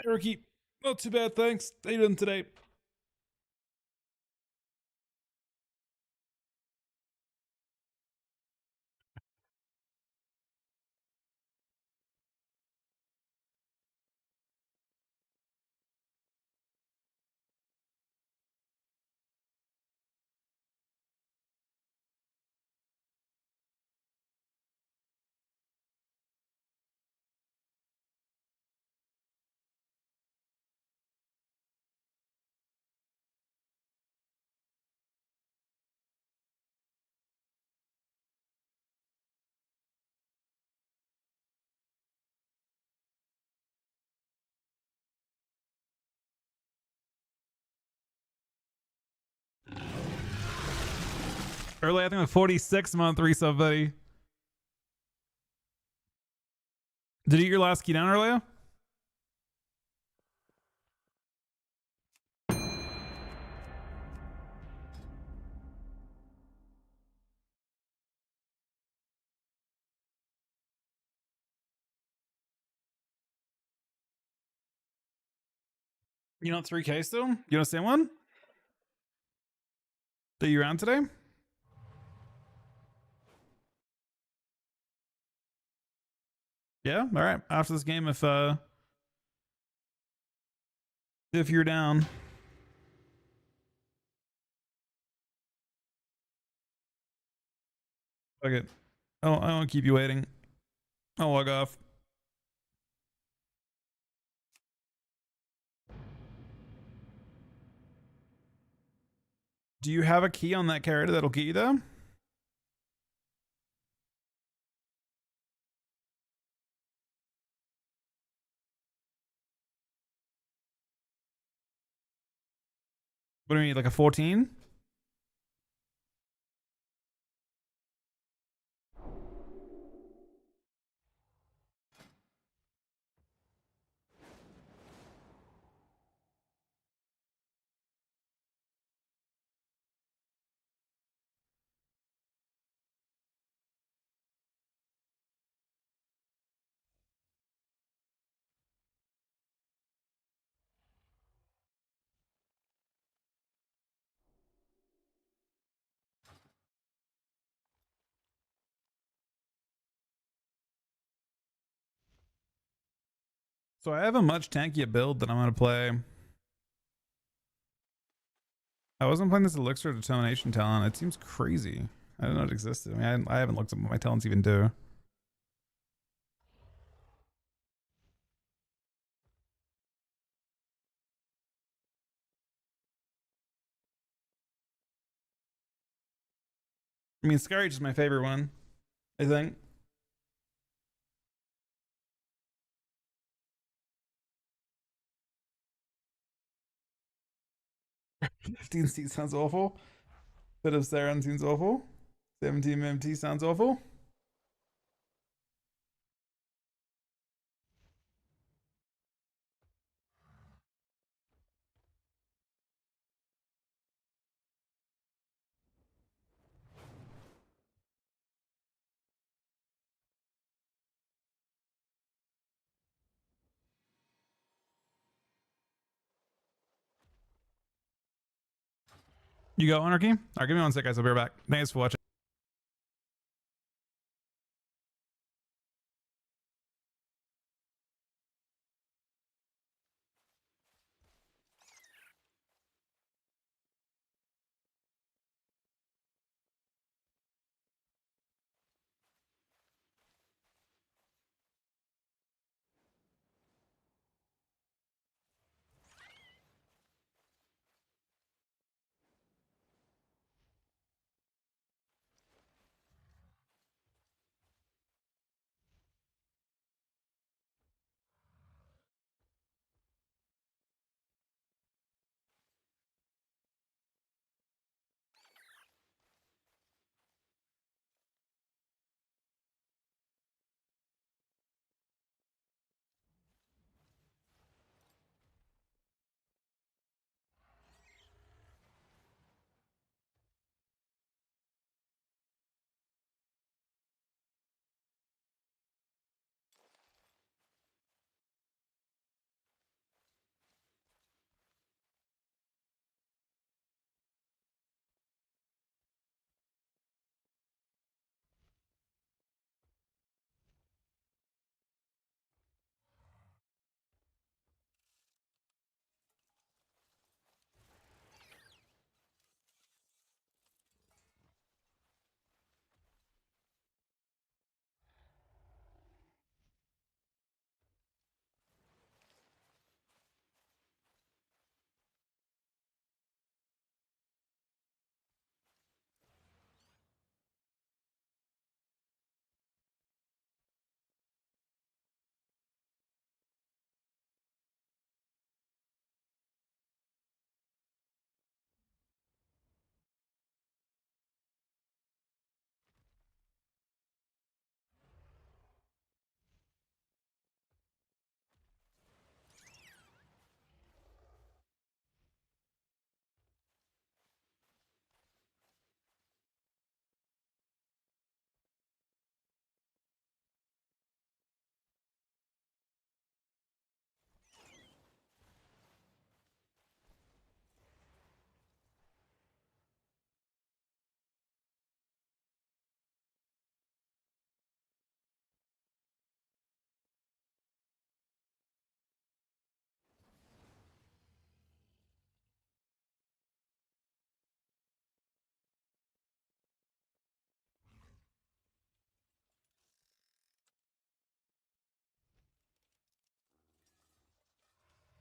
Hey, Ricky. Not too bad, thanks. How you doing today? Early, I think a 46-month resub, buddy. Did you eat your last key down earlier? You not 3K still? You understand one? That you around today? Yeah? Alright. After this game, if you're down. Fuck it. I won't keep you waiting. I'll log off. Do you have a key on that character that'll get you there? What do you mean, like a 14? So I have a much tankier build that I'm gonna play. I wasn't playing this Elixir Determination talent. It seems crazy. I didn't know it existed. I mean, I haven't looked at what my talents even do. I mean, Skyreach is my favorite one, I think. 15 seat sounds awful. Bit of Saron seems awful. 17 MMT sounds awful. You go, Anarchy? All right, give me 1 sec, guys. I'll be right back. Thanks for watching.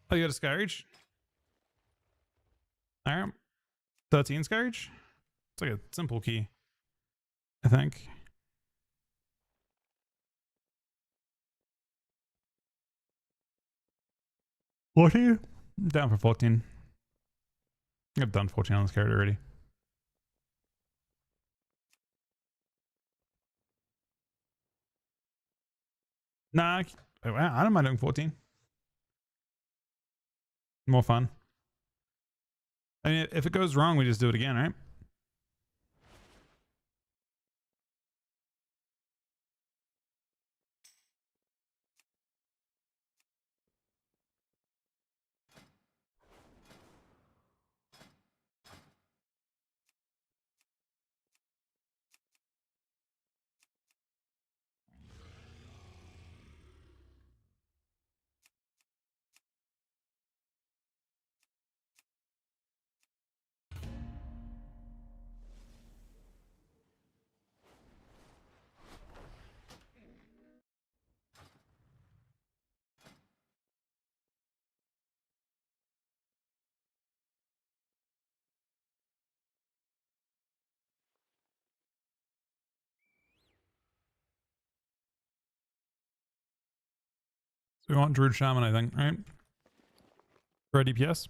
Oh, you got a Skyreach? Alright. 13 Skyreach? It's like a simple key, I think. What are you? Down for 14. I've done 14 on this character already. Nah, I don't mind doing 14. More fun. I mean, if it goes wrong, we just do it again, right? So we want Druid Shaman, I think, right? For a DPS.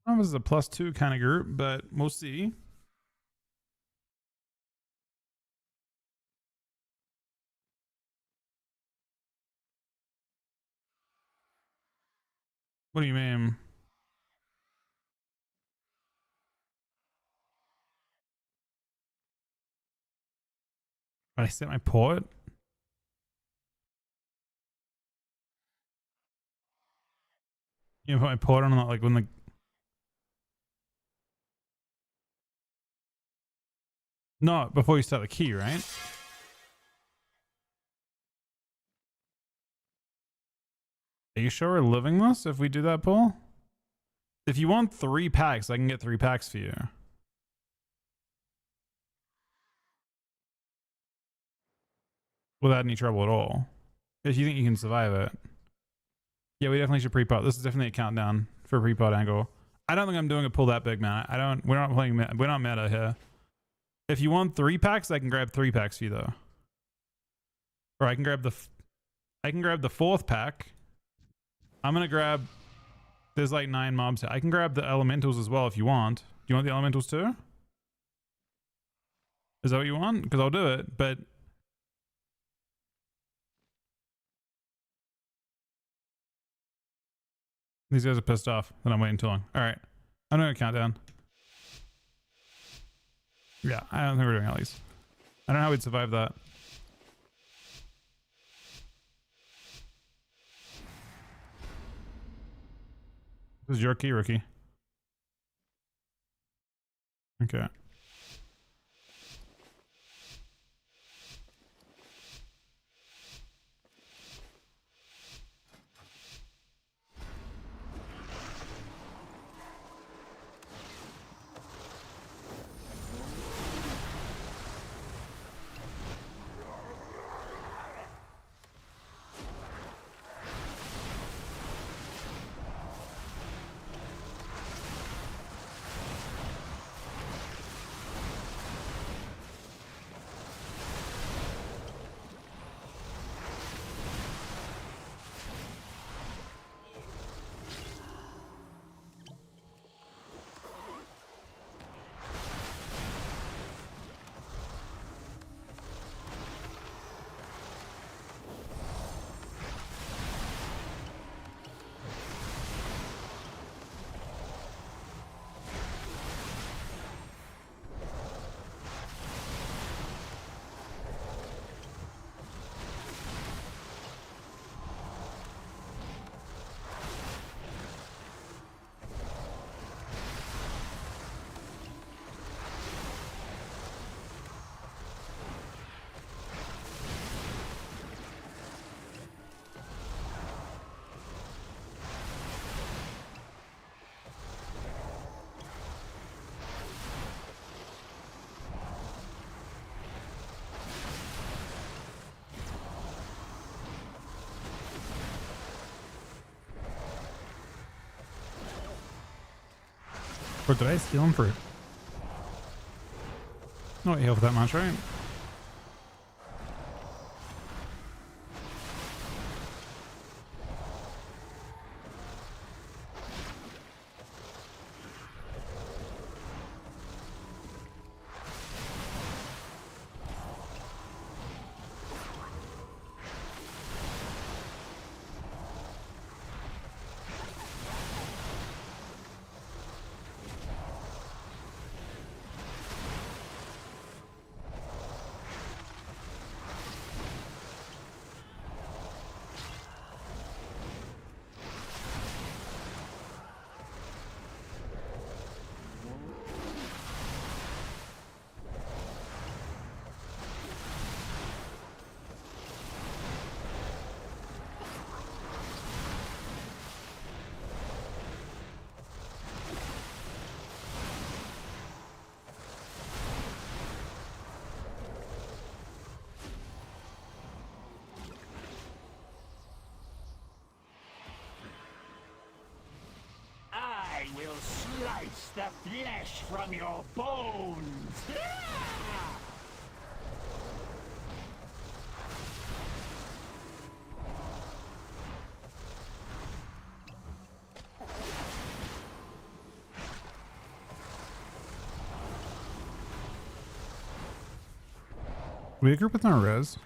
I don't know if this is a +2 kind of group, but we'll see. What do you mean? I set my port? You know, put my port on like when the... No, before you start the key, right? Are you sure we're living this if we do that, Paul? If you want 3 packs, I can get 3 packs for you. Without any trouble at all. If you think you can survive it. Yeah, we definitely should pre-pot. This is definitely a countdown for pre-pot angle. I don't think I'm doing a pull that big, man. We're not playing, we're not meta here. If you want 3 packs, I can grab 3 packs for you though. Or I can grab the 4th pack. I'm gonna grab, there's like 9 mobs here. I can grab the elementals as well if you want. Do you want the elementals too? Is that what you want? Because I'll do it, but these guys are pissed off that I'm waiting too long. All right, I'm doing a countdown. Yeah, I don't think we're doing at least. I don't know how we'd survive that. This is your key, rookie. Okay. What did I steal him for? Not heal for that much, right? I will slice the flesh from your bones! We a group with no res.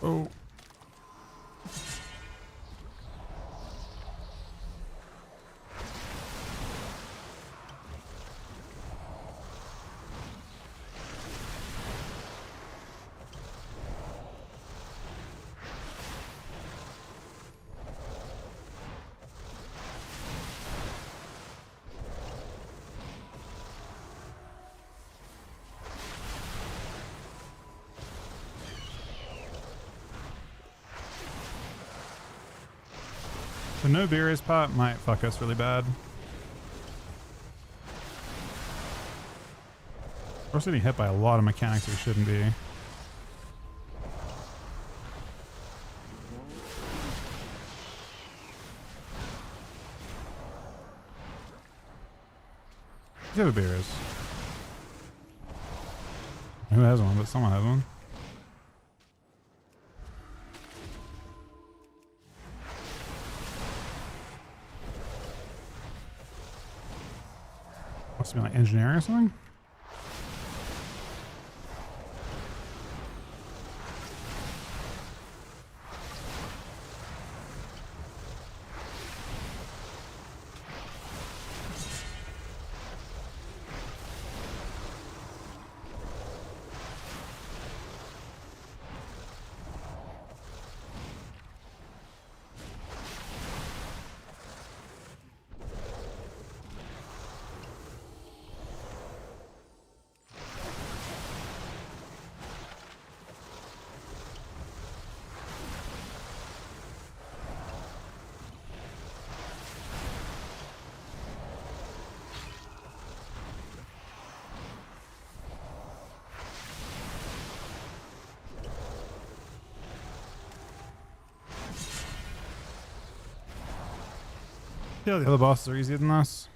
Oh. The no beer's pot might fuck us really bad. We're getting hit by a lot of mechanics we shouldn't be. You have a beers. Who has one? But someone has one. Must be like engineering or something? Yeah, the other bosses are easier than us.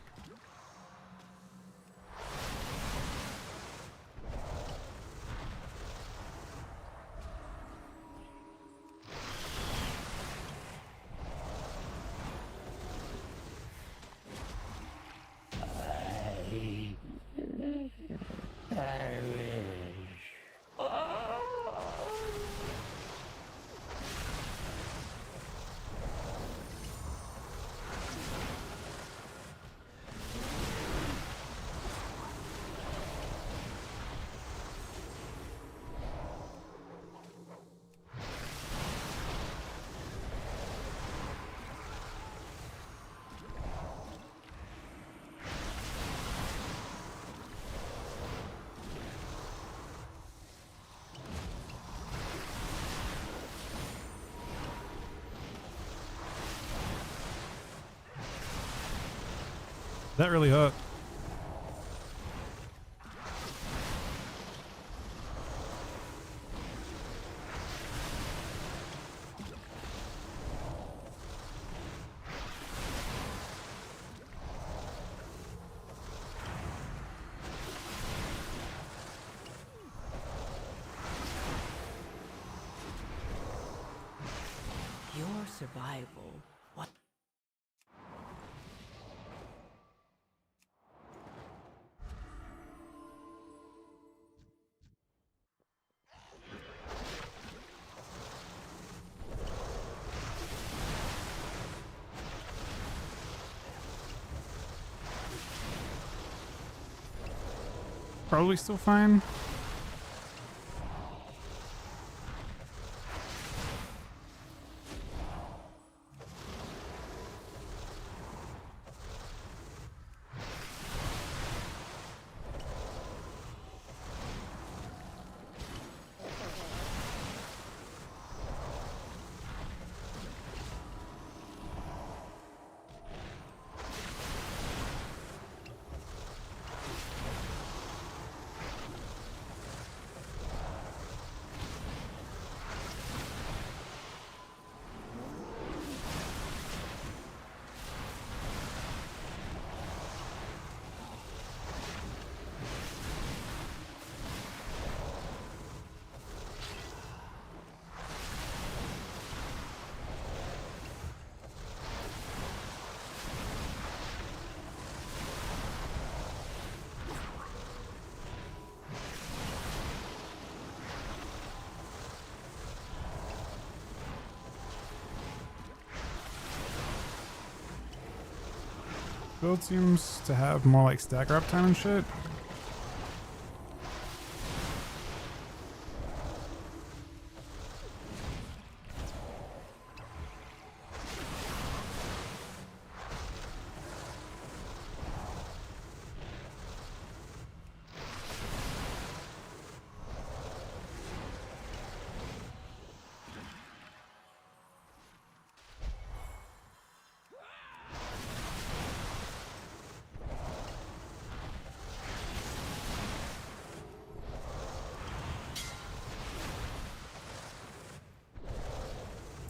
That really hurt. Your survival. What? Probably still fine. build seems to have more like stagger uptime and shit.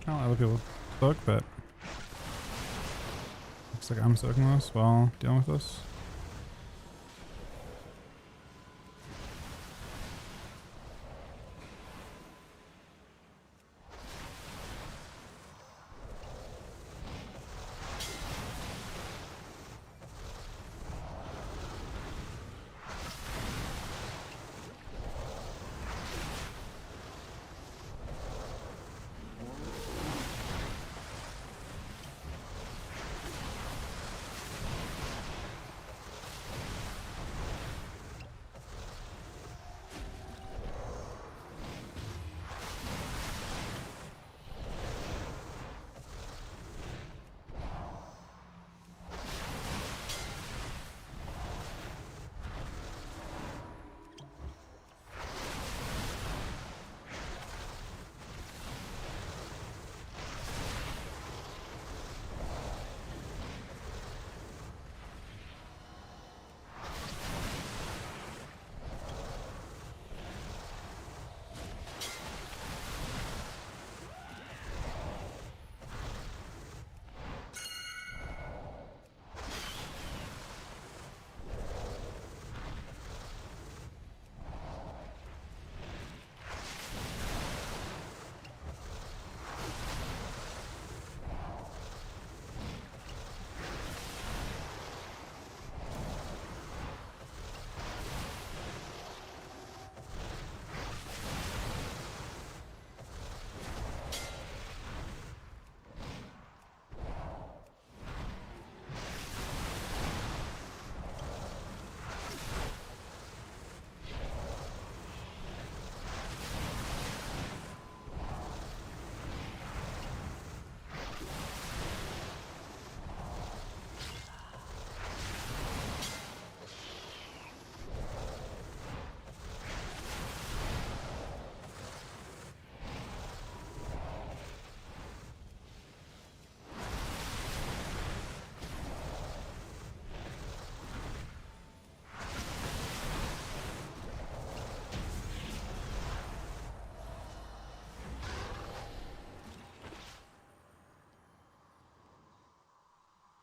I don't know other people soak, but looks like I'm soaking this while dealing with this.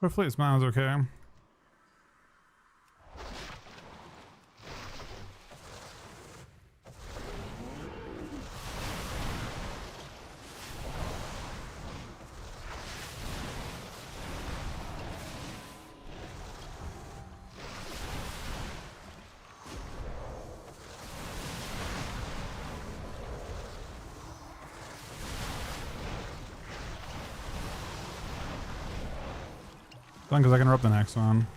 Hopefully it smiles okay. As long as I can rub the next one.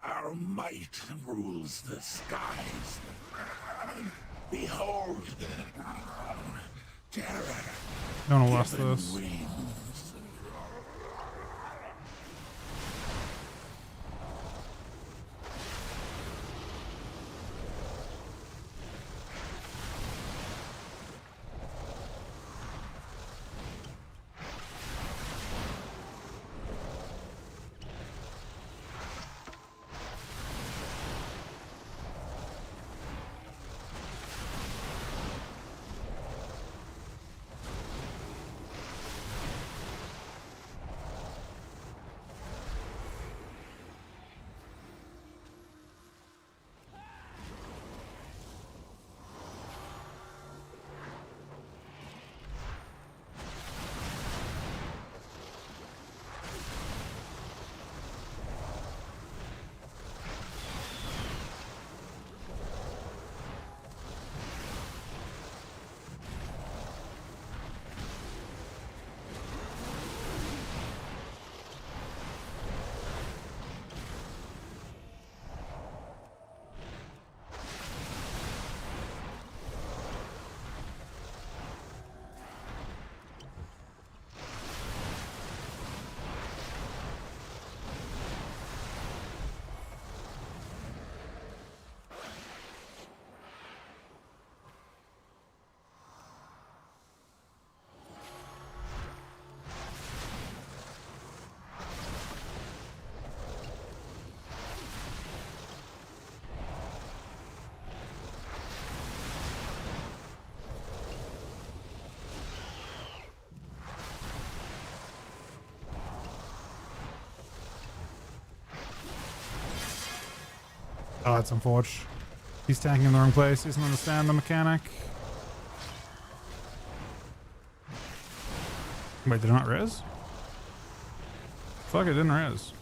Our might rules the skies. Behold, terror. Don't wanna lost given this. wings. Oh, that's unfortunate. He's tanking in the wrong place. He doesn't understand the mechanic. Wait, did it not res? Fuck, it didn't res.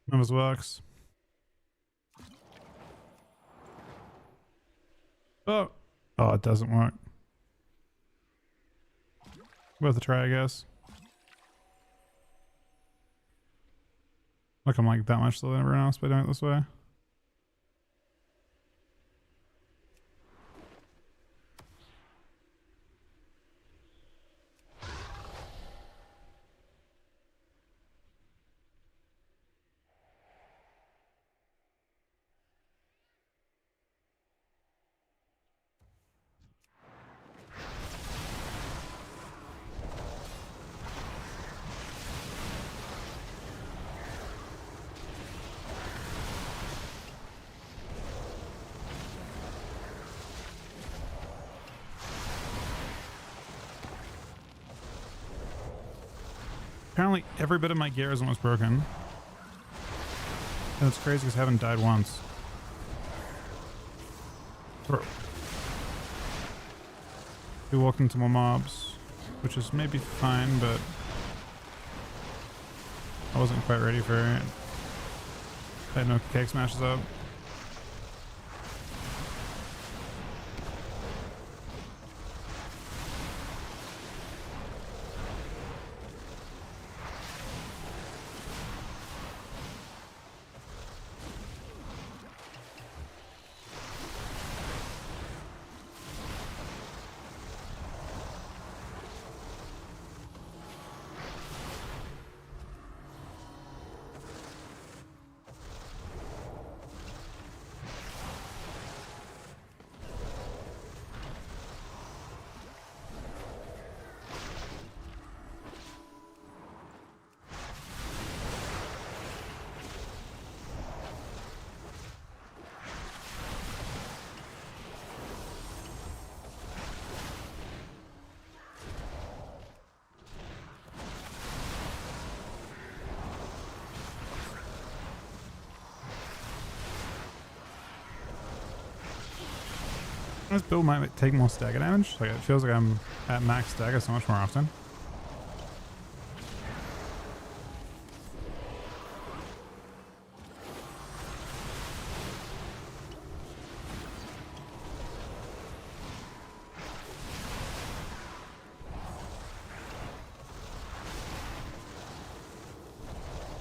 Numbers works. Oh. Oh, it doesn't work. Worth a try, I guess. Look, I'm like that much slower than everyone else by doing it this way. Apparently every bit of my gear is almost broken. And it's crazy because I haven't died once. Bro. We walked into more mobs, which is maybe fine, but I wasn't quite ready for it. I had no cake smashes up. This build might take more stagger damage. Like, it feels like I'm at max stagger so much more often.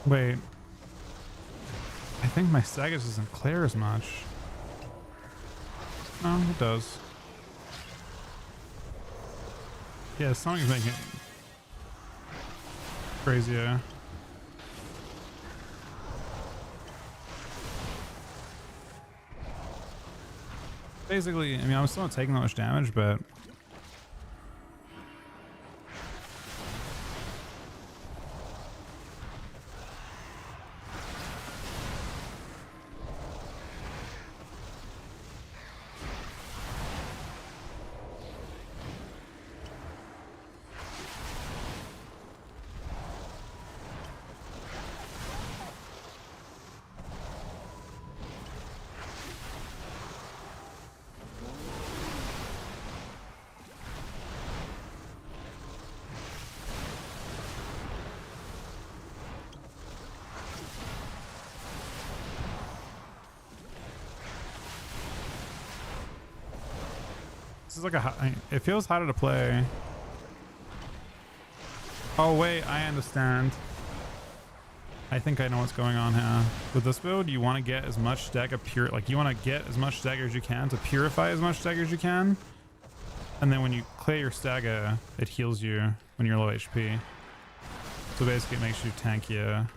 Wait. I think my stagger doesn't clear as much. No, it does. Yeah, something's making it crazier. Basically, I mean, I'm still not taking that much damage, but this is like it feels harder to play. Oh wait, I understand. I think I know what's going on here. With this build, you want to get as much stagger you want to get as much stagger as you can to purify as much stagger as you can. And then when you clear your stagger, it heals you when you're low HP. So basically it makes you tankier.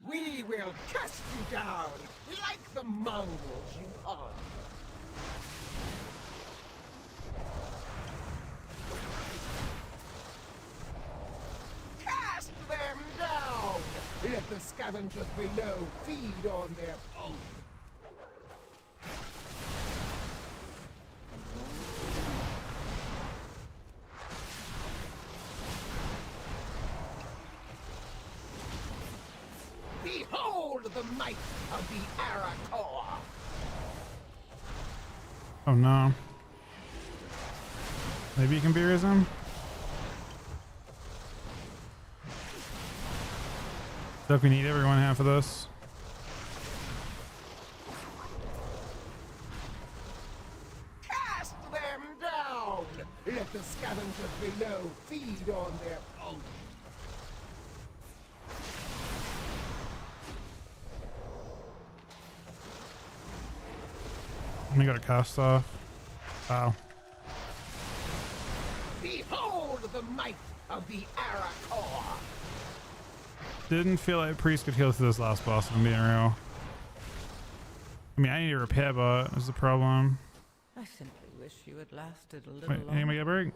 We will cast you down like the Mongols you are. Cast them down! Let the scavengers below feed on their own. Behold the might of the Arator! Oh no. Maybe you can beer him? So if we need everyone half of this. Cast them down! Let the scavengers below feed on their own. We got a cast off. Wow. Behold the might of the Arator! Didn't feel like Priest could heal through this last boss, if I'm being real. I mean, I need a repair bot is the problem. I simply wish you had lasted a little Wait, longer. anybody get a break?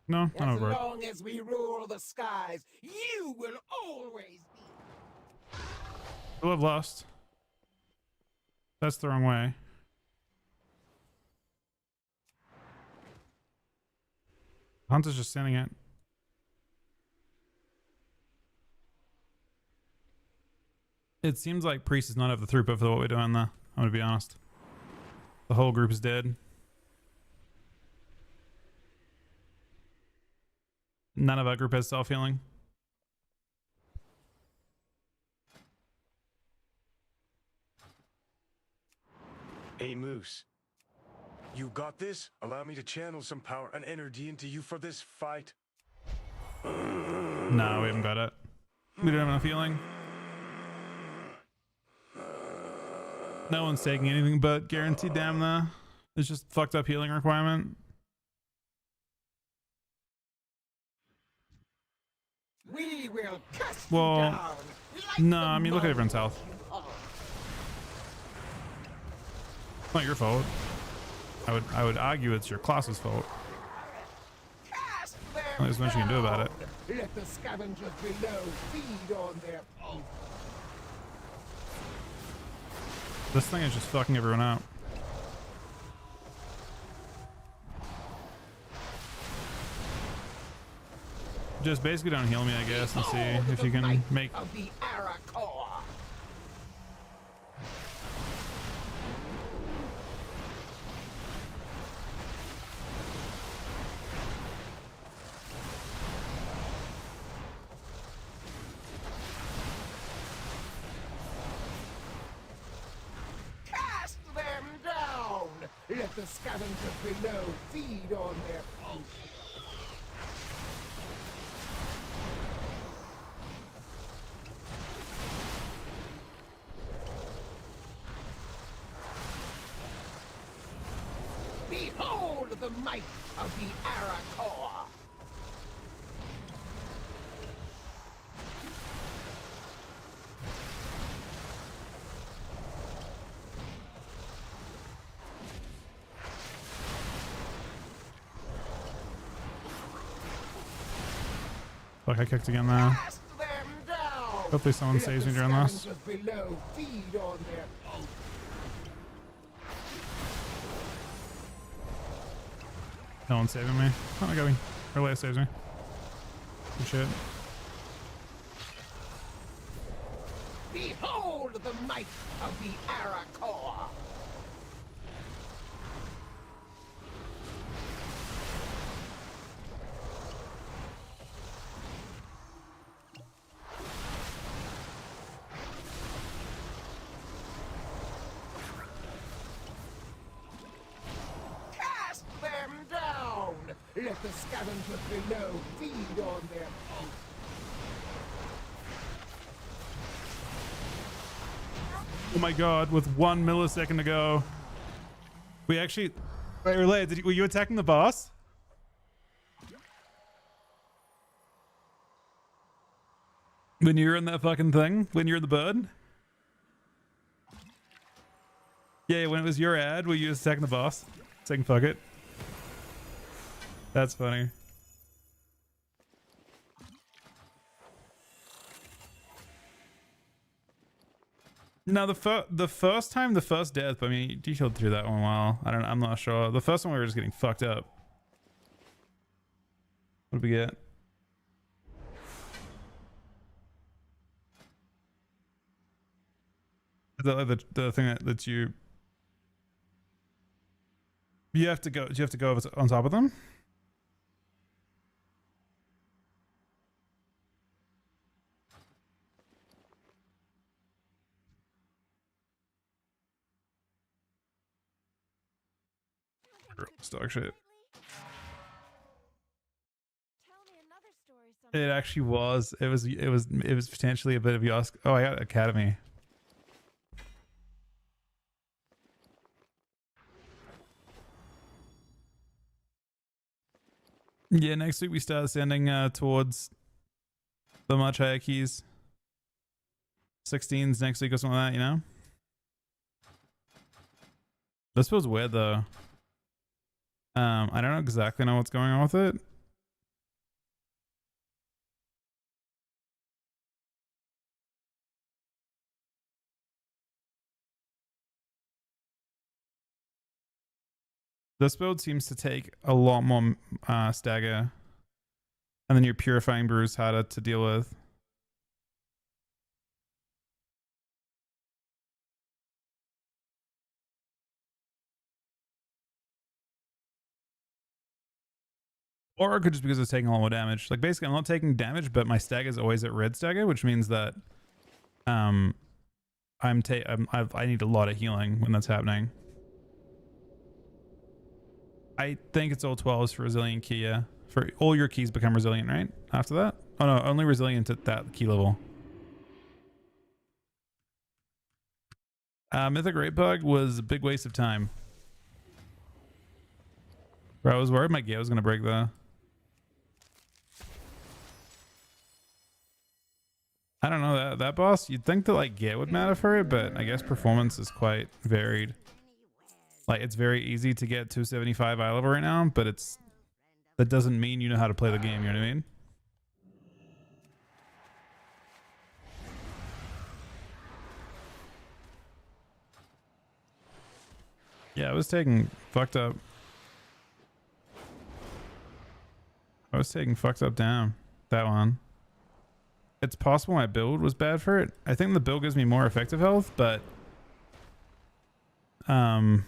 No? I don't have As a break. long as we rule the skies, you will always be. We'll have lost. That's the wrong way. Hunter's just sending it. It seems like Priest does not have the throughput for what we're doing though. I'm gonna be honest. The whole group is dead. None of our group has self-healing. Hey, Moose. You got this? Allow me to channel some power and energy into you for this fight. No, we haven't got it. We don't have enough healing. No one's taking anything but guaranteed damn there. It's just fucked up healing requirement. We will cast Well, you down. Like no, the I mean, look at everyone's Mongols health. you are. It's not your fault. I would argue it's your class's fault. Cast them There's nothing you can do about it. down. Let the scavengers below feed on their own. This thing is just fucking everyone out. Just basically don't heal me, I guess, and see if you can make... Of the Arator. Cast them down! Let the scavengers below feed on their own. Behold the might of the Arator! Fuck, I kicked again now. Cast them down. Hopefully someone Let saves the me during this. scavengers below feed on their pulse. No one's saving me. Oh, I got me. Relay saves me. Good shit. Behold the might of the Arakor. Cast them down. Let the scavengers below feed on their pulse. Oh my god, with 1 millisecond to go. We actually... Wait, Relay, were you attacking the boss? When you were in that fucking thing? When you were the bird? Yeah, when it was your ad, were you attacking the boss? Saying fuck it. That's funny. No, the first time, the first death, I mean, you detailed through that one well. I'm not sure. The first one we were just getting fucked up. What did we get? Is that like the thing that you have to go? Do you have to go on top of them? Stock shit. It actually was. It was potentially a bit of Yosk. Oh, I got Academy. Yeah, next week we start ascending towards the much higher keys. 16s next week or something like that, you know? This feels weird though. I don't exactly know what's going on with it. This build seems to take a lot more stagger, and then your purifying brew is harder to deal with. Or it could just because it's taking a lot more damage. Like basically I'm not taking damage, but my stagger is always at red stagger, which means that I need a lot of healing when that's happening. I think it's all 12s for resilient key, yeah. For all your keys become resilient, right? After that? Oh no, only resilient at that key level. Mythic Raid Bug was a big waste of time. Bro, I was worried my gear was gonna break there. I don't know, that boss, you'd think that like gear would matter for it, but I guess performance is quite varied. Like it's very easy to get 275 eye level right now, but that doesn't mean you know how to play the game, you know what I mean? Yeah, I was taking fucked up. I was taking fucked up down. That one. It's possible my build was bad for it. I think the build gives me more effective health, but I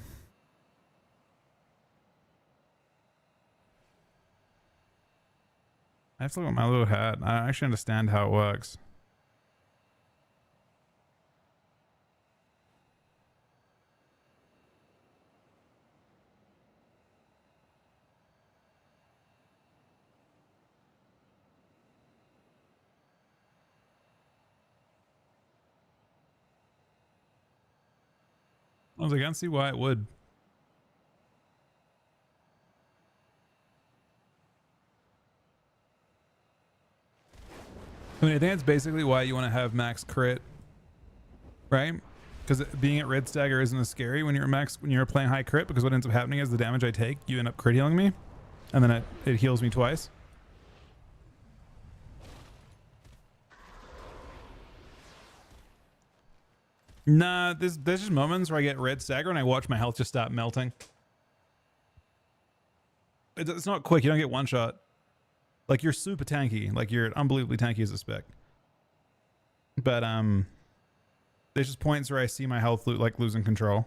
have to look at my little hat. I don't actually understand how it works. I was like, I can't see why it would. I mean, I think it's basically why you want to have max crit, right? Because being at red stagger isn't as scary when you're playing high crit, because what ends up happening is the damage I take, you end up crit healing me, and then it heals me twice. Nah, there's just moments where I get red stagger and I watch my health just start melting. It's not quick. You don't get one shot. Like, you're super tanky. Like, you're unbelievably tanky as a spec. But there's just points where I see my health like losing control.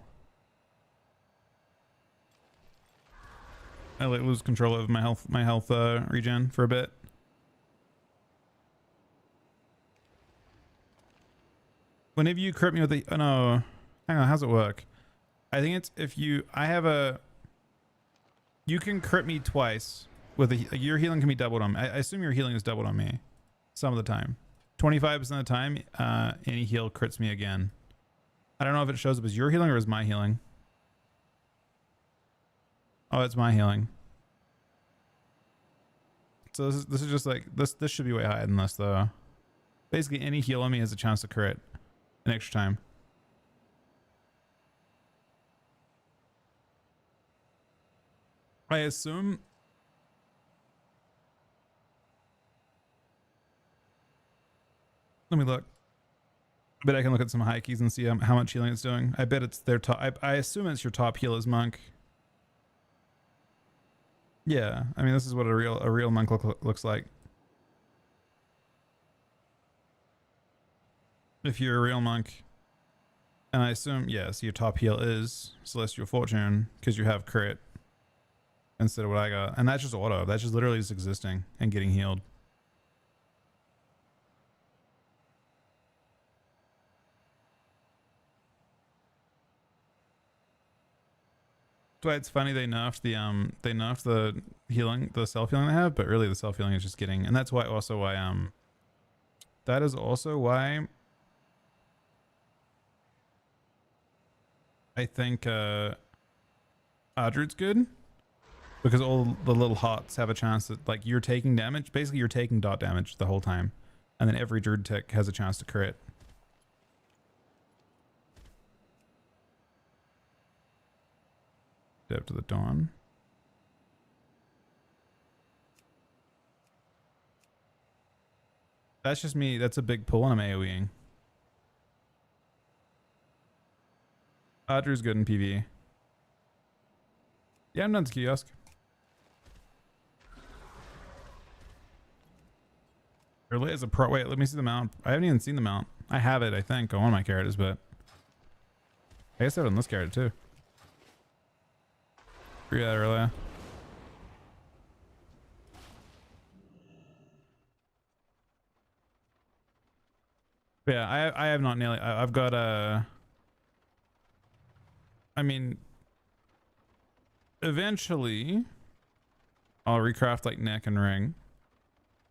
I like lose control of my health regen for a bit. Whenever you crit me with the oh no, hang on, how's it work? I think it's if you you can crit me twice with your healing can be doubled on me. I assume your healing is doubled on me some of the time. 25% of the time, any heal crits me again. I don't know if it shows up as your healing or as my healing. Oh, it's my healing. So this is just like this should be way higher than this though. Basically, any heal on me has a chance to crit an extra time. I assume. Let me look. I bet I can look at some high keys and see how much healing it's doing. I bet it's their top. I assume it's your top healer's monk. Yeah, I mean this is what a real monk looks like. If you're a real monk, and I assume yes, your top heal is Celestial Fortune because you have crit instead of what I got, and that's just auto. That's just literally just existing and getting healed. That's why it's funny they nerfed the healing, the self healing they have, but really the self healing is just getting, and that's why also why that is also why I think Adrude's good, because all the little hots have a chance that like you're taking damage. Basically, you're taking dot damage the whole time, and then every Druid tick has a chance to crit. Depth to the Dawn. That's just me. That's a big pull when I'm AoEing. Drew's good in PvE. Yeah, I'm done to kiosk. Early as a pro. Wait, let me see the mount. I haven't even seen the mount. I have it, I think, on one of my characters, but I guess I have it on this character too. Figure that earlier. But yeah, I have not nearly. I've got a. I mean, eventually, I'll recraft like neck and ring,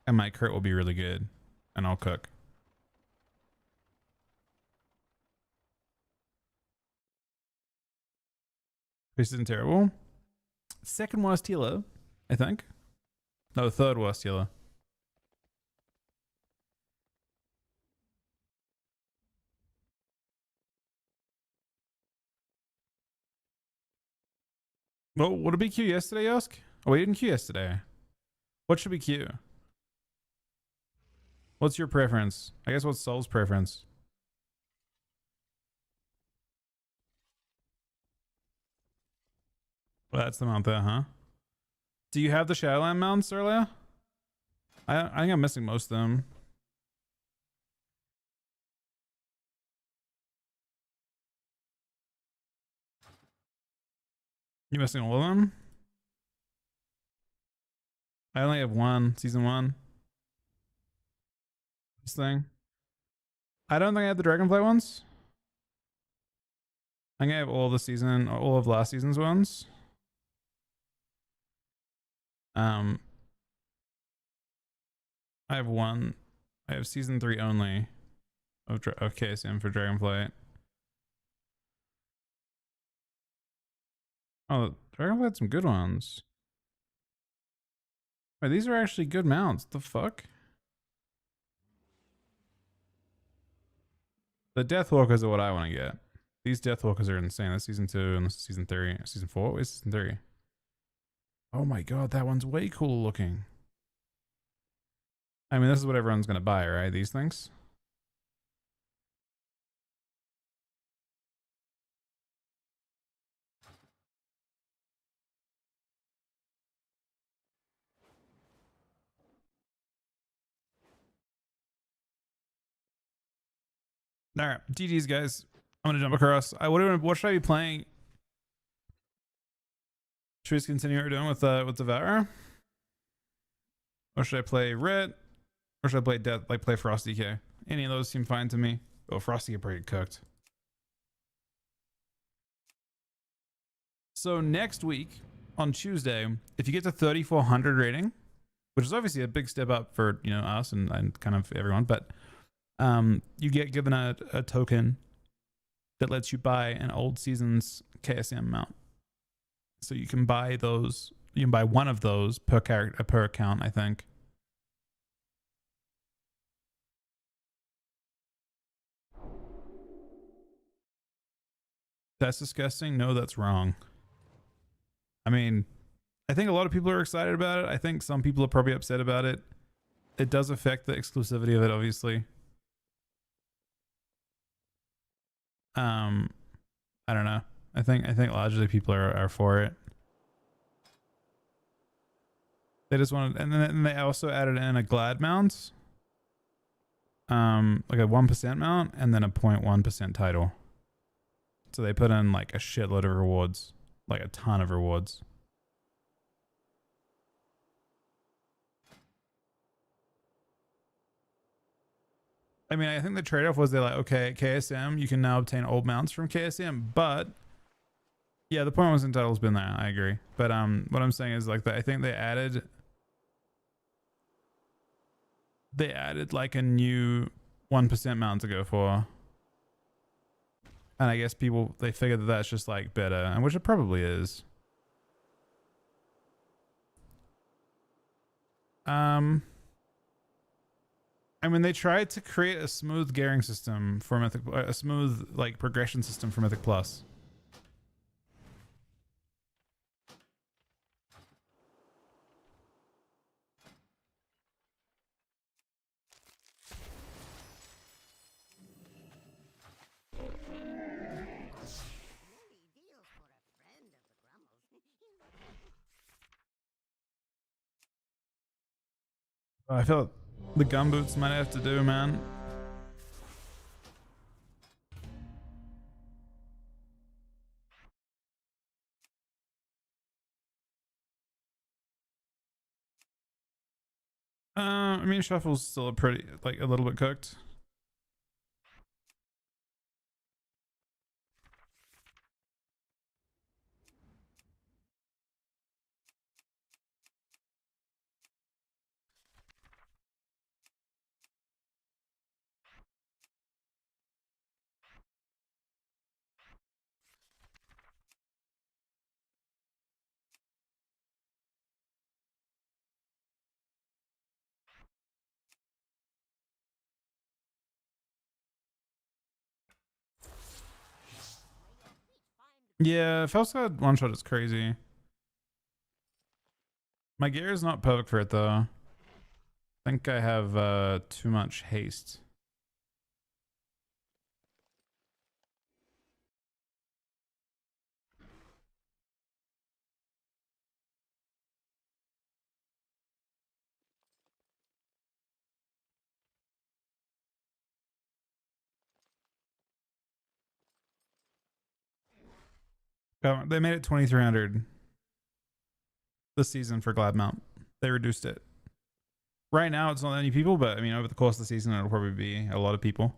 and my crit will be really good, and I'll cook. This isn't terrible. Second worst healer, I think. No, third worst healer. Well, would it be Q yesterday, Yosk? Oh, we didn't Q yesterday. What should be Q? What's your preference? I guess what's Soul's preference? Well, that's the mount there, huh? Do you have the Shadowland mounts earlier? I think I'm missing most of them. You missing all of them? I only have one, season 1. This thing. I don't think I have the Dragonflight ones. I think I have all of last season's ones. I have one. I have season 3 only of KSM for Dragonflight. Oh, Dragonflight had some good ones. Wait, these are actually good mounts. The fuck? The Deathwalkers are what I want to get. These Deathwalkers are insane. That's season 2 and this is season 3. Season 4? Wait, season 3. Oh my god, that one's way cool looking. I mean, this is what everyone's going to buy, right? These things? All right, GG's guys. I'm gonna jump across. What should I be playing? Should we just continue what we're doing with Devour? Or should I play Ret? Or should I play Death, like play Frosty K? Any of those seem fine to me. Oh, Frosty get pretty cooked. So next week on Tuesday, if you get to 3,400 rating, which is obviously a big step up for, you know, us and kind of everyone, but you get given a token that lets you buy an old season's KSM mount. So you can buy those. You can buy one of those per character per account, I think. That's disgusting. No, that's wrong. I mean, I think a lot of people are excited about it. I think some people are probably upset about it. It does affect the exclusivity of it, obviously. I don't know. I think largely people are for it. They just wanted, and then they also added in a glad mount, like a 1% mount, and then a 0.1% title. So they put in like a shitload of rewards, like a ton of rewards. I mean, I think the trade-off was they're like, okay, KSM, you can now obtain old mounts from KSM, but yeah, the 0.1% title's been there. I agree, but what I'm saying is like that. I think they added like a new 1% mount to go for. And I guess people, they figured that that's just like better, and which it probably is. I mean, they tried to create a smooth gearing system for Mythic, a smooth like progression system for Mythic Plus. I feel the gumboots might have to do, man. I mean, Shuffle's still a little bit cooked. Yeah, Felskad one shot is crazy. My gear is not perfect for it though. I think I have too much haste. They made it 2,300 this season for Glad Mount. They reduced it. Right now, it's not that many people, but I mean, over the course of the season, it'll probably be a lot of people.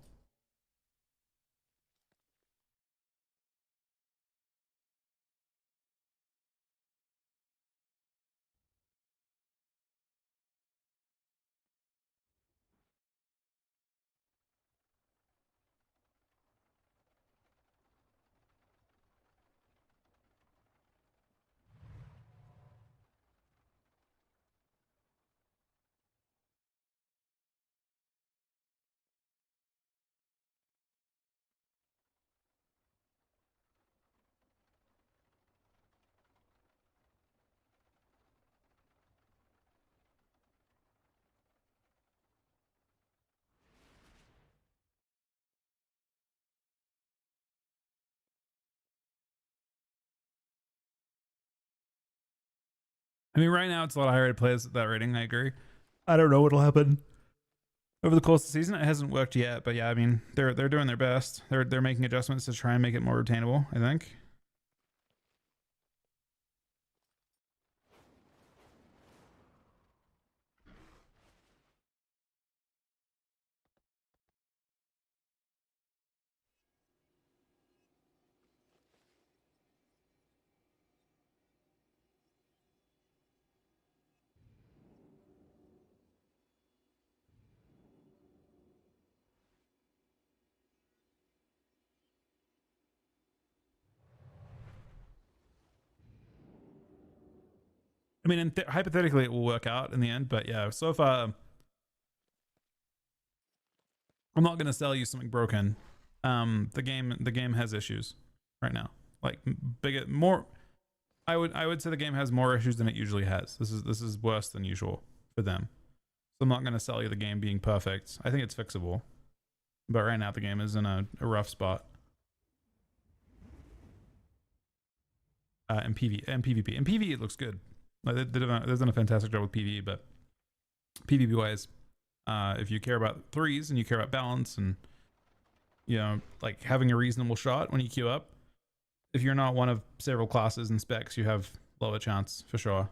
I mean, right now it's a lot higher to play at that rating. I agree. I don't know what'll happen over the course of the season. It hasn't worked yet, but yeah, I mean, they're doing their best. They're making adjustments to try and make it more obtainable, I think. I mean, hypothetically, it will work out in the end, but yeah, so far, I'm not gonna sell you something broken. The game has issues right now, like more. I would say the game has more issues than it usually has. This is worse than usual for them. So I'm not gonna sell you the game being perfect. I think it's fixable, but right now the game is in a rough spot. And PvP. In PvE, it looks good. Like they've done a fantastic job with PvE, but PvP wise, if you care about threes and you care about balance and, you know, like having a reasonable shot when you queue up, if you're not one of several classes and specs, you have lower chance for sure.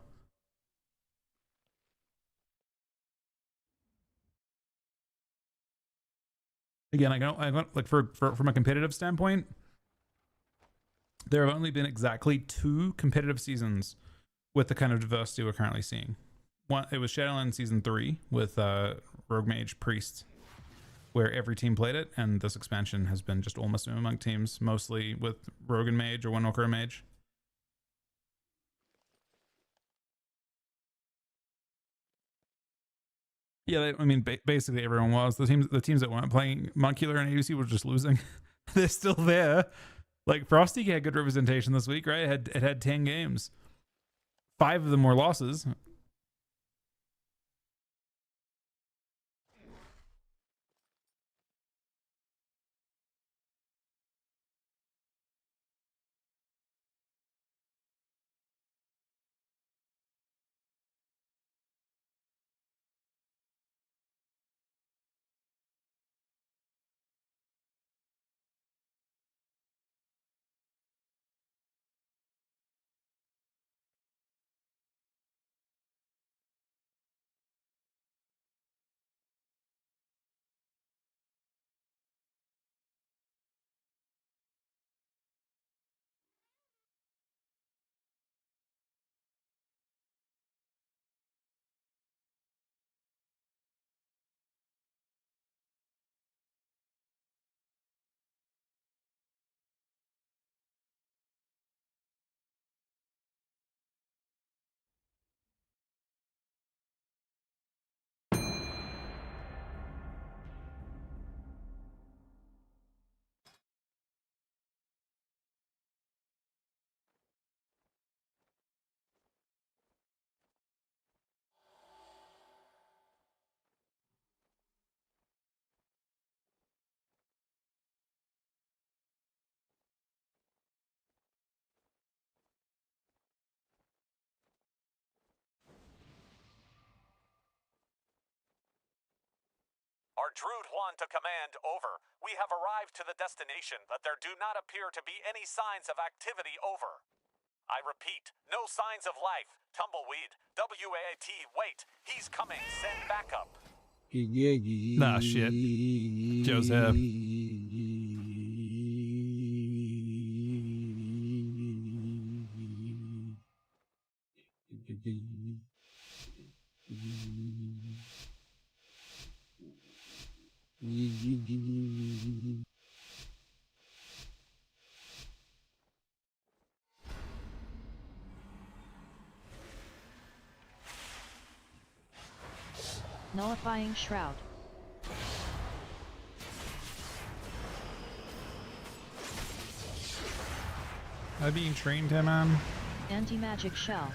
Again, I don't like from a competitive standpoint, there have only been exactly 2 competitive seasons with the kind of diversity we're currently seeing. One, it was Shadowland Season 3 with Rogue Mage Priest, where every team played it, and this expansion has been just all Muslim Monk teams, mostly with Rogue and Mage or One Walker and Mage. Yeah, I mean, basically everyone was. The teams that weren't playing Monkular and AUC were just losing. They're still there. Like Frosty had good representation this week, right? It had 10 games. 5 of them were losses. Our Druid Juan to command, over. We have arrived to the destination, but there do not appear to be any signs of activity, over. I repeat, no signs of life. Tumbleweed. WAT, wait. He's coming. Send backup. Nah, shit. Joe's here. Nullifying Shroud. Am I being trained here, man? Anti-magic shell.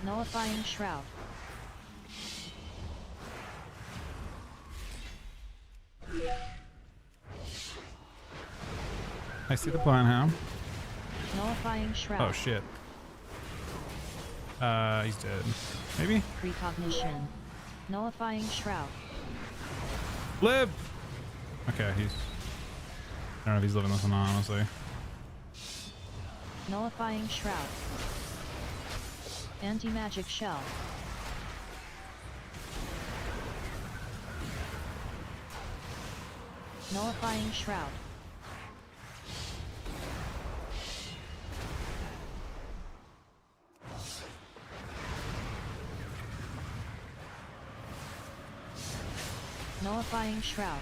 Nullifying Shroud. I see the plan, huh? Nullifying Shroud. Oh shit. He's dead. Maybe? Precognition. Nullifying Shroud. Live! Okay, he's... I don't know if he's living this one, honestly. Nullifying Shroud. Anti-magic shell. Nullifying Shroud. Nullifying Shroud.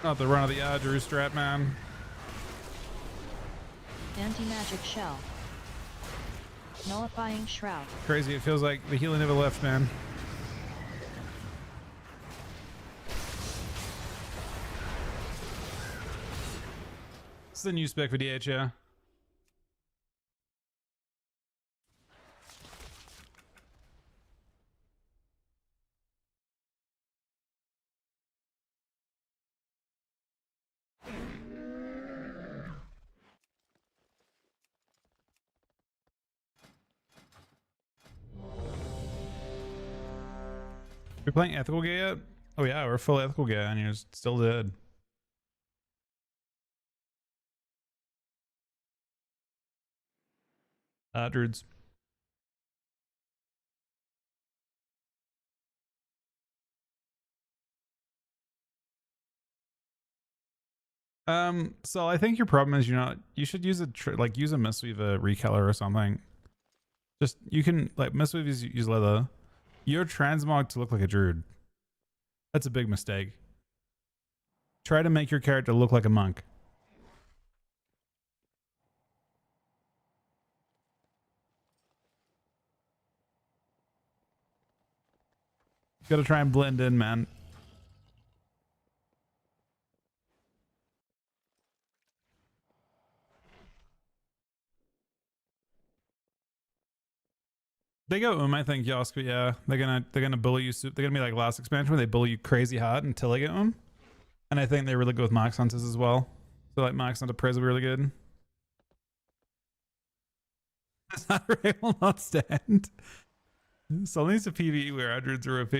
Not the run of the Drew strat, man. Anti-magic shell. Nullifying Shroud. Crazy, it feels like the healing never left, man. This is a new spec for DH, yeah. You're playing ethical gay yet? Oh yeah, we're full ethical gay and you're still dead. Druids. So I think your problem is you should use like use a Mistweave recolor or something. Just, you can, like, Mistweave use leather. You're transmog to look like a druid. That's a big mistake. Try to make your character look like a monk. Gotta try and blend in, man. They go I think Yosk, but yeah, they're gonna bully you. They're gonna be like last expansion where they bully you crazy hard until they get and I think they really go with Max Hunters as well. So like Max Hunter Prez will be really good. Saturday will not stand. So needs a PvE where hundreds are OP.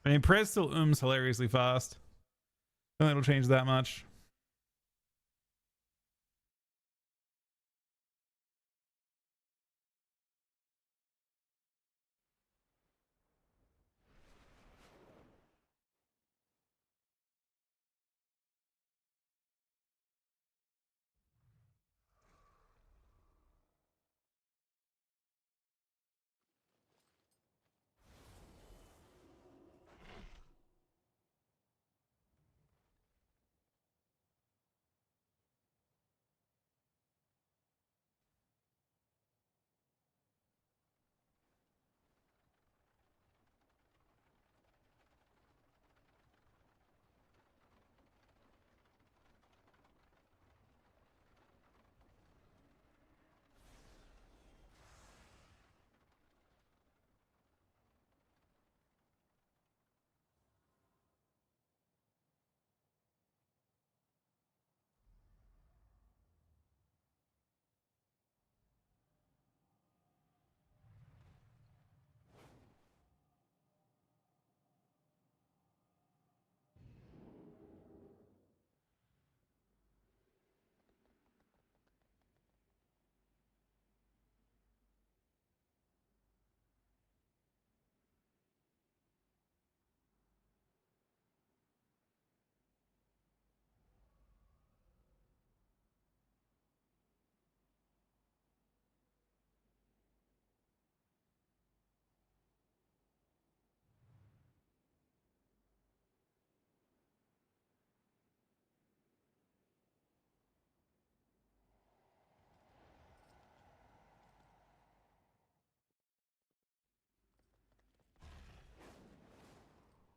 I mean, Prez still hilariously fast. I don't think it'll change that much.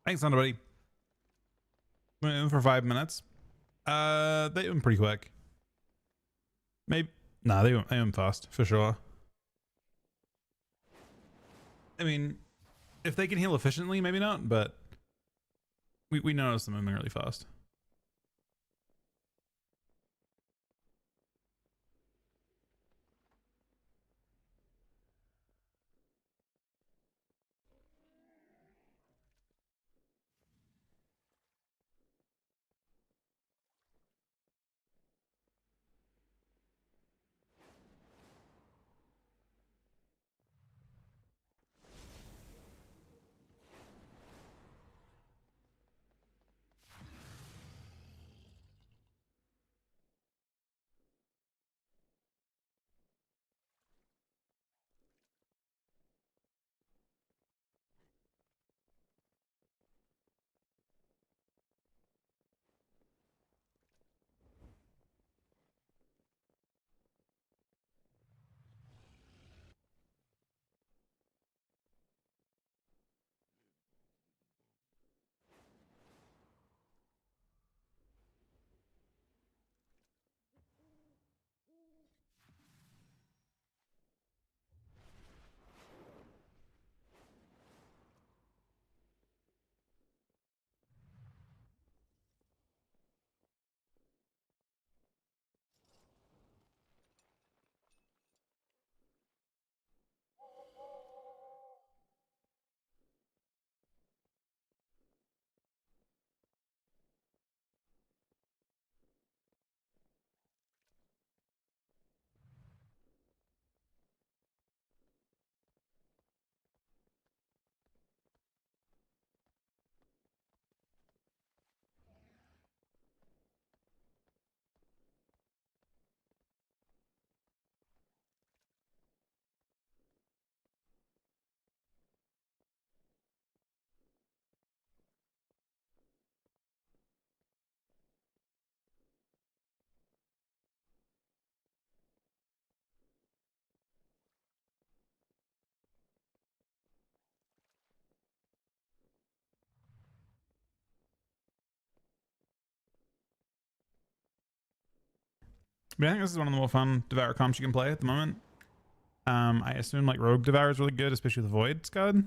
Thanks, everybody. Went in for 5 minutes. They went pretty quick. Maybe. Nah, they went fast for sure. I mean, If they can heal efficiently, maybe not, but we notice them moving really fast. But I think this is one of the more fun Devour comps you can play at the moment. I assume like Rogue Devour is really good, especially with Void Scud.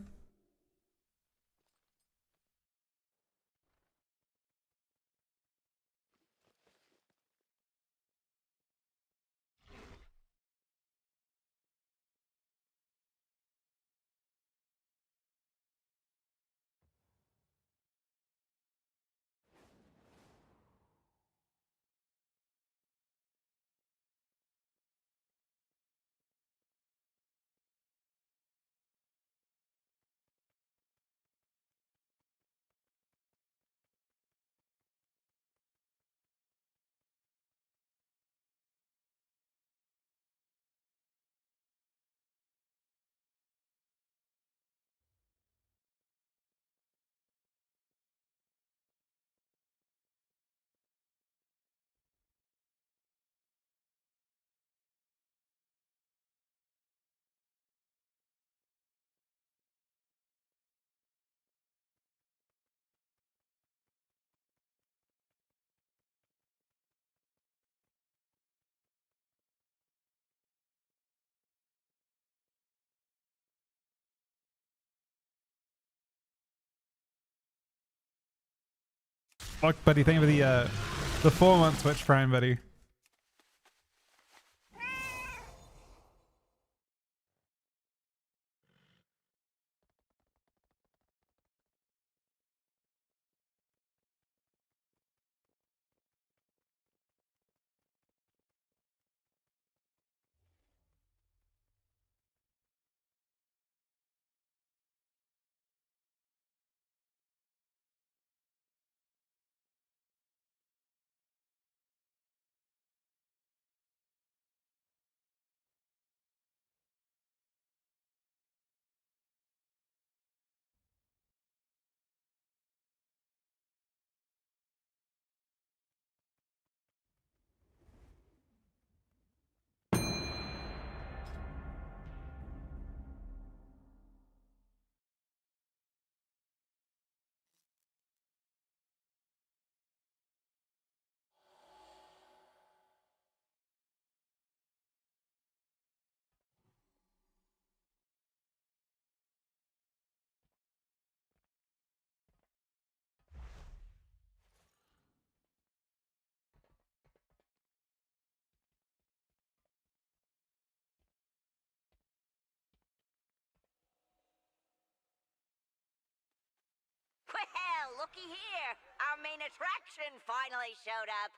Fuck, buddy. Thank you for the 4-month Twitch Prime, buddy. looky here. Our main attraction finally showed up.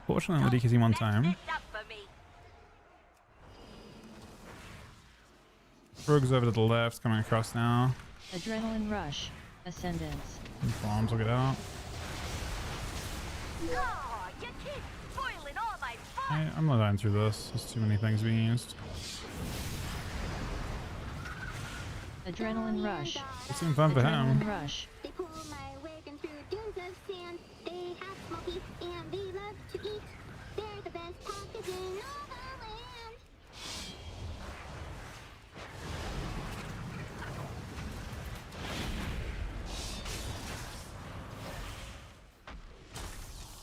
Fortunately, only DKC one time. Mess this up for me. Rogue's over to the left, coming across now. Adrenaline rush. Ascendance. Bombs will get out. Oh, you keep spoiling all my fun. I'm not dying through this. There's too many things being used. Adrenaline rush. It seemed fun for him. Adrenaline rush. They pull my wagon through dunes of sand. They have smoky and they love to eat. They're the best pockets in all the land.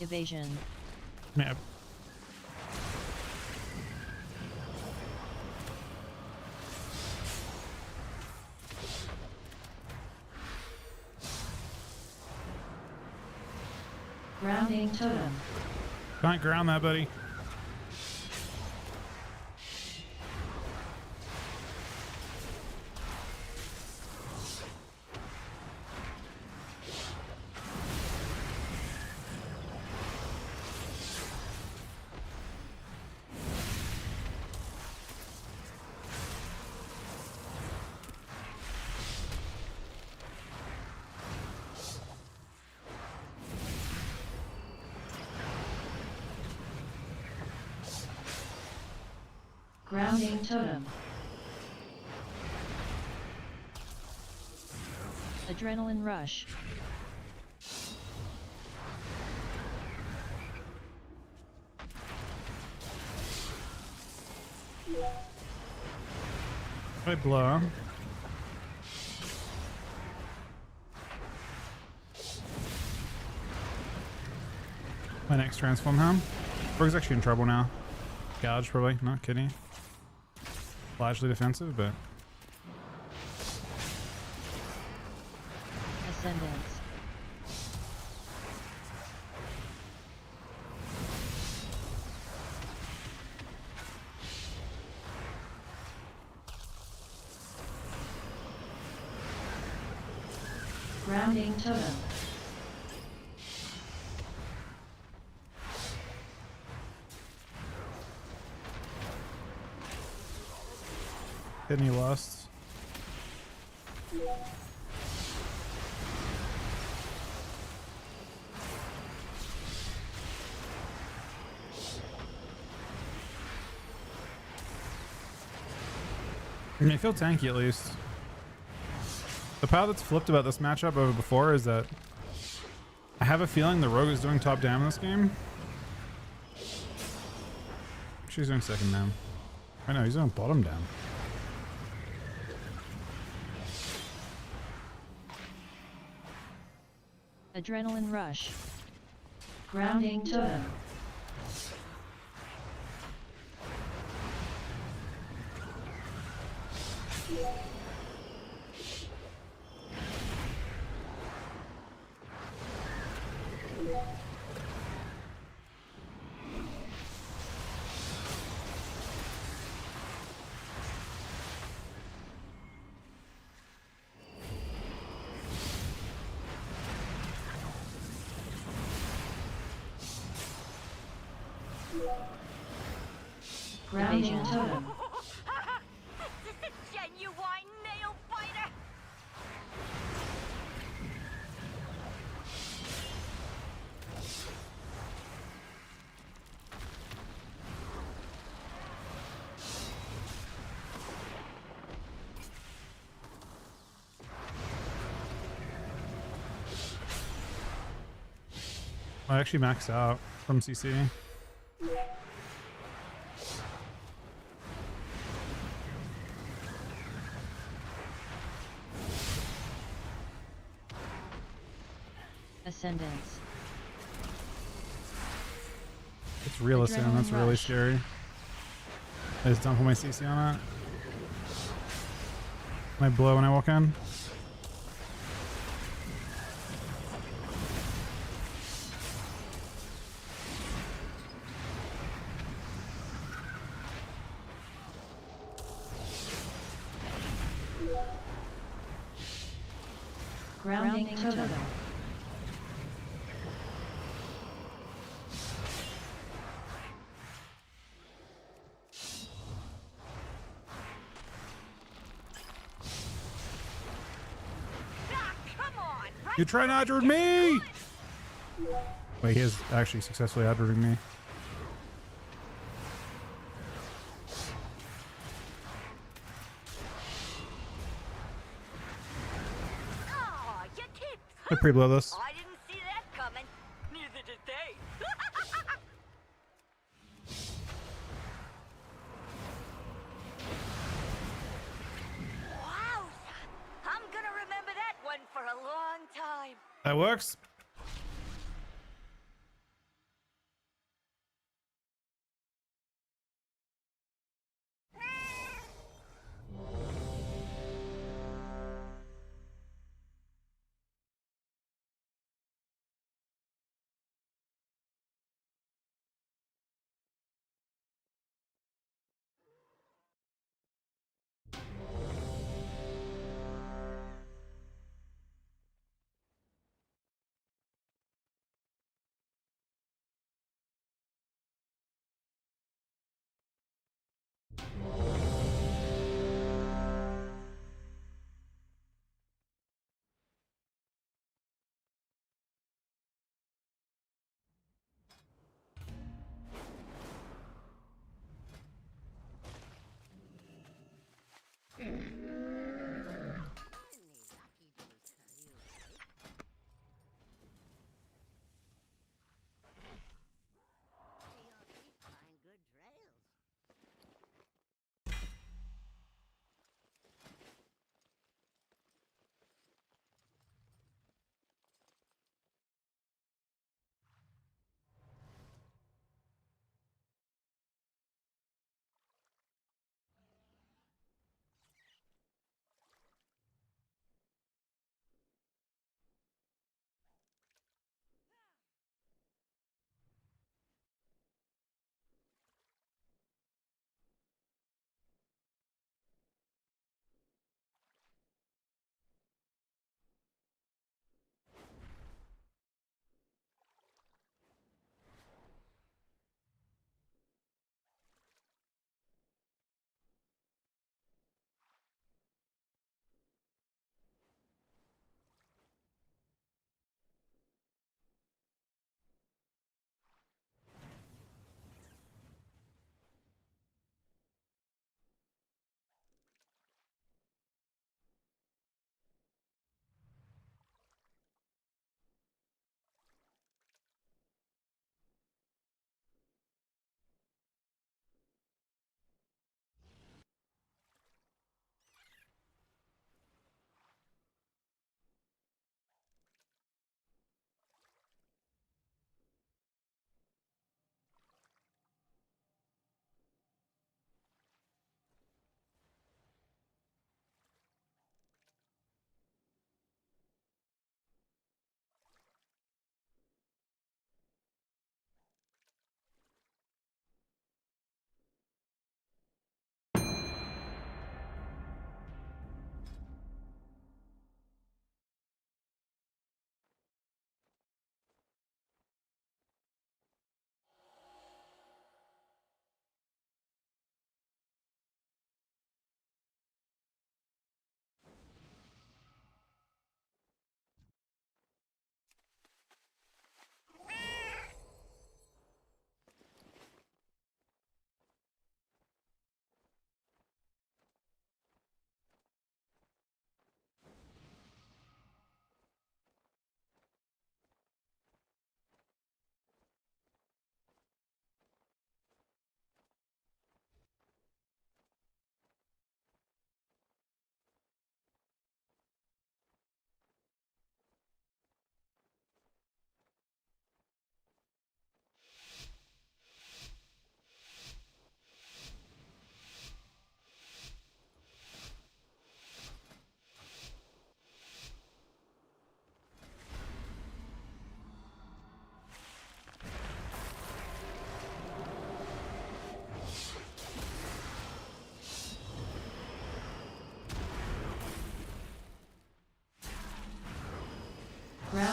Evasion. Yeah. Grounding totem. Can't ground that, buddy. Grounding totem. Adrenaline rush. Right blow. My next transform home. Rogue's actually in trouble now. Gouge probably, not kidding. Largely defensive, but Ascendance. Grounding totem. any lusts. I mean, I feel tanky at least. The part that's flipped about this matchup over before is that I have a feeling the rogue is doing top dam in this game. She's doing second dam. I know, he's doing bottom dam. Adrenaline rush. Grounding totem. Grounding totem. This is a genuine nail biter. I actually maxed out from CC. Ascendance. It's real soon. That's really rush. scary. I just don't put my CC on it. Can I blow when I walk in? Grounding totem. Ah, come on, right? You try to outward me! Wait, he is actually successfully outwarding me. Aw, you kid. I pre-blow this. I didn't see that coming. Neither did they. Wow, I'm gonna remember that one for a long time. That works.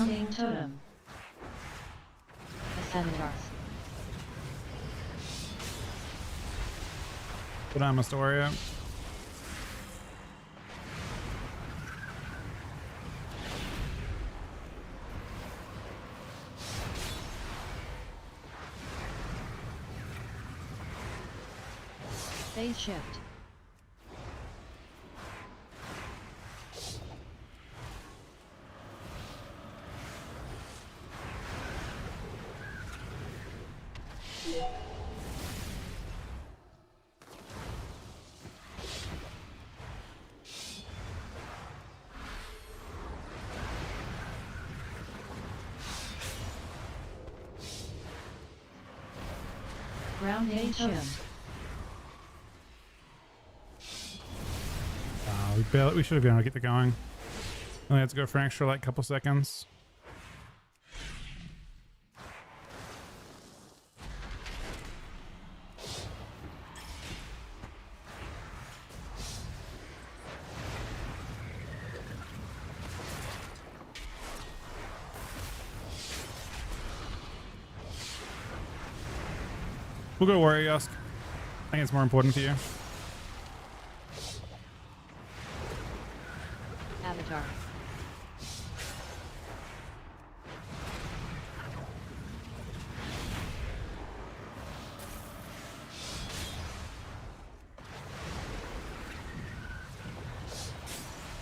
Grounding totem. Ascendance. Put on Astoria. Phase shift. Grounding totem. We should have been able to get the going. Only had to go for an extra like couple seconds. We'll go Warrior Yusk. I think it's more important to you. Avatar.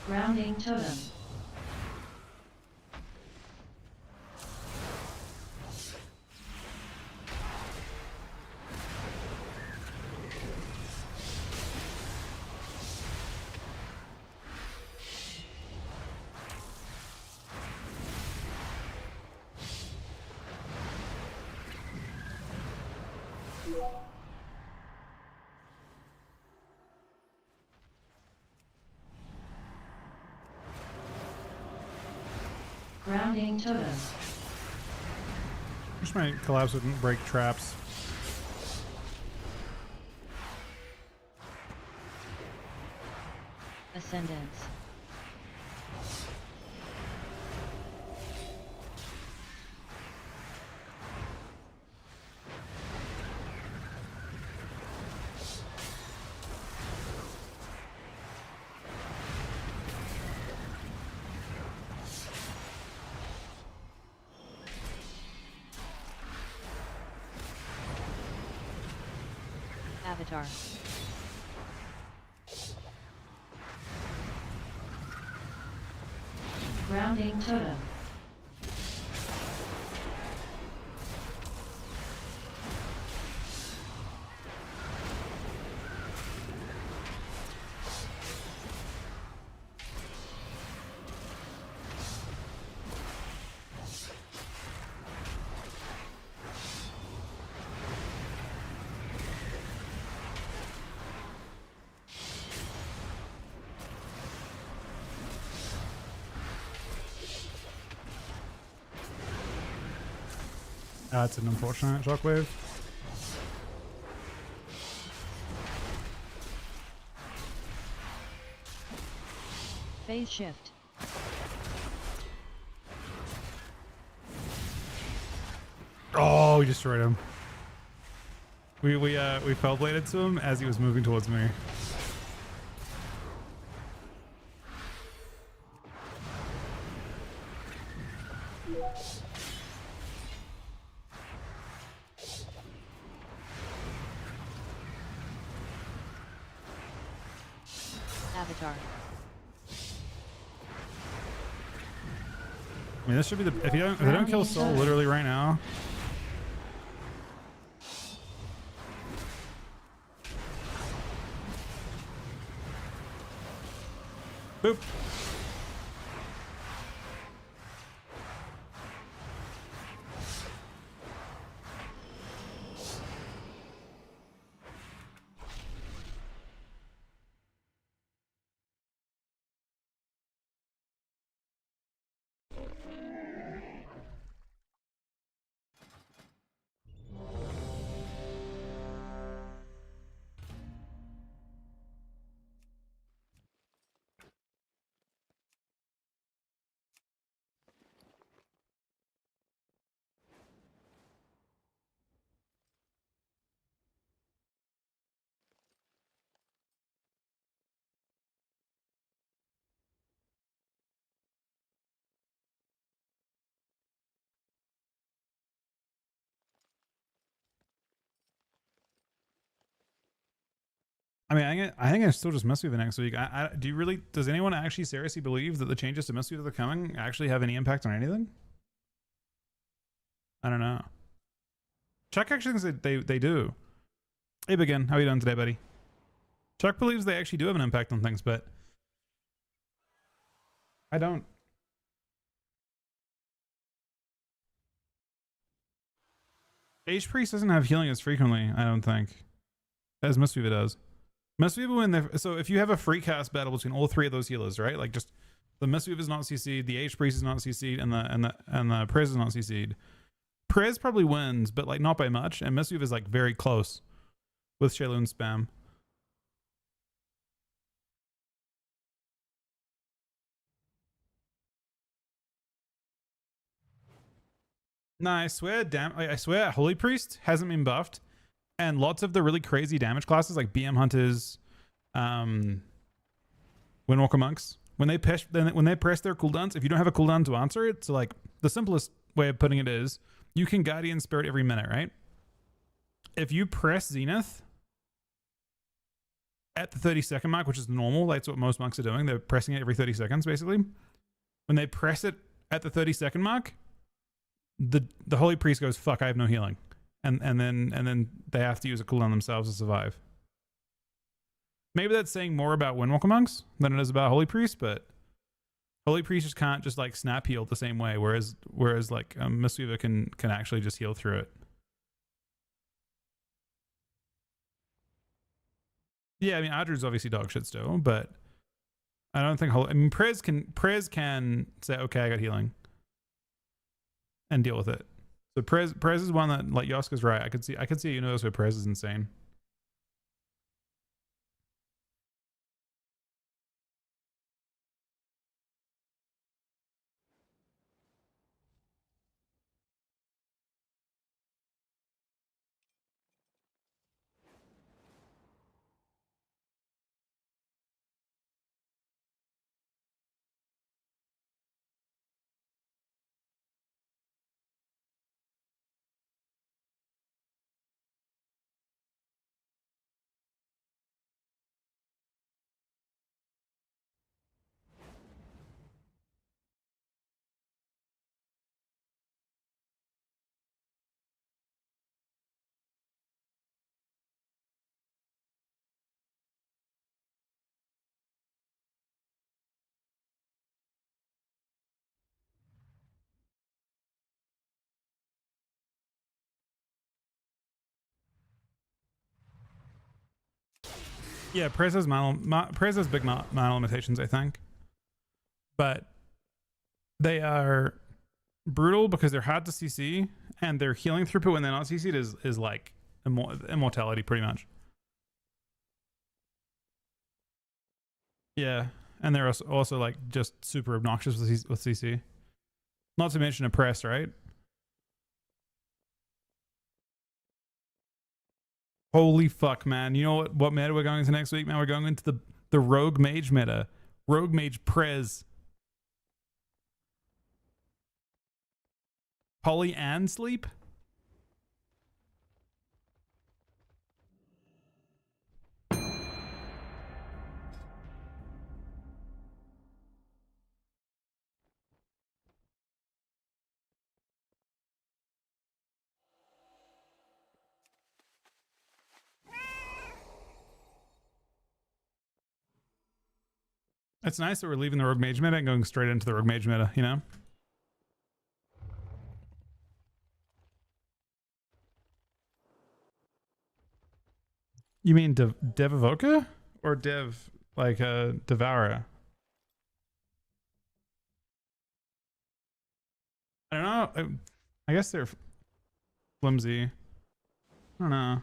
Grounding totem. Grounding totem. Wish my collapse wouldn't break traps. Ascendance. Avatar. Grounding totem. That's an unfortunate shockwave. Phase shift. Oh, we destroyed him. We fell bladed to him as he was moving towards me. Avatar. I mean, this should be the if they don't kill Soul literally right now. Boop. I mean, I think I still just Mistweaver next week. Do you really? Does anyone actually seriously believe that the changes to Mistweaver that are coming actually have any impact on anything? I don't know. Chuck actually thinks they do. Hey, Begin, how are you doing today, buddy? Chuck believes they actually do have an impact on things, but I don't. Age Priest doesn't have healing as frequently, I don't think, as Mistweaver does. Mistweaver, when they're, so if you have a free cast battle between all three of those healers, right? Like just the Mistweaver is not CC'd, the Age Priest is not CC'd, and the Prez is not CC'd. Prez probably wins, but like not by much, and Mistweaver is like very close with Shayloon spam. Nah, I swear, I swear, Holy Priest hasn't been buffed, and lots of the really crazy damage classes like BM Hunters, Windwalker Monks, when they press their cooldowns, if you don't have a cooldown to answer it, so like the simplest way of putting it is you can Guardian Spirit every minute, right? If you press Zenith at the 30-second mark, which is normal, that's what most monks are doing. They're pressing it every 30 seconds, basically. When they press it at the 30-second mark, the Holy Priest goes, "Fuck, I have no healing," and then they have to use a cooldown themselves to survive. Maybe that's saying more about Windwalker Monks than it is about Holy Priest, but Holy Priest just can't just like snap heal the same way, whereas like Mistweaver can actually just heal through it. Yeah, I mean Ardru's obviously dog shit still, but I don't think Prez can say, okay, I got healing, and deal with it. So Prez is one that, like Yoska's right. I could see a universe where Prez is insane. Yeah, Prez has big mana limitations, I think, but they are brutal because they're hard to CC, and their healing throughput when they're not CC'd is like immortality pretty much. Yeah, and they're also like just super obnoxious with CC. Not to mention a press, right? Holy fuck, man. You know what meta we're going into next week, man? We're going into the Rogue Mage meta. Rogue Mage Prez. Poly and Sleep? It's nice that we're leaving the Rogue Mage meta and going straight into the Rogue Mage meta, you know? You mean Devoka? Or Dev, like Devourer? I don't know. I guess they're flimsy. I don't know.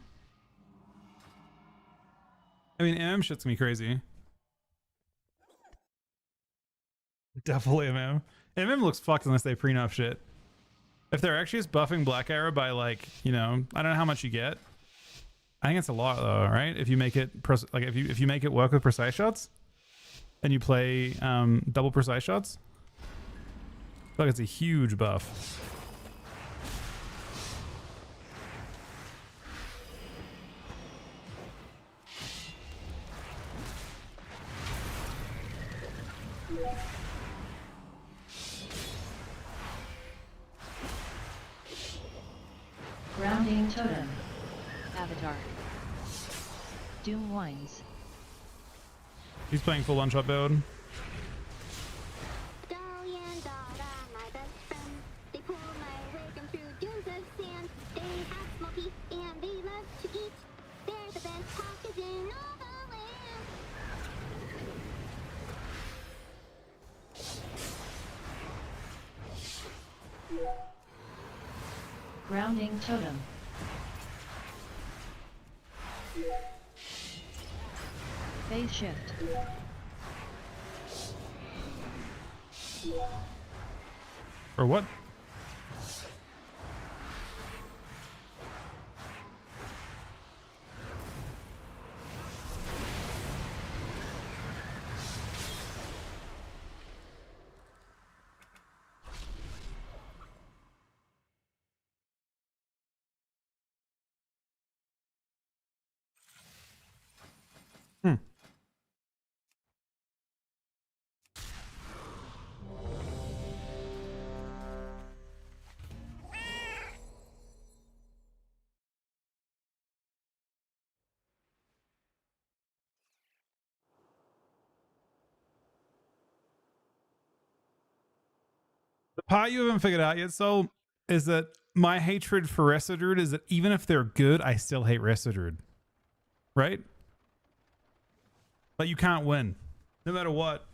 I mean, MM shit's me crazy. Definitely MM. MM looks fucked unless they pre-nuff shit. If they're actually just buffing Black Arrow by like, you know, I don't know how much you get. I think it's a lot though, right? If you make it like if you make it work with precise shots, and you play double precise shots, I feel like it's a huge buff. Grounding totem. Avatar. Doom whines. He's playing full one-shot build. Dolly and Dada, my best friends. They pull my wagon through dunes of sand. They have smoky and they love to eat. They're the best pockets in all the land. Grounding totem. Phase shift. Or what? Hmm. The part you haven't figured out yet, Soul, is that my hatred for Residrude is that even if they're good, I still hate Residrude. Right? But you can't win. No matter what.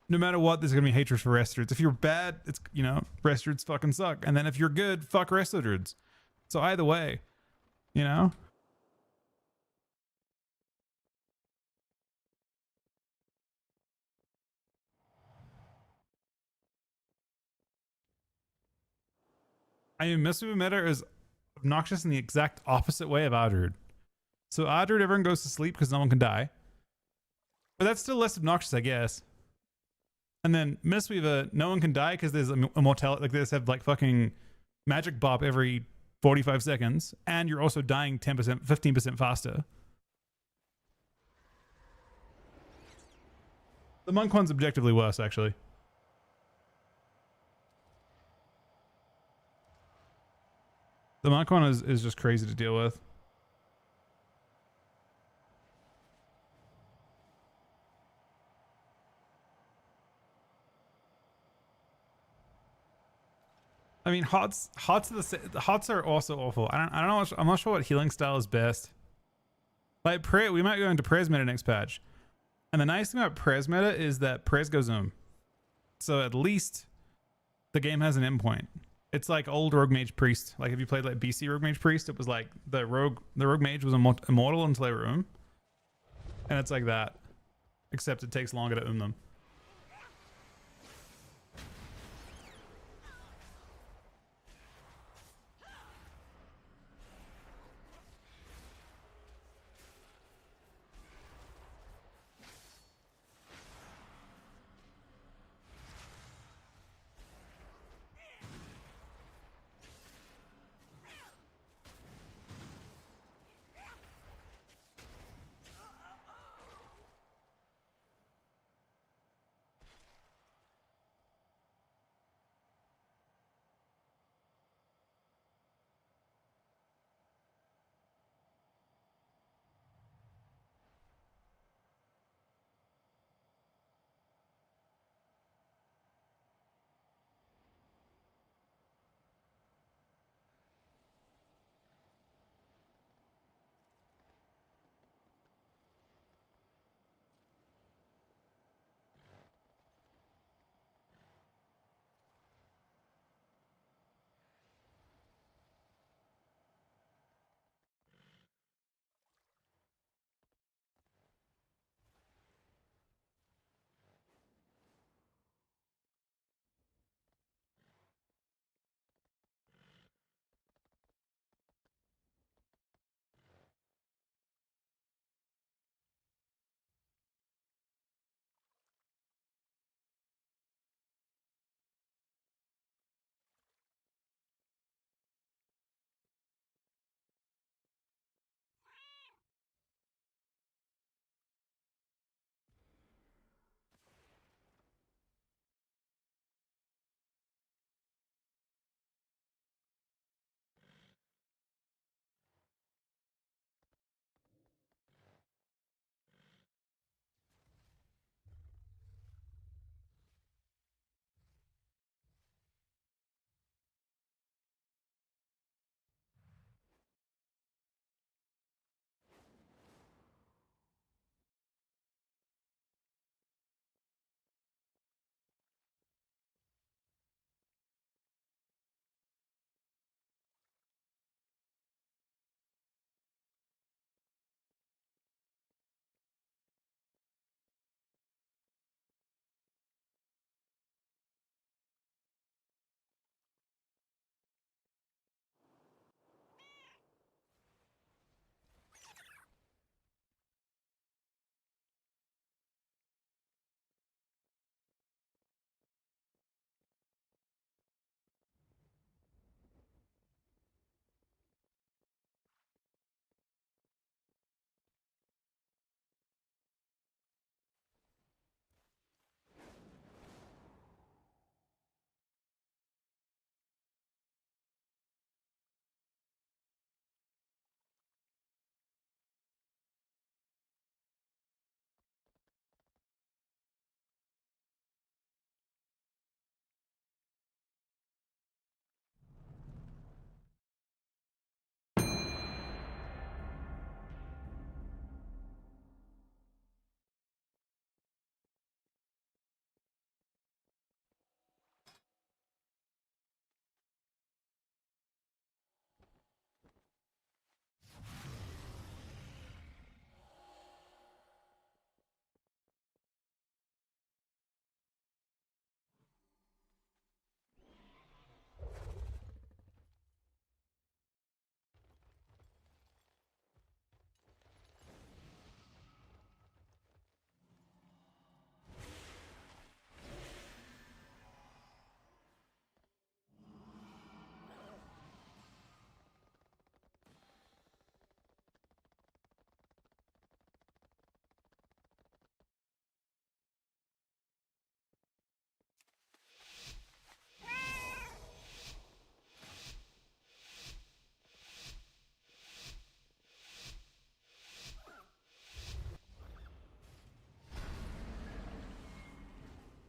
No matter what, there's gonna be hatred for Residrudes. If you're bad, it's, you know, Residrudes fucking suck. And then if you're good, fuck Residrudes. So either way, you know? I mean, Mistweaver meta is obnoxious in the exact opposite way of Ardrude. So Ardrude, everyone goes to sleep because no one can die. But that's still less obnoxious, I guess. And then Mistweaver, no one can die because there's immortality. Like, they just have like fucking magic bop every 45 seconds. And you're also dying 10%, 15% faster. The monk one's objectively worse, actually. The monk one is just crazy to deal with. I mean, hots are the hots are also awful. I don't know. I'm not sure what healing style is best. Like prayer, we might go into prayers meta next patch. And the nice thing about prayers meta is that prayers goes zoom. So at least the game has an endpoint. It's like old Rogue Mage Priest. Like if you played like BC Rogue Mage Priest, it was like the Rogue Mage was immortal until they were and it's like that, except it takes longer to them.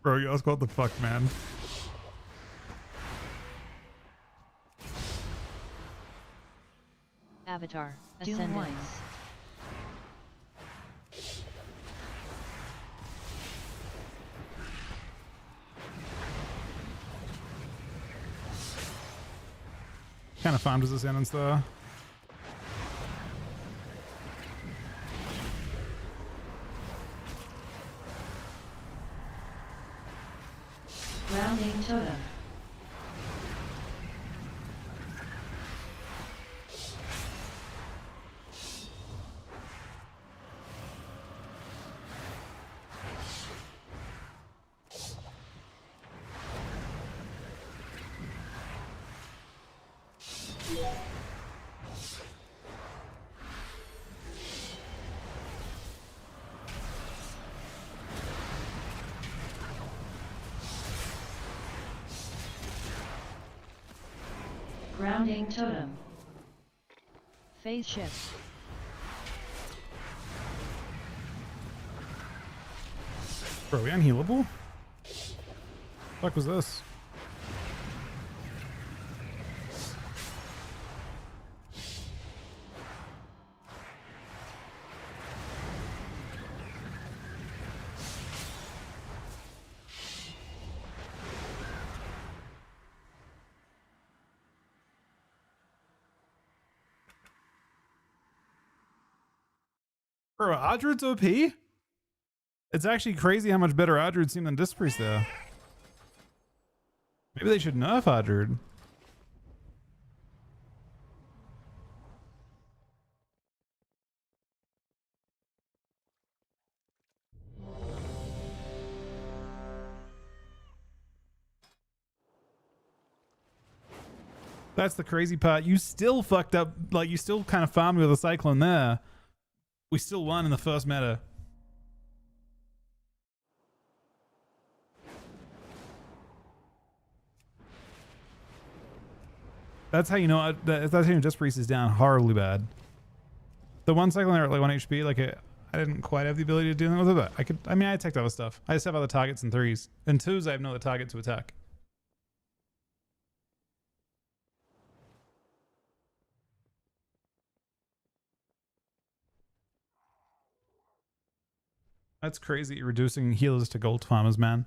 Bro, you ask what the fuck, man. Avatar, Doom Ascendance. Wines. Kind of fun as a sentence though. Grounding Totem. Grounding Totem. Phase shift. Bro, we unhealable? Fuck was this? Bro, Adru's OP? It's actually crazy how much better Adrud seemed than Disc Priest though. Maybe they should nerf Adrud. That's the crazy part. You still fucked up, like you still kind of farmed with a Cyclone there. We still won in the first meta. That's how you know that's how you know Just Priest is down horribly bad. The one Cyclone there at like 1 HP, like I didn't quite have the ability to do anything with it. I mean I attacked other stuff. I just have other targets in 3s. In 2s I have no other target to attack. That's crazy, reducing healers to gold farmers, man.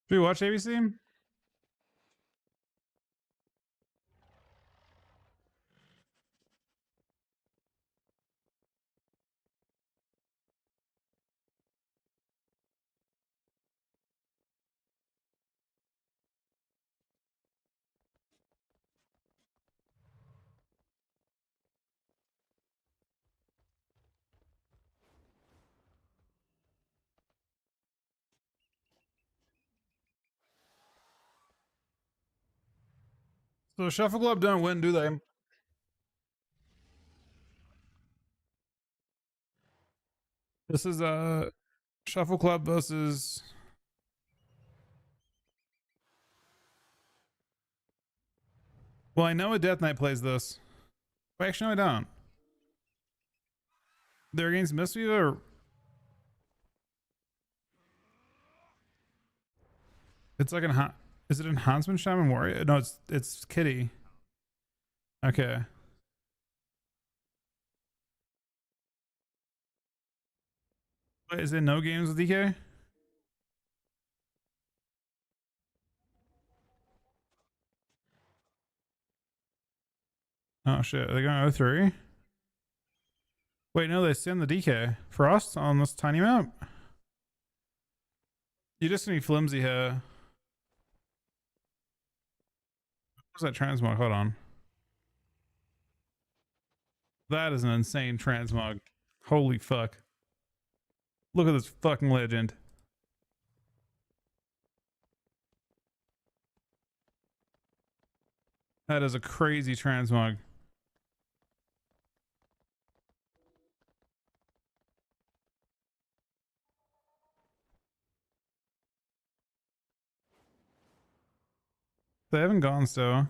Should we watch ABC? So Shuffle Club don't win, do they? This is Shuffle Club versus. Well, I know a Death Knight plays this. Well, actually, no, I don't. They're against Misfit or. It's like an. Is it Enhancement Shaman Warrior? No, it's Kitty. Okay. Wait, is it no games with DK? Oh shit, are they going 0-3? Wait, no, they send the DK. Frost on this tiny map? You're just gonna be flimsy here. What's that transmog? Hold on. That is an insane transmog. Holy fuck. Look at this fucking legend. That is a crazy transmog. They haven't gone still.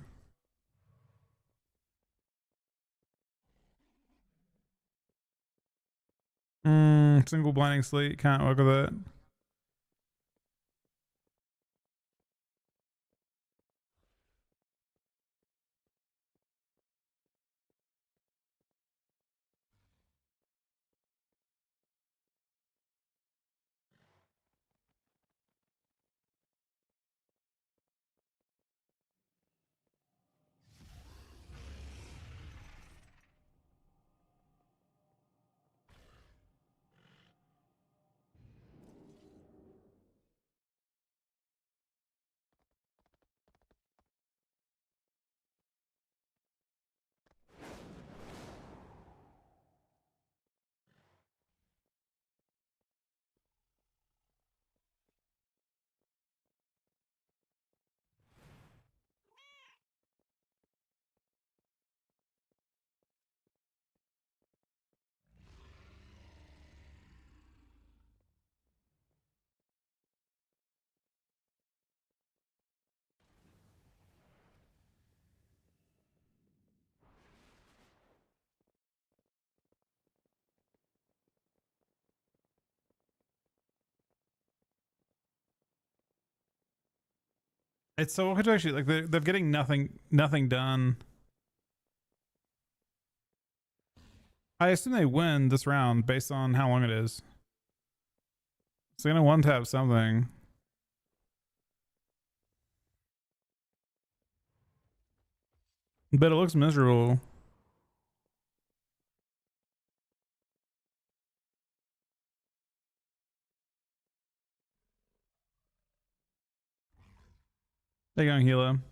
Single blinding slate. Can't work with it. It's so hard to actually like they're getting nothing done. I assume they win this round based on how long it is. It's gonna one tap something. But it looks miserable. They're going heal him.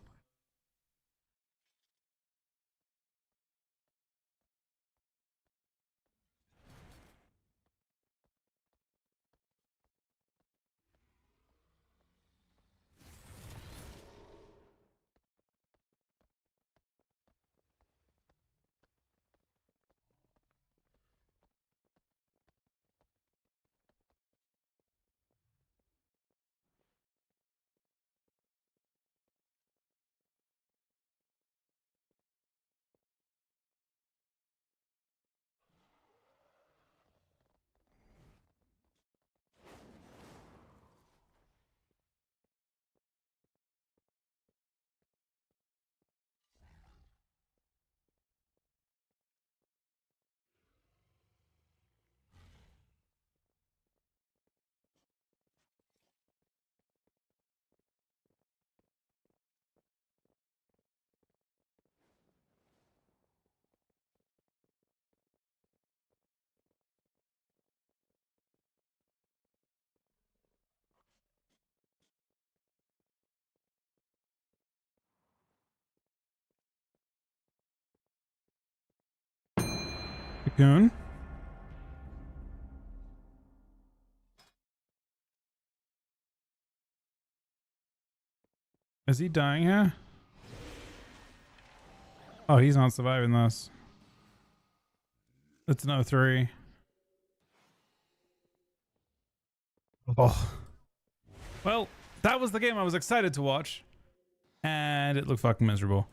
Cocoon. Is he dying here? Oh, he's not surviving this. It's no 3. Oh. Well, that was the game I was excited to watch. And it looked fucking miserable.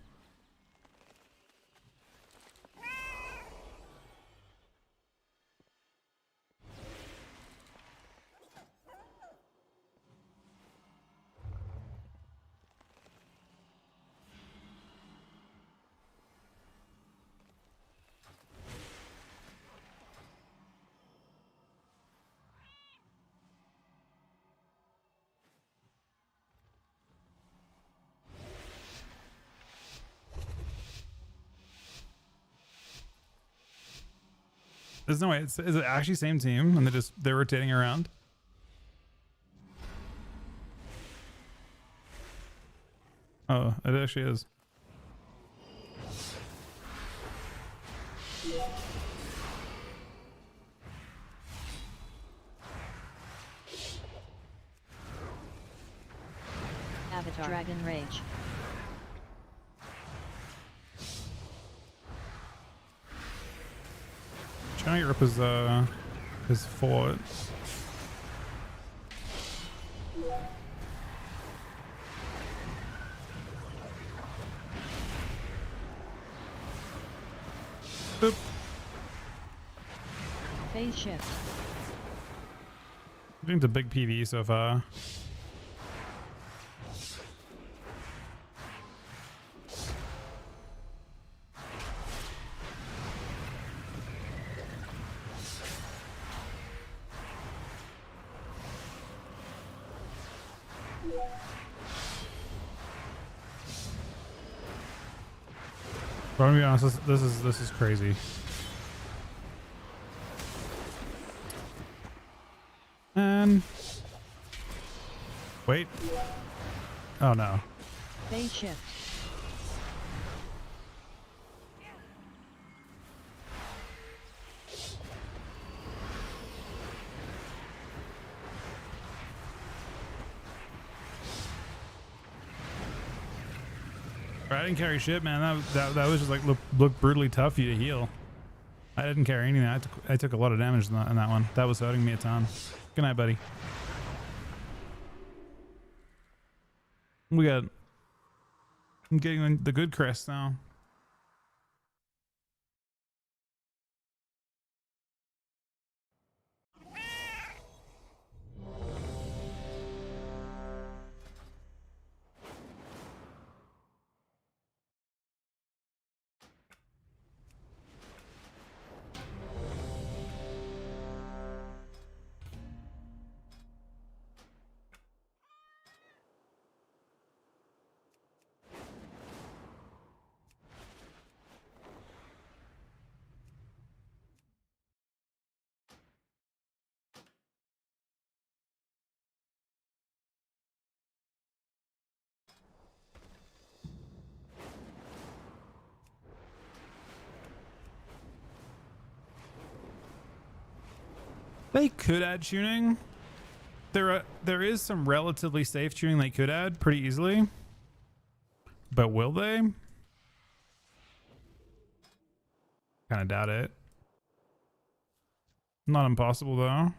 There's no way. Is it actually same team and they're rotating around? Oh, it actually is. Avatar Dragon Rage. Trying to get up his fort. Boop. Phase shift. We're doing the big PV so far. But I'm gonna be honest, this is crazy. And wait. Oh no. Phase shift. I didn't carry shit, man. That was just like look brutally tough for you to heal. I didn't carry anything. I took a lot of damage in that one. That was hurting me a ton. Good night, buddy. I'm getting the good crest now. They could add tuning. There is some relatively safe tuning they could add pretty easily. But will they? Kind of doubt it. Not impossible though.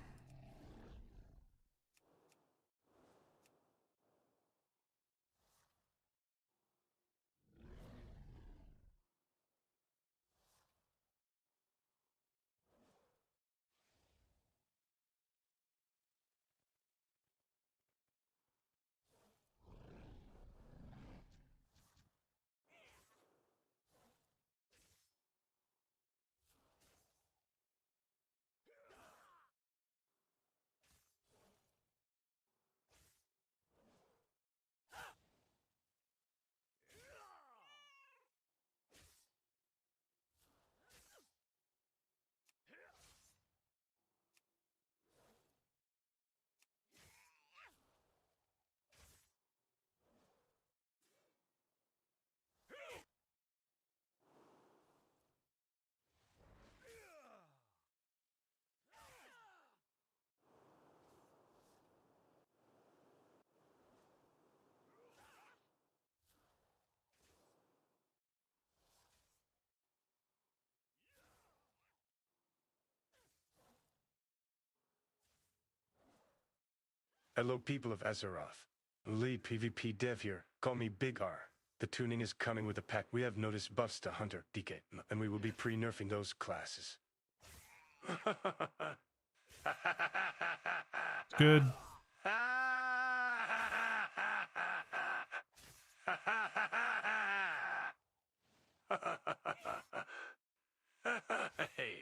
Hello, people of Azeroth. Lead PvP dev here. Call me Big R. The tuning is coming with a pack. We have noticed buffs to Hunter, DK, and we will be pre-nerfing those classes. Good. Hey.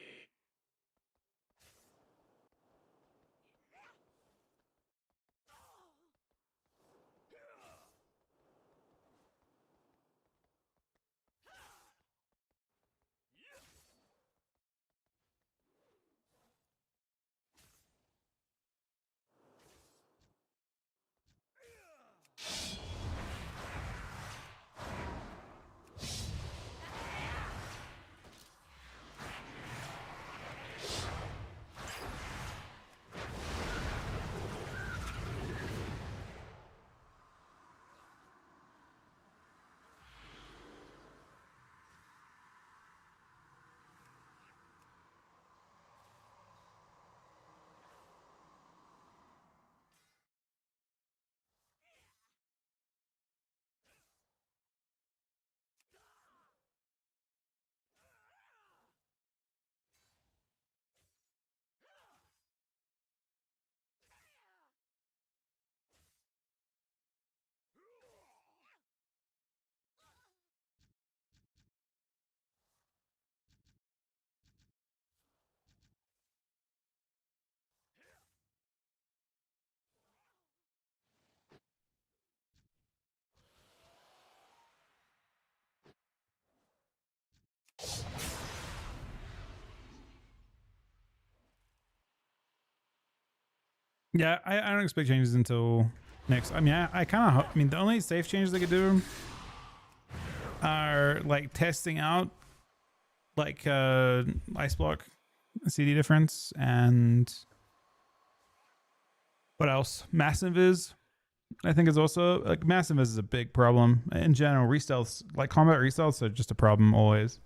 Yeah, I don't expect changes until next. I mean, I kind of. I mean, the only safe changes they could do are like testing out like ice block CD difference and what else? Massive is. I think is also like massive is a big problem in general. Restelts like combat restelts are just a problem always.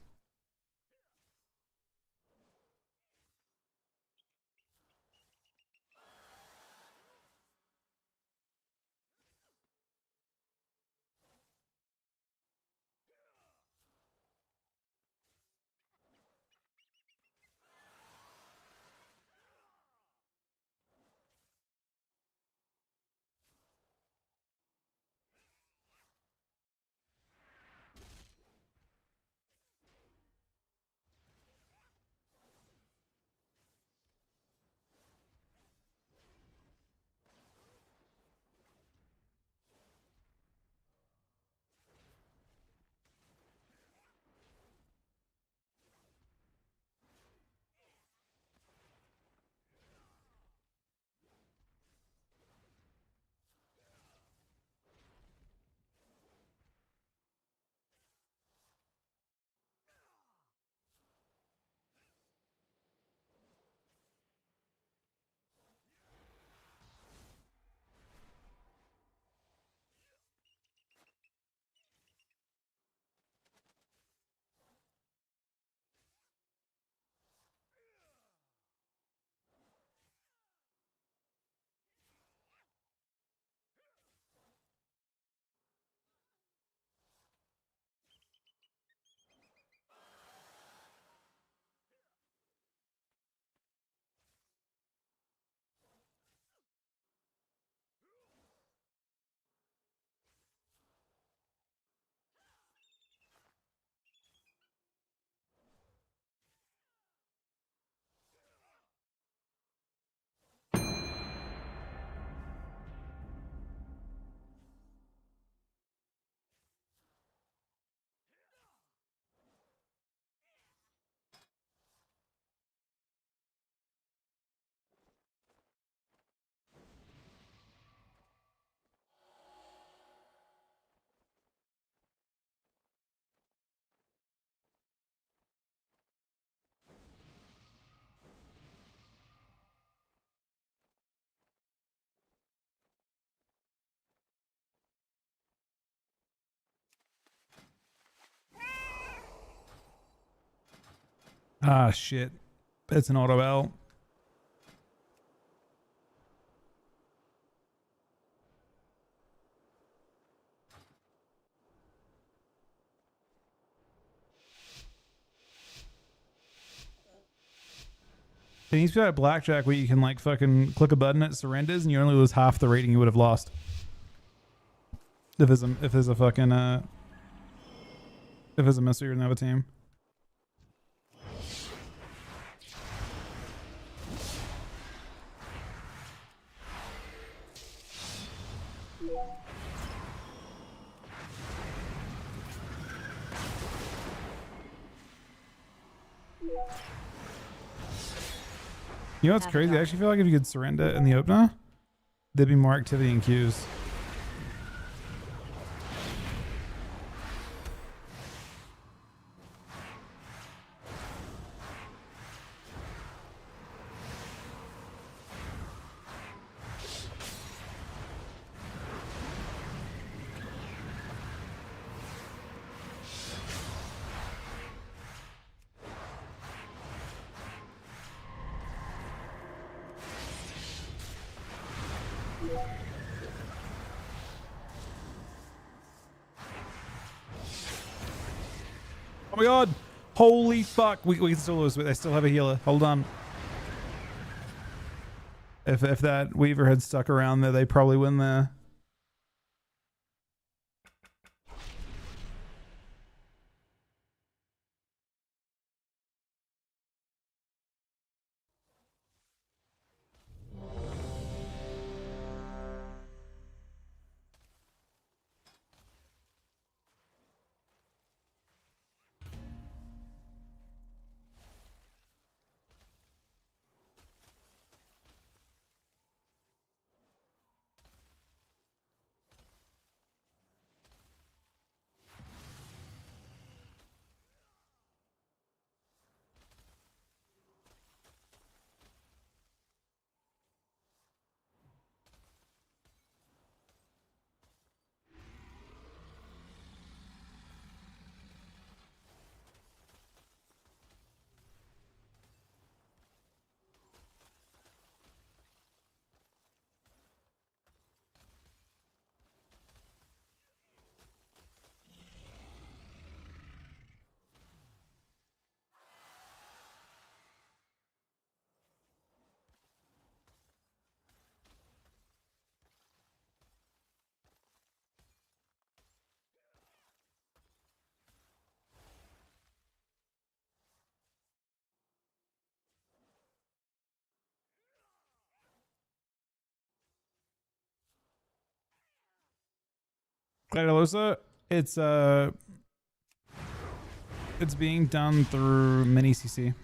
Ah shit, it's an auto L. It needs to be like blackjack where you can like fucking click a button, it surrenders, and you only lose half the rating you would have lost. If there's a fucking if there's a mystery in another team. You know what's crazy? I actually feel like if you could surrender in the opener, there'd be more activity in queues. Oh my god! Holy fuck! We can still lose, but they still have a healer. Hold on. If that Weaver had stuck around there, they probably win there. Clarilosa, it's being done through mini CC.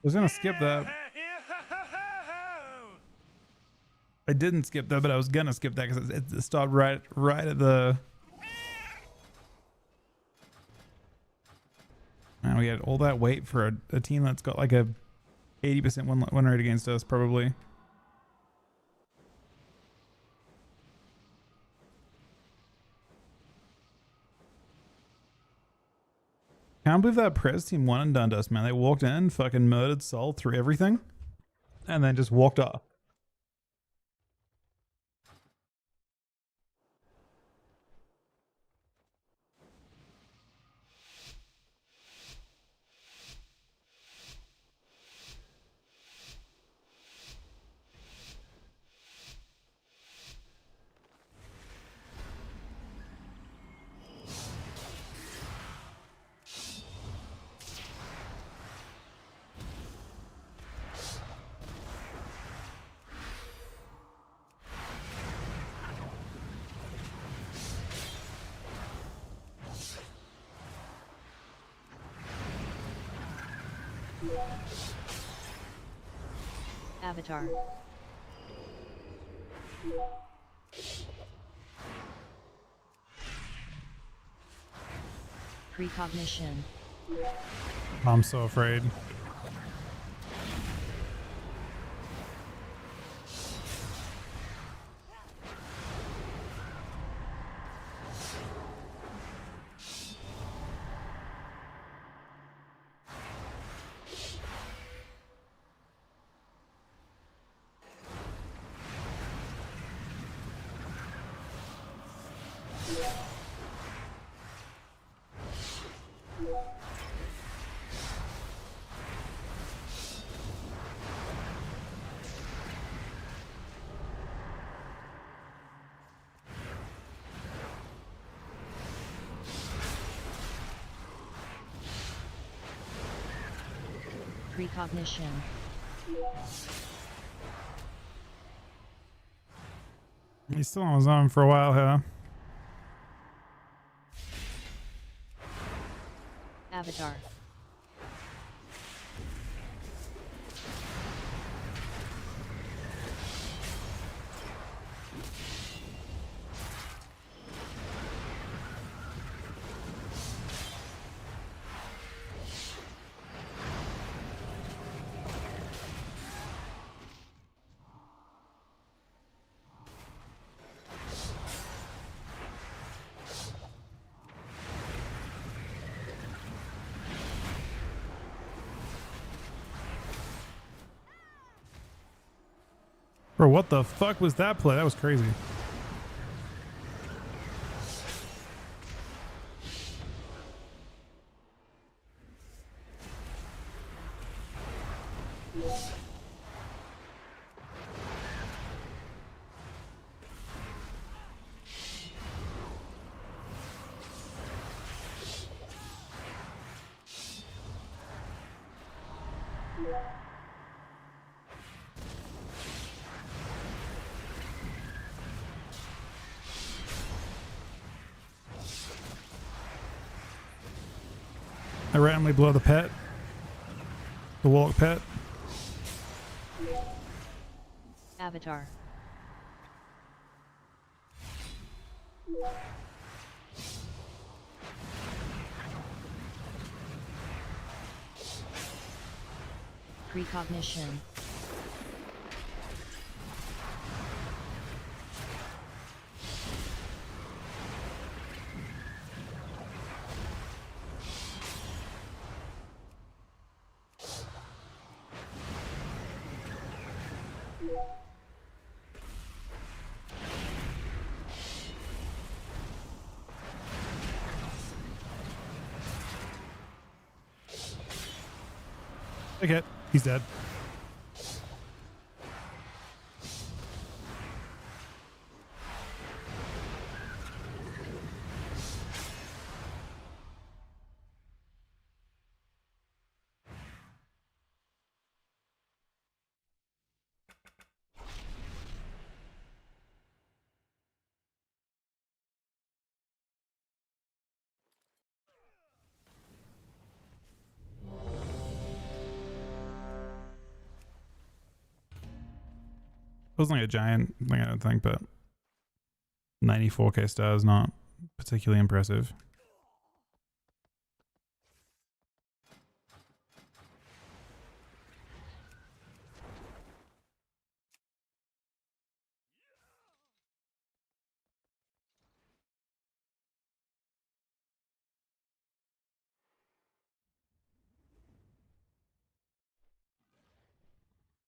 was gonna skip that. I didn't skip that, but I was gonna skip that because it stopped right at the. Man, we had all that weight for a team that's got like a 80% win rate against us, probably. Can't believe that Prez team won and done to us, man. They walked in, fucking murdered Soul through everything, and then just walked off. Avatar. Precognition. I'm so afraid. Precognition. He's still on his own for a while here. Avatar. Bro, what the fuck was that play? That was crazy. I randomly blow the pet. The Warlock pet. Avatar. Precognition. Okay, he's dead. wasn't like a giant thing, I don't think, but 94k star is not particularly impressive.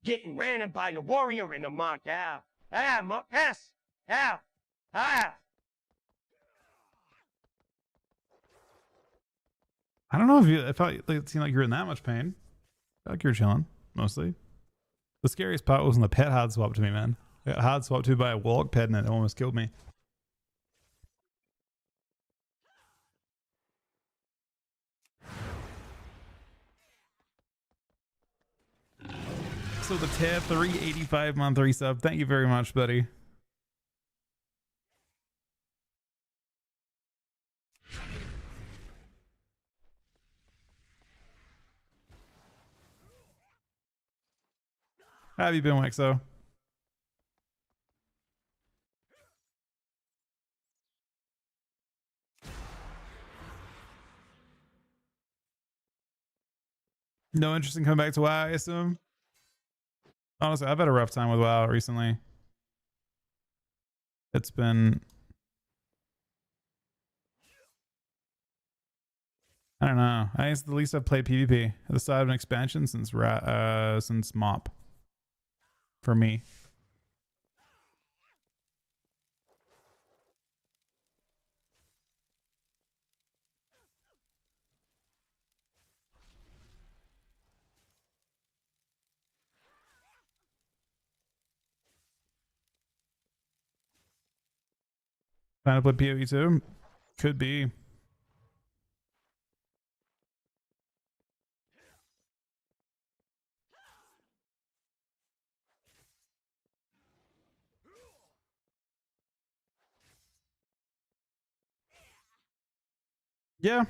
Getting ran by a warrior in a mock. Ow. Ah, mock. Yes. Ow. Ah. I don't know if you, I felt like it seemed like you were in that much pain. I felt like you were chilling, mostly. The scariest part was when the pet hard swapped to me, man. I got hard swapped to by a warlock pet and it almost killed me. So the tier 385 month resub. Thank you very much, buddy. How have you been, Wexo? No interest in coming back to WoW, I assume? Honestly, I've had a rough time with WoW recently. It's been... I don't know. I think it's the least I've played PvP at the start of an expansion since MOP. For me. Trying to play PoE too? Could be. Yeah.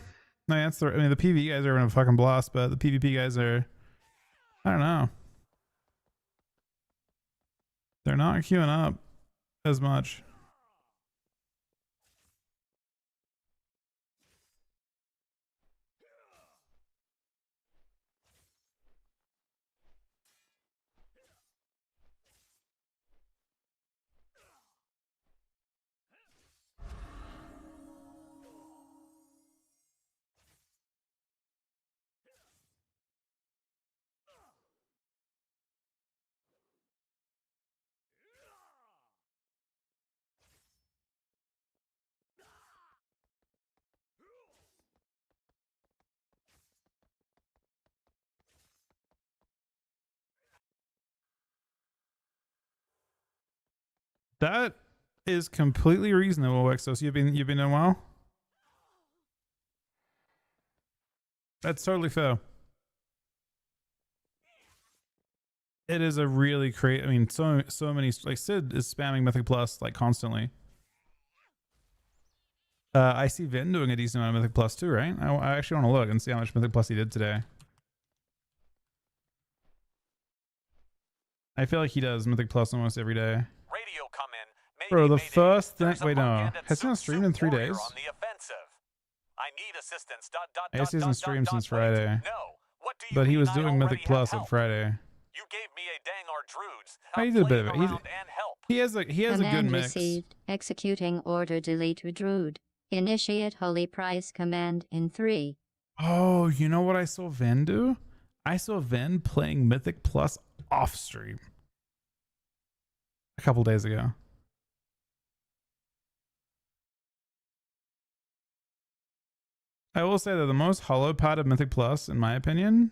No, that's the, I mean, the PvE guys are having a fucking blast, but the PvP guys are, I don't know. They're not queuing up as much. That is completely reasonable, Wexos. You've been doing well. That's totally fair. It is a really great. I mean, so many, like Sid is spamming Mythic Plus like constantly. I see Vin doing a decent amount of Mythic Plus too, right? I actually want to look and see how much Mythic Plus he did today. I feel like he does Mythic Plus almost every day. Radio come in. Maybe, Bro, the maybe. first thing. There's a Wait, no. one-handed Has he not streamed in 3 days? on the offensive. I need assistance. I guess he hasn't streamed since Friday. No. What do you But he mean was I doing already Mythic have Plus on help? Friday. You gave me a dang or druids. Oh, he I'm did a bit of it. playing around and help. He has a good mix. Received. Executing order delete Druid. Initiate holy price command in 3. Oh, you know what I saw Vin do? I saw Vin playing Mythic Plus off stream a couple days ago. I will say that the most hollow part of Mythic Plus, in my opinion,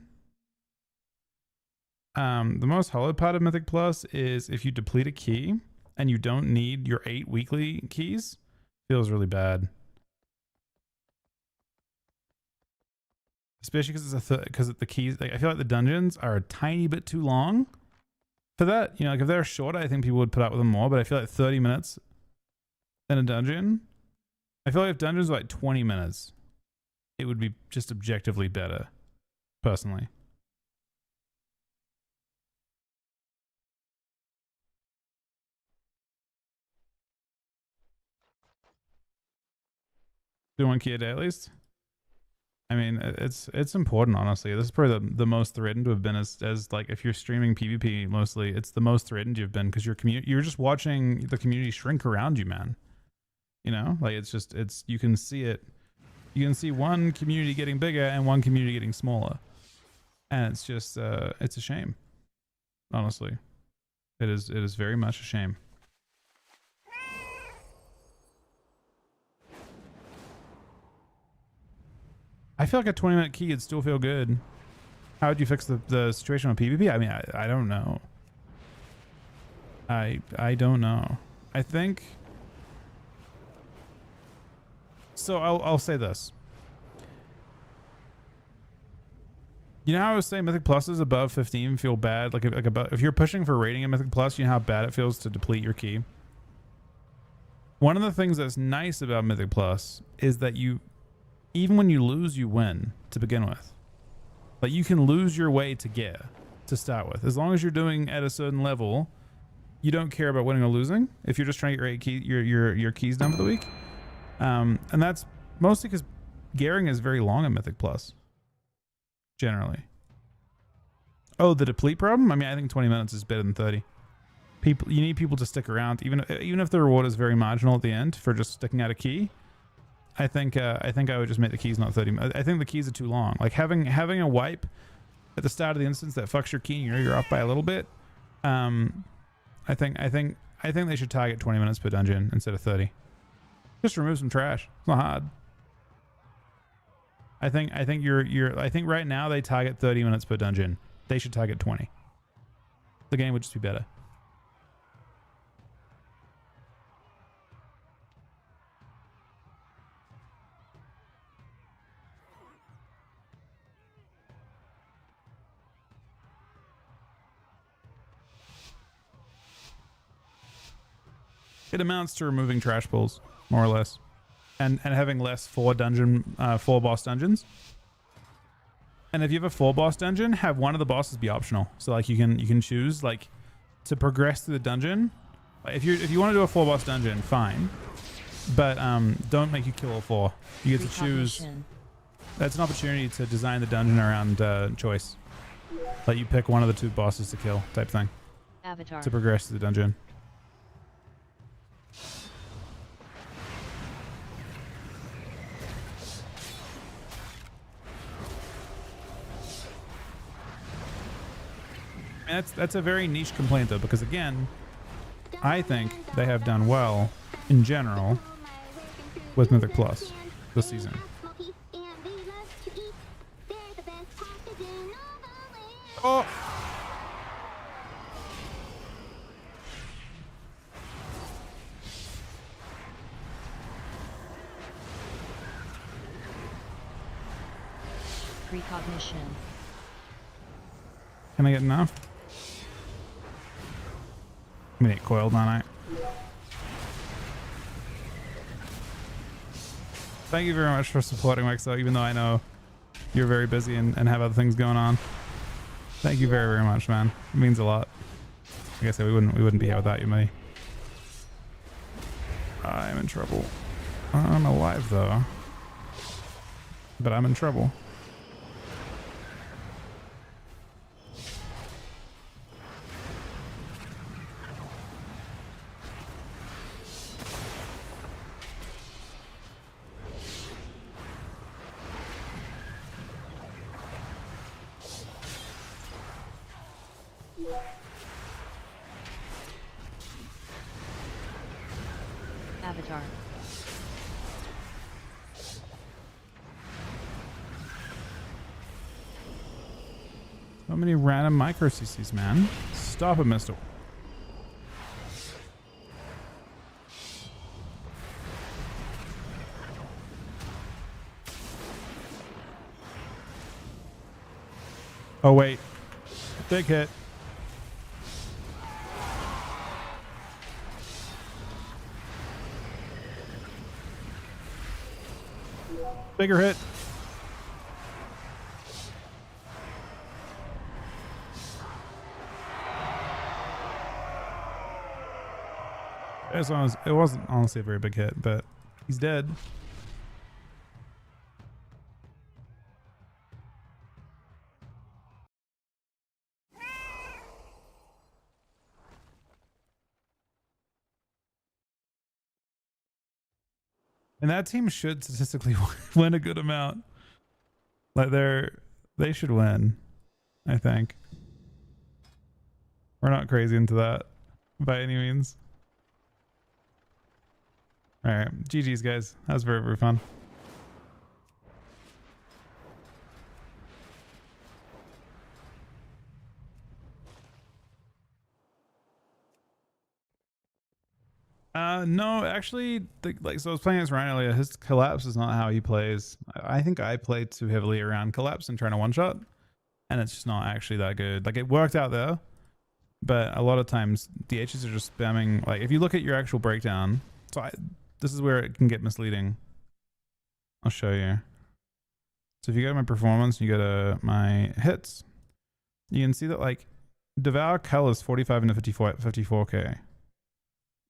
the most hollow part of Mythic Plus is if you deplete a key and you don't need your 8 weekly keys, feels really bad. Especially because it's because the keys, like, I feel like the dungeons are a tiny bit too long for that. You know, like if they're short, I think people would put up with them more. But I feel like 30 minutes in a dungeon, I feel like if dungeons were like 20 minutes, it would be just objectively better, personally. Do 1 key a day at least. I mean, it's important, honestly. This is probably the most threatened to have been as like if you're streaming PvP mostly, it's the most threatened you've been because you're just watching the community shrink around you, man. You know, like it's you can see it. You can see one community getting bigger and one community getting smaller, and it's just it's a shame. Honestly, it is very much a shame. I feel like a 20-minute key would still feel good. How would you fix the situation with PvP? I mean, I don't know. I don't know. I think... So I'll say this. You know how I was saying Mythic Pluses above 15 feel bad? Like if you're pushing for rating in Mythic Plus, you know how bad it feels to deplete your key? One of the things that's nice about Mythic Plus is that even when you lose, you win to begin with. Like you can lose your way to gear to start with. As long as you're doing at a certain level, you don't care about winning or losing. If you're just trying to get your keys done for the week. And that's mostly because gearing is very long in Mythic Plus. Generally. Oh, the deplete problem? I mean, I think 20 minutes is better than 30. You need people to stick around, even if the reward is very marginal at the end for just sticking out a key. I think I would just make the keys not 30. I think the keys are too long. Like having a wipe at the start of the instance that fucks your key, and you're off by a little bit. I think they should target 20 minutes per dungeon instead of 30. Just remove some trash. It's not hard. I think right now they target 30 minutes per dungeon. They should target 20. The game would just be better. It amounts to removing trash pulls, more or less, and having less 4 boss dungeons. And if you have a 4 boss dungeon, have one of the bosses be optional. So like you can choose like to progress through the dungeon. If you want to do a 4 boss dungeon, fine, but don't make you kill all 4. You get to choose. That's an opportunity to design the dungeon around choice. Let you pick one of the 2 bosses to kill, type thing. Avatar. To progress through the dungeon. And that's a very niche complaint though, because again, I think they have done well in general with Mythic Plus this season. Oh! Precognition. Can I get enough? I'm gonna get coiled, aren't I? Thank you very much for supporting Wexo, even though I know you're very busy and have other things going on. Thank you very, very much, man. It means a lot. Like I said, we wouldn't be here without you, buddy. I'm in trouble. I'm alive though, but I'm in trouble. Avatar. So many random micro CCs, man. Stop it, mister. Oh, wait. Big hit. Bigger hit. It wasn't honestly a very big hit, but he's dead. And that team should statistically win a good amount. Like they should win, I think. We're not crazy into that by any means. All right, GG's guys. That was very, very fun. No, actually, so I was playing as Ryan earlier. His collapse is not how he plays. I think I played too heavily around collapse and trying to one shot, and it's just not actually that good. Like it worked out there, but a lot of times DHs are just spamming. Like if you look at your actual breakdown, this is where it can get misleading. I'll show you. So if you go to my performance, you go to my hits, you can see that like Devour Cull is 45 into 54k.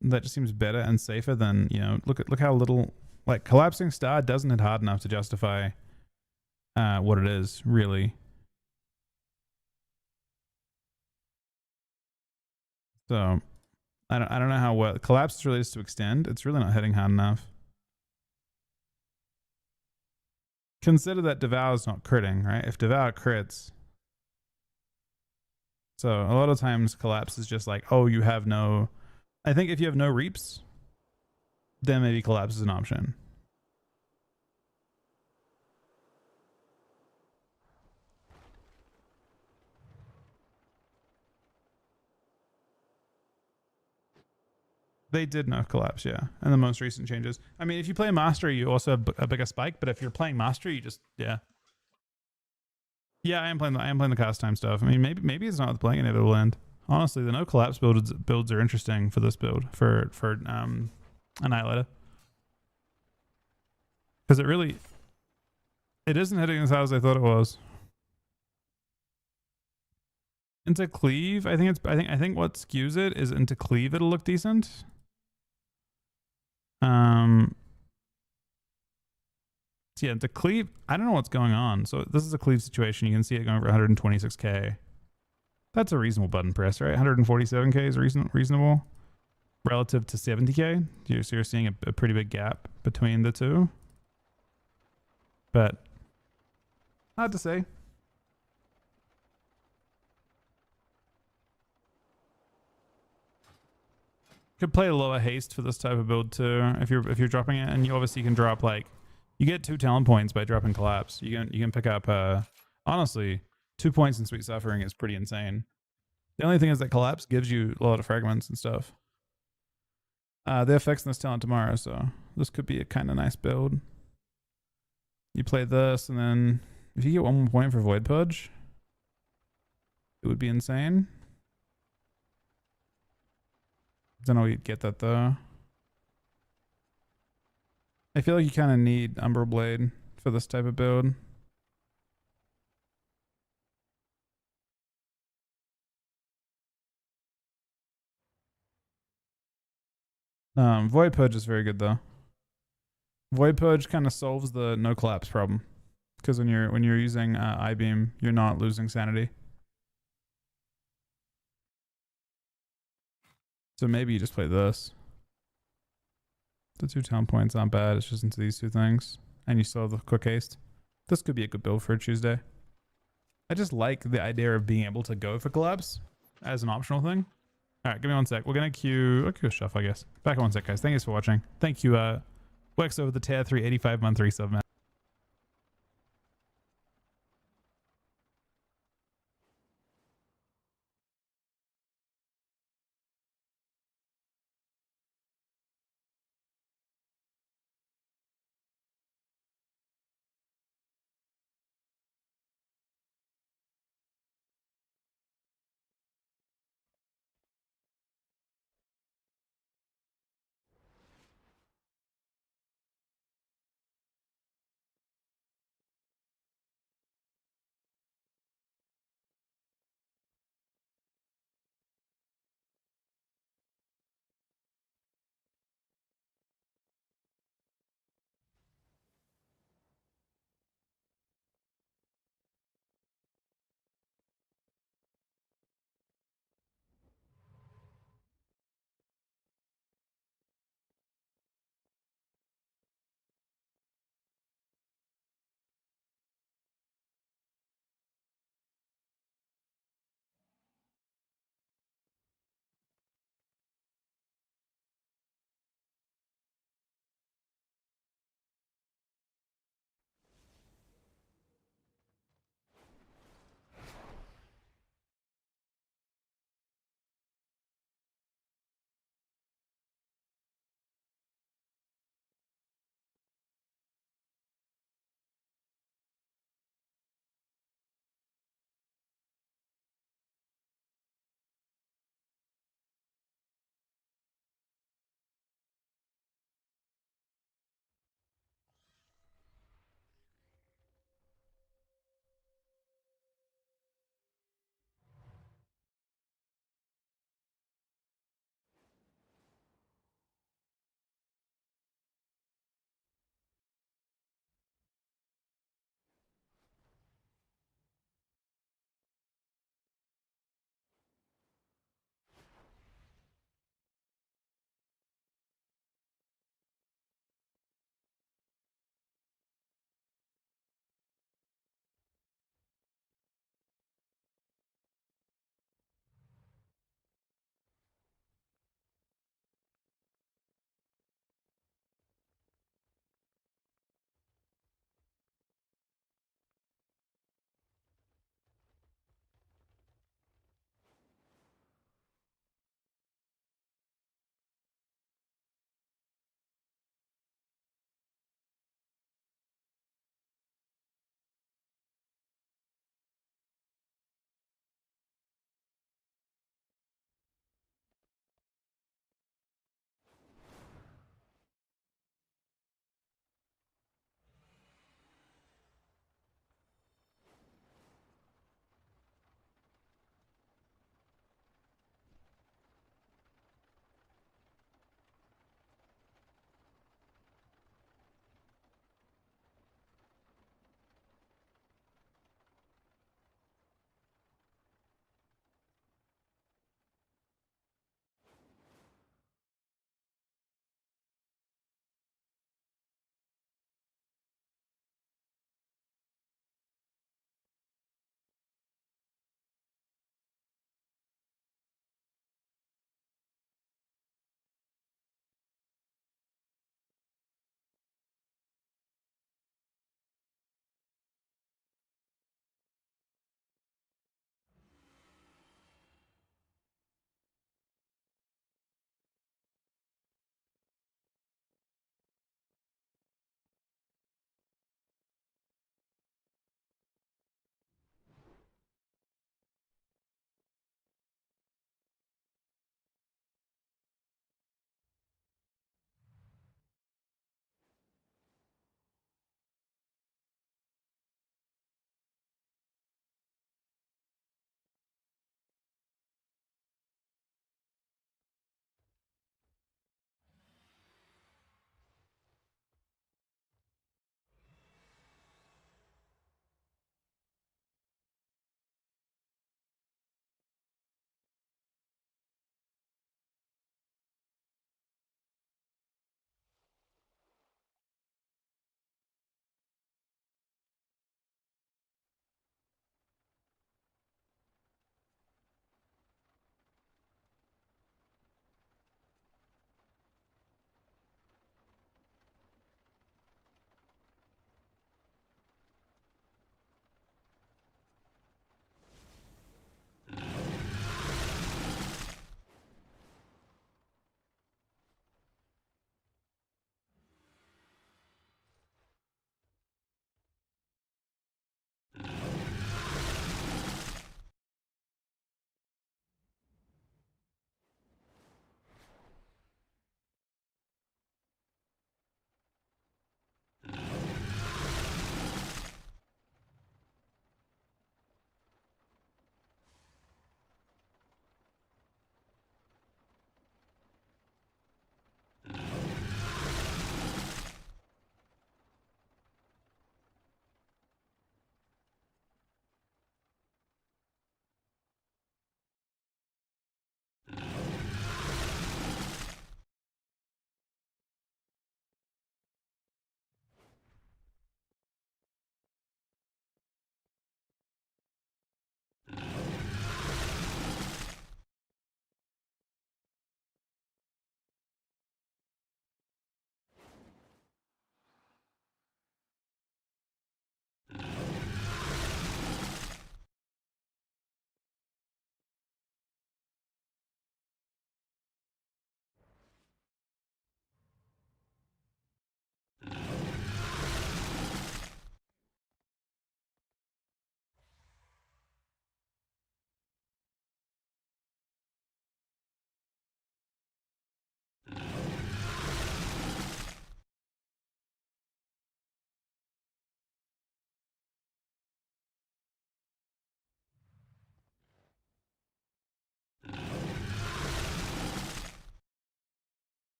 That just seems better and safer than, you know, look how little, like Collapsing Star doesn't hit hard enough to justify what it is, really. So I don't know how well Collapse really is to extend. It's really not hitting hard enough. Consider that Devour is not critting, right? If Devour crits, so a lot of times Collapse is just like, oh, you have no. I think if you have no reaps, then maybe Collapse is an option. They did nerf Collapse, yeah, and the most recent changes. I mean, if you play Mastery, you also have a bigger spike, but if you're playing Mastery, you just, yeah. Yeah, I am playing the cast time stuff. I mean, maybe it's not the playing inevitable end. Honestly, the no collapse builds are interesting for this build for Annihilator, because it isn't hitting as hard as I thought it was. Into cleave, I think what skews it is into cleave. It'll look decent. So yeah, into cleave, I don't know what's going on. So this is a cleave situation. You can see it going over 126k. That's a reasonable button press, right? 147k is reasonable relative to 70k. So you're seeing a pretty big gap between the two. But hard to say. Could play a lower haste for this type of build too. If you're dropping it, and you obviously can drop like, you get 2 talent points by dropping collapse. You can pick up honestly 2 points in Sweet Suffering is pretty insane. The only thing is that collapse gives you a lot of fragments and stuff. They're fixing this talent tomorrow, so this could be a kind of nice build. You play this, and then if you get 1 more point for Void Purge, it would be insane. Don't know you'd get that though. I feel like you kind of need Umbral Blade for this type of build. Void Purge is very good though. Void Purge kind of solves the no collapse problem, because when you're using I-beam, you're not losing sanity. So maybe you just play this. The 2 talent points aren't bad. It's just into these 2 things, and you still have the quick haste. This could be a good build for a Tuesday. I just like the idea of being able to go for collapse as an optional thing. All right, give me 1 sec. We're gonna queue a shuffle, I guess. Back in 1 sec, guys. Thank you for watching. Thank you, Wex over the tier 3 85 month resub, man.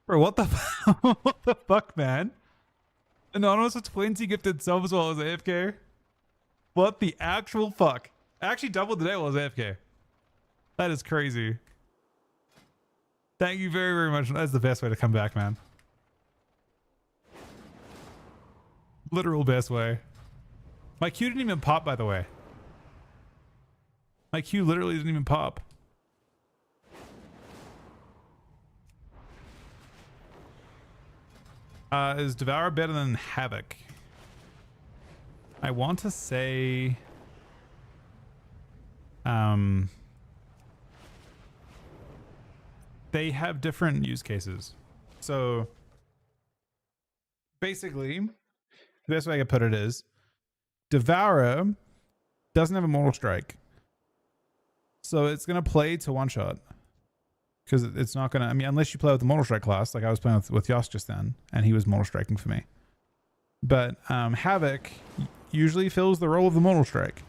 Bro, what the what the fuck, man? Anonymous with 20 gifted sub as well as AFK. What the actual fuck? I actually doubled the day while I was AFK. That is crazy. Thank you very, very much. That's the best way to come back, man. Literal best way. My Q didn't even pop, by the way. My Q literally didn't even pop. Is Devour better than Havoc? I want to say... they have different use cases. So basically, the best way I could put it is Devourer doesn't have a Mortal Strike. So it's going to play to one shot. Because it's not going to, I mean, unless you play with the Mortal Strike class, like I was playing with Yoss just then, and he was Mortal Striking for me. But Havoc usually fills the role of the Mortal Strike.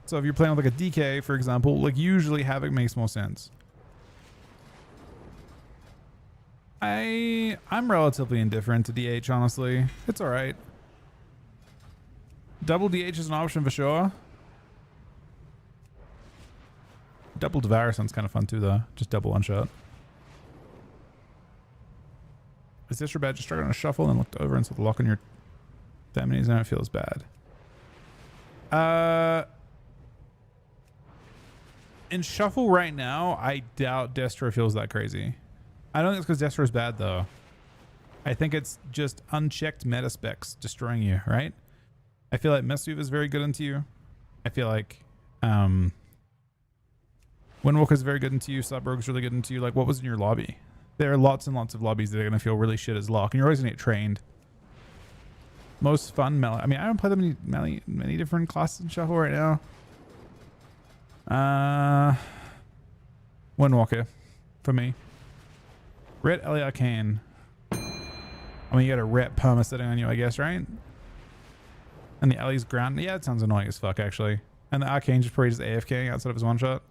So if you're playing with like a DK, for example, like usually Havoc makes more sense. I'm relatively indifferent to DH, honestly. It's alright. Double DH is an option for sure. Double Devour sounds kind of fun too, though. Just double one shot. Is this your bad? Just started on a shuffle and looked over and saw the lock on your Feminies and it feels bad. In shuffle right now, I doubt Destro feels that crazy. I don't think it's because Destro is bad though. I think it's just unchecked meta specs destroying you, right? I feel like Mistweave is very good into you. I feel like Windwalker is very good into you. Subbrogue is really good into you. Like, what was in your lobby? There are lots and lots of lobbies that are going to feel really shit as lock, and you're always going to get trained. Most fun melee. I mean, I don't play that many different classes in shuffle right now. Windwalker for me. Ret Ellie Arcane. I mean, you got a Ret perma sitting on you, I guess, right? And the Ellie's ground. Yeah, it sounds annoying as fuck, actually. And the Arcane just probably just AFK outside of his one shot.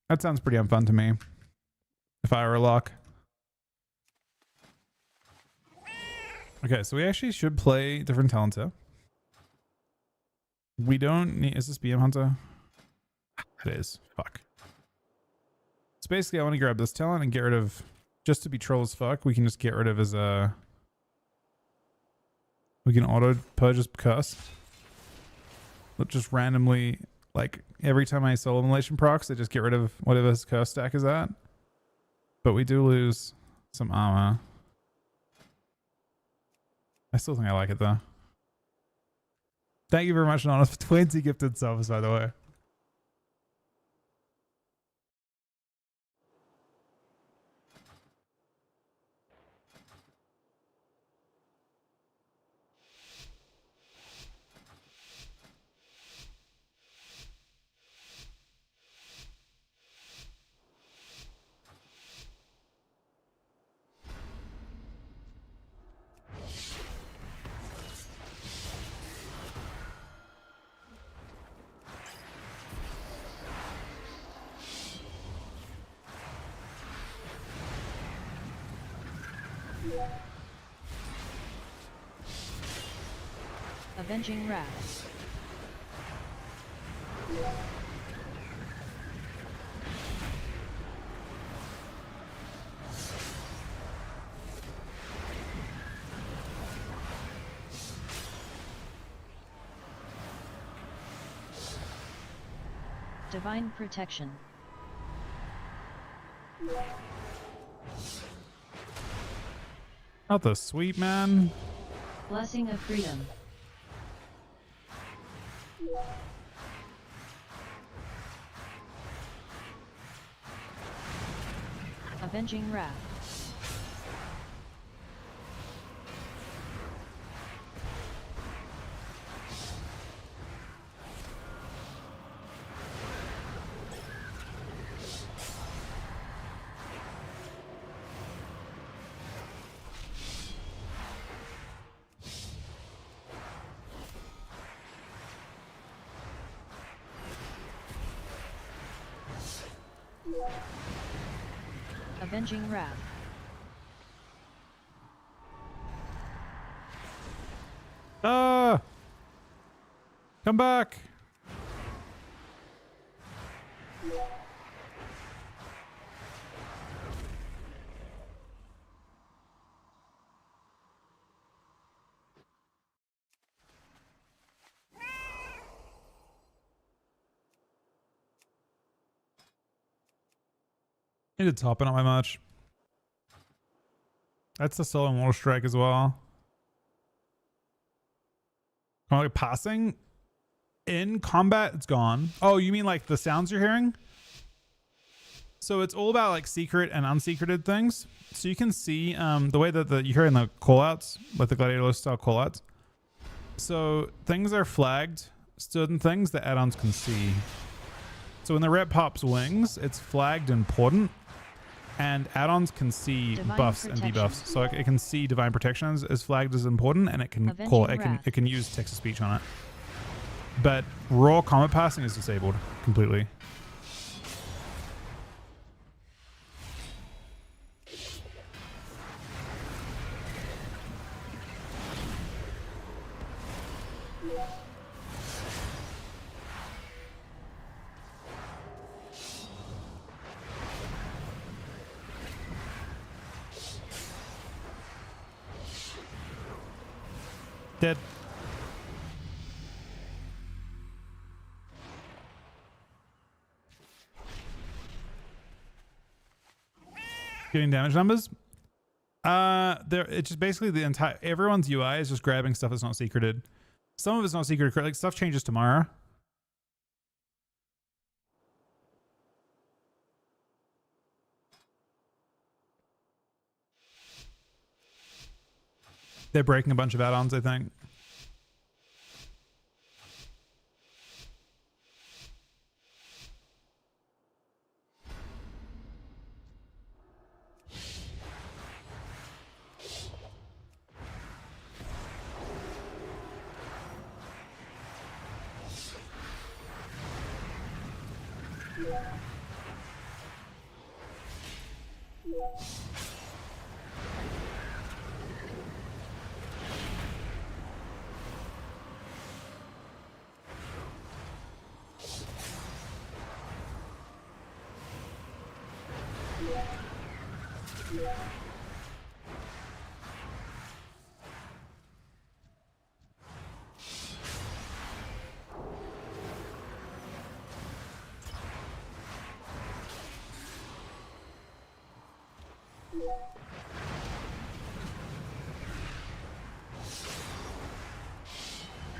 That sounds pretty unfun to me. If I were a lock. Okay, so we actually should play different talents here. We don't need... Is this BM Hunter? It is. Fuck. So basically, I want to grab this talent and get rid of... Just to be troll as fuck, we can just get rid of his... We can auto purge his curse. But just randomly... Like, every time I soul immolation procs, I just get rid of whatever his curse stack is at. But we do lose some armor. I still think I like it, though. Thank you very much, Anonymous, for 20 gifted subs, by the way. Avenging Wrath. Divine Protection. Not the sweet man. Blessing of Freedom. Avenging Wrath. Avenging Wrath. Ah! Come back! Need to top it not by much. That's the solo mortal strike as well. Oh, like passing in combat, it's gone. Oh, you mean like the sounds you're hearing? So it's all about like secret and unsecreted things. So you can see the way that you hear in the callouts, like the gladiator style callouts. So things are flagged, certain things that add-ons can see. So when the rep pops wings, it's flagged important. And add-ons can see Divine buffs protection. and debuffs. So it can see divine protection as flagged as important, and it can Avenging call it. Wrath. It can use text to speech on it. But raw combat passing is disabled completely. Dead. Getting damage numbers. There it's just basically the entire everyone's UI is just grabbing stuff that's not secreted. Some of it's not secreted. Like stuff changes tomorrow. They're breaking a bunch of add-ons, I think.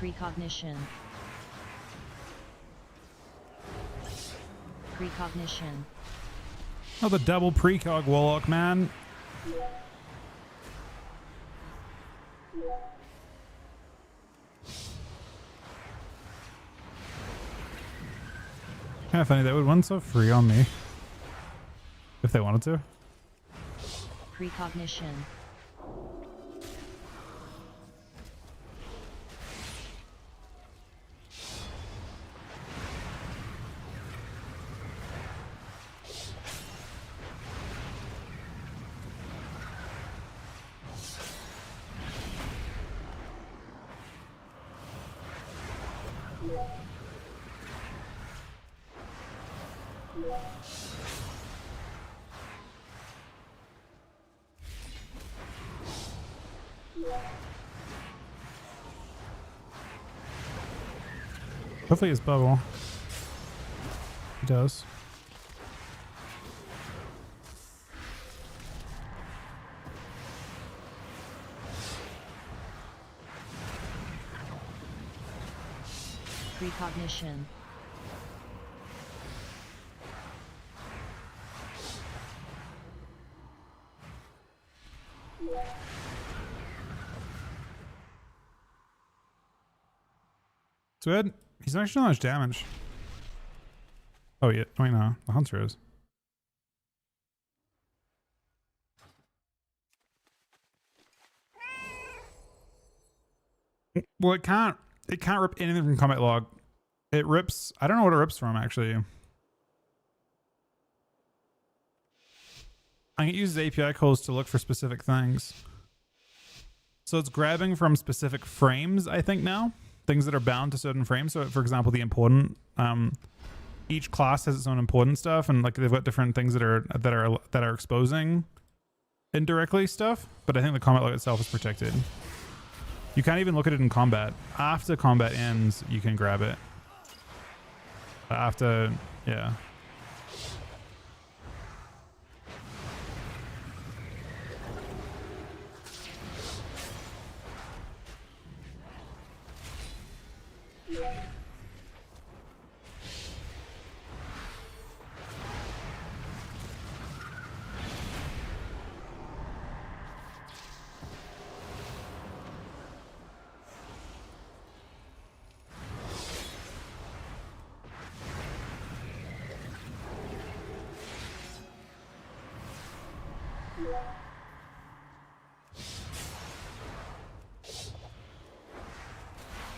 Precognition. Precognition. Oh, the double precog warlock, man. Kind of funny, they would run so free on me. If they wanted to. Precognition. Hopefully it's bubble. He does. Precognition. It's good. He's actually not much damage. Oh yeah, wait no, the hunter is. Well, it can't rip anything from combat log. It rips, I don't know what it rips from actually. I can use API calls to look for specific things. So it's grabbing from specific frames, I think now. Things that are bound to certain frames. So for example, the important, each class has its own important stuff, and like they've got different things that are exposing indirectly stuff. But I think the combat log itself is protected. You can't even look at it in combat. After combat ends, you can grab it. After, yeah.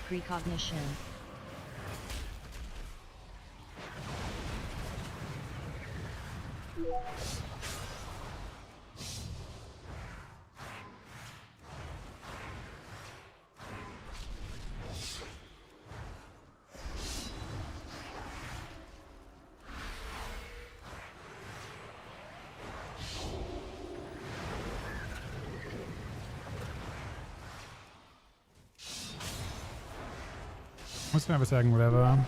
Precognition. Let's have a second, whatever.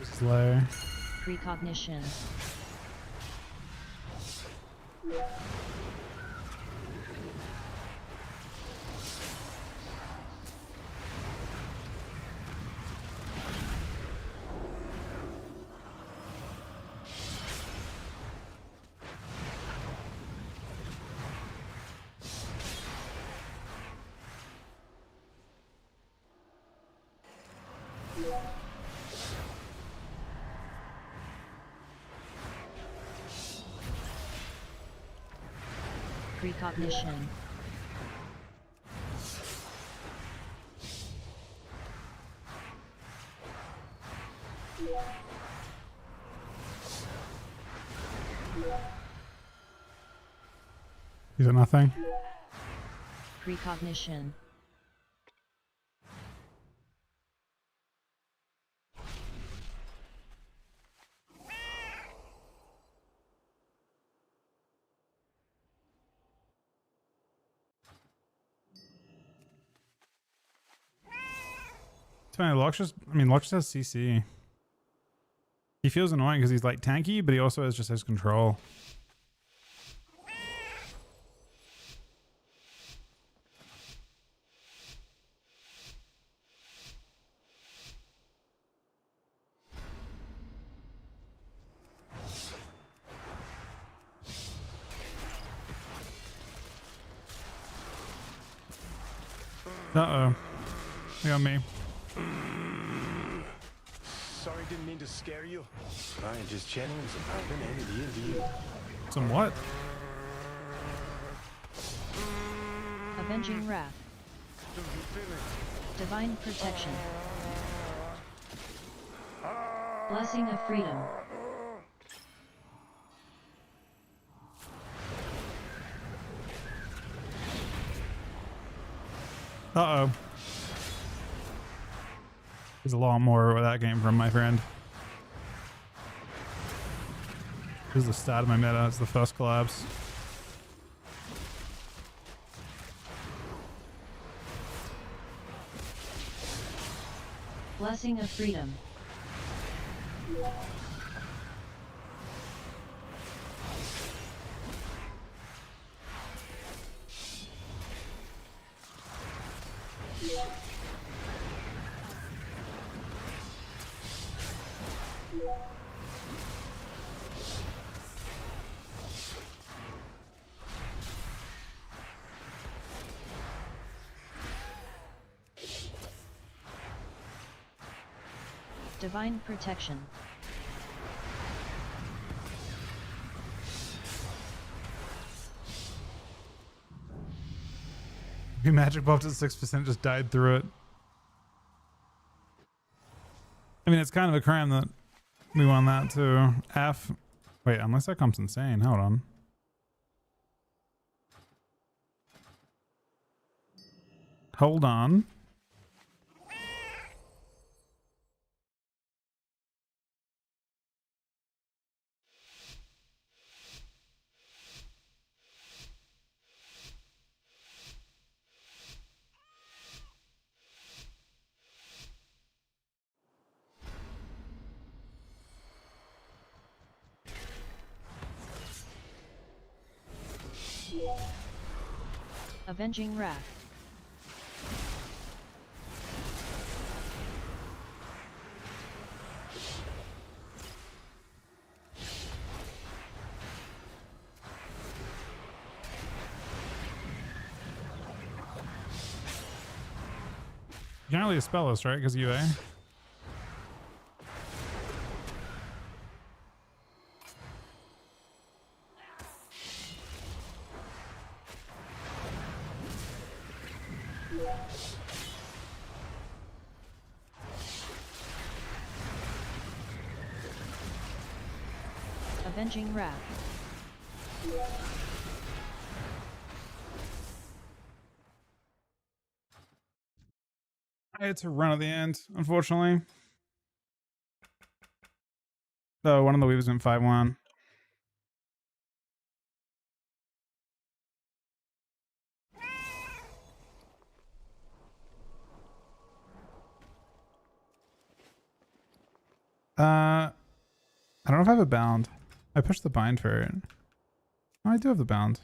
Slow. Precognition. Precognition. Is it nothing? Precognition. It's funny, Locke just has CC. He feels annoying because he's like tanky, but he also has just his control. Uh-oh. You got me. Sorry, didn't mean to scare you. I am just channeling some urban energy into you. Some what? Avenging Wrath. Divine Protection. Blessing of Freedom. Uh-oh. There's a lot more where that came from, my friend. This is the start of my meta. It's the first collapse. Blessing of Freedom. Divine Protection. He magic buffed at 6%, just died through it. I mean, it's kind of a crime that we won that too. F. Wait, unless that comes insane. Hold on. Hold on. Avenging Wrath. Generally a spellless, right? Because UA. Avenging Wrath. I had to run at the end, unfortunately. Oh, one of the weaves went 5-1. I don't know if I have a bound. I pushed the bind for it. Oh, I do have the bound.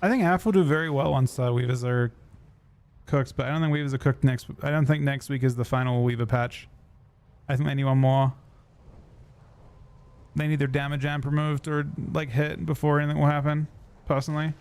I think half will do very well once Weavers are cooked, but I don't think Weavers are cooked next. I don't think next week is the final Weaver patch. I think they need one more. They need their damage amp removed or like hit before anything will happen, personally.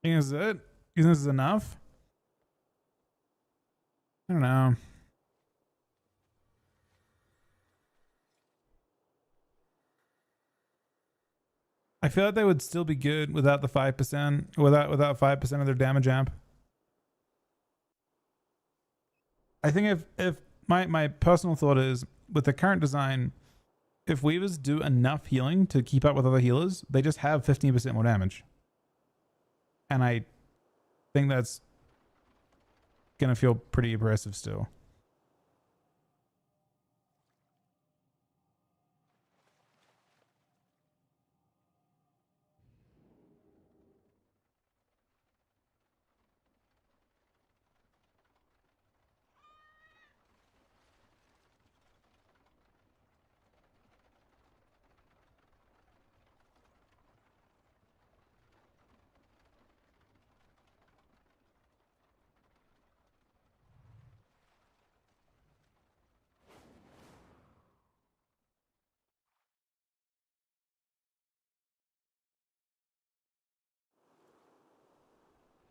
Think this is it? You think this is enough? I don't know. I feel like they would still be good without the 5%, without 5% of their damage amp. I think if my personal thought is with the current design, if Weavers do enough healing to keep up with other healers, they just have 15% more damage. And I think that's gonna feel pretty oppressive still.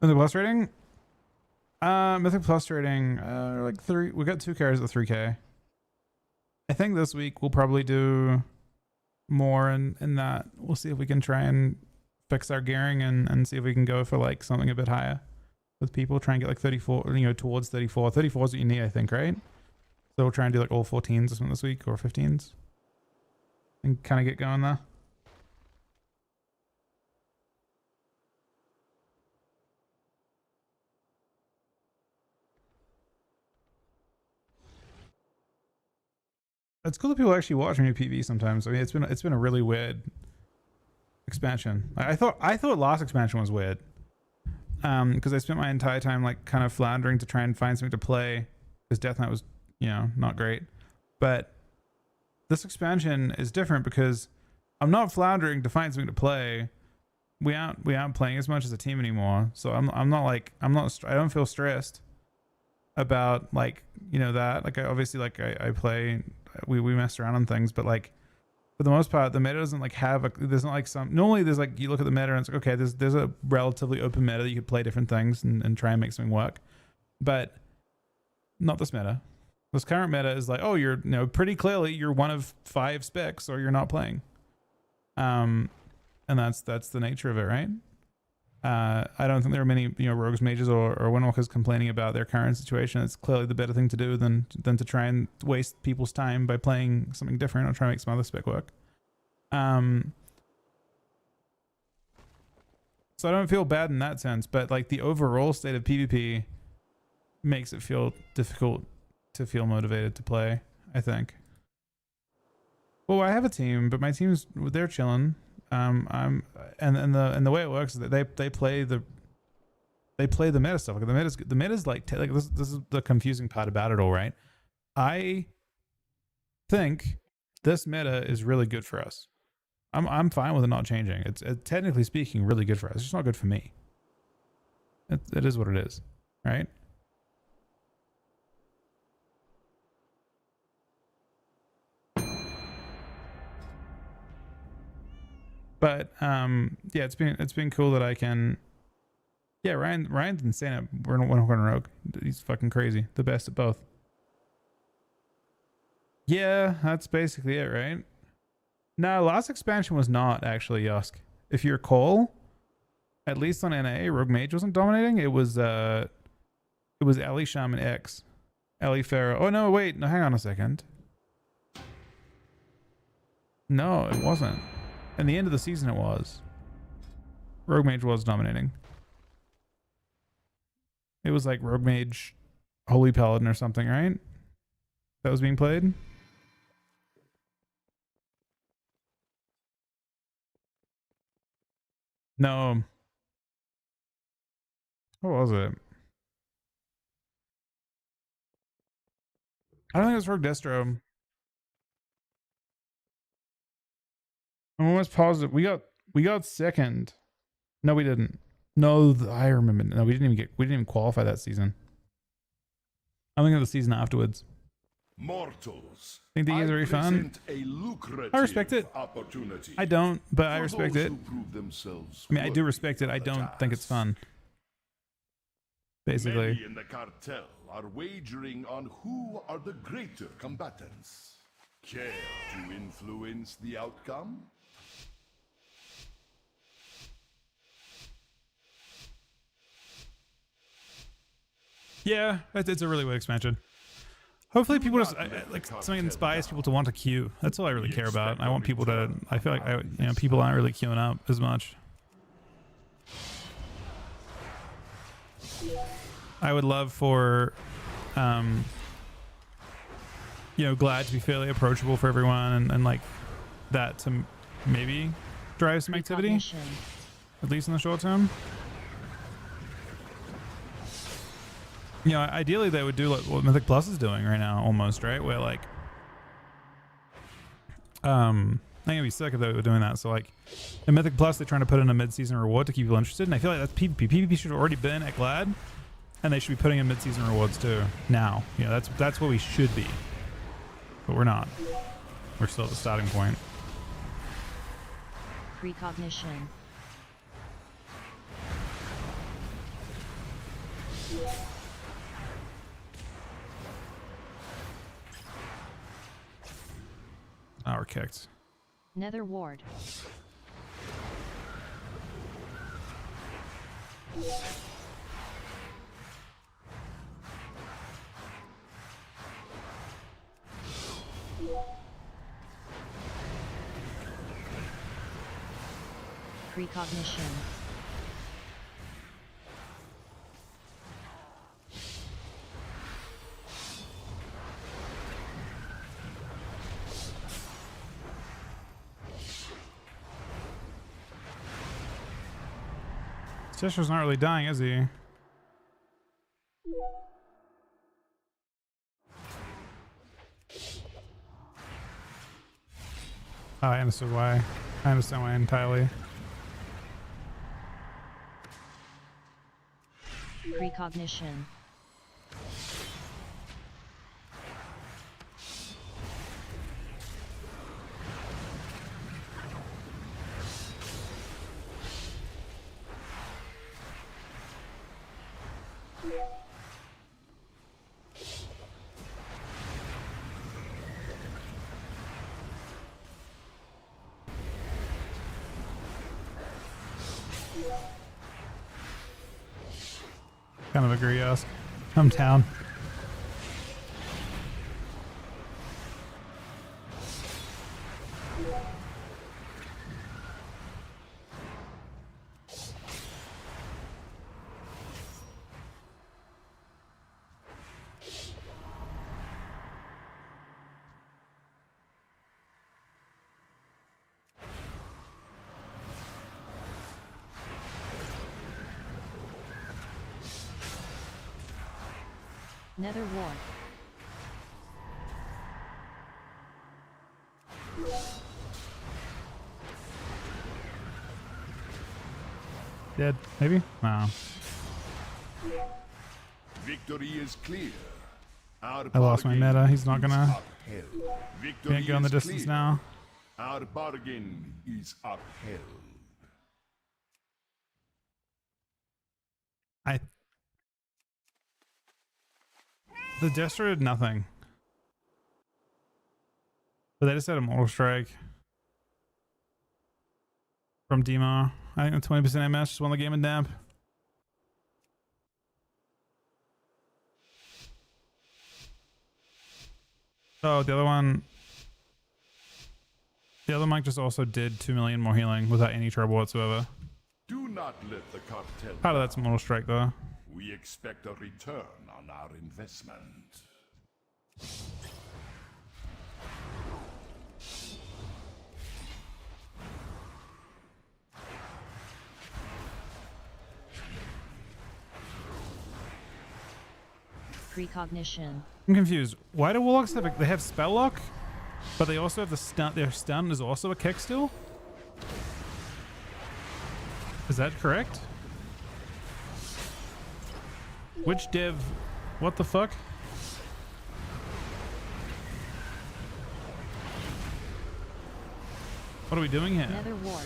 Mythic Plus rating? Mythic Plus rating, like 3. We got 2 carries at 3K. I think this week we'll probably do more in that. We'll see if we can try and fix our gearing and see if we can go for like something a bit higher with people. Try and get like 34, you know, towards 34. 34 is what you need, I think, right? So we'll try and do like all 14s or something this week, or 15s. And kind of get going there. It's cool that people actually watch me PV sometimes. I mean, it's been a really weird expansion. I thought last expansion was weird, because I spent my entire time like kind of floundering to try and find something to play, because Death Knight was, you know, not great. But this expansion is different because I'm not floundering to find something to play. We aren't playing as much as a team anymore, so I don't feel stressed about, like, you know, that. Like, I play. We mess around on things, but like for the most part the meta doesn't like have there's not like some, normally there's like, you look at the meta and it's like, okay, there's a relatively open meta that you could play different things and try and make something work, but not this meta. This current meta is like, oh, you're, you know, pretty clearly you're one of 5 specs or you're not playing, and that's the nature of it, right? I don't think there are many, you know, rogues, mages, or windwalkers complaining about their current situation. It's clearly the better thing to do than to try and waste people's time by playing something different or try and make some other spec work. So I don't feel bad in that sense, but like the overall state of PvP makes it feel difficult to feel motivated to play, I think. Well, I have a team, but my team's, they're chilling. And the way it works is that they play the meta stuff. Like the meta's like this is the confusing part about it all, right? I think this meta is really good for us. I'm fine with it not changing. It's technically speaking really good for us. It's just not good for me. It is what it is, right? But yeah, it's been cool that I can. Yeah, Ryan's insane at Windwalker and Rogue. He's fucking crazy. The best at both. Yeah, that's basically it, right? No, last expansion was not actually Yusk. If you recall, at least on NA, Rogue Mage wasn't dominating. It was Ellie Shaman X, Ellie Pharaoh. Oh no, wait, no, hang on a second. No, it wasn't. In the end of the season, it was. Rogue Mage was dominating. It was like Rogue Mage, Holy Paladin or something, right? That was being played. No. What was it? I don't think it was Rogue Destro. I'm almost positive. We got second. No, we didn't. No, I remember. No, we didn't even qualify that season. I'm thinking of the season afterwards. Mortals. Think the game's very fun. I respect it. I don't, but I respect it. I mean, I do respect it. I don't think it's fun. Basically. Many in the cartel are wagering on who are the greater combatants. Care to influence the outcome? Yeah, it's a really weird expansion. Hopefully people just like something that inspires people to want to queue. That's all I really care about. I want people to. I feel like people aren't really queuing up as much. I would love for, you know, Glad to be fairly approachable for everyone, and like that to maybe drive some activity, at least in the short term. You know, ideally they would do like what Mythic Plus is doing right now, almost, right? Where like, I think it'd be sick if they were doing that. So like, in Mythic Plus, they're trying to put in a mid-season reward to keep people interested, and I feel like that's PvP. PvP should have already been at Glad, and they should be putting in mid-season rewards too now. You know, that's what we should be, but we're not. We're still at the starting point. Precognition. Oh, we're kicked. Nether Ward. Precognition. Sisher's not really dying, is he? Oh, I understood why. I understand why entirely. Precognition. Kind of agree, yes. I'm down. Nether Ward. Dead, maybe? No. Victory is clear. Our I lost my bargain meta. He's not gonna. upheld. Victory Can't go in the is distance clear. now. Our bargain is upheld. The Jester did nothing. But they just had a Mortal Strike from Demo. I think the 20% MS just won the game in damp. Oh, the other one. The other monk just also did 2 million more healing without any trouble whatsoever. Do not let the cartel Part of that's Mortal Strike though. We expect a return on our investment. Precognition. I'm confused. Why do Warlocks have they have Spell Lock, but they also have the stun? Their stun is also a kick still? Is that correct? Which div? What the fuck? What are we doing here? Nether Ward.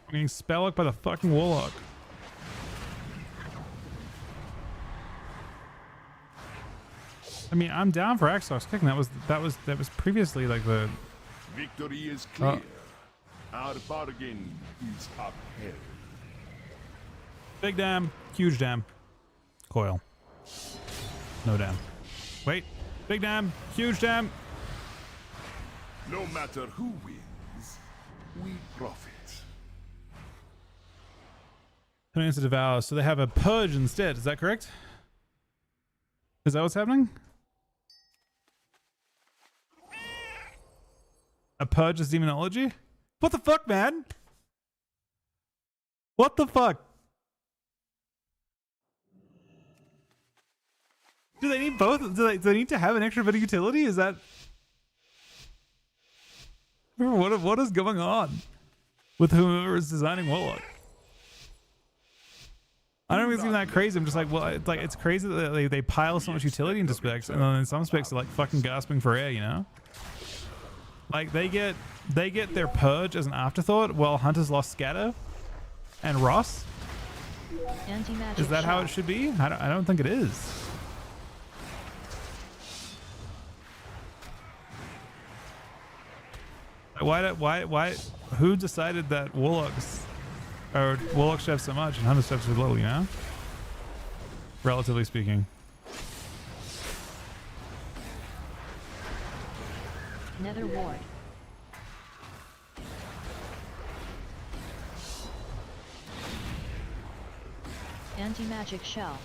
I'm getting spell locked by the fucking Warlock. I mean, I'm down for Axox kicking. That was previously like the. Victory is clear. Our bargain is upheld. Big dam, huge dam, coil. No dam. Wait, Big dam. Huge dam. No matter who wins, we profit. Turning into devour. So they have a purge instead. Is that correct? Is that what's happening? A purge is demonology? What the fuck, man? What the fuck? Do they need both? Do they need to have an extra bit of utility? Is that... What is going on with whoever is designing Warlock? I don't even seem that crazy. I'm just like, well, it's crazy that they pile so much utility into specs, and then in some specs are like fucking gasping for air, you know? Like they get their purge as an afterthought, while Hunters lost Scatter and Ross. Anti-magic Is that how it shot. should be? I don't think it is. Why? Who decided that Warlocks should have so much and Hunters should have so little? You know, relatively speaking. Nether ward. Anti-magic shell.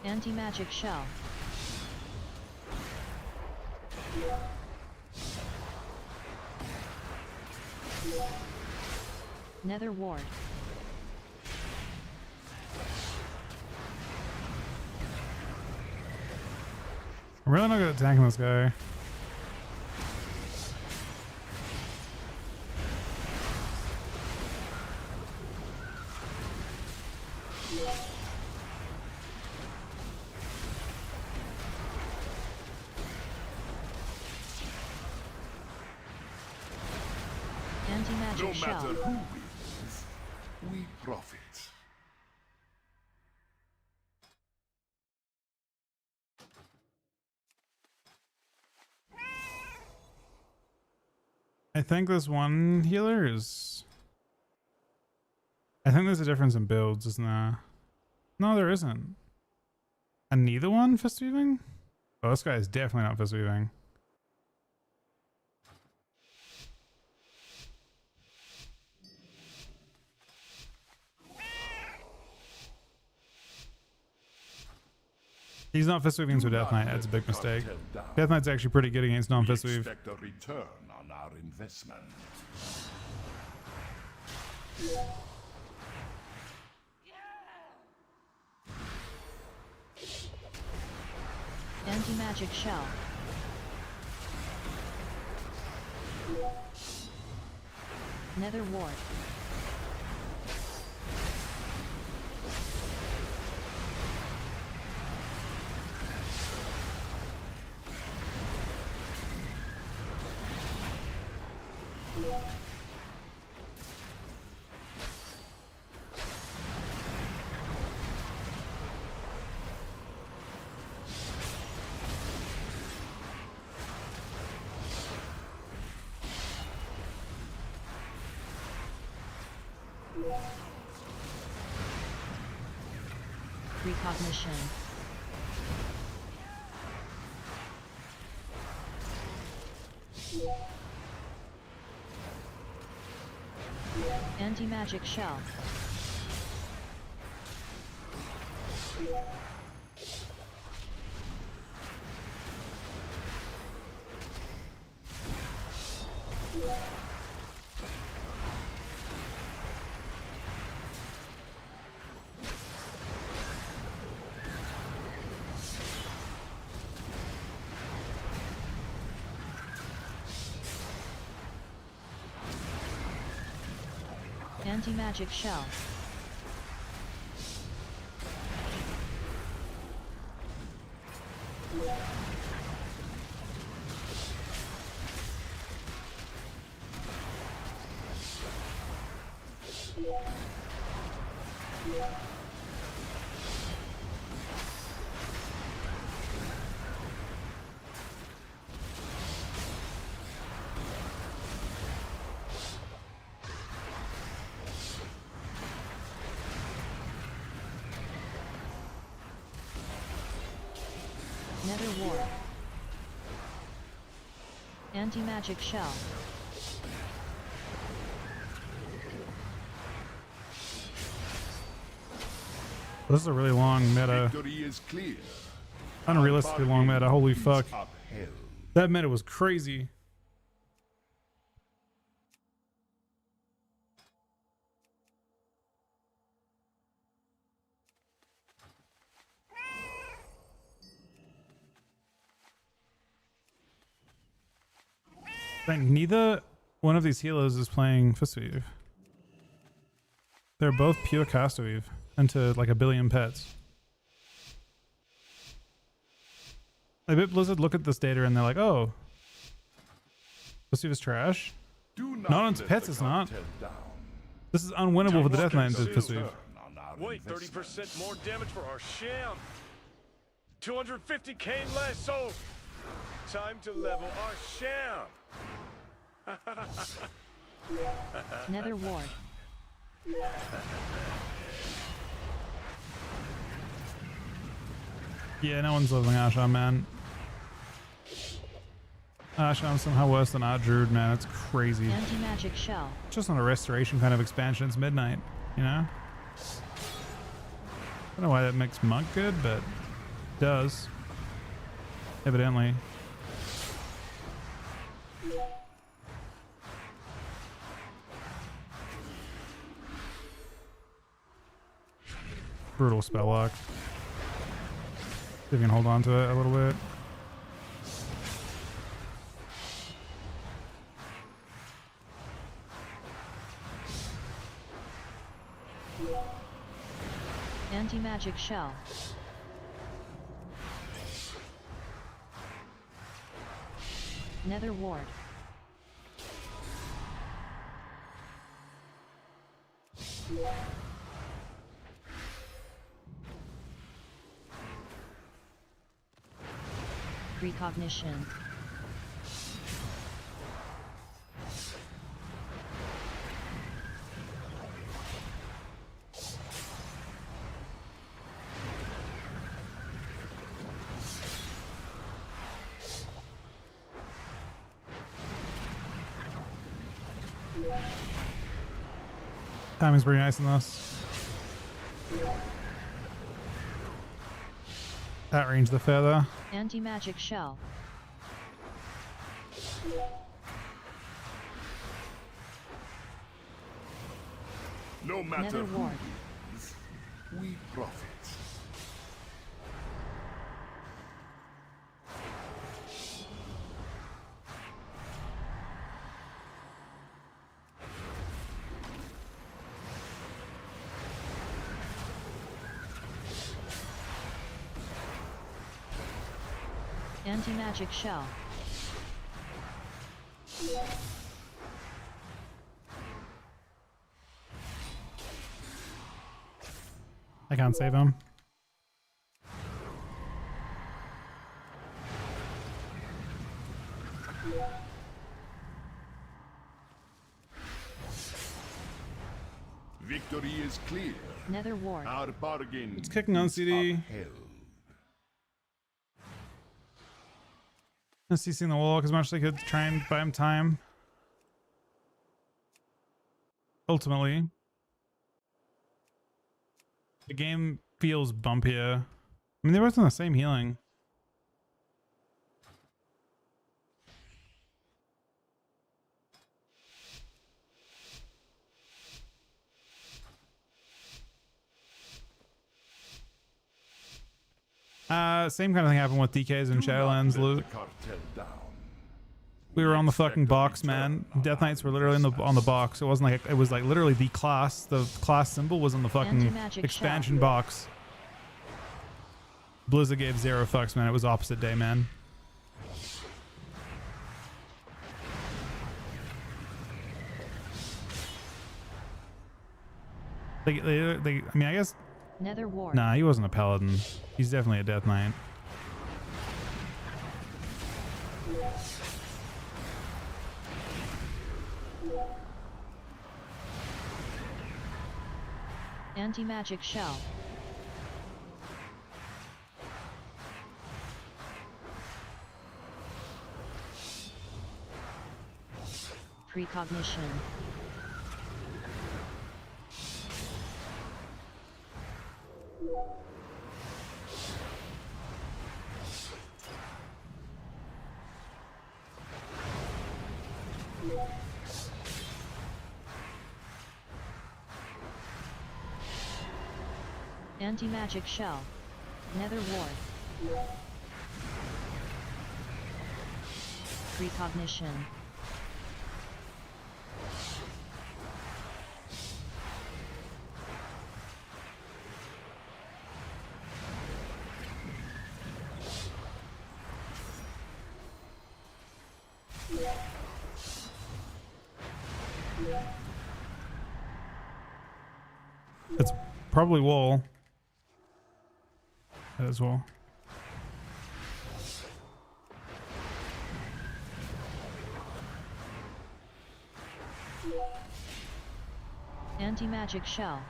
Anti-magic shell. Nether ward. I'm really not good at tanking this guy. Anti-magic No shell. matter who wins, we profit. I think this one healer is... I think there's a difference in builds, isn't there? No, there isn't. And neither one fist weaving? Oh, this guy is definitely not fist weaving. He's not fist weaving to Death Knight. That's a big mistake. Death Knight's actually pretty good against non-fist weave. Expect a return on our investment. Anti-magic shell. Nether ward. Precognition. Anti-magic shell. Anti-magic shell. Nether Ward. Anti-magic shell. This is a really long meta. Victory is clear. Unrealistically long meta. Holy fuck. Upheld. That meta was crazy. Like, neither one of these healers is playing Fistweave. They're both pure caster weave into like a billion pets. Like, Blizzard look at this data and they're like, oh, Fistweave is trash. Not on pets, it's not. This is unwinnable for the Death Knight into Fistweave. Wait, 30% more damage for our sham. 250k less, so time to level our sham. Nether Ward. Yeah, no one's leveling Asham, man. Asham's somehow worse than our Druid, man. It's crazy. Anti-magic shell. It's just on a restoration kind of expansion. It's midnight, you know? I don't know why that makes Monk good, but it does. Evidently. Brutal spell lock. See if we can hold on to it a little bit. Anti-magic shell. Nether Ward. Precognition. Timing's pretty nice in this. That range the feather. Anti-magic shell. No matter Nether who Ward. wins, we profit. Anti-magic shell. I can't save him. Victory is clear. Nether Ward. Our bargain. It's kicking on CD. upheld. CCing the Warlock as much as they could to try and buy him time. Ultimately, the game feels bumpier. I mean, they're both on the same healing. Same kind of thing happened with DKs and Shadowlands loot. We were on the fucking box, man. Death Knights were literally on the box. It wasn't like it was like literally the class. The class symbol was on the fucking Anti-magic expansion shell. box. Blizzard gave zero fucks, man. It was opposite day, man. I mean, I guess. Nether Ward. Nah, he wasn't a paladin. He's definitely a death knight. Anti-magic shell. Precognition. Anti-magic shell. Nether ward. Precognition. It's probably wall as well. Anti-magic shell.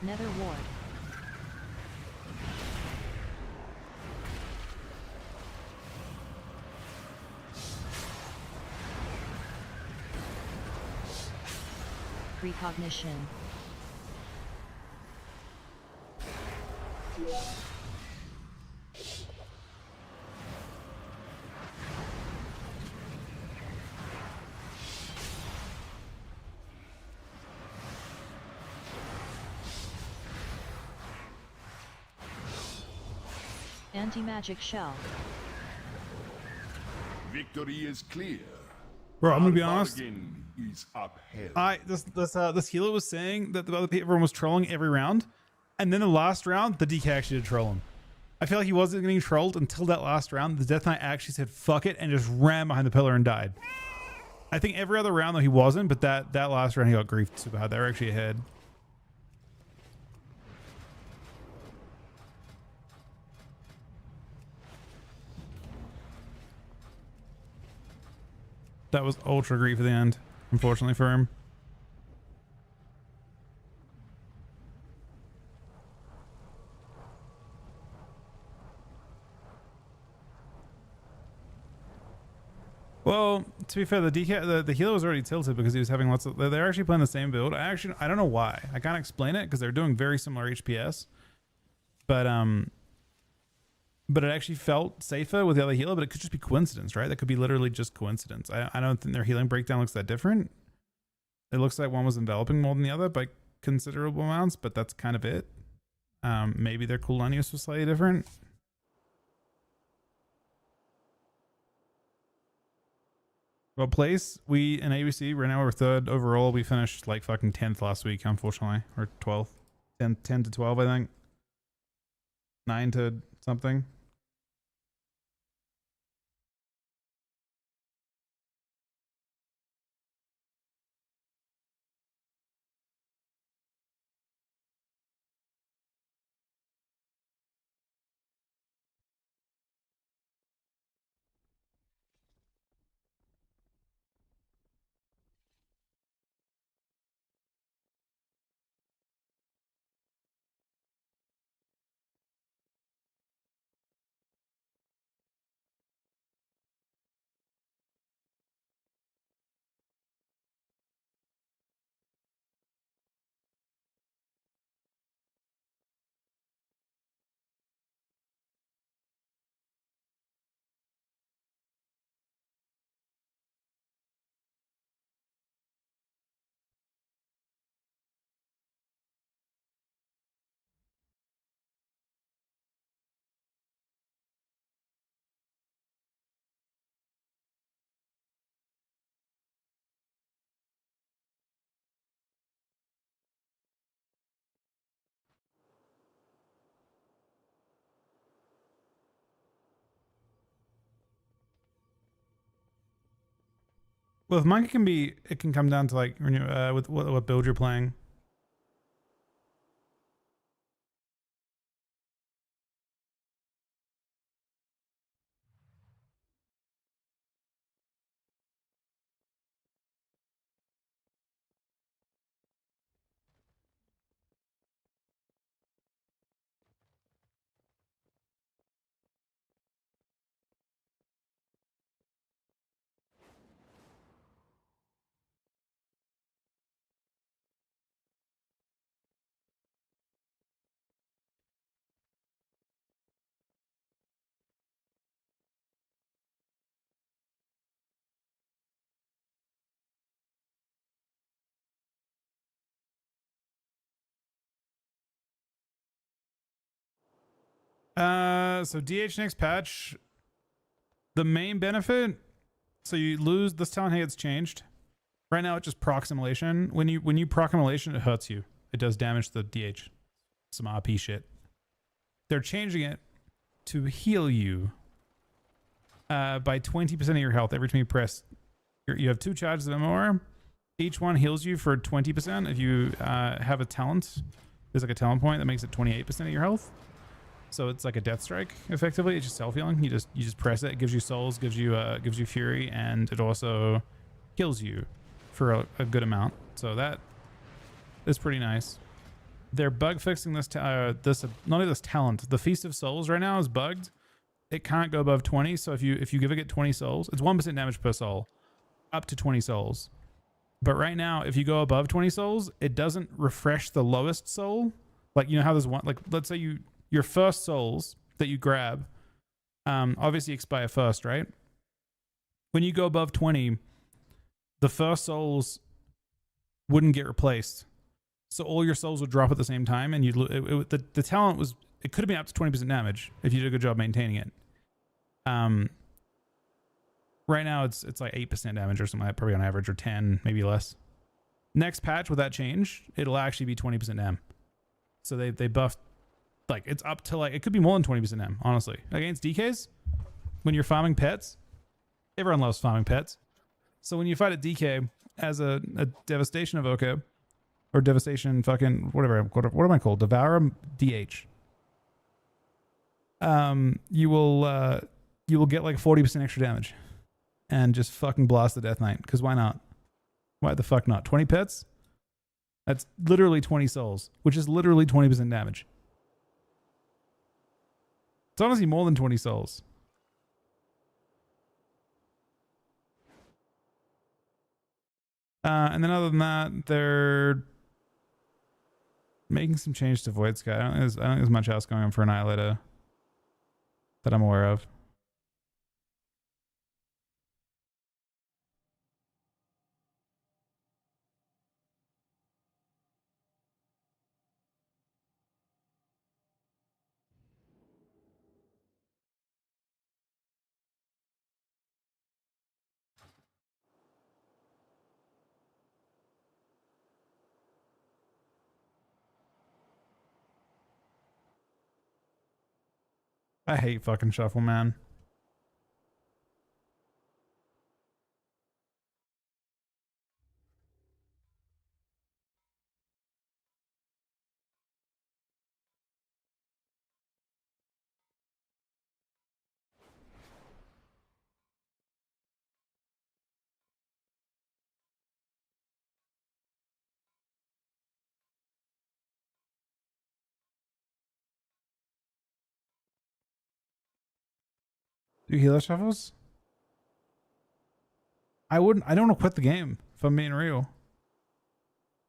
Nether ward. Precognition. Anti-magic shell. Victory is clear. Bro, I'm gonna be honest. Bargain is upheld. This healer was saying that the other people everyone was trolling every round, and then the last round, the DK actually did troll him. I feel like he wasn't getting trolled until that last round. The Death Knight actually said "fuck it" and just ran behind the pillar and died. I think every other round though he wasn't, but that last round he got griefed super hard. They were actually ahead. That was ultra grief at the end, unfortunately for him. Well, to be fair, the healer was already tilted because he was having lots of. They're actually playing the same build. I don't know why. I can't explain it because they're doing very similar HPS, but it actually felt safer with the other healer. But it could just be coincidence, right? That could be literally just coincidence. I don't think their healing breakdown looks that different. It looks like one was enveloping more than the other by considerable amounts, but that's kind of it. Maybe their cooldown use was slightly different. Well, place we in ABC right now we're third overall. We finished like fucking 10th last week, unfortunately, or 12th, 10 to 12, I think, 9 to something. With monk, it can come down to like when you with what build you're playing. So DH next patch, the main benefit, so you lose this talent gets changed. Right now it's just proc simulation. When you proc simulation, it hurts you. It does damage to the DH. Some RP shit. They're changing it to heal you by 20% of your health every time you press. You have 2 charges of MMR. Each one heals you for 20%. If you have a talent, there's like a talent point that makes it 28% of your health. So it's like a death strike, effectively. It's just self-healing. You just press it. It gives you souls, gives you fury, and it also kills you for a good amount. So that is pretty nice. They're bug fixing this not only this talent. The Feast of Souls right now is bugged. It can't go above 20. So if you give it 20 souls, it's 1% damage per soul, up to 20 souls. But right now, if you go above 20 souls, it doesn't refresh the lowest soul. Like, you know how there's one, like, let's say your first souls that you grab, obviously expire first, right? When you go above 20, the first souls wouldn't get replaced. So all your souls would drop at the same time, and the talent was, it could have been up to 20% damage if you did a good job maintaining it. Right now it's like 8% damage or something like that, probably on average, or 10, maybe less. Next patch with that change, it'll actually be 20% dam. So they buffed, like, it's up to, like, it could be more than 20% dam, honestly. Against DKs, when you're farming pets, everyone loves farming pets. So when you fight a DK as a Devastation Evoker, or Devastation fucking, whatever, what am I called? Devourer DH. You will get like 40% extra damage. And just fucking blast the Death Knight. Because why not? Why the fuck not? 20 pets? That's literally 20 souls. Which is literally 20% damage. It's honestly more than 20 souls. And then other than that, they're making some change to Void Sky. I don't think there's much else going on for Annihilator that I'm aware of. I hate fucking Shuffle, man. Do healer shuffles? I don't want to quit the game, if I'm being real.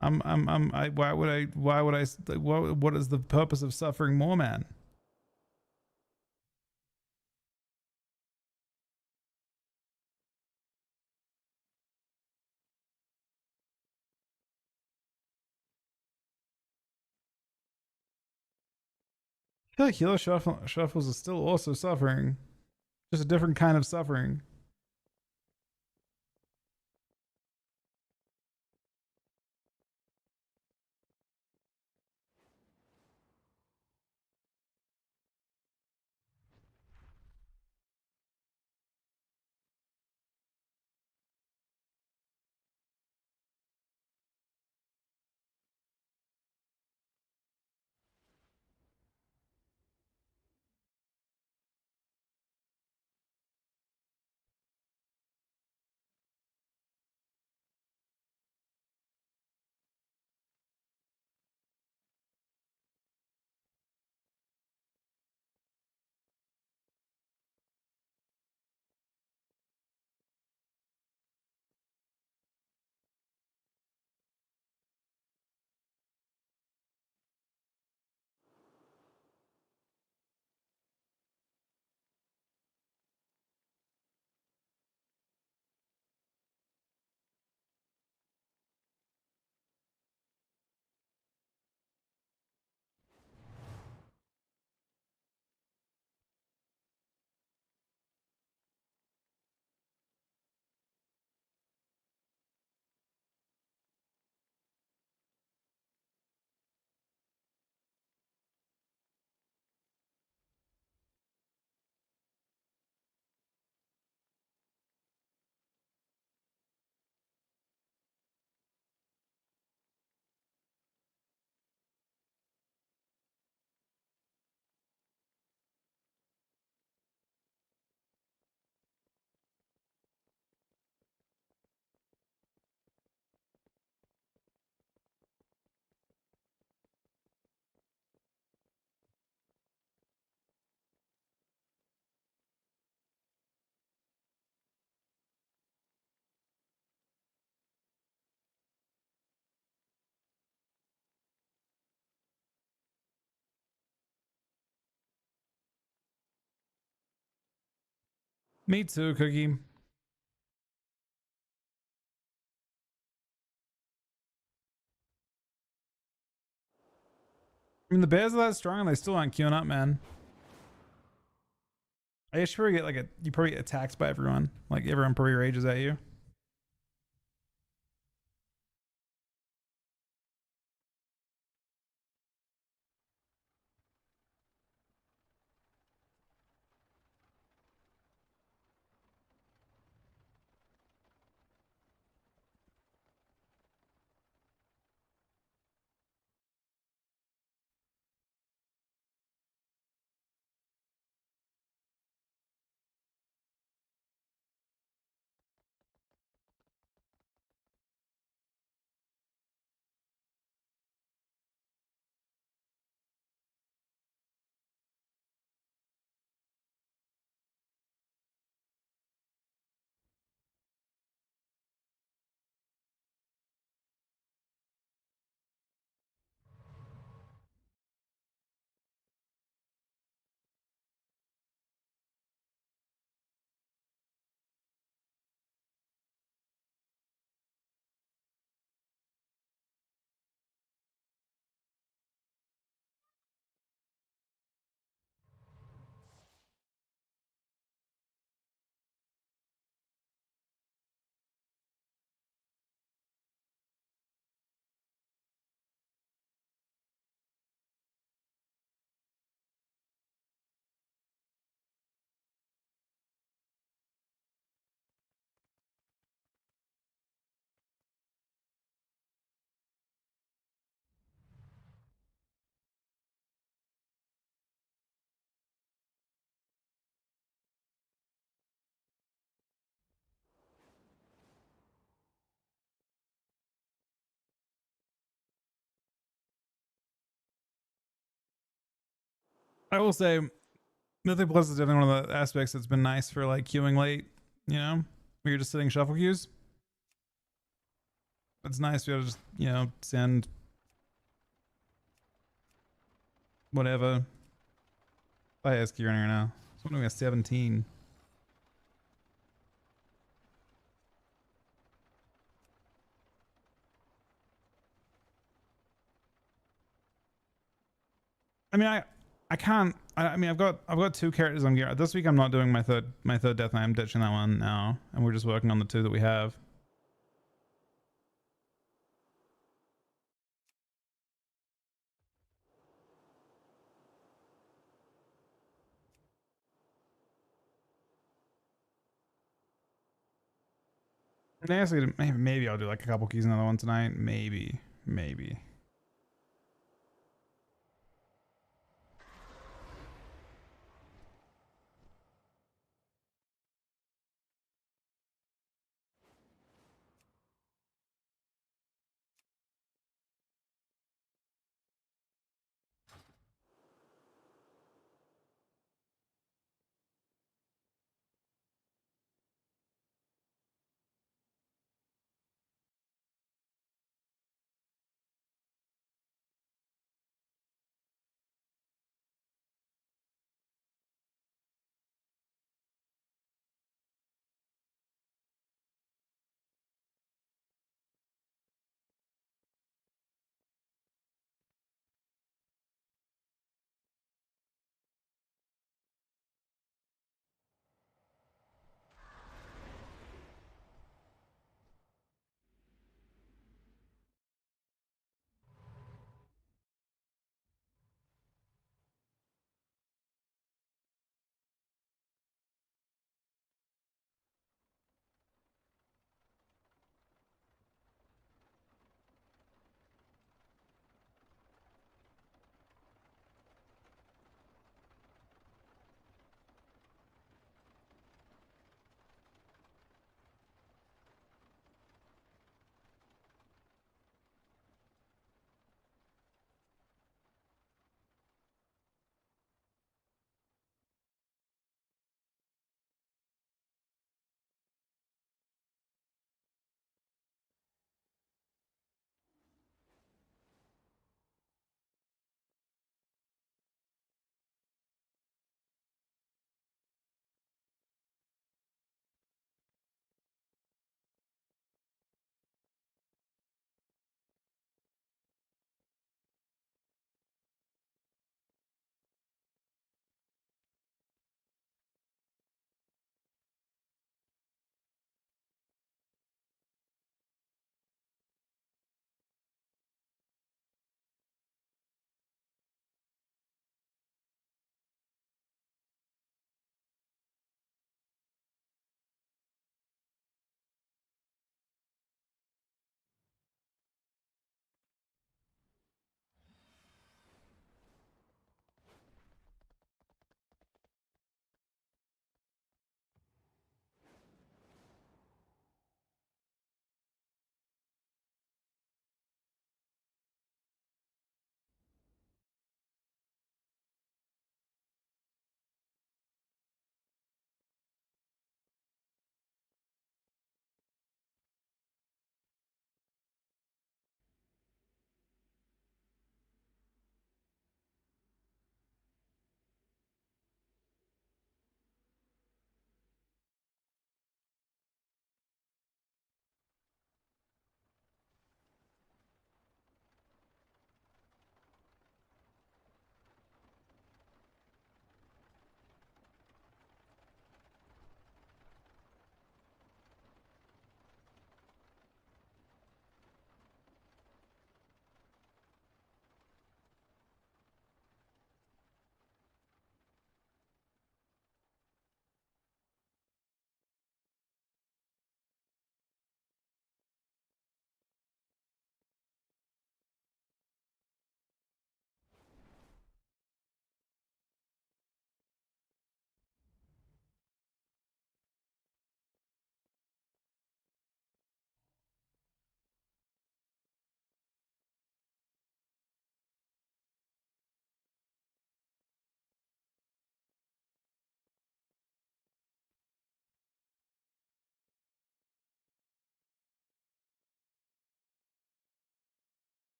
What is the purpose of suffering more, man? I feel like healer shuffles is still also suffering. Just a different kind of suffering. Me too, Cookie. I mean, the bears are that strong and they still aren't queuing up, man. I guess you probably get like you probably get attacked by everyone. Like everyone probably rages at you. I will say, Mythic Plus is definitely one of the aspects that's been nice for like queuing late. You know, where you're just sitting shuffle queues. It's nice to be able to just send whatever. I SQ running right now. So I'm doing a 17. I mean, I can't. I mean, I've got two characters I'm gearing. This week I'm not doing my third Death Knight. I'm ditching that one now, and we're just working on the two that we have. And honestly, maybe I'll do like a couple keys another one tonight. Maybe.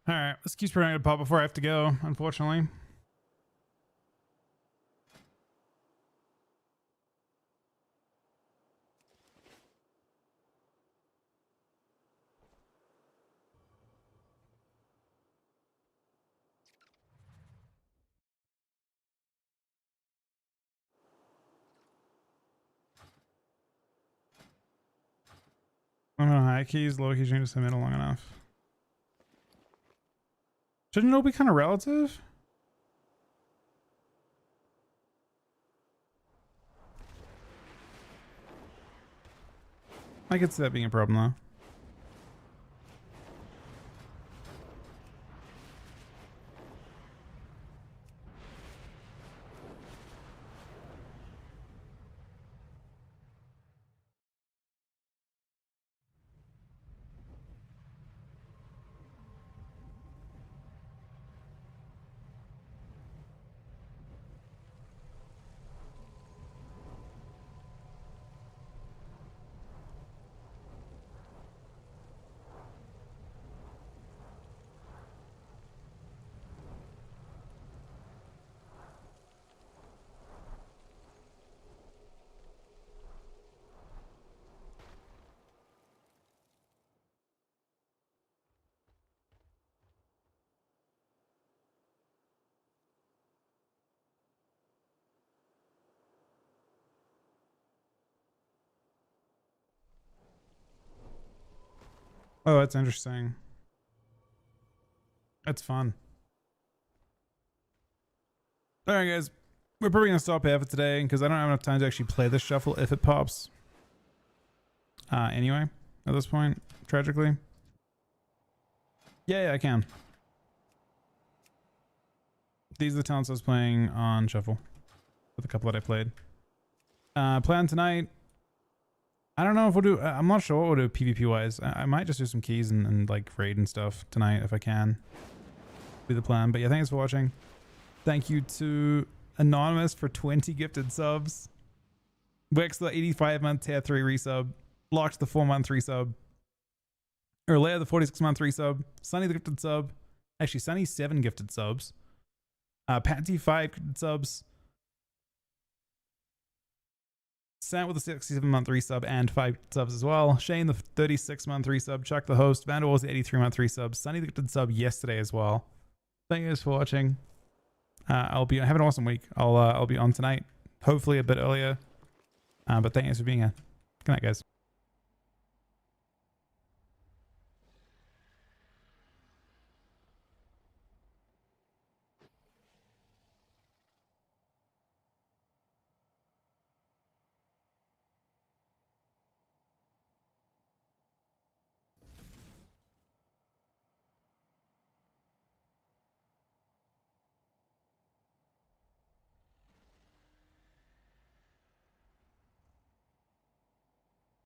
All right, let's keep spreading to pop before I have to go, unfortunately. I don't know, high keys, low keys, just middle long enough. Shouldn't it be kind of relative? I could see that being a problem though. Oh, that's interesting. That's fun. All right, guys. We're probably going to stop here for today because I don't have enough time to actually play this shuffle if it pops. Anyway, at this point, tragically. Yeah, I can. These are the talents I was playing on shuffle with a couple that I played. Plan tonight. I don't know if we'll do... I'm not sure what we'll do PvP wise. I might just do some keys and like raid and stuff tonight if I can. Be the plan. But yeah, thanks for watching. Thank you to Anonymous for 20 gifted subs. Wix the 85-month tier 3 resub. Locked the 4-month resub. Earlier the 46-month resub. Sunny the gifted sub. Actually, Sunny 7 gifted subs. Patsy 5 gifted subs. Sant with a 67-month resub and 5 subs as well. Shane the 36-month resub. Chuck the host. Vandal the 83-month resub. Sunny the gifted sub yesterday as well. Thank you guys for watching. Have an awesome week. I'll be on tonight, hopefully a bit earlier. But thank you guys for being here. Good night, guys.